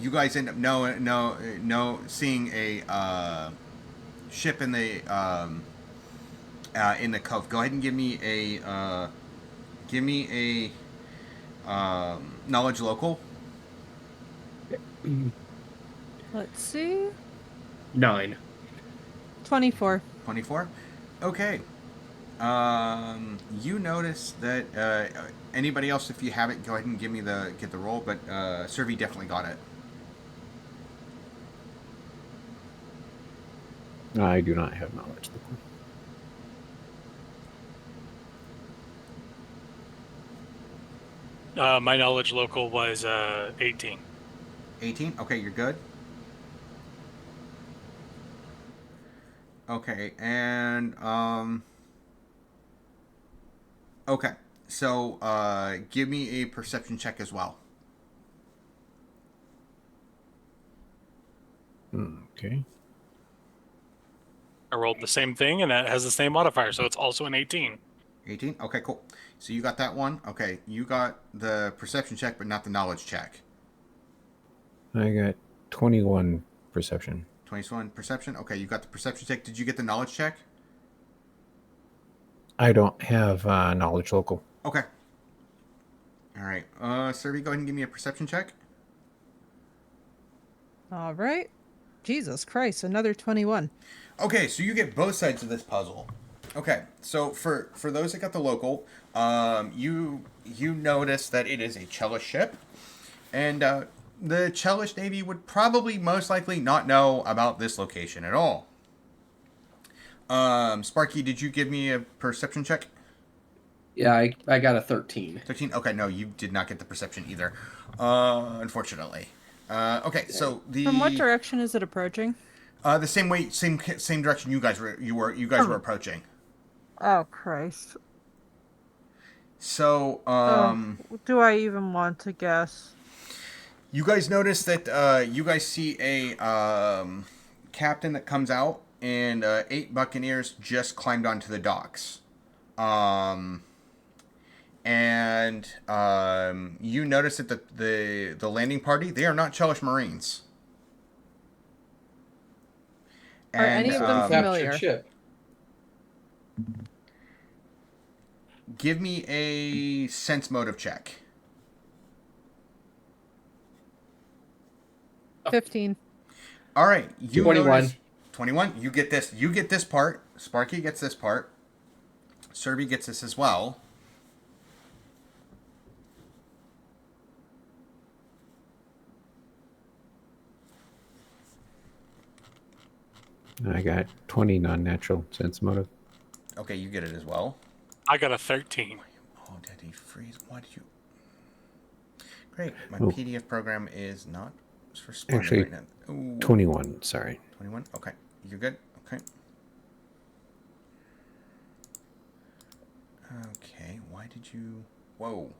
you guys end up seeing a ship in the cove. Go ahead and give me a knowledge local. Let's see. 9. 24. 24. Okay. You notice that anybody else, if you have it, go ahead and get the roll. But Servi definitely got it. I do not have knowledge. My knowledge local was 18. 18. Okay, you're good. Okay, and okay, so give me a perception check as well. Okay. I rolled the same thing, and that has the same modifier, so it's also an 18. 18. Okay, cool. So you got that one. Okay, you got the perception check, but not the knowledge check. I got 21 perception. 21 perception. Okay, you got the perception check. Did you get the knowledge check? I don't have knowledge local. Okay. All right. Survey, go ahead and give me a perception check. All right. Jesus Christ, another 21. Okay, so you get both sides of this puzzle. Okay, so for those that got the local, you notice that it is a Chellish ship, and the Chellish Navy would probably most likely not know about this location at all. Sparky, did you give me a perception check? Yeah, I got a 13. 13? Okay, no, you did not get the perception either, unfortunately. Okay, so From what direction is it approaching? the same way, same direction you guys were approaching. Oh, Christ. So, Do I even want to guess? you guys notice that you guys see a captain that comes out, and 8 buccaneers just climbed onto the docks. You notice that the landing party, they are not Chellish Marines. Are any of them familiar? Captured ship. Give me a sense motive check. 15. All right, you 21. notice- 21. You get this. You get this part. Sparky gets this part. Serby gets this as well. I got 20 non-natural sense motive. Okay, you get it as well. I got a 13. Oh, did he freeze? Why did you? Great. My Oh. PDF program is not responding Actually, right now. Ooh. 21, sorry. 21? Okay. You're good? Okay. Okay. Why did you... Whoa.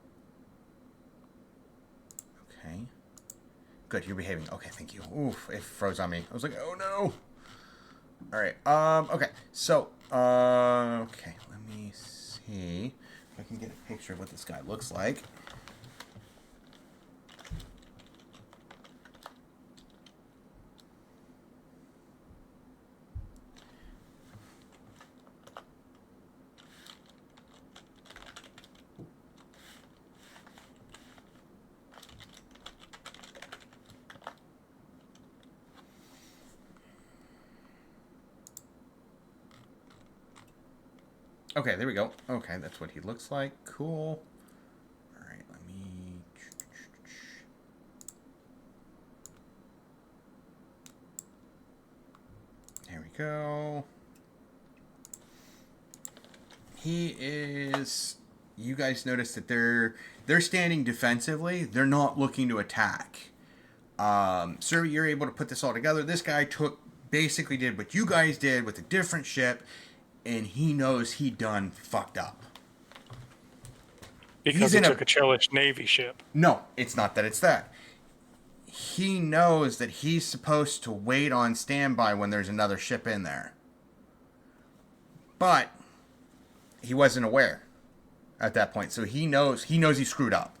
Okay. Good, you're behaving. Okay, thank you. Oof, it froze on me. I was like, oh no! Alright, okay. So, okay. Let me see if I can get a picture of what this guy looks like. Okay, there we go. Okay, that's what he looks like. Cool. All right, let me... There we go. He is... You guys notice that they're standing defensively. They're not looking to attack. Sir, you're able to put this all together. This guy basically did what you guys did with a different ship, and he knows he done fucked up. Because he took a Chellish Navy ship. No, it's not that, it's that. He knows that he's supposed to wait on standby when there's another ship in there. But he wasn't aware at that point, so he knows he screwed up.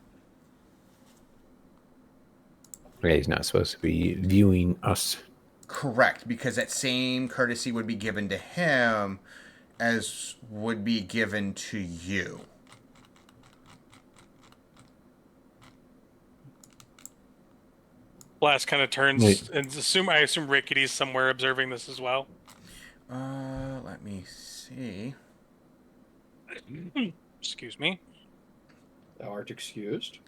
Yeah, he's not supposed to be viewing us. Correct, because that same courtesy would be given to him as would be given to you. Blast kind of turns Wait. and I assume Rickety's somewhere observing this as well. Let me see. Excuse me. Thou art excused.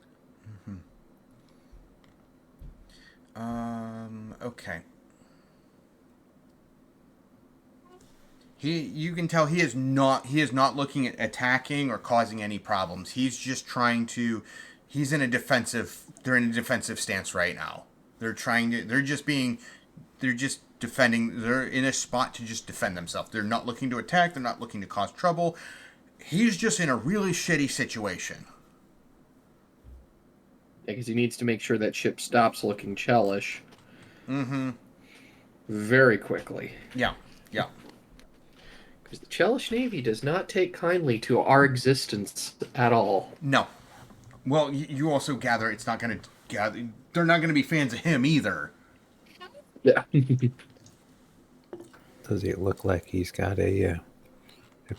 Okay. You can tell he is not looking at attacking or causing any problems. He's just trying to, they're in a defensive stance right now. They're just defending, they're in a spot to just defend themselves. They're not looking to attack, they're not looking to cause trouble. He's just in a really shitty situation. Because he needs to make sure that ship stops looking Chellish. Mm-hmm. Very quickly. Yeah. Because the Chellish Navy does not take kindly to our existence at all. No. Well, you also gather it's not going to gather. They're not going to be fans of him either. Yeah. Does it look like he's got a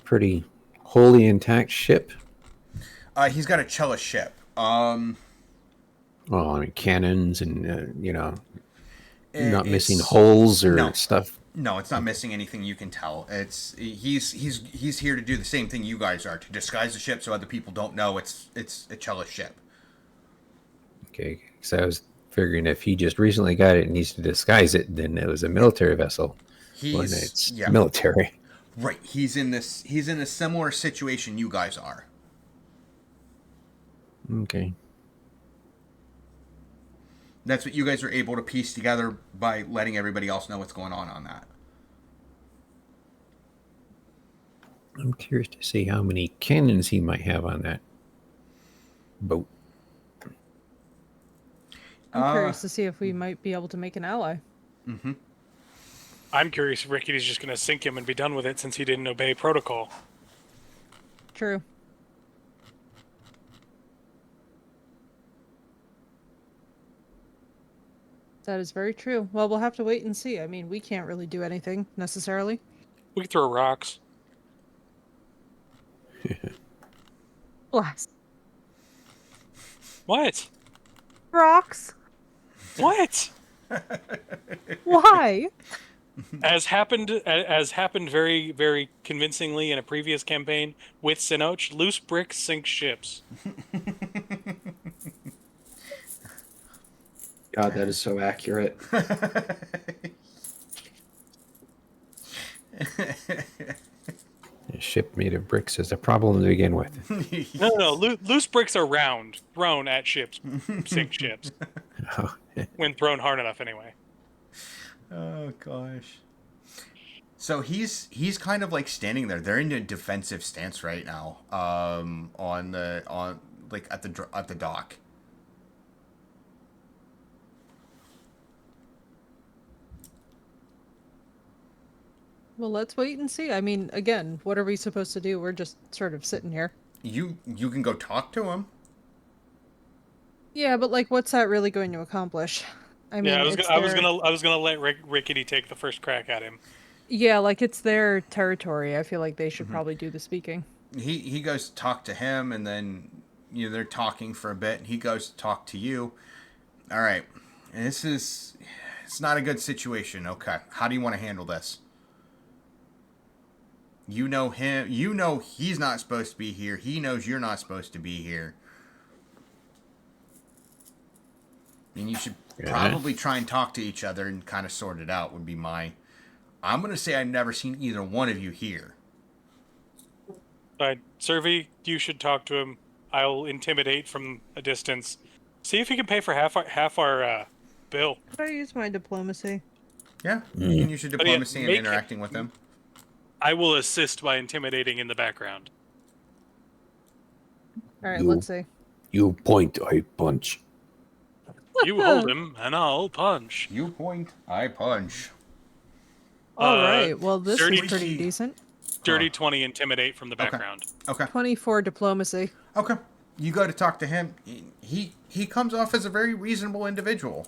pretty wholly intact ship? He's got a cellist ship. Well, I mean, cannons and not missing It's holes or no, stuff. no, it's not missing anything. You can tell. He's here to do the same thing you guys are, to disguise the ship so other people don't know it's a cellist ship. Okay, so I was figuring if he just recently got it and needs to disguise it, then it was a military vessel. When it's military. Right. He's in a similar situation you guys are. Okay. That's what you guys are able to piece together by letting everybody else know what's going on that. I'm curious to see how many cannons he might have on that boat. I'm curious to see if we might be able to make an ally. Mm-hmm. I'm curious if Rickety's just going to sink him and be done with it since he didn't obey protocol. True. That is very true. Well, we'll have to wait and see. I mean, we can't really do anything, necessarily. We can throw rocks. Blast. What? Rocks? What? Why? As happened very, very convincingly in a previous campaign with Sinoch, loose bricks sink ships. God, that is so accurate. A ship made of bricks is a problem to begin with. No. Loose bricks are round, thrown at ships, sink ships. Oh. When thrown hard enough, anyway. Oh gosh. So he's kind of like standing there. They're in a defensive stance right now. At the dock. Well, let's wait and see. I mean, again, what are we supposed to do? We're just sort of sitting here. You can go talk to him. Yeah, but like, what's that really going to accomplish? I mean, I was gonna let Rickety take the first crack at him. Yeah, like it's their territory. I feel like they should probably do the speaking. He goes to talk to him, and then they're talking for a bit. And he goes to talk to you. All right, and it's not a good situation. Okay, how do you want to handle this? You know him. You know he's not supposed to be here. He knows you're not supposed to be here. And you should probably try and talk to each other and kind of sort it out, would be my... I'm going to say I've never seen either one of you here. Survey, you should talk to him. I'll intimidate from a distance. See if he can pay for half our bill. Could I use my diplomacy? Yeah, you can use your diplomacy and interacting with him. I will assist by intimidating in the background. All right, let's see. You point, I punch. You hold him, and I'll punch. You point, I punch. All right. Well, this is pretty decent. Dirty 20 intimidate from the background. Okay. 24 diplomacy. Okay. You go to talk to him. He comes off as a very reasonable individual.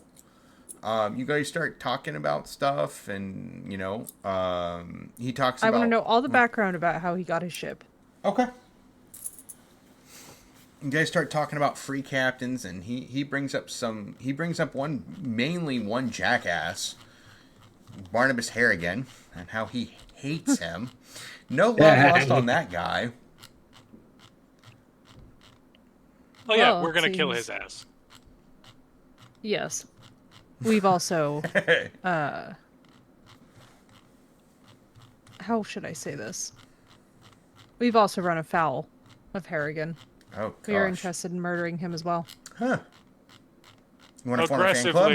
You guys start talking about stuff, and he talks about... I want to know all the background about how he got his ship. Okay. You guys start talking about free captains, and he brings up mainly one jackass, Barnabas Harrigan, and how he hates him. No love lost on that guy. Oh yeah, we're gonna kill his ass. Yes. We've also how should I say this? We've also run afoul of Harrigan. Oh, gosh. We are interested in murdering him as well. Huh. You want to form a fan club?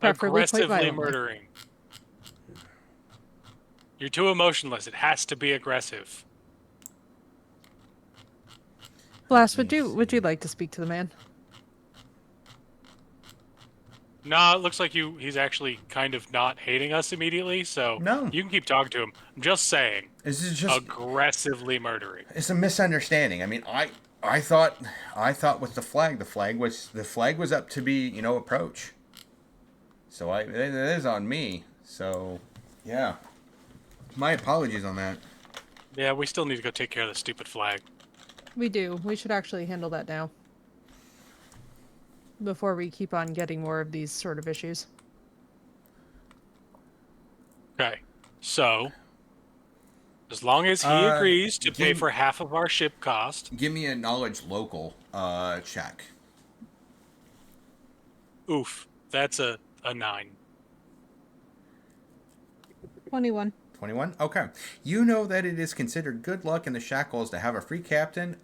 Aggressively murdering. You're too emotionless. It has to be aggressive. Blast, would you like to speak to the man? No, it looks like he's actually kind of not hating us immediately, so you can keep talking to him. I'm just saying. This is just aggressively murdering. It's a misunderstanding. I mean, I thought with the flag was up to be, approach. So it is on me. So, yeah. My apologies on that. Yeah, we still need to go take care of the stupid flag. We do. We should actually handle that now. Before we keep on getting more of these sort of issues. Okay, so as long as he agrees to pay give- for half of our ship cost, Give me a knowledge local check. oof, that's a 9. 21. 21? Okay. You know that it is considered good luck in the Shackles to have a free captain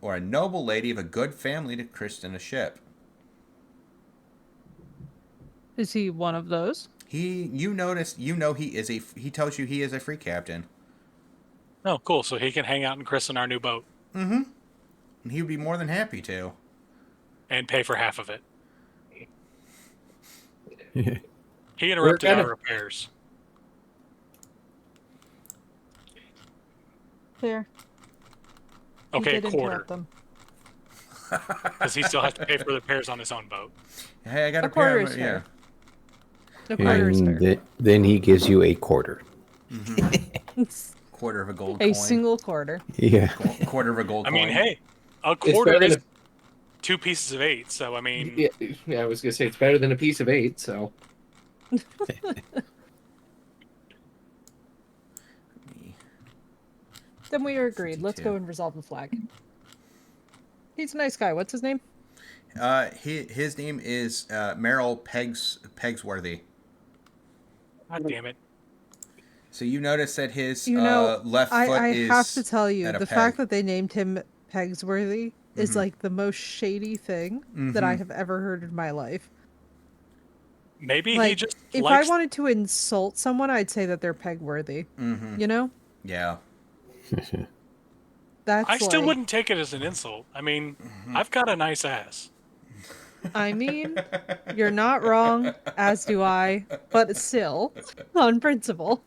or a noble lady of a good family to christen a ship. Is he one of those? He tells you he is a free captain. Oh, cool. So he can hang out and christen our new boat Mm-hmm. And he would be more than happy to. and pay for half of it. Yeah. He interrupted gonna- our repairs. Clear. Okay, He did quarter. interrupt them. Because he still has to pay for the repairs on his own boat. Hey, I got A a quarter pair. is Yeah. fair. A quarter is fair. Then he gives you a quarter. Quarter of a gold A coin. single quarter. Yeah. Quarter of a gold I coin. mean, hey, a It's quarter better is than 2 pieces of 8. So I mean, yeah, I was gonna say it's better than a piece of 8. So Then we are agreed. Let's 52. go and resolve the flag. He's a nice guy. What's his name? His name is Merrill Pegsworthy. God damn it. So you notice that his You know, left foot I is have to tell you, at a the peg. fact that they named him Pegsworthy is like the most shady thing that I have ever heard in my life. Maybe he Like, just if likes... I wanted to insult someone, I'd say that they're peg-worthy. You know? Yeah. That's I still like, wouldn't take it as an insult. I mean, I've got a nice ass. I mean, you're not wrong, as do I, but still, on principle.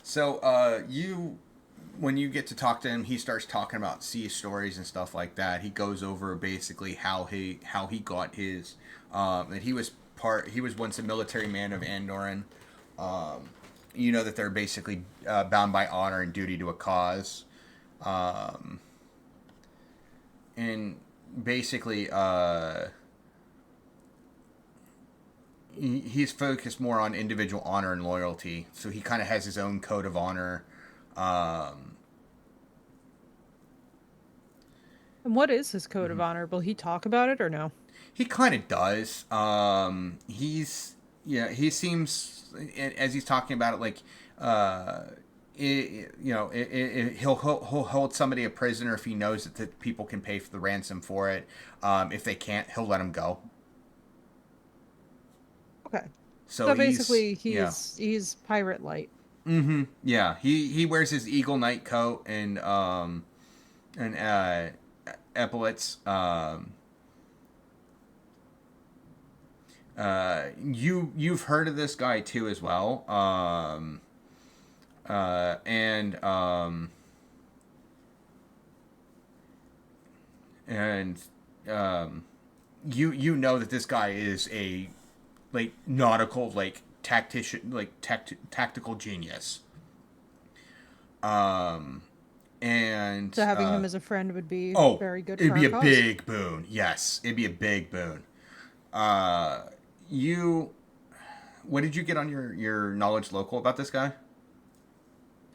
So when you get to talk to him, he starts talking about sea stories and stuff like that. He goes over basically how he got his that he was once a military man of Andoran. You know that they're basically bound by honor and duty to a cause, and basically he's focused more on individual honor and loyalty. So he kind of has his own code of honor. And what is his code of honor? Will he talk about it or no? He kind of does. He seems, as he's talking about it, like he'll hold somebody a prisoner if he knows that the people can pay for the ransom for it. If they can't, he'll let them go. Okay. So basically, he's he's pirate light. Mm-hmm. Yeah. He wears his Eagle Knight coat and epaulets. You've heard of this guy too as well. You know that this guy is a like nautical like tactician like tactical genius. And So having him as a friend would be very good for it'd be our a cause. big boon. Yes, it'd be a big boon. What did you get on your knowledge local about this guy?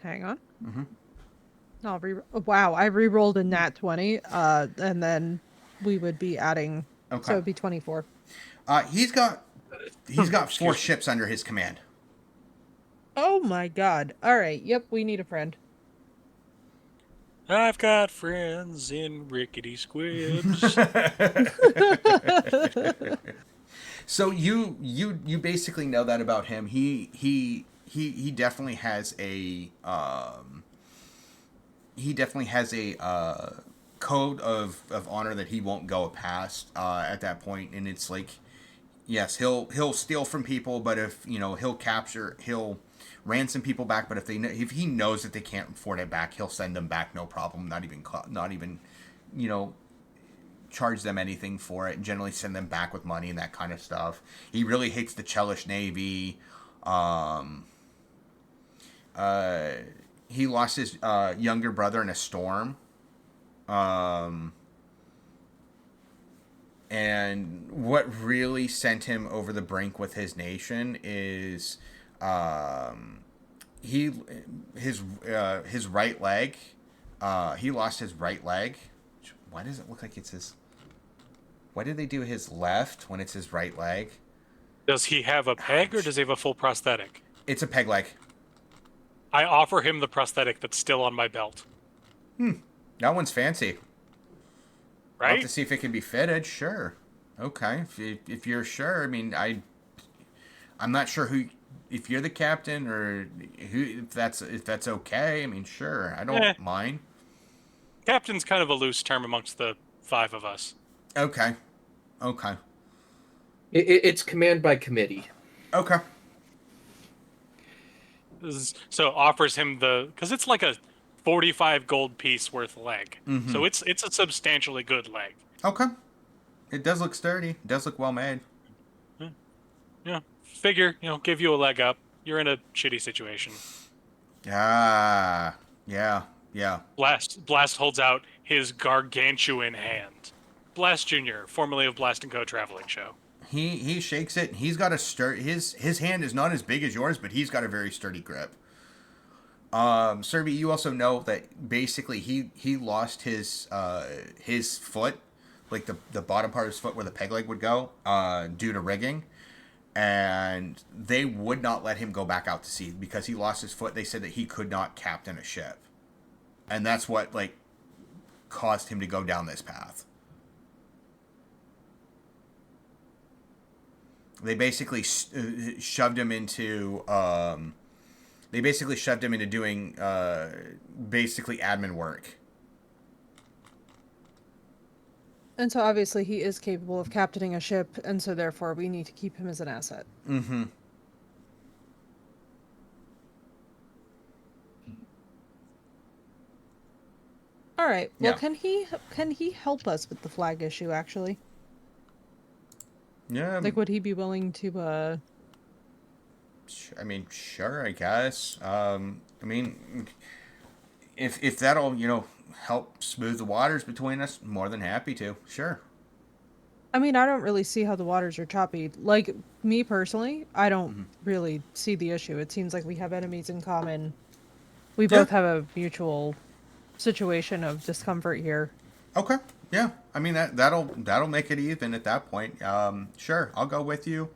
Hang on. Wow, I re-rolled a nat 20, and then we would be adding, so it'd be 24. He's got 4 ships under his command. Oh my god. Alright, yep, we need a friend. I've got friends in rickety squibs. So you basically know that about him. He definitely has a code of honor that he won't go past at that point, and it's like, yes, he'll steal from people, but if he'll ransom people back, but if he knows that they can't afford it back, he'll send them back, no problem. Not even charge them anything for it. Generally send them back with money and that kind of stuff. He really hates the Chelish Navy. he lost his younger brother in a storm. And what really sent him over the brink with his nation is his right leg. He lost his right leg. Why does it look like it's his? Why did they do his left when it's his right leg? Does he have a peg or does he have a full prosthetic? It's a peg leg. I offer him the prosthetic that's still on my belt. That one's fancy. I'll have Right? to see if it can be fitted. Sure. Okay. If you're sure, I mean, I'm not sure who. If you're the captain or who, if that's okay. I mean, sure. I don't mind. Captain's kind of a loose term amongst the 5 of us. Okay. Okay. It's command by committee. Okay. So offers him because it's like a 45 gold piece worth leg. Mm-hmm. So it's a substantially good leg. Okay. It does look sturdy. It does look well made. Yeah. Figure, give you a leg up. You're in a shitty situation. Ah. Yeah. Yeah. Blast holds out his gargantuan hand. Blast Jr., formerly of Blast & Co. Traveling Show. He shakes it. He's got a his hand is not as big as yours, but he's got a very sturdy grip. Serby, you also know that basically he lost his foot, like the bottom part of his foot where the peg leg would go, due to rigging, and they would not let him go back out to sea because he lost his foot. They said that he could not captain a ship, and that's what caused him to go down this path. They basically shoved him into doing basically admin work. And so obviously he is capable of captaining a ship, and so therefore we need to keep him as an asset. Mm-hmm. All right. Well, Yeah. can he help us with the flag issue actually? Yeah. Like, would he be willing to I mean, sure, I guess. I mean, if that'll help smooth the waters between us, more than happy to. Sure. I mean, I don't really see how the waters are choppy. Like, me personally, I don't really see the issue. It seems like we have enemies in common. We both have a mutual situation of discomfort here. Okay. Yeah. I mean that'll make it even at that point. Sure, I'll go with you.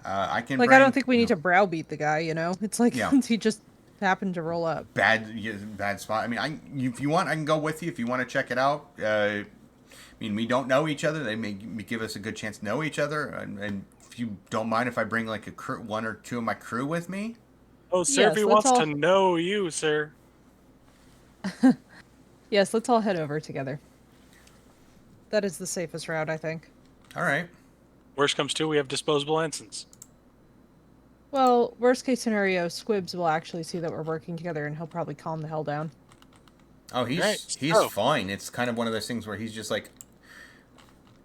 I can. Like, I don't think we need to browbeat the guy. It's like he just happened to roll up. Bad spot. I mean, if you want, I can go with you if you want to check it out. I mean, we don't know each other. They may give us a good chance to know each other. And if you don't mind if I bring like a crew, 1 or 2 of my crew with me. Oh, Serby wants to know you, sir. Yes, let's all head over together. That is the safest route, I think. All right. Worst comes to, we have disposable ensigns. Well, worst case scenario, Squibs will actually see that we're working together, and he'll probably calm the hell down. Oh, he's fine. It's kind of one of those things where he's just like,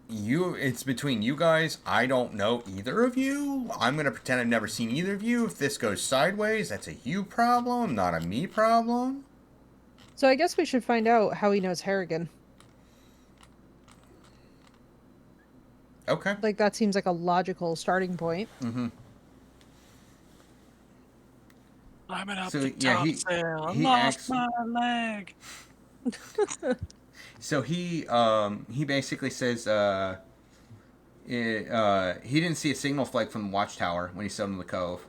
it's between you guys. I don't know either of you. I'm gonna pretend I've never seen either of you. If this goes sideways, that's a you problem, not a me problem. So I guess we should find out how he knows Harrigan. Okay. Like, that seems like a logical starting point. Mm-hmm. Climbing up the top sail. I lost my leg. So he basically says he didn't see a signal flag from the watchtower when he sailed into the cove.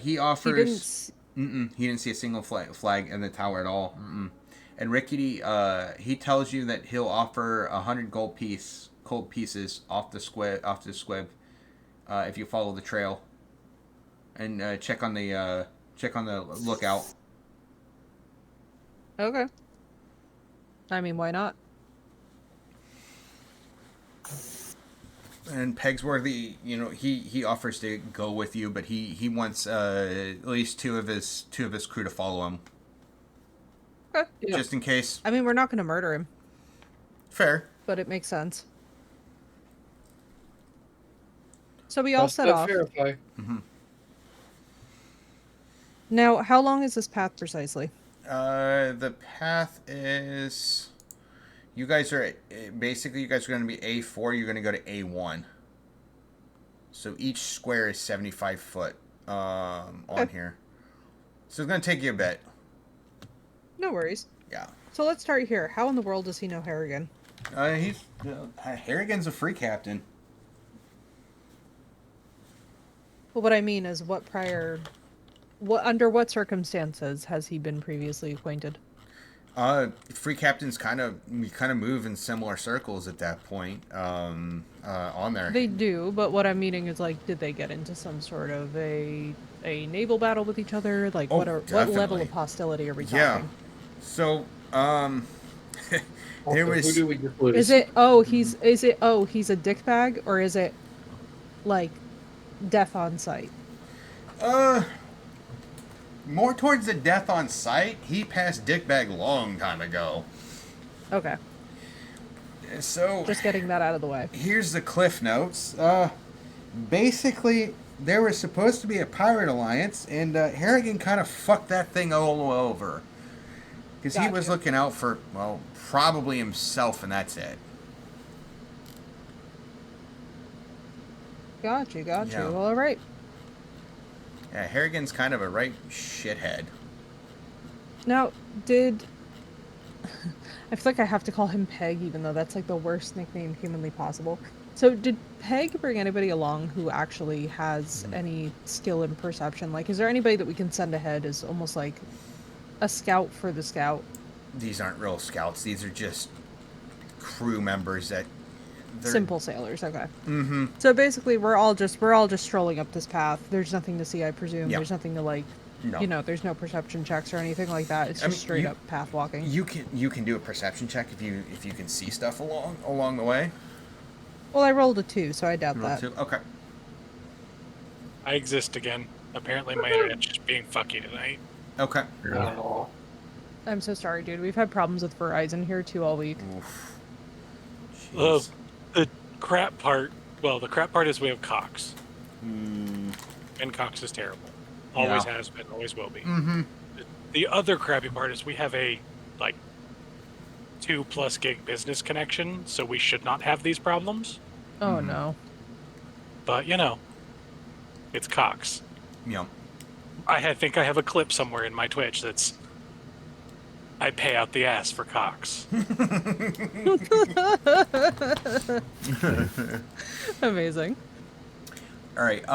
He offers. He didn't see a single flag in the tower at all. And Rickety, he tells you that he'll offer 100 gold pieces off the squib, if you follow the trail, and check on the lookout. Okay. I mean, why not? And Pegsworthy, he offers to go with you, but he wants at least two of his crew to follow him. Okay. Just in case. I mean, we're not going to murder him. Fair. But it makes sense. So we all set off. Verify. Now, how long is this path precisely? The path is. You guys are basically you guys are going to be A4. You're going to go to A1. So each square is 75 foot on here. So it's going to take you a bit. No worries. Yeah. So let's start here. How in the world does he know Harrigan? Harrigan's a free captain. Well, what I mean is, under what circumstances has he been previously acquainted? Free captains we kind of move in similar circles at that point. On there. They do, but what I'm meaning is, like, did they get into some sort of a naval battle with each other? Like, what level of hostility are we talking? Yeah. So, there was. Who do we just lose? Is it he's a dickbag, or is it like death on sight? More towards the death on sight. He passed dickbag long time ago. Okay. So just getting that out of the way. Here's the cliff notes. Basically, there was supposed to be a pirate alliance, and Harrigan kind of fucked that thing all over. Because he was looking out for, well, probably himself, and that's it. Got you. Yeah. Well, all right. Yeah, Harrigan's kind of a right shithead. Now, I feel like I have to call him Peg, even though that's like the worst nickname humanly possible. So did Peg bring anybody along who actually has any skill in perception? Like, is there anybody that we can send ahead as almost like a scout for the scout? These aren't real scouts. These are just crew members that... Simple sailors, okay. Mm-hmm. So basically, we're all just strolling up this path. There's nothing to see, I presume. Yep. There's nothing to like... No. There's no perception checks or anything like that. It's just straight up path walking. You can do a perception check if you can see stuff along the way. Well, I rolled a 2, so I doubt that. 2? Okay. I exist again. Apparently my internet's just being fucky tonight. Okay. Oh. I'm so sorry, dude. We've had problems with Verizon here too all week. Jeez. The crap part is we have Cox. Mm. And Cox is terrible. Always has been, always will be. Mm-hmm. The other crappy part is we have a, 2+ gig business connection, so we should not have these problems. Oh, no. But, it's Cox. Yeah. I think I have a clip somewhere in my Twitch that's... I pay out the ass for Cox. Amazing. All right.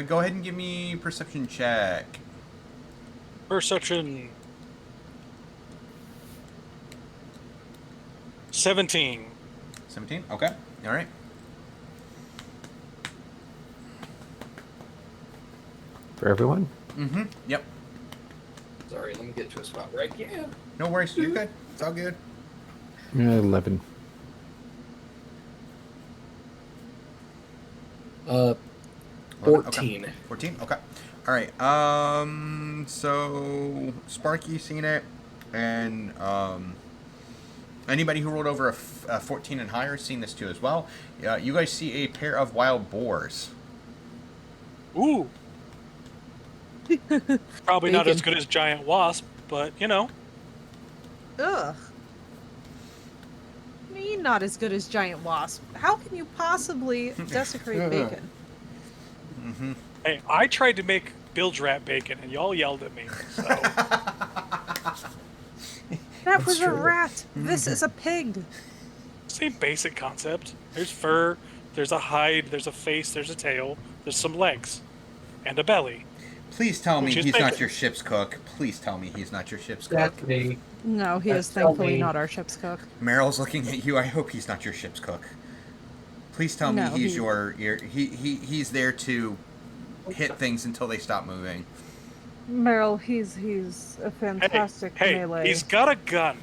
Go ahead and give me perception check. Perception. 17. 17. Okay. All right. For everyone? Mm-hmm. Yep. Sorry, let me get to a spot right. Yeah. No worries. You're good. It's all good. 11. 14. Okay. 14. Okay. All right. So Sparky seen it, and anybody who rolled over a 14 and higher seen this too as well. You guys see a pair of wild boars. Ooh. Probably not as good as giant wasp, but Ugh. Me not as good as giant wasp. How can you possibly desecrate bacon? Mm-hmm. Hey, I tried to make bilge rat bacon, and y'all yelled at me. So. That was a rat. This is a pig. Same basic concept. There's fur, there's a hide, there's a face, there's a tail, there's some legs, and a belly. Please tell me he's bacon. not your ship's cook. Please tell me he's not your ship's cook. That's me. No, he is thankfully not our ship's cook. Meryl's looking at you. I hope he's not your ship's cook. Please tell me he's he's there to hit things until they stop moving. Meryl, he's a fantastic melee. He's got a gun.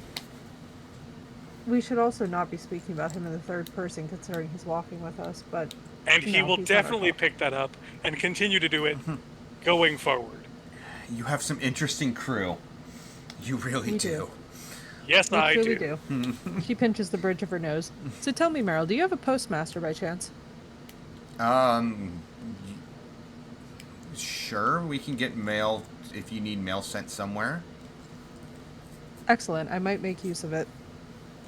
We should also not be speaking about him in the third person, considering he's walking with us. But he will definitely pick that up and continue to do it going forward. You have some interesting crew. You really do. Yes, I do. We do. She pinches the bridge of her nose. So tell me, Meryl, do you have a postmaster by chance? Sure, we can get mail if you need mail sent somewhere. Excellent. I might make use of it.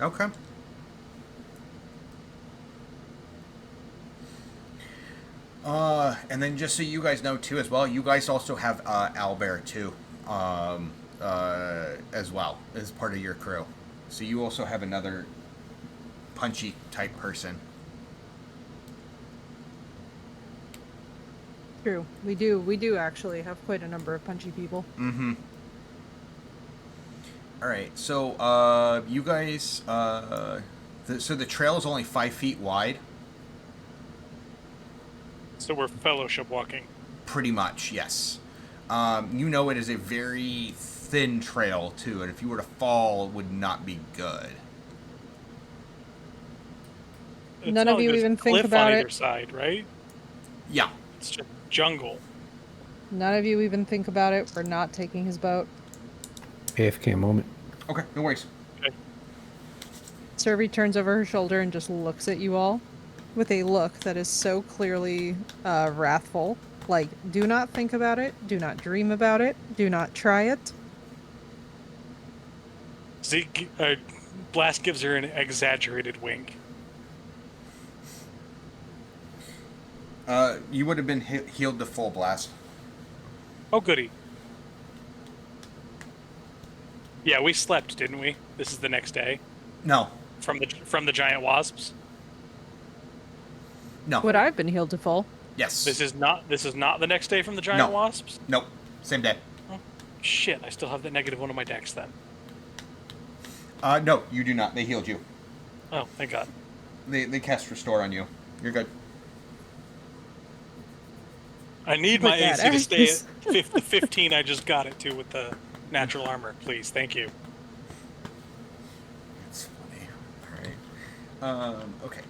Okay. And then just so you guys know too, as well, you guys also have Owlbear too, as well as part of your crew. So you also have another punchy type person. True. We do actually have quite a number of punchy people. Mm-hmm. All right. So you guys, so the trail is only 5 feet wide. So we're fellowship walking. Pretty much, yes. You know it is a very thin trail too, and if you were to fall, it would not be good. It's None not of like you there's a even think cliff about on it. either side, right? Yeah. It's just jungle. None of you even think about it. We're not taking his boat. AFK moment. Okay, no worries. Okay. Servi turns over her shoulder and just looks at you all with a look that is so clearly wrathful. Like, do not think about it. Do not dream about it. Do not try it. Blast gives her an exaggerated wink. You would have been healed to full blast. Oh, goody. Yeah, we slept, didn't we? This is the next day No. from the giant wasps. No. Would I have been healed to full? Yes. This is not the next day from the giant wasps. Nope. Same day. Oh, shit! I still have the negative one on my dex then. No, you do not. They healed you. Oh, thank God. They cast restore on you. You're good. I need my Look at AC to stay us. at 15. I just got it to with the natural armor. Please, thank you. That's funny. All right. Okay.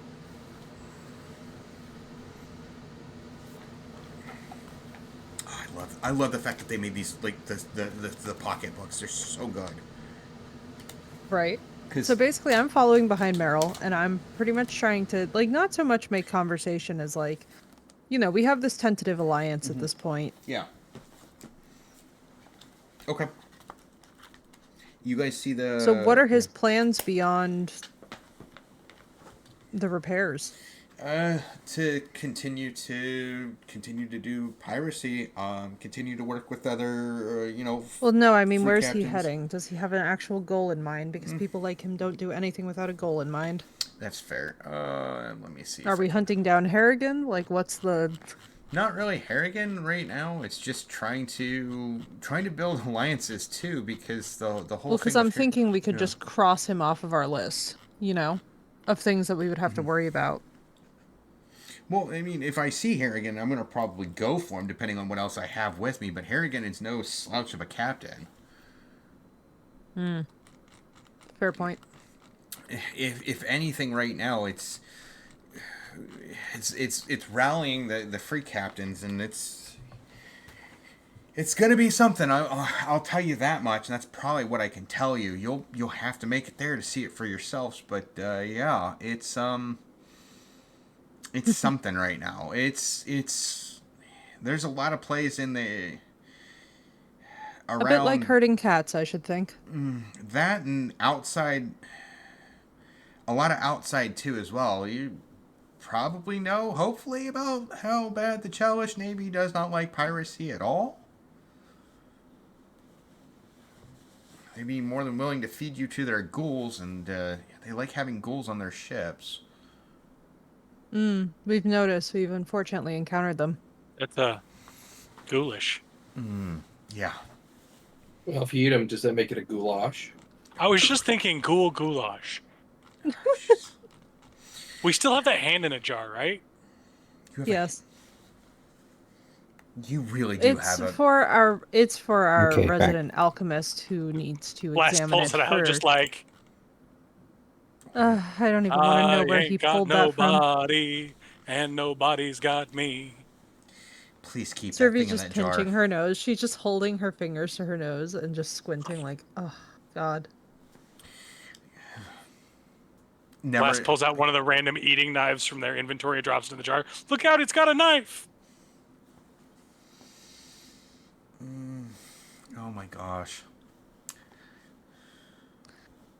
Oh, I love the fact that they made these like the pocket books. They're so good. Right. 'Cause- So basically, I'm following behind Meryl, and I'm pretty much trying to, like, not so much make conversation as, like, you know, we have this tentative alliance at this point. Yeah. Okay. You guys see the... So what are his plans beyond the repairs? To continue to do piracy, continue to work with other, Well, no, I mean, free where's he captains. heading? Does he have an actual goal in mind? Because people like him don't do anything without a goal in mind. That's fair. Let me see. Are we hunting down Harrigan? Like, what's the... Not really Harrigan right now. It's just trying to build alliances too, because the whole. Well, because thing I'm with Har- thinking we could yeah. just cross him off of our list, you know, of things that we would have to worry about. Well, I mean, if I see Harrigan, I'm gonna probably go for him, depending on what else I have with me. But Harrigan is no slouch of a captain. Fair point. If anything, right now it's rallying the free captains, and it's gonna be something. I'll tell you that much, and that's probably what I can tell you. You'll have to make it there to see it for yourselves. But yeah, it's something right now. It's there's a lot of plays in the around A bit like herding cats, I should think. that, and outside. A lot of outside too as well. You probably know, hopefully, about how bad the Chalish Navy does not like piracy at all. They'd be more than willing to feed you to their ghouls, and they like having ghouls on their ships. We've noticed. We've unfortunately encountered them. That's ghoulish. Yeah. Well, if you eat them, does that make it a goulash? I was just thinking goulash. We still have that hand in a jar, right? Yes. You really do It's have a... for our Okay, back. resident alchemist who needs to Blast examine pulls it out first. just like, I don't even want to know where I he ain't got pulled that from. nobody, and nobody's got me. Please keep that Servy's thing in just that jar. pinching her nose. She's just holding her fingers to her nose and just squinting like, oh, God. Never... Blast pulls out one of the random eating knives from their inventory and drops it in the jar. Look out, it's got a knife! Oh my gosh.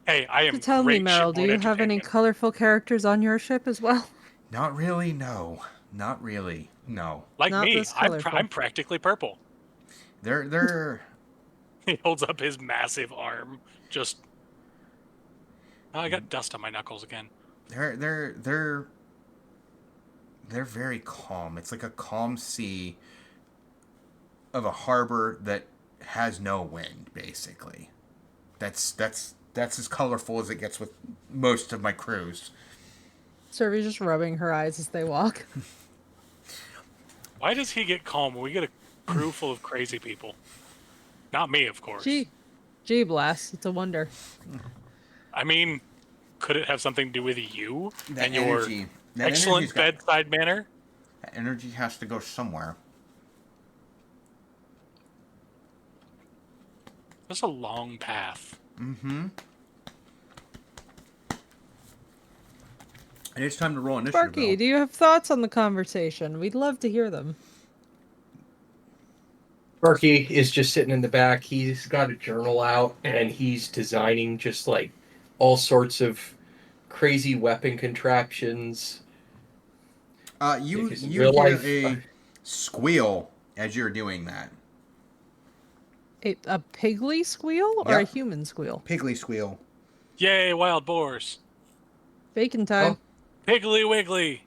Hey, I am So tell me, great Meryl, do shipboard you have any entertainment. colorful characters on your ship as well? Not really, no. Not really, no. Like Not me, this I'm colorful. practically purple. They're He holds up his massive arm. Just, oh, I got dust on my knuckles again. they're they're they're they're very calm. It's like a calm sea of a harbor that has no wind, basically. That's as colorful as it gets with most of my crews. Survey's just rubbing her eyes as they walk. Why does he get calm when we get a crew full of crazy people? Not me, of course. Gee, blast. It's a wonder. I mean, could it have something to do with you That and your energy. That excellent energy's got- bedside manner? That energy has to go somewhere. That's a long path. Mm-hmm. And it's time to roll initiative. Sparky, Bill. do you have thoughts on the conversation? We'd love to hear them. Sparky is just sitting in the back. He's got a journal out and he's designing just like all sorts of crazy weapon contraptions. You Because in you real hear life- a squeal as you're doing that. A pigly squeal or a Yep. human squeal? Piggly squeal. Yay, wild boars. Bacon time. Piggly wiggly.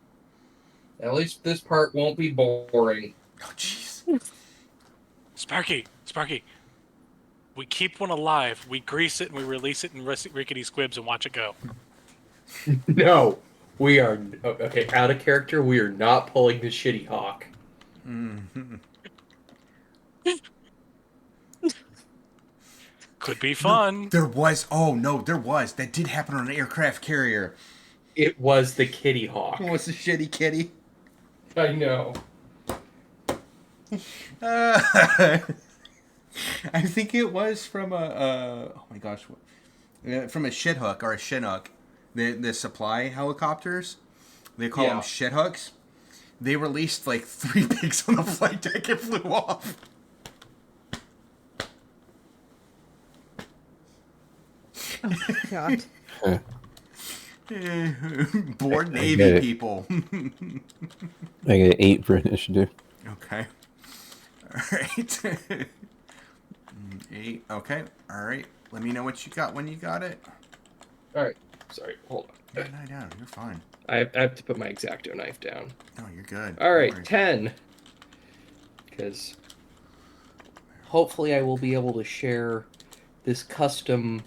At least this part won't be boring. Oh jeez. Sparky. We keep one alive. We grease it and we release it in rickety squibs and watch it go. No, we are okay. Out of character, we are not pulling the shitty hawk. Mm-hmm. Could be fun. There was. Oh no, there was. That did happen on an aircraft carrier. It was the kitty hawk. What was the shitty kitty? I know. I think it was from oh my gosh, from a shit hook or a chinook. The supply helicopters, they call them shit hooks. They released like 3 pigs on the flight deck and flew off. Oh my god. Bored I Navy get it. people. I get 8 for initiative. Okay. All right. 8. Okay. All right. Let me know what you got when you got it. All right. Sorry. Hold on. Lie down. You're fine. I have to put my X-Acto knife down. No, you're good. All No right, worries. 10. Because hopefully I will be able to share this custom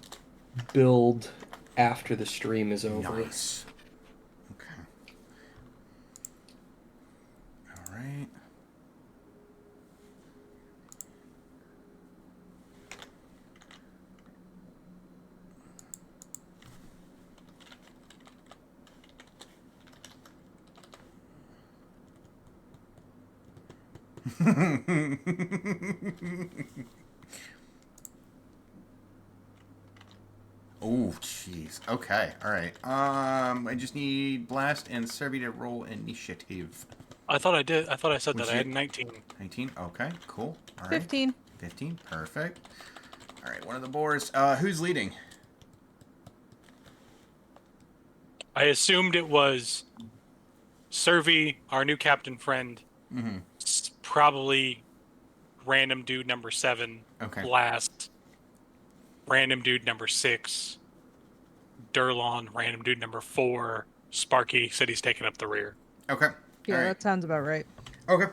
build after the stream is over. Nice. Okay. All right. Oh, jeez. Okay. All right. I just need Blast and Serby to roll initiative. I thought I did. I thought I said What'd that. I you had get? 19. 19. Okay. Cool. All right. 15. 15. Perfect. All right. One of the boars. Who's leading? I assumed it was Servy, our new captain friend. Mm-hmm. Probably random dude number 7. Okay. Blast. Random dude number 6. Durlon, random dude number 4. Sparky said he's taking up the rear. Okay. Yeah, All right. that sounds about right. Okay.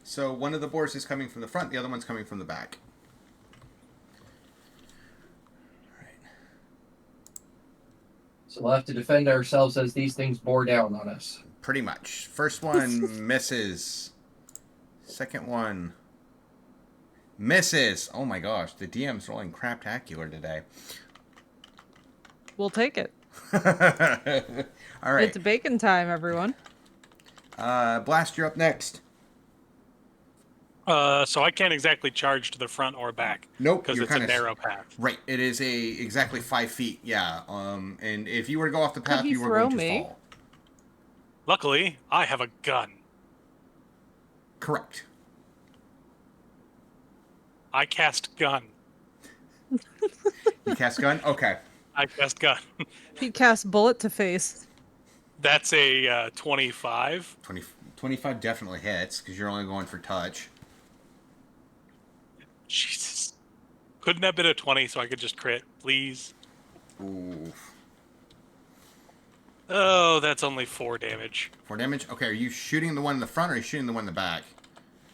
So one of the boars is coming from the front. The other one's coming from the back. So we'll have to defend ourselves as these things bore down on us. Pretty much. First one misses. Second one misses. Oh my gosh, the DM's rolling craptacular today. We'll take it. All right. It's bacon time, everyone. Blast, you're up next. So I can't exactly charge to the front or back. Nope, Because you're it's a kinda narrow path. Right. It is exactly 5 feet. Yeah. And if you were to go off the path, he you were throw going to me? fall. Luckily, I have a gun. Correct. I cast gun. You cast gun? Okay. I cast gun. He casts bullet to face. That's a 25. 25 definitely hits because you're only going for touch. Jesus. Couldn't have been a 20 so I could just crit, please? Ooh. Oh, that's only 4 damage. 4 damage? Okay, are you shooting the one in the front or are you shooting the one in the back?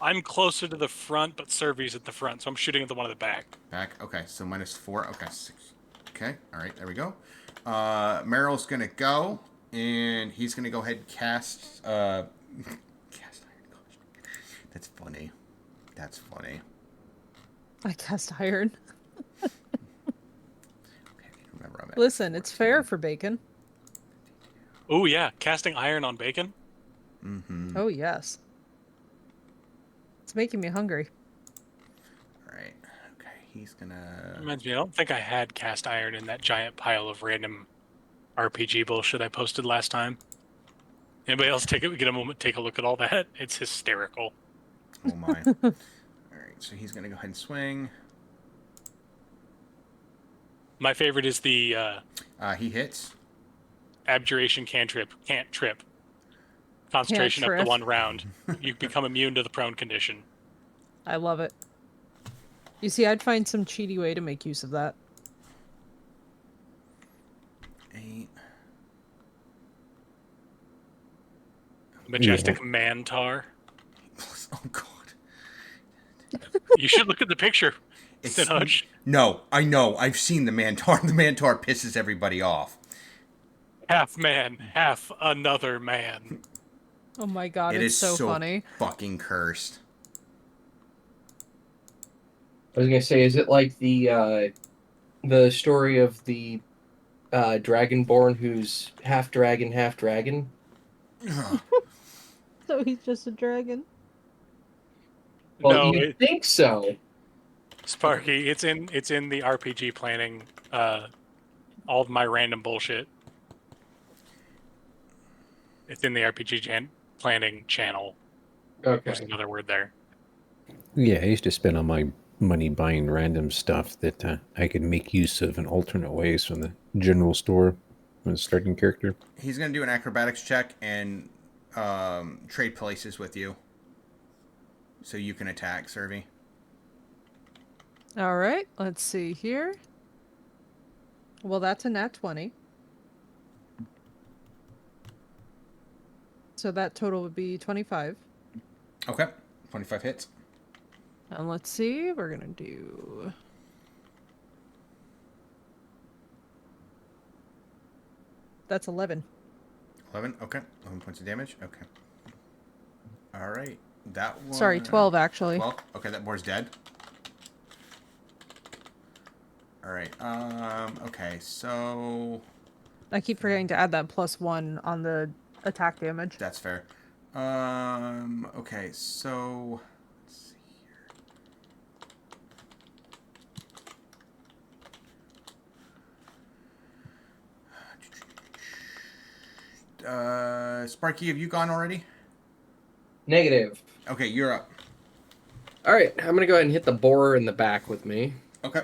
I'm closer to the front, but Survey's at the front, so I'm shooting at the one at the back. Back? Okay, so -4. Okay, 6. Okay, alright, there we go. Meryl's gonna go, and he's gonna go ahead and cast, cast iron. That's funny. That's funny. I cast iron. Okay, remember I'm at Listen, it's 14. fair for bacon. Oh, yeah, casting iron on bacon? Mm-hmm. Oh, yes. It's making me hungry. Alright, okay, he's gonna... Reminds me, I don't think I had cast iron in that giant pile of random RPG bullshit I posted last time. Anybody else get a moment, take a look at all that? It's hysterical. Oh my. Alright, so he's gonna go ahead and swing. My favorite is the He hits. abjuration can't trip. Concentration Can't up to trip. 1 round. You become immune to the prone condition. I love it. You see, I'd find some cheaty way to make use of that. 8. Majestic Mantar. Oh god. You should look at the picture. Sinoj. No, I know. I've seen the Mantar. The Mantar pisses everybody off. Half man, half another man. Oh my god, It it's is so funny. fucking cursed. I was gonna say, is it like the story of the dragonborn who's half dragon, half dragon? So he's just a dragon? Well, No, you think so. Sparky, it's in the RPG planning, all of my random bullshit. It's in the RPG planning channel. Okay. There's another word there. Yeah, I used to spend all my money buying random stuff that I could make use of in alternate ways from the general store when starting character. He's gonna do an acrobatics check and trade places with you, so you can attack, Servy. Alright, let's see here. Well, that's a nat 20. So that total would be 25. Okay, 25 hits. And let's see, we're gonna do... That's 11. 11. Okay, 11 points of damage. Okay. All right, that one. Sorry, 12 actually. 12. Okay, that boar's dead. All right. Okay, so I keep forgetting to add that +1 on the attack damage. that's fair. Okay, so let's see here. Sparky, have you gone already? Negative. Okay, you're up. All right, I'm gonna go ahead and hit the boar in the back with me. Okay.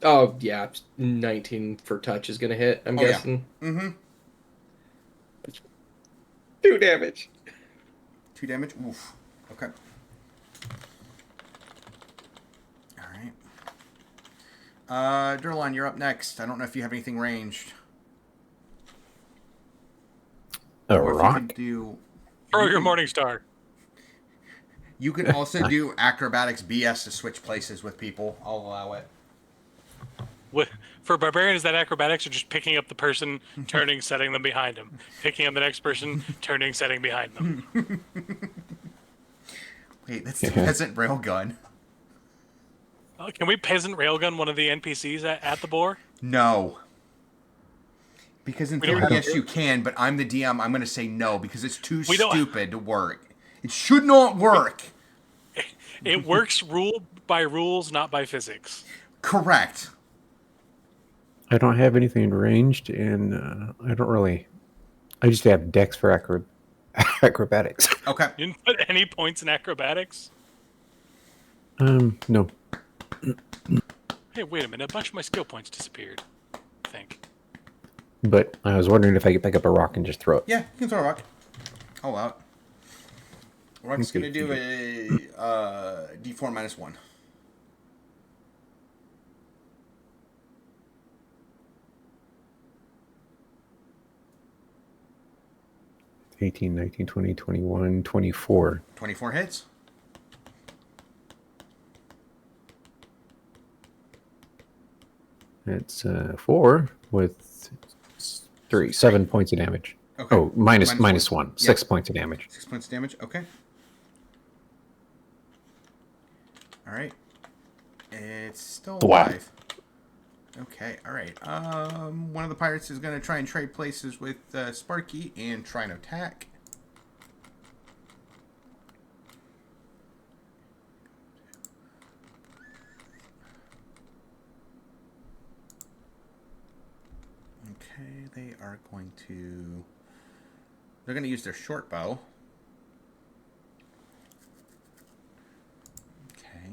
Oh yeah, 19 for touch is gonna hit. I'm guessing. Yeah. Mm-hmm. 2 damage. 2 damage. Oof. Okay. All right. Durlan, you're up next. I don't know if you have anything ranged. A Or if you rock? could do. Throw your Morning Star. You can also do acrobatics BS to switch places with people. I'll allow it. For barbarian, is that acrobatics or just picking up the person, turning, setting them behind them? Picking up the next person, turning, setting behind them. Wait, that's the peasant railgun. Can we peasant railgun one of the NPCs at the boar? No. Because in We don't theory, have- yes, you can, but I'm the DM. I'm going to say no because it's too We don't- stupid to work. It should not work. It works rule by rules, not by physics. Correct. I don't have anything ranged, and I don't really. I just have dex for acrobatics. Okay. You didn't put any points in acrobatics? No. Hey, wait a minute. A bunch of my skill points disappeared. I think. But I was wondering if I could pick up a rock and just throw it. Yeah, you can throw a rock. Oh, out. Rock's Okay, going to do a D4 minus 1. 18, 19, 20, 21, 24. 24 hits. That's 4 with 3. 7 points of damage. Okay. Oh, minus one. 1. Yeah. 6 points of damage. 6 points of damage. Okay. All right. It's still Wow. alive. Okay. All right. One of the pirates is going to try and trade places with Sparky and try and attack. Okay. They are going to. They're going to use their short bow. Okay.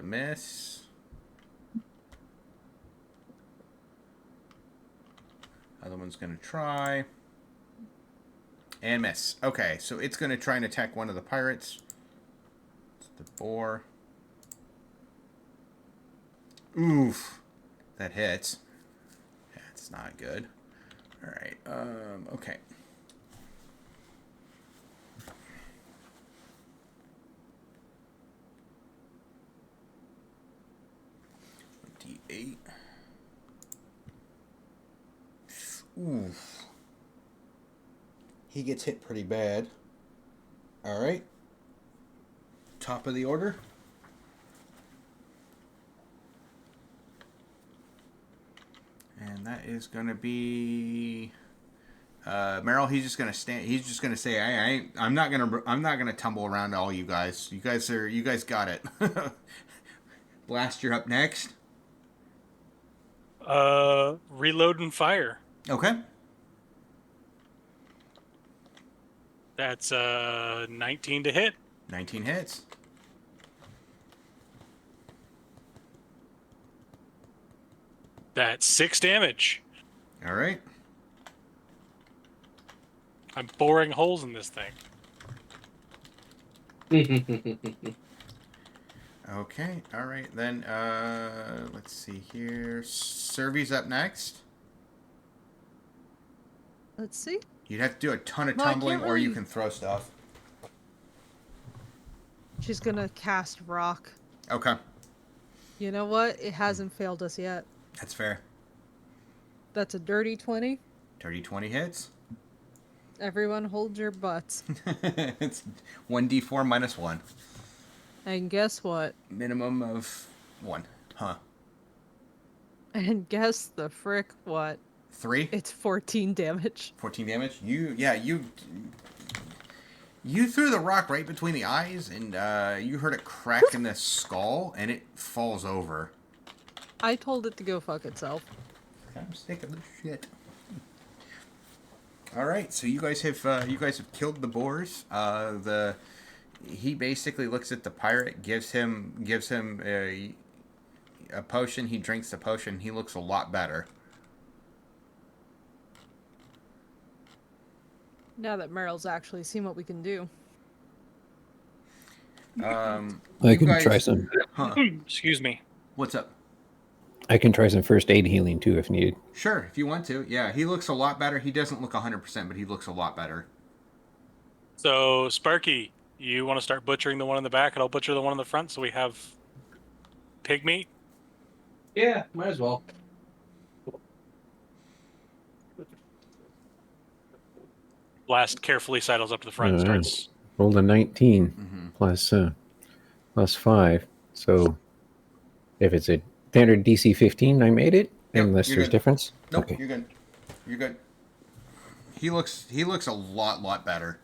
Miss. Other one's going to try. And miss. Okay, so it's going to try and attack one of the pirates. It's the boar. Oof. That hits. That's not good. Alright, okay. D8. Oof. He gets hit pretty bad. Alright. Top of the order. And that is going to be Merrill. He's just going to stand. He's just going to say, I'm not going to tumble around all you guys. You guys got it." Blast, you're up next. Reload and fire. Okay. That's 19 to hit. 19 hits. That's 6 damage. All right. I'm boring holes in this thing. Okay. All right. Then let's see here. Servy's up next. Let's see. You'd have to do a ton of Well, I tumbling, can't or you really- can throw stuff. She's gonna cast rock. Okay. You know what? It hasn't failed us yet. That's fair. That's a dirty 20. Dirty 20 hits. Everyone hold your butts. It's 1d4 minus 1. And guess what? Minimum of 1. Huh. And guess the frick what? 3? It's 14 damage. 14 damage. You threw the rock right between the eyes, and you heard it crack in the skull, and it falls over. I told it to go fuck itself. I'm sick of this shit. All right, so you guys have killed the boars. He basically looks at the pirate, gives him a potion. He drinks the potion. He looks a lot better. Now that Meryl's actually seen what we can do. I can guys- try some. Huh? Excuse me. What's up? I can try some first aid healing too if needed. Sure, if you want to. Yeah, he looks a lot better. He doesn't look 100%, but he looks a lot better. So, Sparky, you want to start butchering the one in the back, and I'll butcher the one in the front, so we have pig meat? Yeah, might as well. Blast carefully sidles up to the front and starts. Rolled a 19 plus 5. So if it's a standard DC 15, I made it. Yep, Unless you're there's good. difference. Nope, Okay. you're good. You're good. He looks a lot better.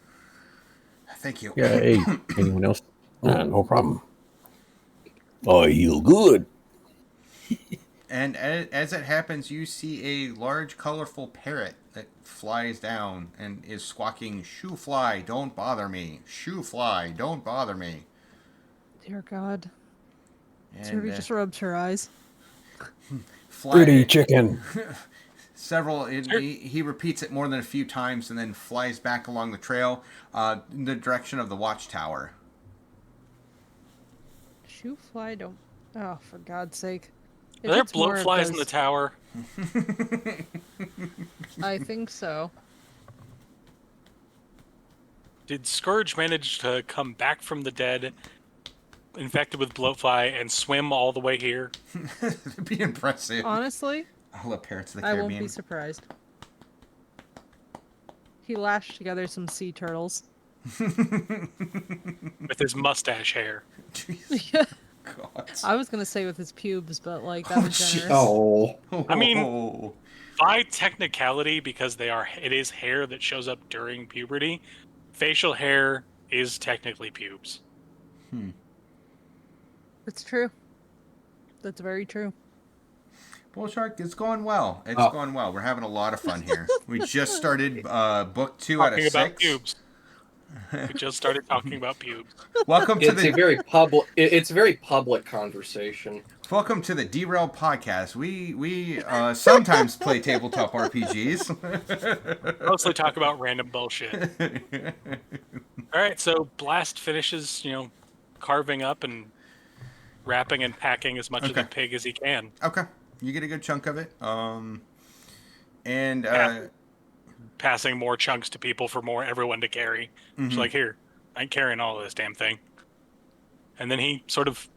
Thank you. Yeah. Hey, anyone else? No problem. I heal good. And as it happens, you see a large, colorful parrot that flies down and is squawking, "Shoo fly, don't bother me. Shoo fly, don't bother me." Dear God. And Serby just rubs her eyes. Pretty fly chicken. several. He repeats it more than a few times, and then flies back along the trail, in the direction of the watchtower. Shoo fly don't. Oh, for God's sake. Are there blowflies in the tower? I think so. Did Scourge manage to come back from the dead, infected with bloatfly, and swim all the way here? It'd be impressive. Honestly, I love Pirates of the I Caribbean. won't be surprised. He lashed together some sea turtles. With his mustache hair. Yeah. God. I was gonna say with his pubes, but like that was generous. Oh. I mean, by technicality, because it is hair that shows up during puberty, facial hair is technically pubes. It's true. That's very true. Bull Shark, it's going well. It's going well. We're having a lot of fun here. We just started book 2 out of 6. About pubes. We just started talking about pubes. Welcome to It's a very public. It's a very public conversation. Welcome to the Derailed Podcast. We sometimes play tabletop RPGs. Mostly talk about random bullshit. All right, so Blast finishes, carving up and wrapping and packing as much of the pig as he can. Okay, you get a good chunk of it. And passing more chunks to people for everyone to carry. It's like, here, I ain't carrying all of this damn thing. And then he sort of,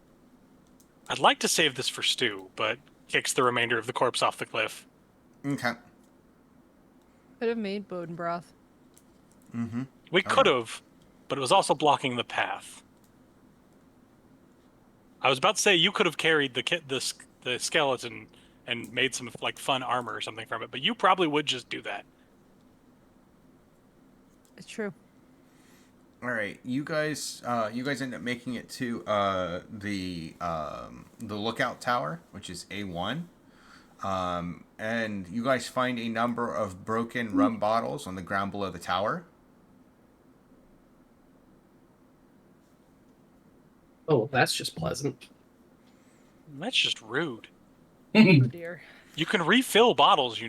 I'd like to save this for Stu, but kicks the remainder of the corpse off the cliff. Okay. Could have made Boden broth. We could have, but it was also blocking the path. I was about to say you could have carried the skeleton and made some fun armor or something from it, but you probably would just do that. It's true. All right, you guys end up making it to the lookout tower, which is A1, and you guys find a number of broken rum bottles on the ground below the tower. Oh, that's just pleasant. That's just rude. Oh dear. You can refill bottles,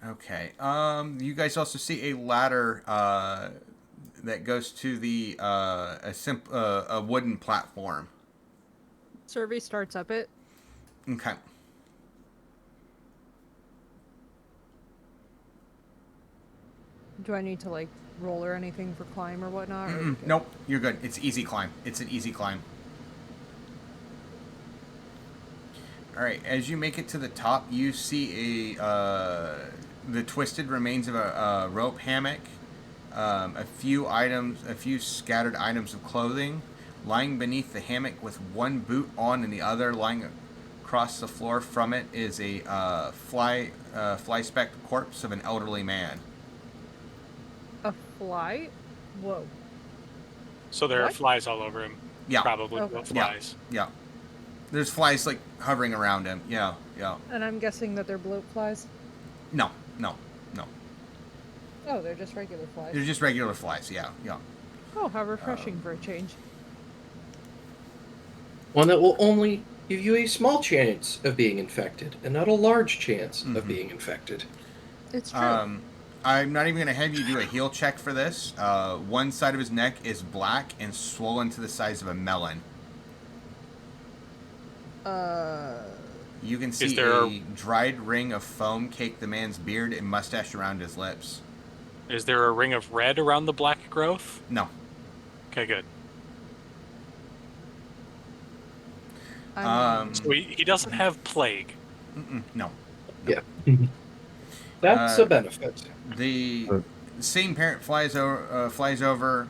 Okay. You guys also see a ladder that goes to the a wooden platform. Survey starts up it. Okay. Do I need to roll or anything for climb or whatnot? Or Nope, you're good. It's easy climb. It's an easy climb. All right, as you make it to the top, you see the twisted remains of a rope hammock, a few scattered items of clothing, lying beneath the hammock with one boot on and the other lying across the floor from it is a fly-specked corpse of an elderly man. A fly? Whoa. So there are flies all over him. Yeah. Probably Okay. flies. Yeah. There's flies hovering around him. Yeah. And I'm guessing that they're bloat flies? No. Oh, they're just regular flies. They're just regular flies. Yeah. Oh, how refreshing for a change. One that will only give you a small chance of being infected, and not a large chance of being infected. It's true. I'm not even going to have you do a heal check for this. One side of his neck is black and swollen to the size of a melon. You can see a dried ring of foam cake the man's beard and mustache around his lips. Is there a ring of red around the black growth? No. Okay, good. So he doesn't have plague. No. Yeah. That's a benefit. The same parent flies over,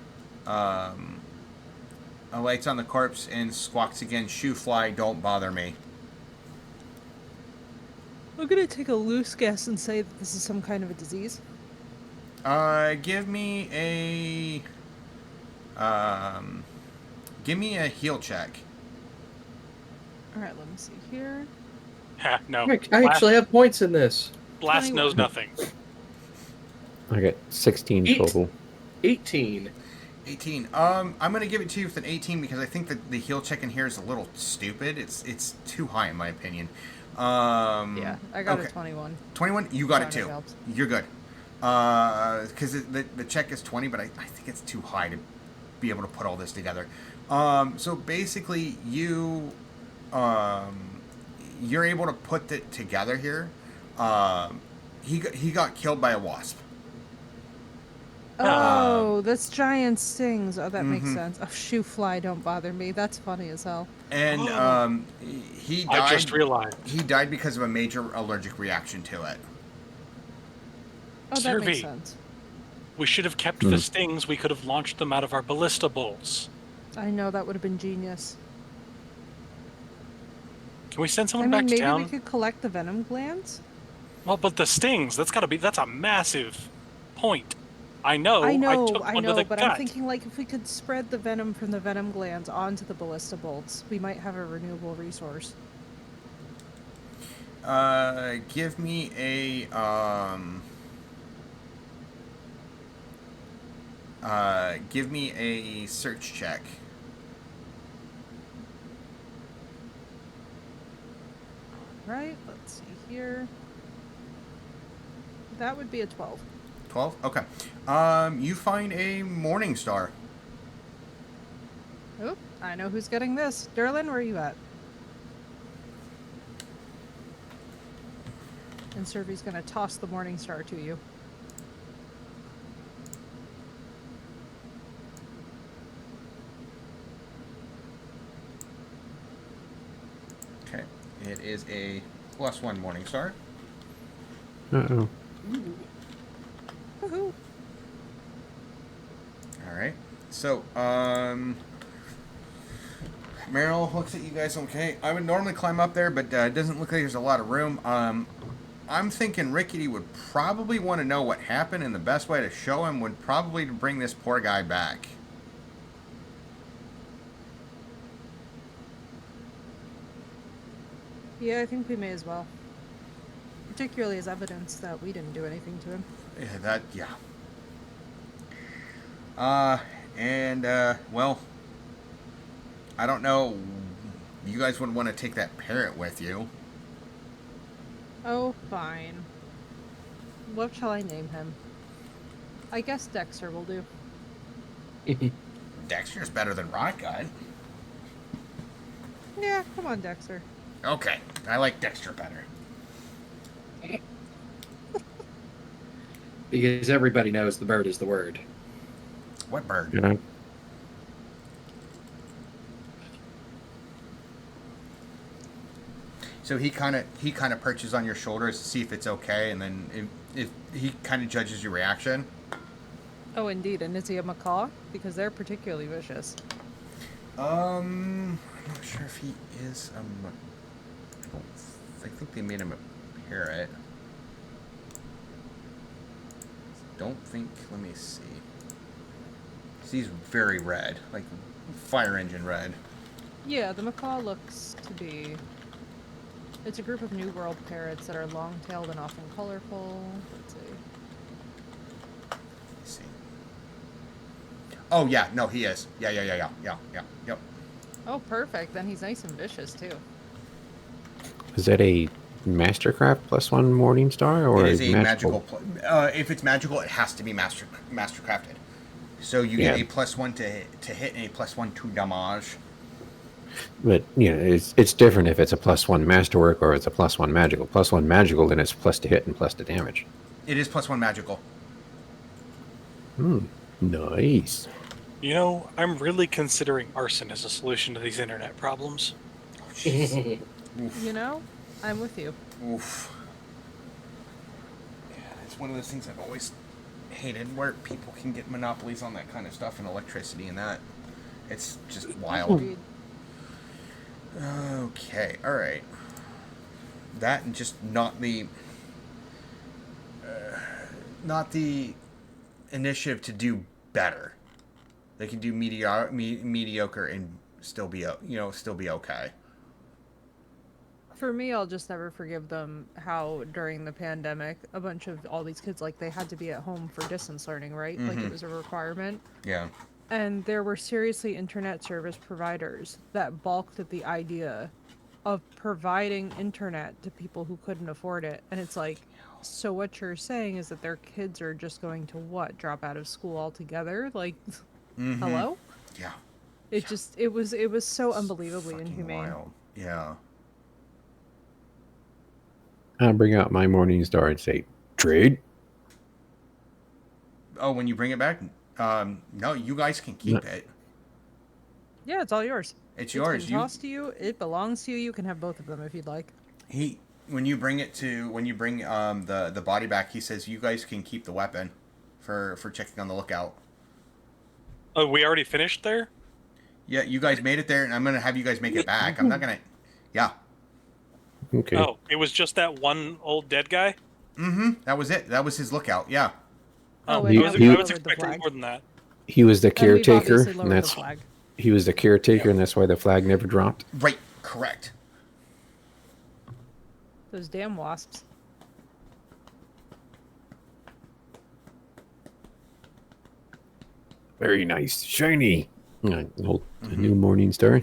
alights on the corpse, and squawks again, "Shoo fly, don't bother me." I'm gonna take a loose guess and say that this is some kind of a disease. Give me a heal check. All right, let me see here. Ha, no. I actually have points in this. Blast 21. knows nothing. I got 16 Eight. total. 18. 18. I'm gonna give it to you with an 18 because I think that the heal check in here is a little stupid. It's too high in my opinion. Yeah, I got a 21. 21. You got it Sorry, too. helps. You're good. Because the check is 20, but I think it's too high to be able to put all this together. So basically, you're able to put it together here. He got killed by a wasp. Oh, that's giant stings. Oh, that makes sense. Oh, shoe fly don't bother me. That's funny as hell. And he died. I just realized. He died because of a major allergic reaction to it. Oh, that makes Servi, sense. we should have kept the stings. We could have launched them out of our ballista bolts. I know that would have been genius. Can we send I someone mean, back to maybe town? we could collect the venom glands. Well, but the stings, that's a massive point. I know, I took one to the but gut. I'm thinking like if we could spread the venom from the venom glands onto the ballista bolts, we might have a renewable resource. Give me a search check. Right? Let's see here. That would be a 12. 12? Okay. You find a morning star. Oop, I know who's getting this. Derlin, where are you at? And Servi's gonna toss the morning star to you. Okay. It is a +1 morning star. Uh-oh. Woohoo! Alright. So, Meryl looks at you guys. Okay. I would normally climb up there, but it doesn't look like there's a lot of room. I'm thinking Rickety would probably want to know what happened, and the best way to show him would probably to bring this poor guy back. Yeah, I think we may as well. Particularly as evidence that we didn't do anything to him. Yeah. Well, I don't know. You guys wouldn't want to take that parrot with you. Oh, fine. What shall I name him? I guess Dexter will do. Dexter's better than Rock God. Yeah, come on, Dexter. Okay, I like Dexter better. Because everybody knows the bird is the word. What bird? You know? So he kind of perches on your shoulders to see if it's okay, and then if he kind of judges your reaction. Oh, indeed. And is he a macaw? Because they're particularly vicious. I'm not sure if he is I think they made him a parrot. Don't think. Let me see. He's very red, like fire engine red. Yeah, the macaw looks to be... It's a group of New World parrots that are long-tailed and often colorful. Let's see. Let's see. Oh yeah, no, he is. Yeah. Yep. Oh, perfect. Then he's nice and vicious, too. Is that a Mastercraft +1 Morning Star or It is a magical? if it's magical, it has to be mastercrafted. So you get a +1 to hit and a +1 to damage. But you know, it's different if it's a +1 masterwork or it's a +1 magical. +1 magical, then it's plus to hit and plus to damage. It is +1 magical. Nice. You know, I'm really considering arson as a solution to these internet problems. You know, I'm with you. Oof. Yeah, it's one of those things I've always hated, where people can get monopolies on that kind of stuff and electricity and that. It's just wild. Agreed. Okay, alright. That and just not the initiative to do better. They can do mediocre and still be okay. For me, I'll just never forgive them how during the pandemic, a bunch of all these kids, like, they had to be at home for distance learning, right? Like, it was a requirement. Yeah. And there were seriously internet service providers that balked at the idea of providing internet to people who couldn't afford it. And it's like, so what you're saying is that their kids are just going to what? Drop out of school altogether? Like, hello? Yeah. It was so unbelievably Fucking inhumane. wild. Yeah. I'll bring out my morning star and say, trade. Oh, when you bring it back, no, you guys can keep it. Yeah, it's all yours. It's It's yours. been tossed to you. It belongs to you. You can have both of them if you'd like. When you bring the body back, he says you guys can keep the weapon for checking on the lookout. Oh, we already finished there? Yeah, you guys made it there, and I'm gonna have you guys make it back. I'm not gonna. Yeah. Okay. Oh, it was just that one old dead guy? That was it. That was his lookout. Yeah. Oh, He- and I was, now we've I was lowered the expecting flag. more than that. He was the And we've caretaker, obviously and lowered the that's flag. he was the caretaker, and that's why the flag never dropped. Right. Correct. Those damn wasps. Very nice, shiny. A new morning star.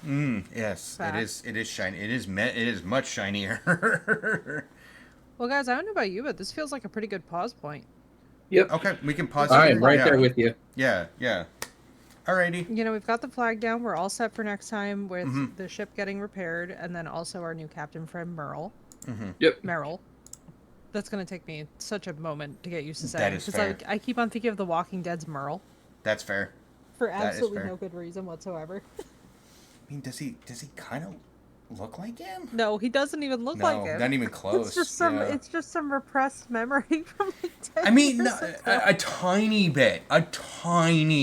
Yes, Fact. it is shiny. It is much shinier. Well, guys, I don't know about you, but this feels like a pretty good pause point. Yep. Okay, we can pause. I'm here. right Yeah. there with you. Yeah. Yeah. Alrighty. You know, we've got the flag down. We're all set for next time with the ship getting repaired, and then also our new captain friend, Merle. Yep. Merrill. That's going to take me such a moment to get used to That saying. is Because fair. I keep on thinking of The Walking Dead's Merle. That's fair. For That is absolutely fair. no good reason whatsoever. I mean, does he kind of look like him? No, he doesn't even look like him. Not even close. Yeah. It's just some repressed memory from like 10 I mean, years no, ago. a tiny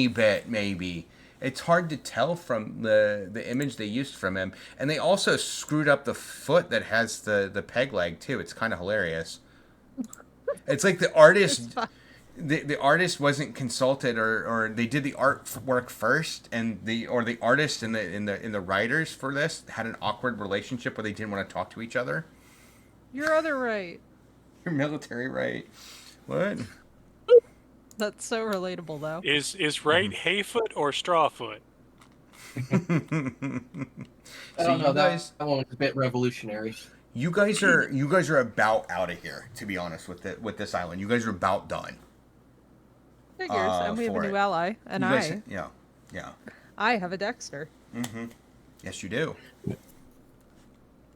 bit, maybe. It's hard to tell from the image they used from him, and they also screwed up the foot that has the peg leg too. It's kind of hilarious. It's like the artist, the artist wasn't consulted, or they did the artwork first, and the artist and the writers for this had an awkward relationship where they didn't want to talk to each other. Your other right. You're military, right? What? That's so relatable, though. Is right hayfoot or strawfoot? I don't know. That one was a bit revolutionary. You guys are about out of here. To be honest with this island, you guys are about done. Figures, and we have a for new it. ally, and You guys, yeah. I have a Dexter. Yes, you do.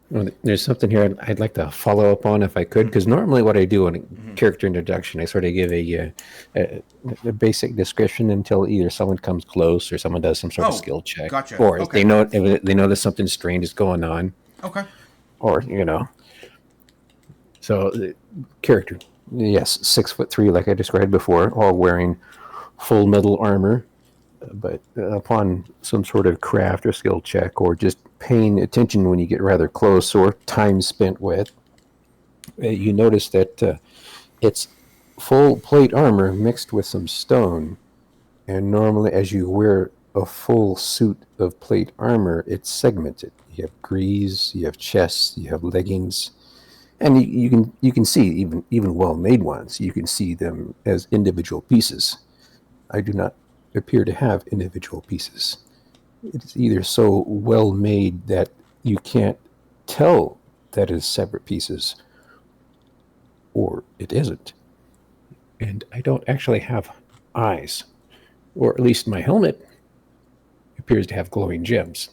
Well, there's something here I'd like to follow up on if I could, because normally what I do in a character introduction, I sort of give a basic description until either someone comes close or someone does some sort of skill check, gotcha. or Okay. they notice something strange is going on, Okay. or So, character, yes, 6'3", like I described before, all wearing full metal armor. But upon some sort of craft or skill check, or just paying attention when you get rather close, or time spent with, you notice that it's full plate armor mixed with some stone. And normally, as you wear a full suit of plate armor, it's segmented. You have greaves, you have chests, you have leggings, and you can see even well-made ones. You can see them as individual pieces. I do not appear to have individual pieces. It is either so well made that you can't tell that it is separate pieces, or it isn't. And I don't actually have eyes, or at least my helmet appears to have glowing gems.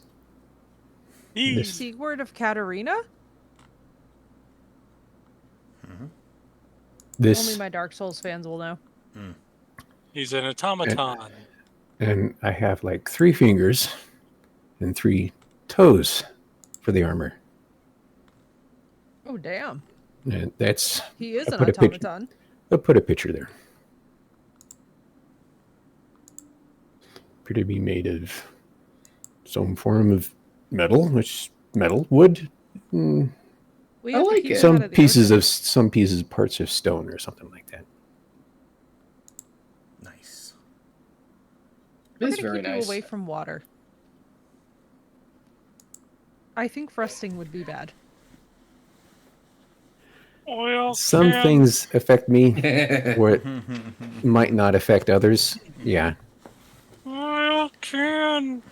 This- Sigurd of Katarina? This Only my Dark Souls fans will know. He's an automaton. and I have like 3 fingers and 3 toes for the armor. Oh, damn. And that's He is I an put a picture- automaton. I'll put a picture there. Appear to be made of some form of metal, wood, We I have to like keep it. him some out of the pieces ocean. parts of stone or something like that. Nice. We're It's gonna very keep nice. you away from water. I think resting would be bad. Oil Some can. things affect me where it might not affect others. Yeah. Oil can.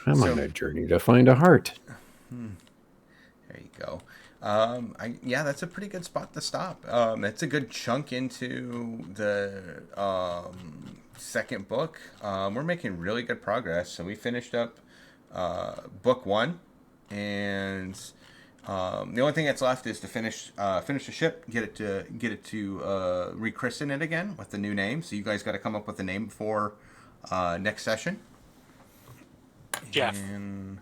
I'm on a journey to find a heart. There you go. Yeah, that's a pretty good spot to stop. It's a good chunk into the second book. We're making really good progress. So we finished up book 1, and the only thing that's left is to finish the ship, get it to rechristen it again with the new name. So you guys got to come up with a name for next session. Jeff. And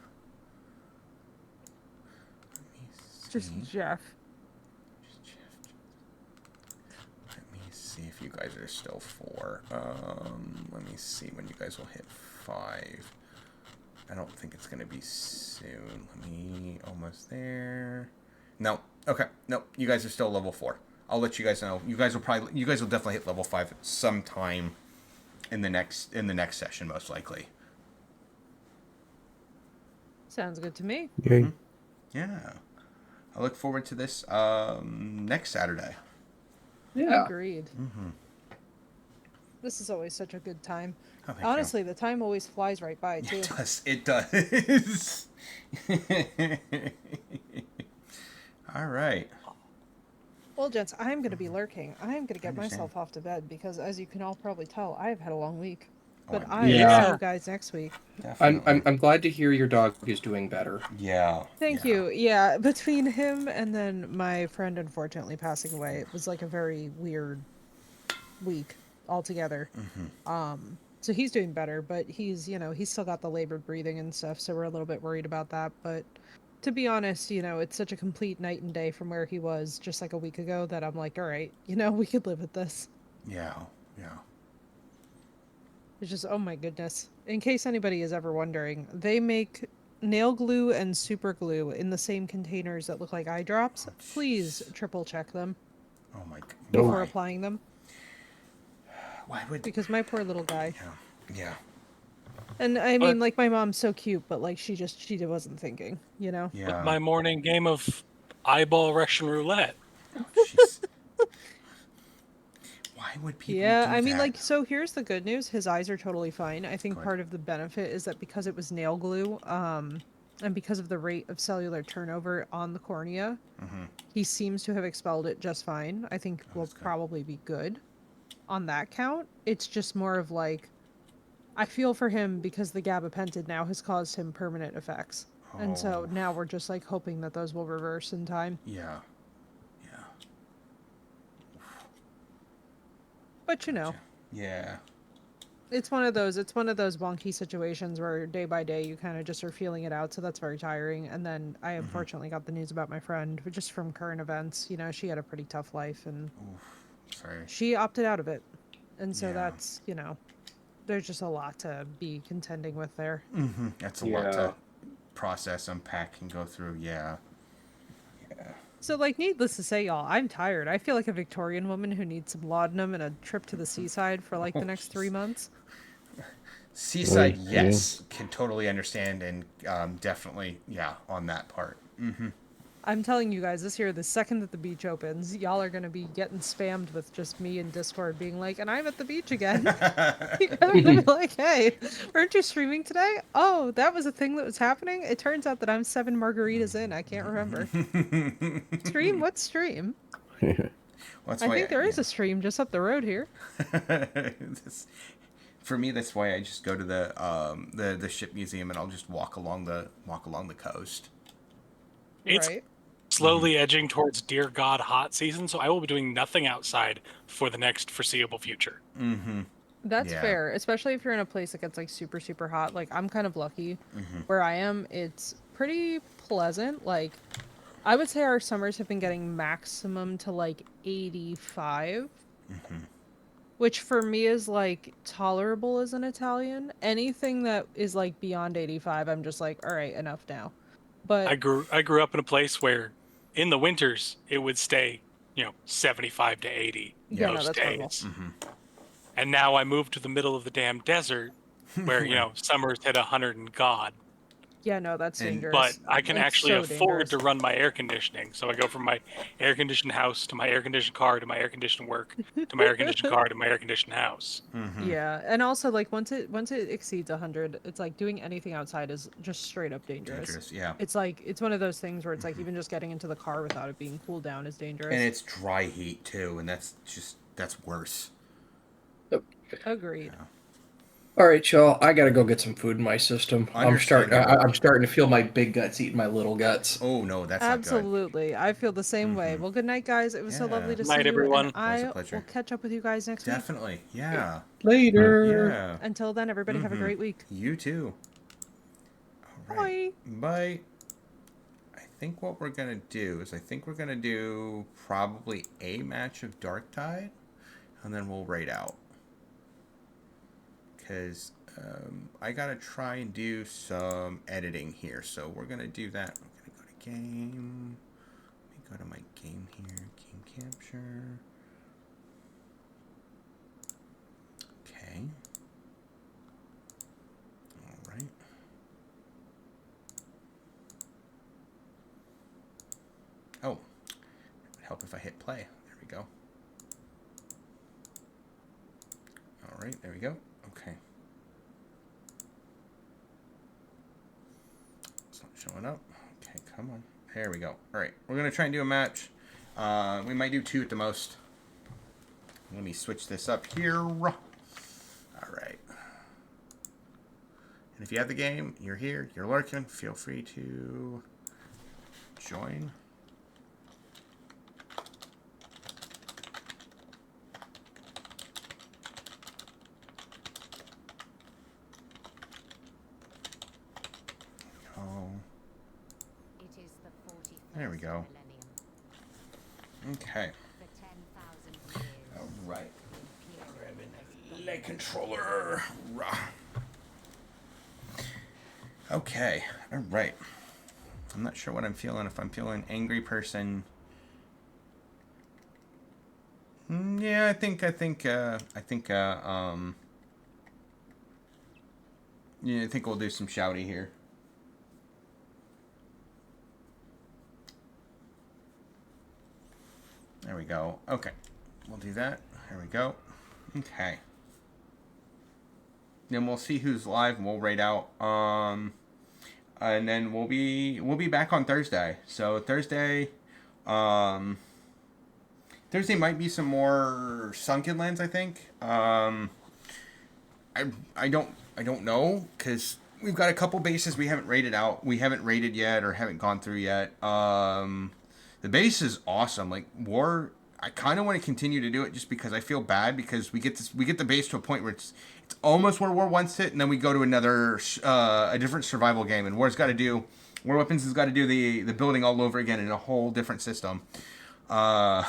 Just Jeff. let me see if you guys are still 4. Let me see when you guys will hit 5. I don't think it's gonna be soon. Let me almost there. No. Okay. No. You guys are still level 4. I'll let you guys know. You guys will definitely hit level 5 sometime in the next session, most likely. Sounds good to me. Yay. Yeah. I look forward to this next Saturday. Yeah. Agreed. This is always such a good time. Oh, thank Honestly, the time always flies right by, you. too. It does. All right. Well, gents, I'm going to be lurking. I'm going to get understand. myself off to bed because, as you can all probably tell, I have had a long week. Oh, But I I will Yeah. see you guys next week. Definitely. I'm glad to hear your dog is doing better. Yeah. Thank you. Yeah, between him and then my friend unfortunately passing away, it was like a very weird week altogether. So he's doing better, but he's still got the labored breathing and stuff, so we're a little bit worried about that. But to be honest, it's such a complete night and day from where he was just like a week ago that I'm like, all right, we could live with this. Yeah. Yeah. It's just, oh my goodness. In case anybody is ever wondering, they make nail glue and super glue in the same containers that look like eye drops. Please triple check them Oh my god. before applying them. Why would? Because my poor little guy. Yeah. Yeah. And I But- mean, like, my mom's so cute, but like she wasn't thinking, Yeah. With my morning game of eyeball Russian roulette. She's... Why would people Yeah, do I mean, that? like, so here's the good news. His eyes are totally fine. I think Good. part of the benefit is that because it was nail glue, and because of the rate of cellular turnover on the cornea, he seems to have expelled it just fine. I think we'll good. probably be good on that count. It's just more of like, I feel for him because the gabapentin now has caused him permanent effects. And so now we're just like hoping that those will reverse in time. Yeah. Yeah. But Yeah. it's one of those wonky situations where day by day you kind of just are feeling it out, so that's very tiring. And then I unfortunately got the news about my friend, but just from current events, she had a pretty tough life and Sorry. she opted out of it. And so Yeah. that's, there's just a lot to be contending with there. That's a lot to process, unpack, and go through. Yeah. Yeah. So, like, needless to say, y'all, I'm tired. I feel like a Victorian woman who needs some laudanum and a trip to the seaside for, like, the next 3 months. Seaside, Right, yes, can totally understand, and definitely, yeah, on that part. I'm telling you guys, this year, the second that the beach opens, y'all are going to be getting spammed with just me in Discord being like, and I'm at the beach again. You guys are going to be like, hey, weren't you streaming today? Oh, that was a thing that was happening? It turns out that I'm 7 margaritas in. I can't remember. Stream? What stream? Well, that's I why think there is a stream just up the road here. For me, that's why I just go to the ship museum and I'll just walk along the coast. It's Right. slowly edging towards dear God hot season, so I will be doing nothing outside for the next foreseeable future. That's Yeah. fair, especially if you're in a place that gets like super, super hot. Like, I'm kind of lucky where I am. It's pretty pleasant. Like, I would say our summers have been getting maximum to like 85, which for me is like tolerable as an Italian. Anything that is like beyond 85, I'm just like, all right, enough now. But I grew up in a place where in the winters it would stay, 75 to 80 yeah, no, most that's horrible. days. And now I moved to the middle of the damn desert where summers hit 100 and God. Yeah, no, that's And- dangerous. But I can It's actually so afford dangerous. to run my air conditioning. So I go from my air conditioned house to my air conditioned car to my air conditioned work to my air conditioned car to my air conditioned house. Yeah, and also like once it exceeds 100, it's like doing anything outside is just straight up dangerous. Dangerous, yeah. It's like it's one of those things where it's like even just getting into the car without it being cooled down is dangerous. And it's dry heat too, and that's worse. Agreed. All right, y'all. I gotta go get some food in my system. I'm starting to feel my big guts eating my little guts. Oh no, that's Absolutely. I feel the same way. Well, good night, guys. It was so lovely to Night, see you. everyone. And Always a I pleasure. will catch up with you guys next week. Definitely, yeah. Later. Yeah. Until then, everybody have a great week. You too. All right. Bye. I think what we're gonna do is probably a match of Dark Tide, and then we'll raid out. Because I gotta try and do some editing here, so we're gonna do that. I'm gonna go to game. Let me go to my game here. Game capture. Okay. All right. Oh, it would help if I hit play. There we go. All right, there we go. Okay. It's not showing up. Okay, come on. There we go. All right, we're gonna try and do a match. We might do 2 at the most. Let me switch this up here. All right. And if you have the game, you're here, you're lurking, feel free to join. There we go. Okay. All right. Grabbing a leg controller. Rah. Okay. All right. I'm not sure what I'm feeling. If I'm feeling angry person. Yeah, I think yeah, I think we'll do some shouty here. There we go. Okay. We'll do that. There we go. Okay. Then we'll see who's live and we'll raid out. And then we'll be back on Thursday. So Thursday might be some more Sunken Lands, I think. I don't know, because we've got a couple bases we haven't raided out. We haven't raided yet or haven't gone through yet. The base is awesome. Like War, I kind of want to continue to do it just because I feel bad because we get the base to a point where it's almost where War wants it, and then we go to another a different survival game, and War Weapons has got to do the building all over again in a whole different system. Let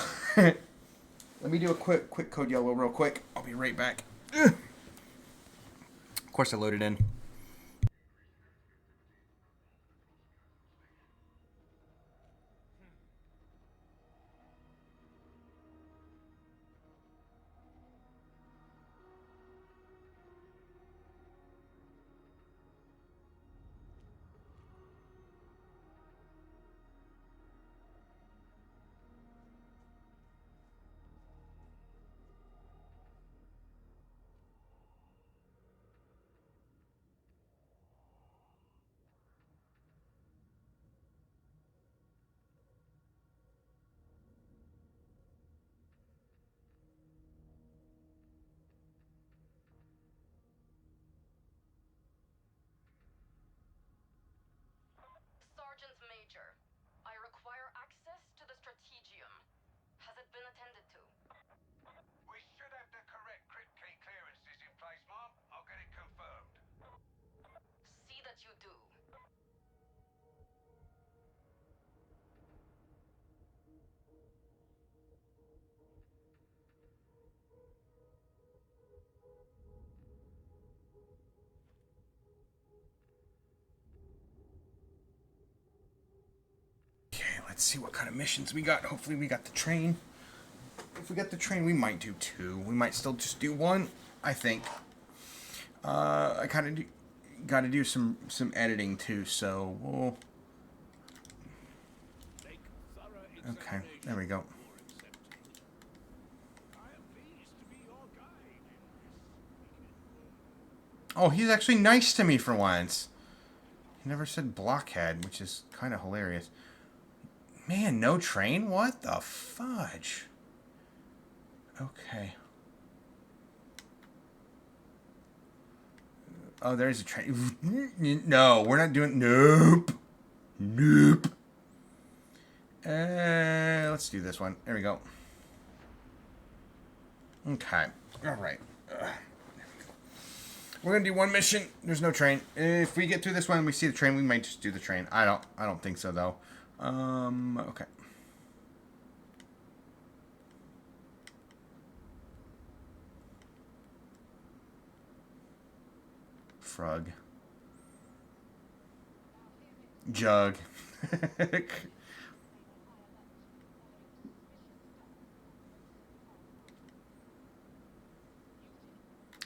me do a quick code yellow real quick. I'll be right back. Of course I loaded in. Sergeant Major, I require access to the Strategium. Has it been attended to? We should have the correct crypt key clearances in place, Mom. I'll get it confirmed. See that you do. Okay, let's see what kind of missions we got. Hopefully we got the train. If we got the train, we might do 2. We might still just do 1, I think. I kind of got to do some editing too, so we'll. Okay, there we go. Oh, he's actually nice to me for once. He never said blockhead, which is kind of hilarious. Man, no train? What the fudge? Okay. Oh, there's a train. No, we're not doing... Nope. Nope. Let's do this one. There we go. Okay. All right. We're gonna do one mission. There's no train. If we get through this one and we see the train, we might just do the train. I don't think so though. Okay. Frog. Jug.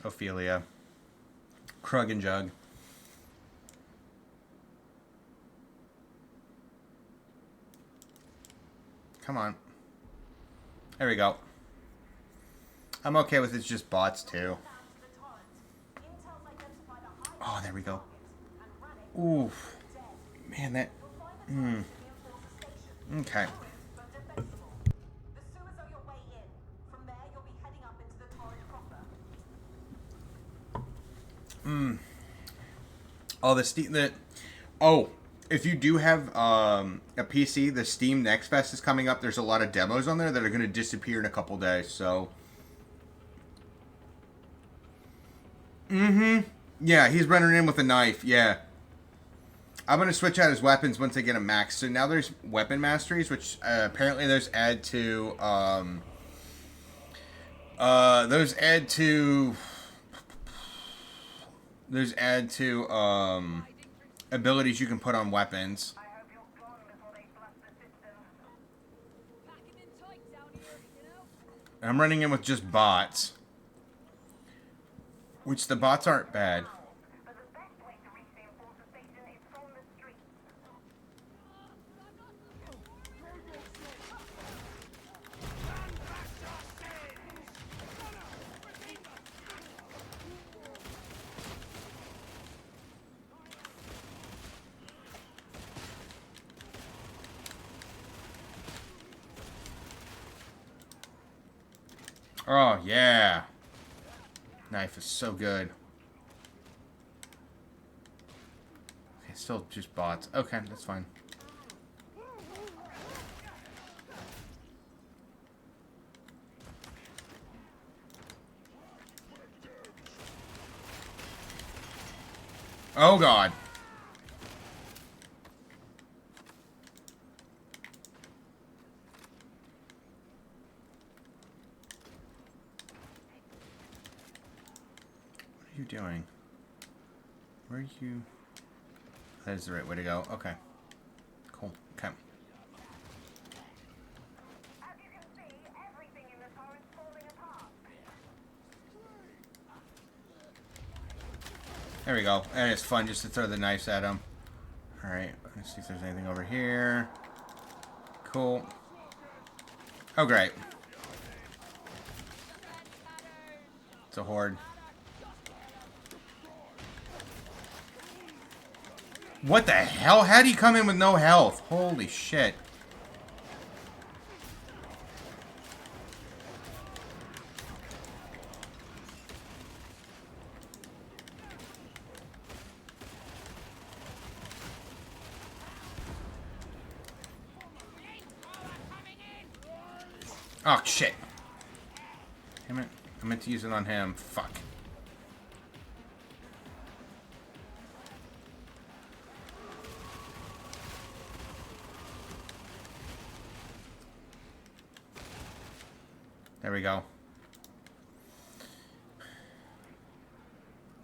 Ophelia. Krug and Jug. Come on. There we go. I'm okay with it's just bots too. Oh, there we go. Ooh. Man, that... Okay. Oh, oh, if you do have a PC, the Steam Next Fest is coming up. There's a lot of demos on there that are going to disappear in a couple days, so... Yeah, he's running in with a knife, yeah. I'm going to switch out his weapons once I get him maxed. So now there's weapon masteries, which apparently those add to... those add to abilities you can put on weapons. I'm running in with just bots, which the bots aren't bad. Oh, yeah. Knife is so good. Okay, still just bots. Okay, that's fine. Oh, God. What are you doing? Where are you? That is the right way to go. Okay. Cool. Okay. There we go. And it's fun just to throw the knives at him. Alright, let's see if there's anything over here. Cool. Oh, great. It's a horde. What the hell? How'd he come in with no health? Holy shit. Oh, shit. Damn it. I meant to use it on him. Fuck. There we go.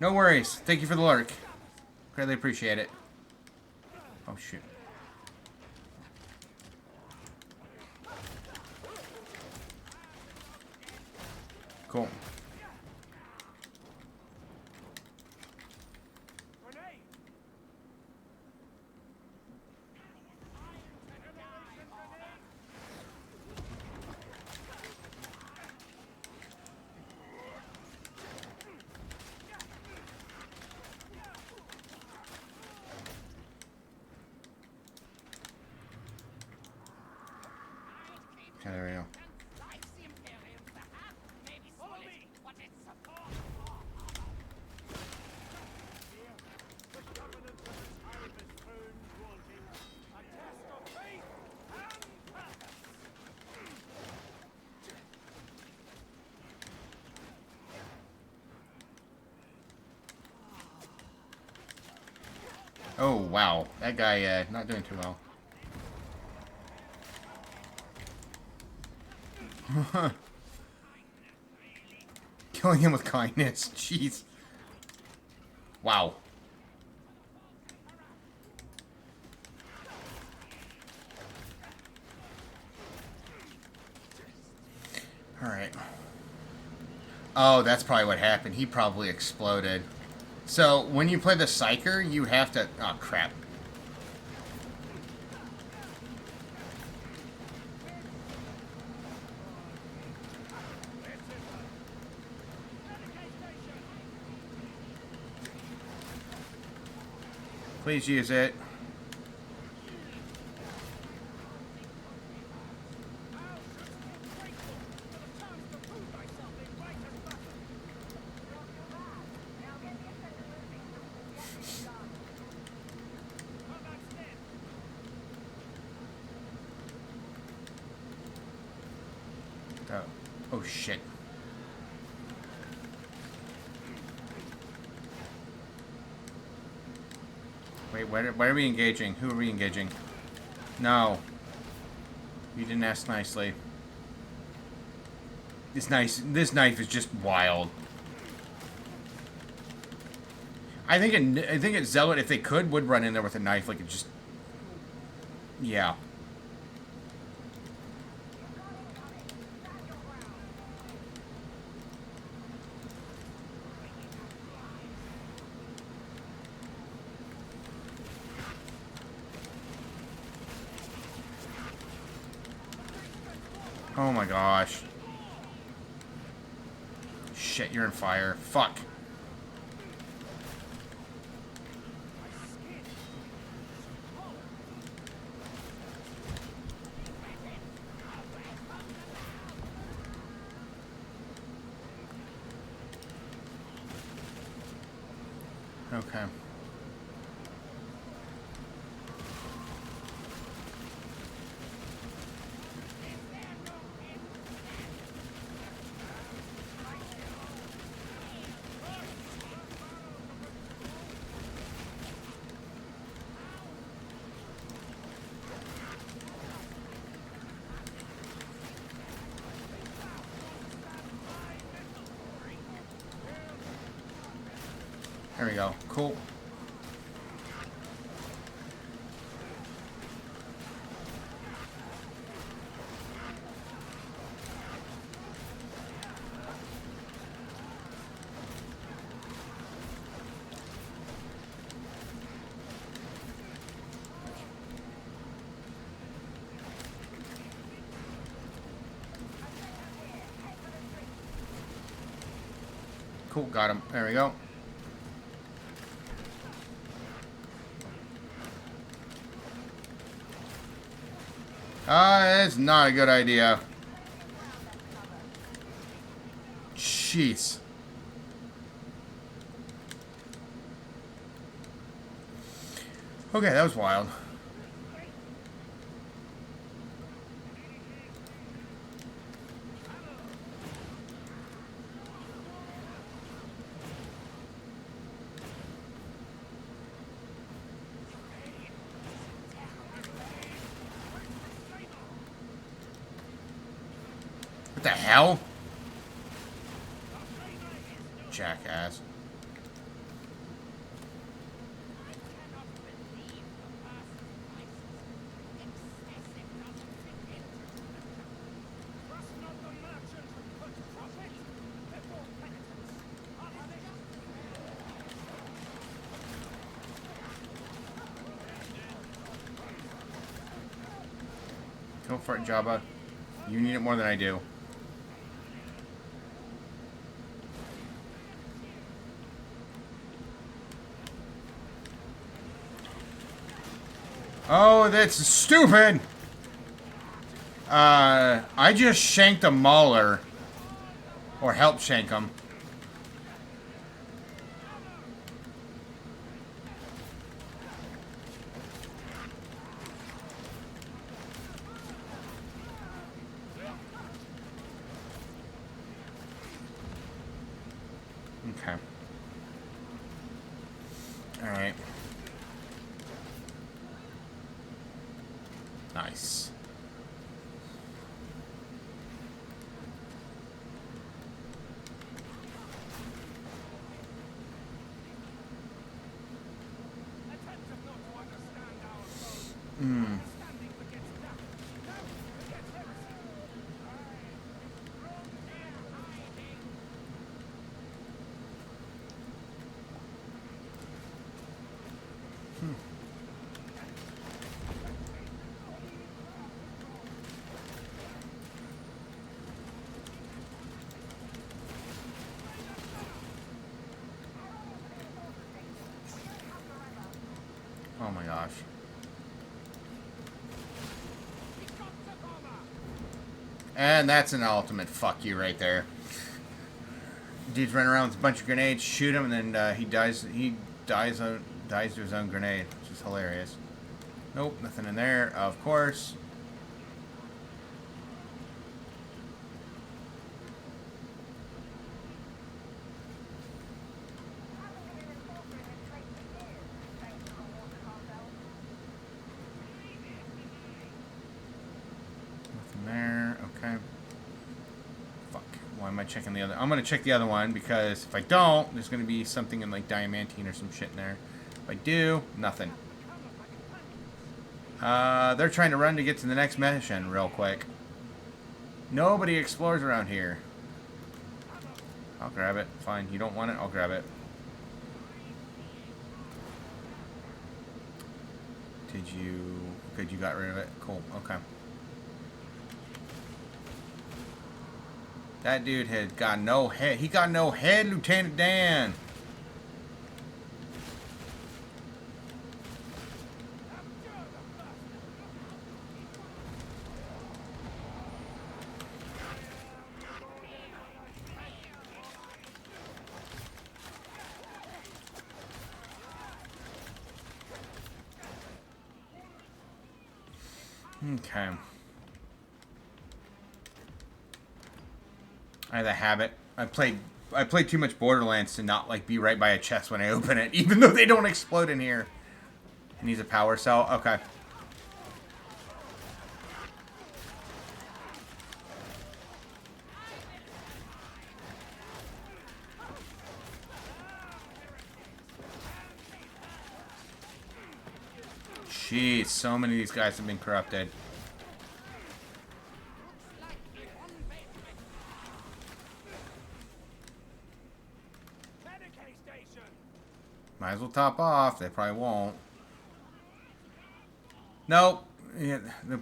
No worries. Thank you for the lurk. Greatly appreciate it. Oh, shoot. Cool. Okay, there we go. Oh, wow. That guy, not doing too well. Killing him with kindness. Jeez. Wow. Alright. Oh, that's probably what happened. He probably exploded. So, when you play the Psyker, you have to... Oh, crap. Please use it. Oh, oh shit. Wait, why are we engaging? Who are we engaging? No. You didn't ask nicely. This knife is just wild. I think it Zealot, if they could, would run in there with a knife, like it just... Yeah. Oh my gosh. Shit, you're in fire. Fuck. Okay. There we go. Cool. Cool, got him. There we go. That's not a good idea. Jeez. Okay, that was wild. What the hell? Jackass. Go for it, Jabba. You need it more than I do. Oh, that's stupid! I just shanked a mauler. Or helped shank him. Okay. Alright. Nice. Oh my gosh. And that's an ultimate fuck you right there. Dude's running around with a bunch of grenades, shoot him, and then he dies. He dies to his own grenade, which is hilarious. Nope, nothing in there. Of course. Nothing there. Okay. Fuck. Why am I checking the other? I'm gonna check the other one because if I don't, there's gonna be something in like diamantine or some shit in there. If I do, nothing. They're trying to run to get to the next mission real quick. Nobody explores around here. I'll grab it. Fine. You don't want it? I'll grab it. Did you... Good, you got rid of it. Cool. Okay. That dude had got no head. He got no head, Lieutenant Dan. Okay. I have a habit. I played too much Borderlands to not like be right by a chest when I open it, even though they don't explode in here. It needs a power cell. Okay. Jeez, so many of these guys have been corrupted. Might as well top off. They probably won't. Nope. Yeah,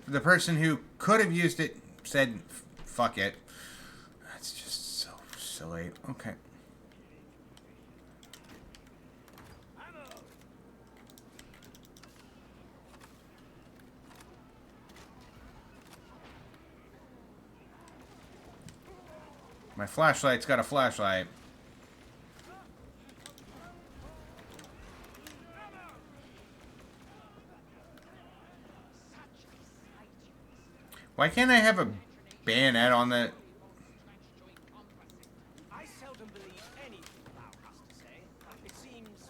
the person who could have used it said, fuck it. That's just so silly. Okay. My flashlight's got a flashlight. Why can't I have a bayonet on the... I seldom believe anything thou hast to say. It seems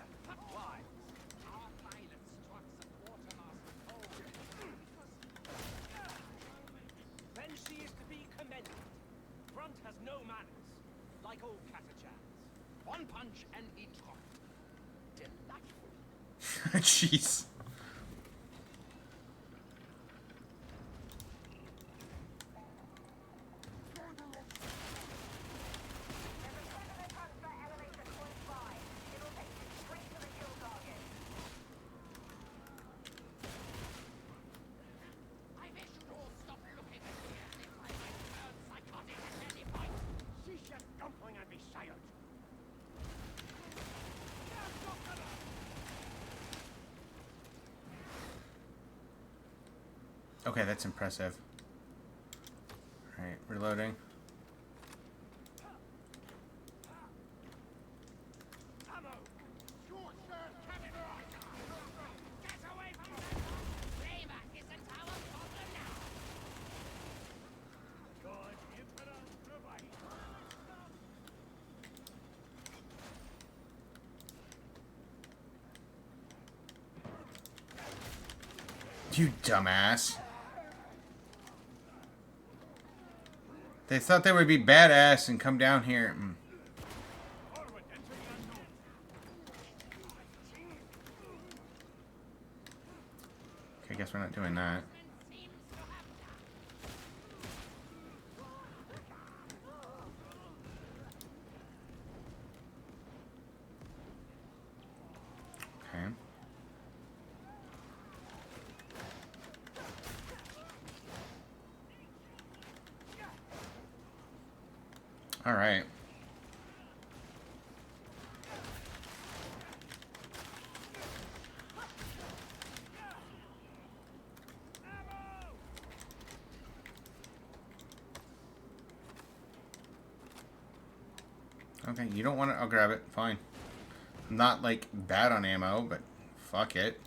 wise. Our pilots struck the quartermaster cold. Then she is to be commended. Grunt has no manners, like old Catachans. One punch and he dropped. Delightful. Jeez. Okay, that's impressive. Alright, reloading. Ammo! Get away from that! Playback isn't our problem now! God, Emperor, provide! You dumbass. They thought they would be badass and come down here. Okay, I guess we're not doing that. Okay. All right. Okay, you don't want it. I'll grab it. Fine. I'm not like bad on ammo, but fuck it.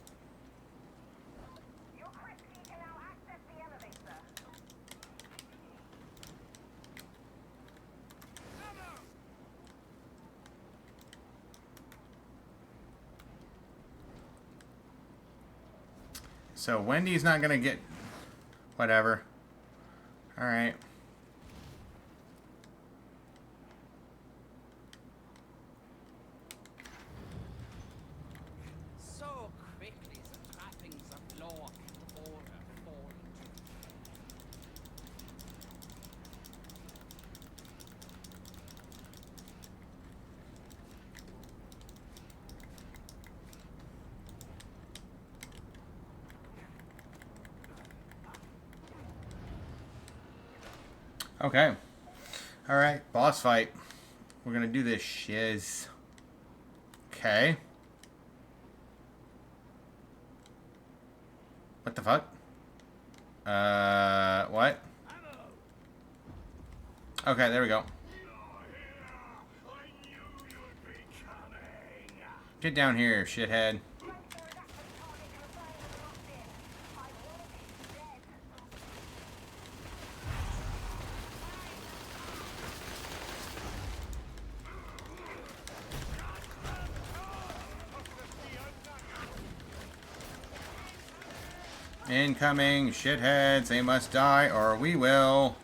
So Wendy's not gonna get whatever. All right. So quickly the trappings of law and order fall into Okay. All right. Boss fight. We're gonna do this shiz. Okay. What the fuck? What? Okay, there we go. Get down here, shithead. Incoming, shitheads. They must die or we will.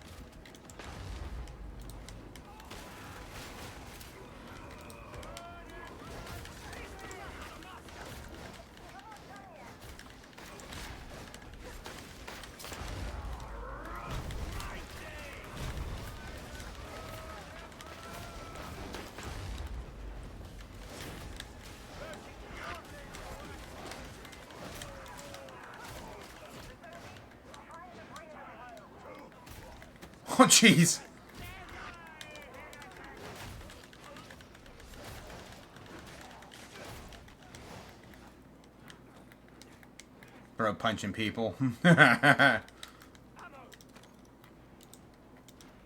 Oh, jeez. Bro, punching people.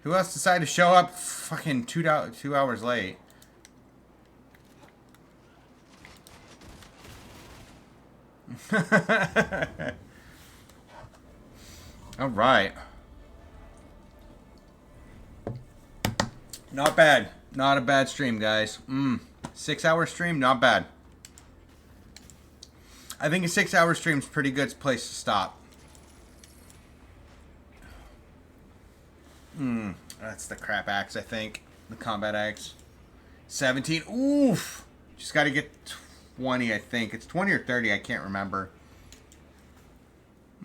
Who else decided to show up fucking 2 hours late? All right. Not bad. Not a bad stream, guys. 6-hour stream, not bad. I think a 6-hour stream is a pretty good place to stop. That's the crap axe, I think. The combat axe. 17. Oof. Just got to get 20, I think. It's 20 or 30, I can't remember.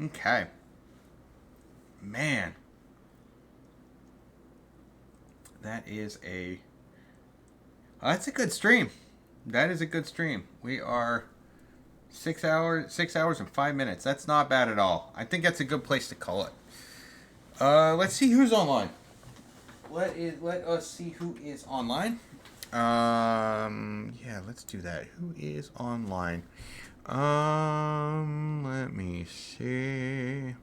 Okay. Man. That is a... Oh, that's a good stream. That is a good stream. We are 6 hours and 5 minutes. That's not bad at all. I think that's a good place to call it. Let's see who's online. Let us see who is online. Yeah, let's do that. Who is online? Let me see.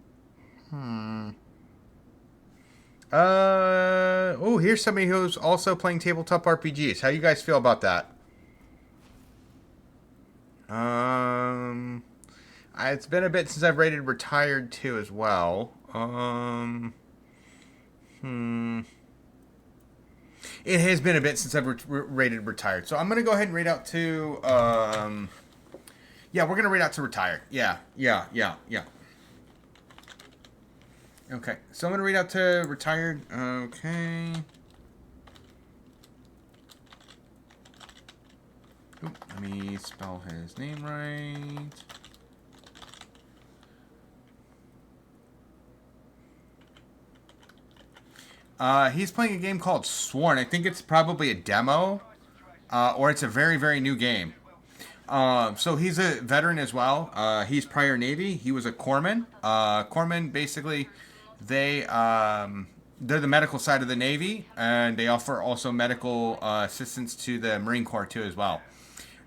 Oh, here's somebody who's also playing tabletop RPGs. How you guys feel about that? It's been a bit since I've rated retired too as well. It has been a bit since I've rated retired, so I'm gonna go ahead and rate out to. Yeah, we're gonna rate out to retired. Yeah. Okay, so I'm gonna read out to retired. Okay. Oop, let me spell his name right. He's playing a game called Sworn. I think it's probably a demo, or it's a very, very new game. So he's a veteran as well. He's prior Navy. He was a corpsman. Corpsmen basically, they're the medical side of the Navy, and they offer also medical assistance to the Marine Corps too as well.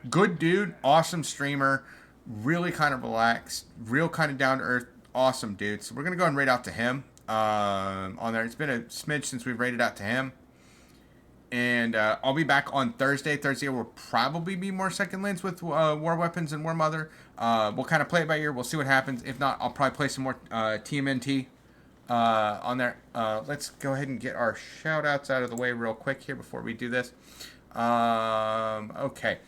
Good dude, awesome streamer, really kind of relaxed, real kind of down to earth, awesome dude. So we're gonna go and rate out to him on there. It's been a smidge since we've rated out to him. And I'll be back on Thursday. Thursday will probably be more second lands with War Weapons and War Mother. We'll kind of play it by ear. We'll see what happens. If not, I'll probably play some more TMNT on there. Let's go ahead and get our shout outs out of the way real quick here before we do this. Okay.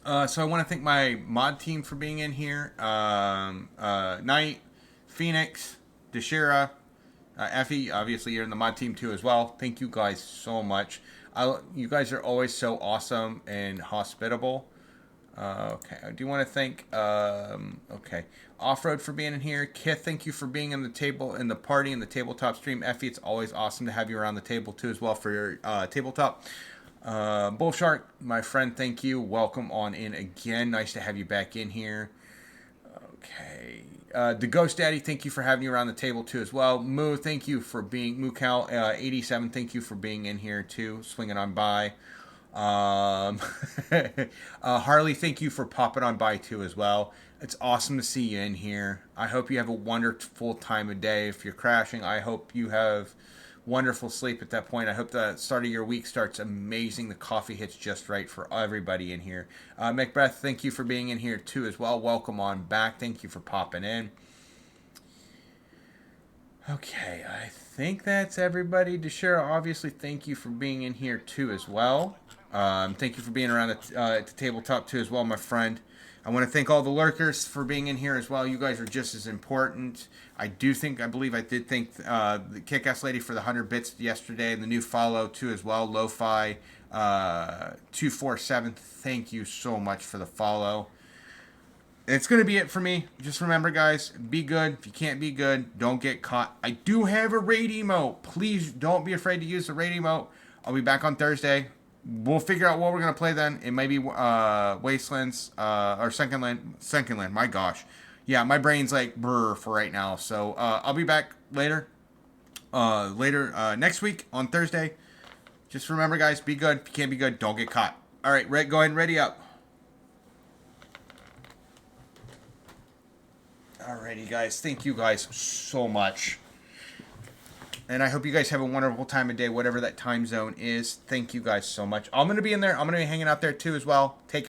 So I want to thank my mod team for being in here. Knight, Phoenix, Deshira, Effie, obviously you're in the mod team too as well. Thank you guys so much. You guys are always so awesome and hospitable. Okay, I do want to thank Off-Road for being in here. Kith, thank you for being in the table, in the party, in the tabletop stream. Effie, it's always awesome to have you around the table too as well for your tabletop. Bullshark, my friend, thank you. Welcome on in again. Nice to have you back in here. Okay. The Ghost Daddy, thank you for having you around the table too as well. Moo, thank you for being Moocal 87. Thank you for being in here too, swinging on by. Harley, thank you for popping on by too as well. It's awesome to see you in here. I hope you have a wonderful time of day. If you're crashing, I hope you have wonderful sleep at that point. I hope the start of your week starts amazing. The coffee hits just right for everybody in here. Macbeth, thank you for being in here too as well. Welcome on back. Thank you for popping in. Okay, I think that's everybody. Deshira, obviously, thank you for being in here too as well. Thank you for being around at the tabletop too as well, my friend. I want to thank all the lurkers for being in here as well. You guys are just as important. I believe I did thank the Kick-Ass Lady for the 100 bits yesterday and the new follow too as well. Lo-Fi 247, thank you so much for the follow. It's going to be it for me. Just remember, guys, be good. If you can't be good, don't get caught. I do have a raid emote. Please don't be afraid to use the raid emote. I'll be back on Thursday. We'll figure out what we're going to play then. It may be Wastelands or Second Land. My gosh. Yeah, my brain's like brr for right now. So I'll be back later next week on Thursday. Just remember, guys, be good. If you can't be good, don't get caught. All right, go ahead and ready up. Alrighty, guys. Thank you guys so much. And I hope you guys have a wonderful time of day, whatever that time zone is. Thank you guys so much. I'm going to be in there. I'm going to be hanging out there too as well. Take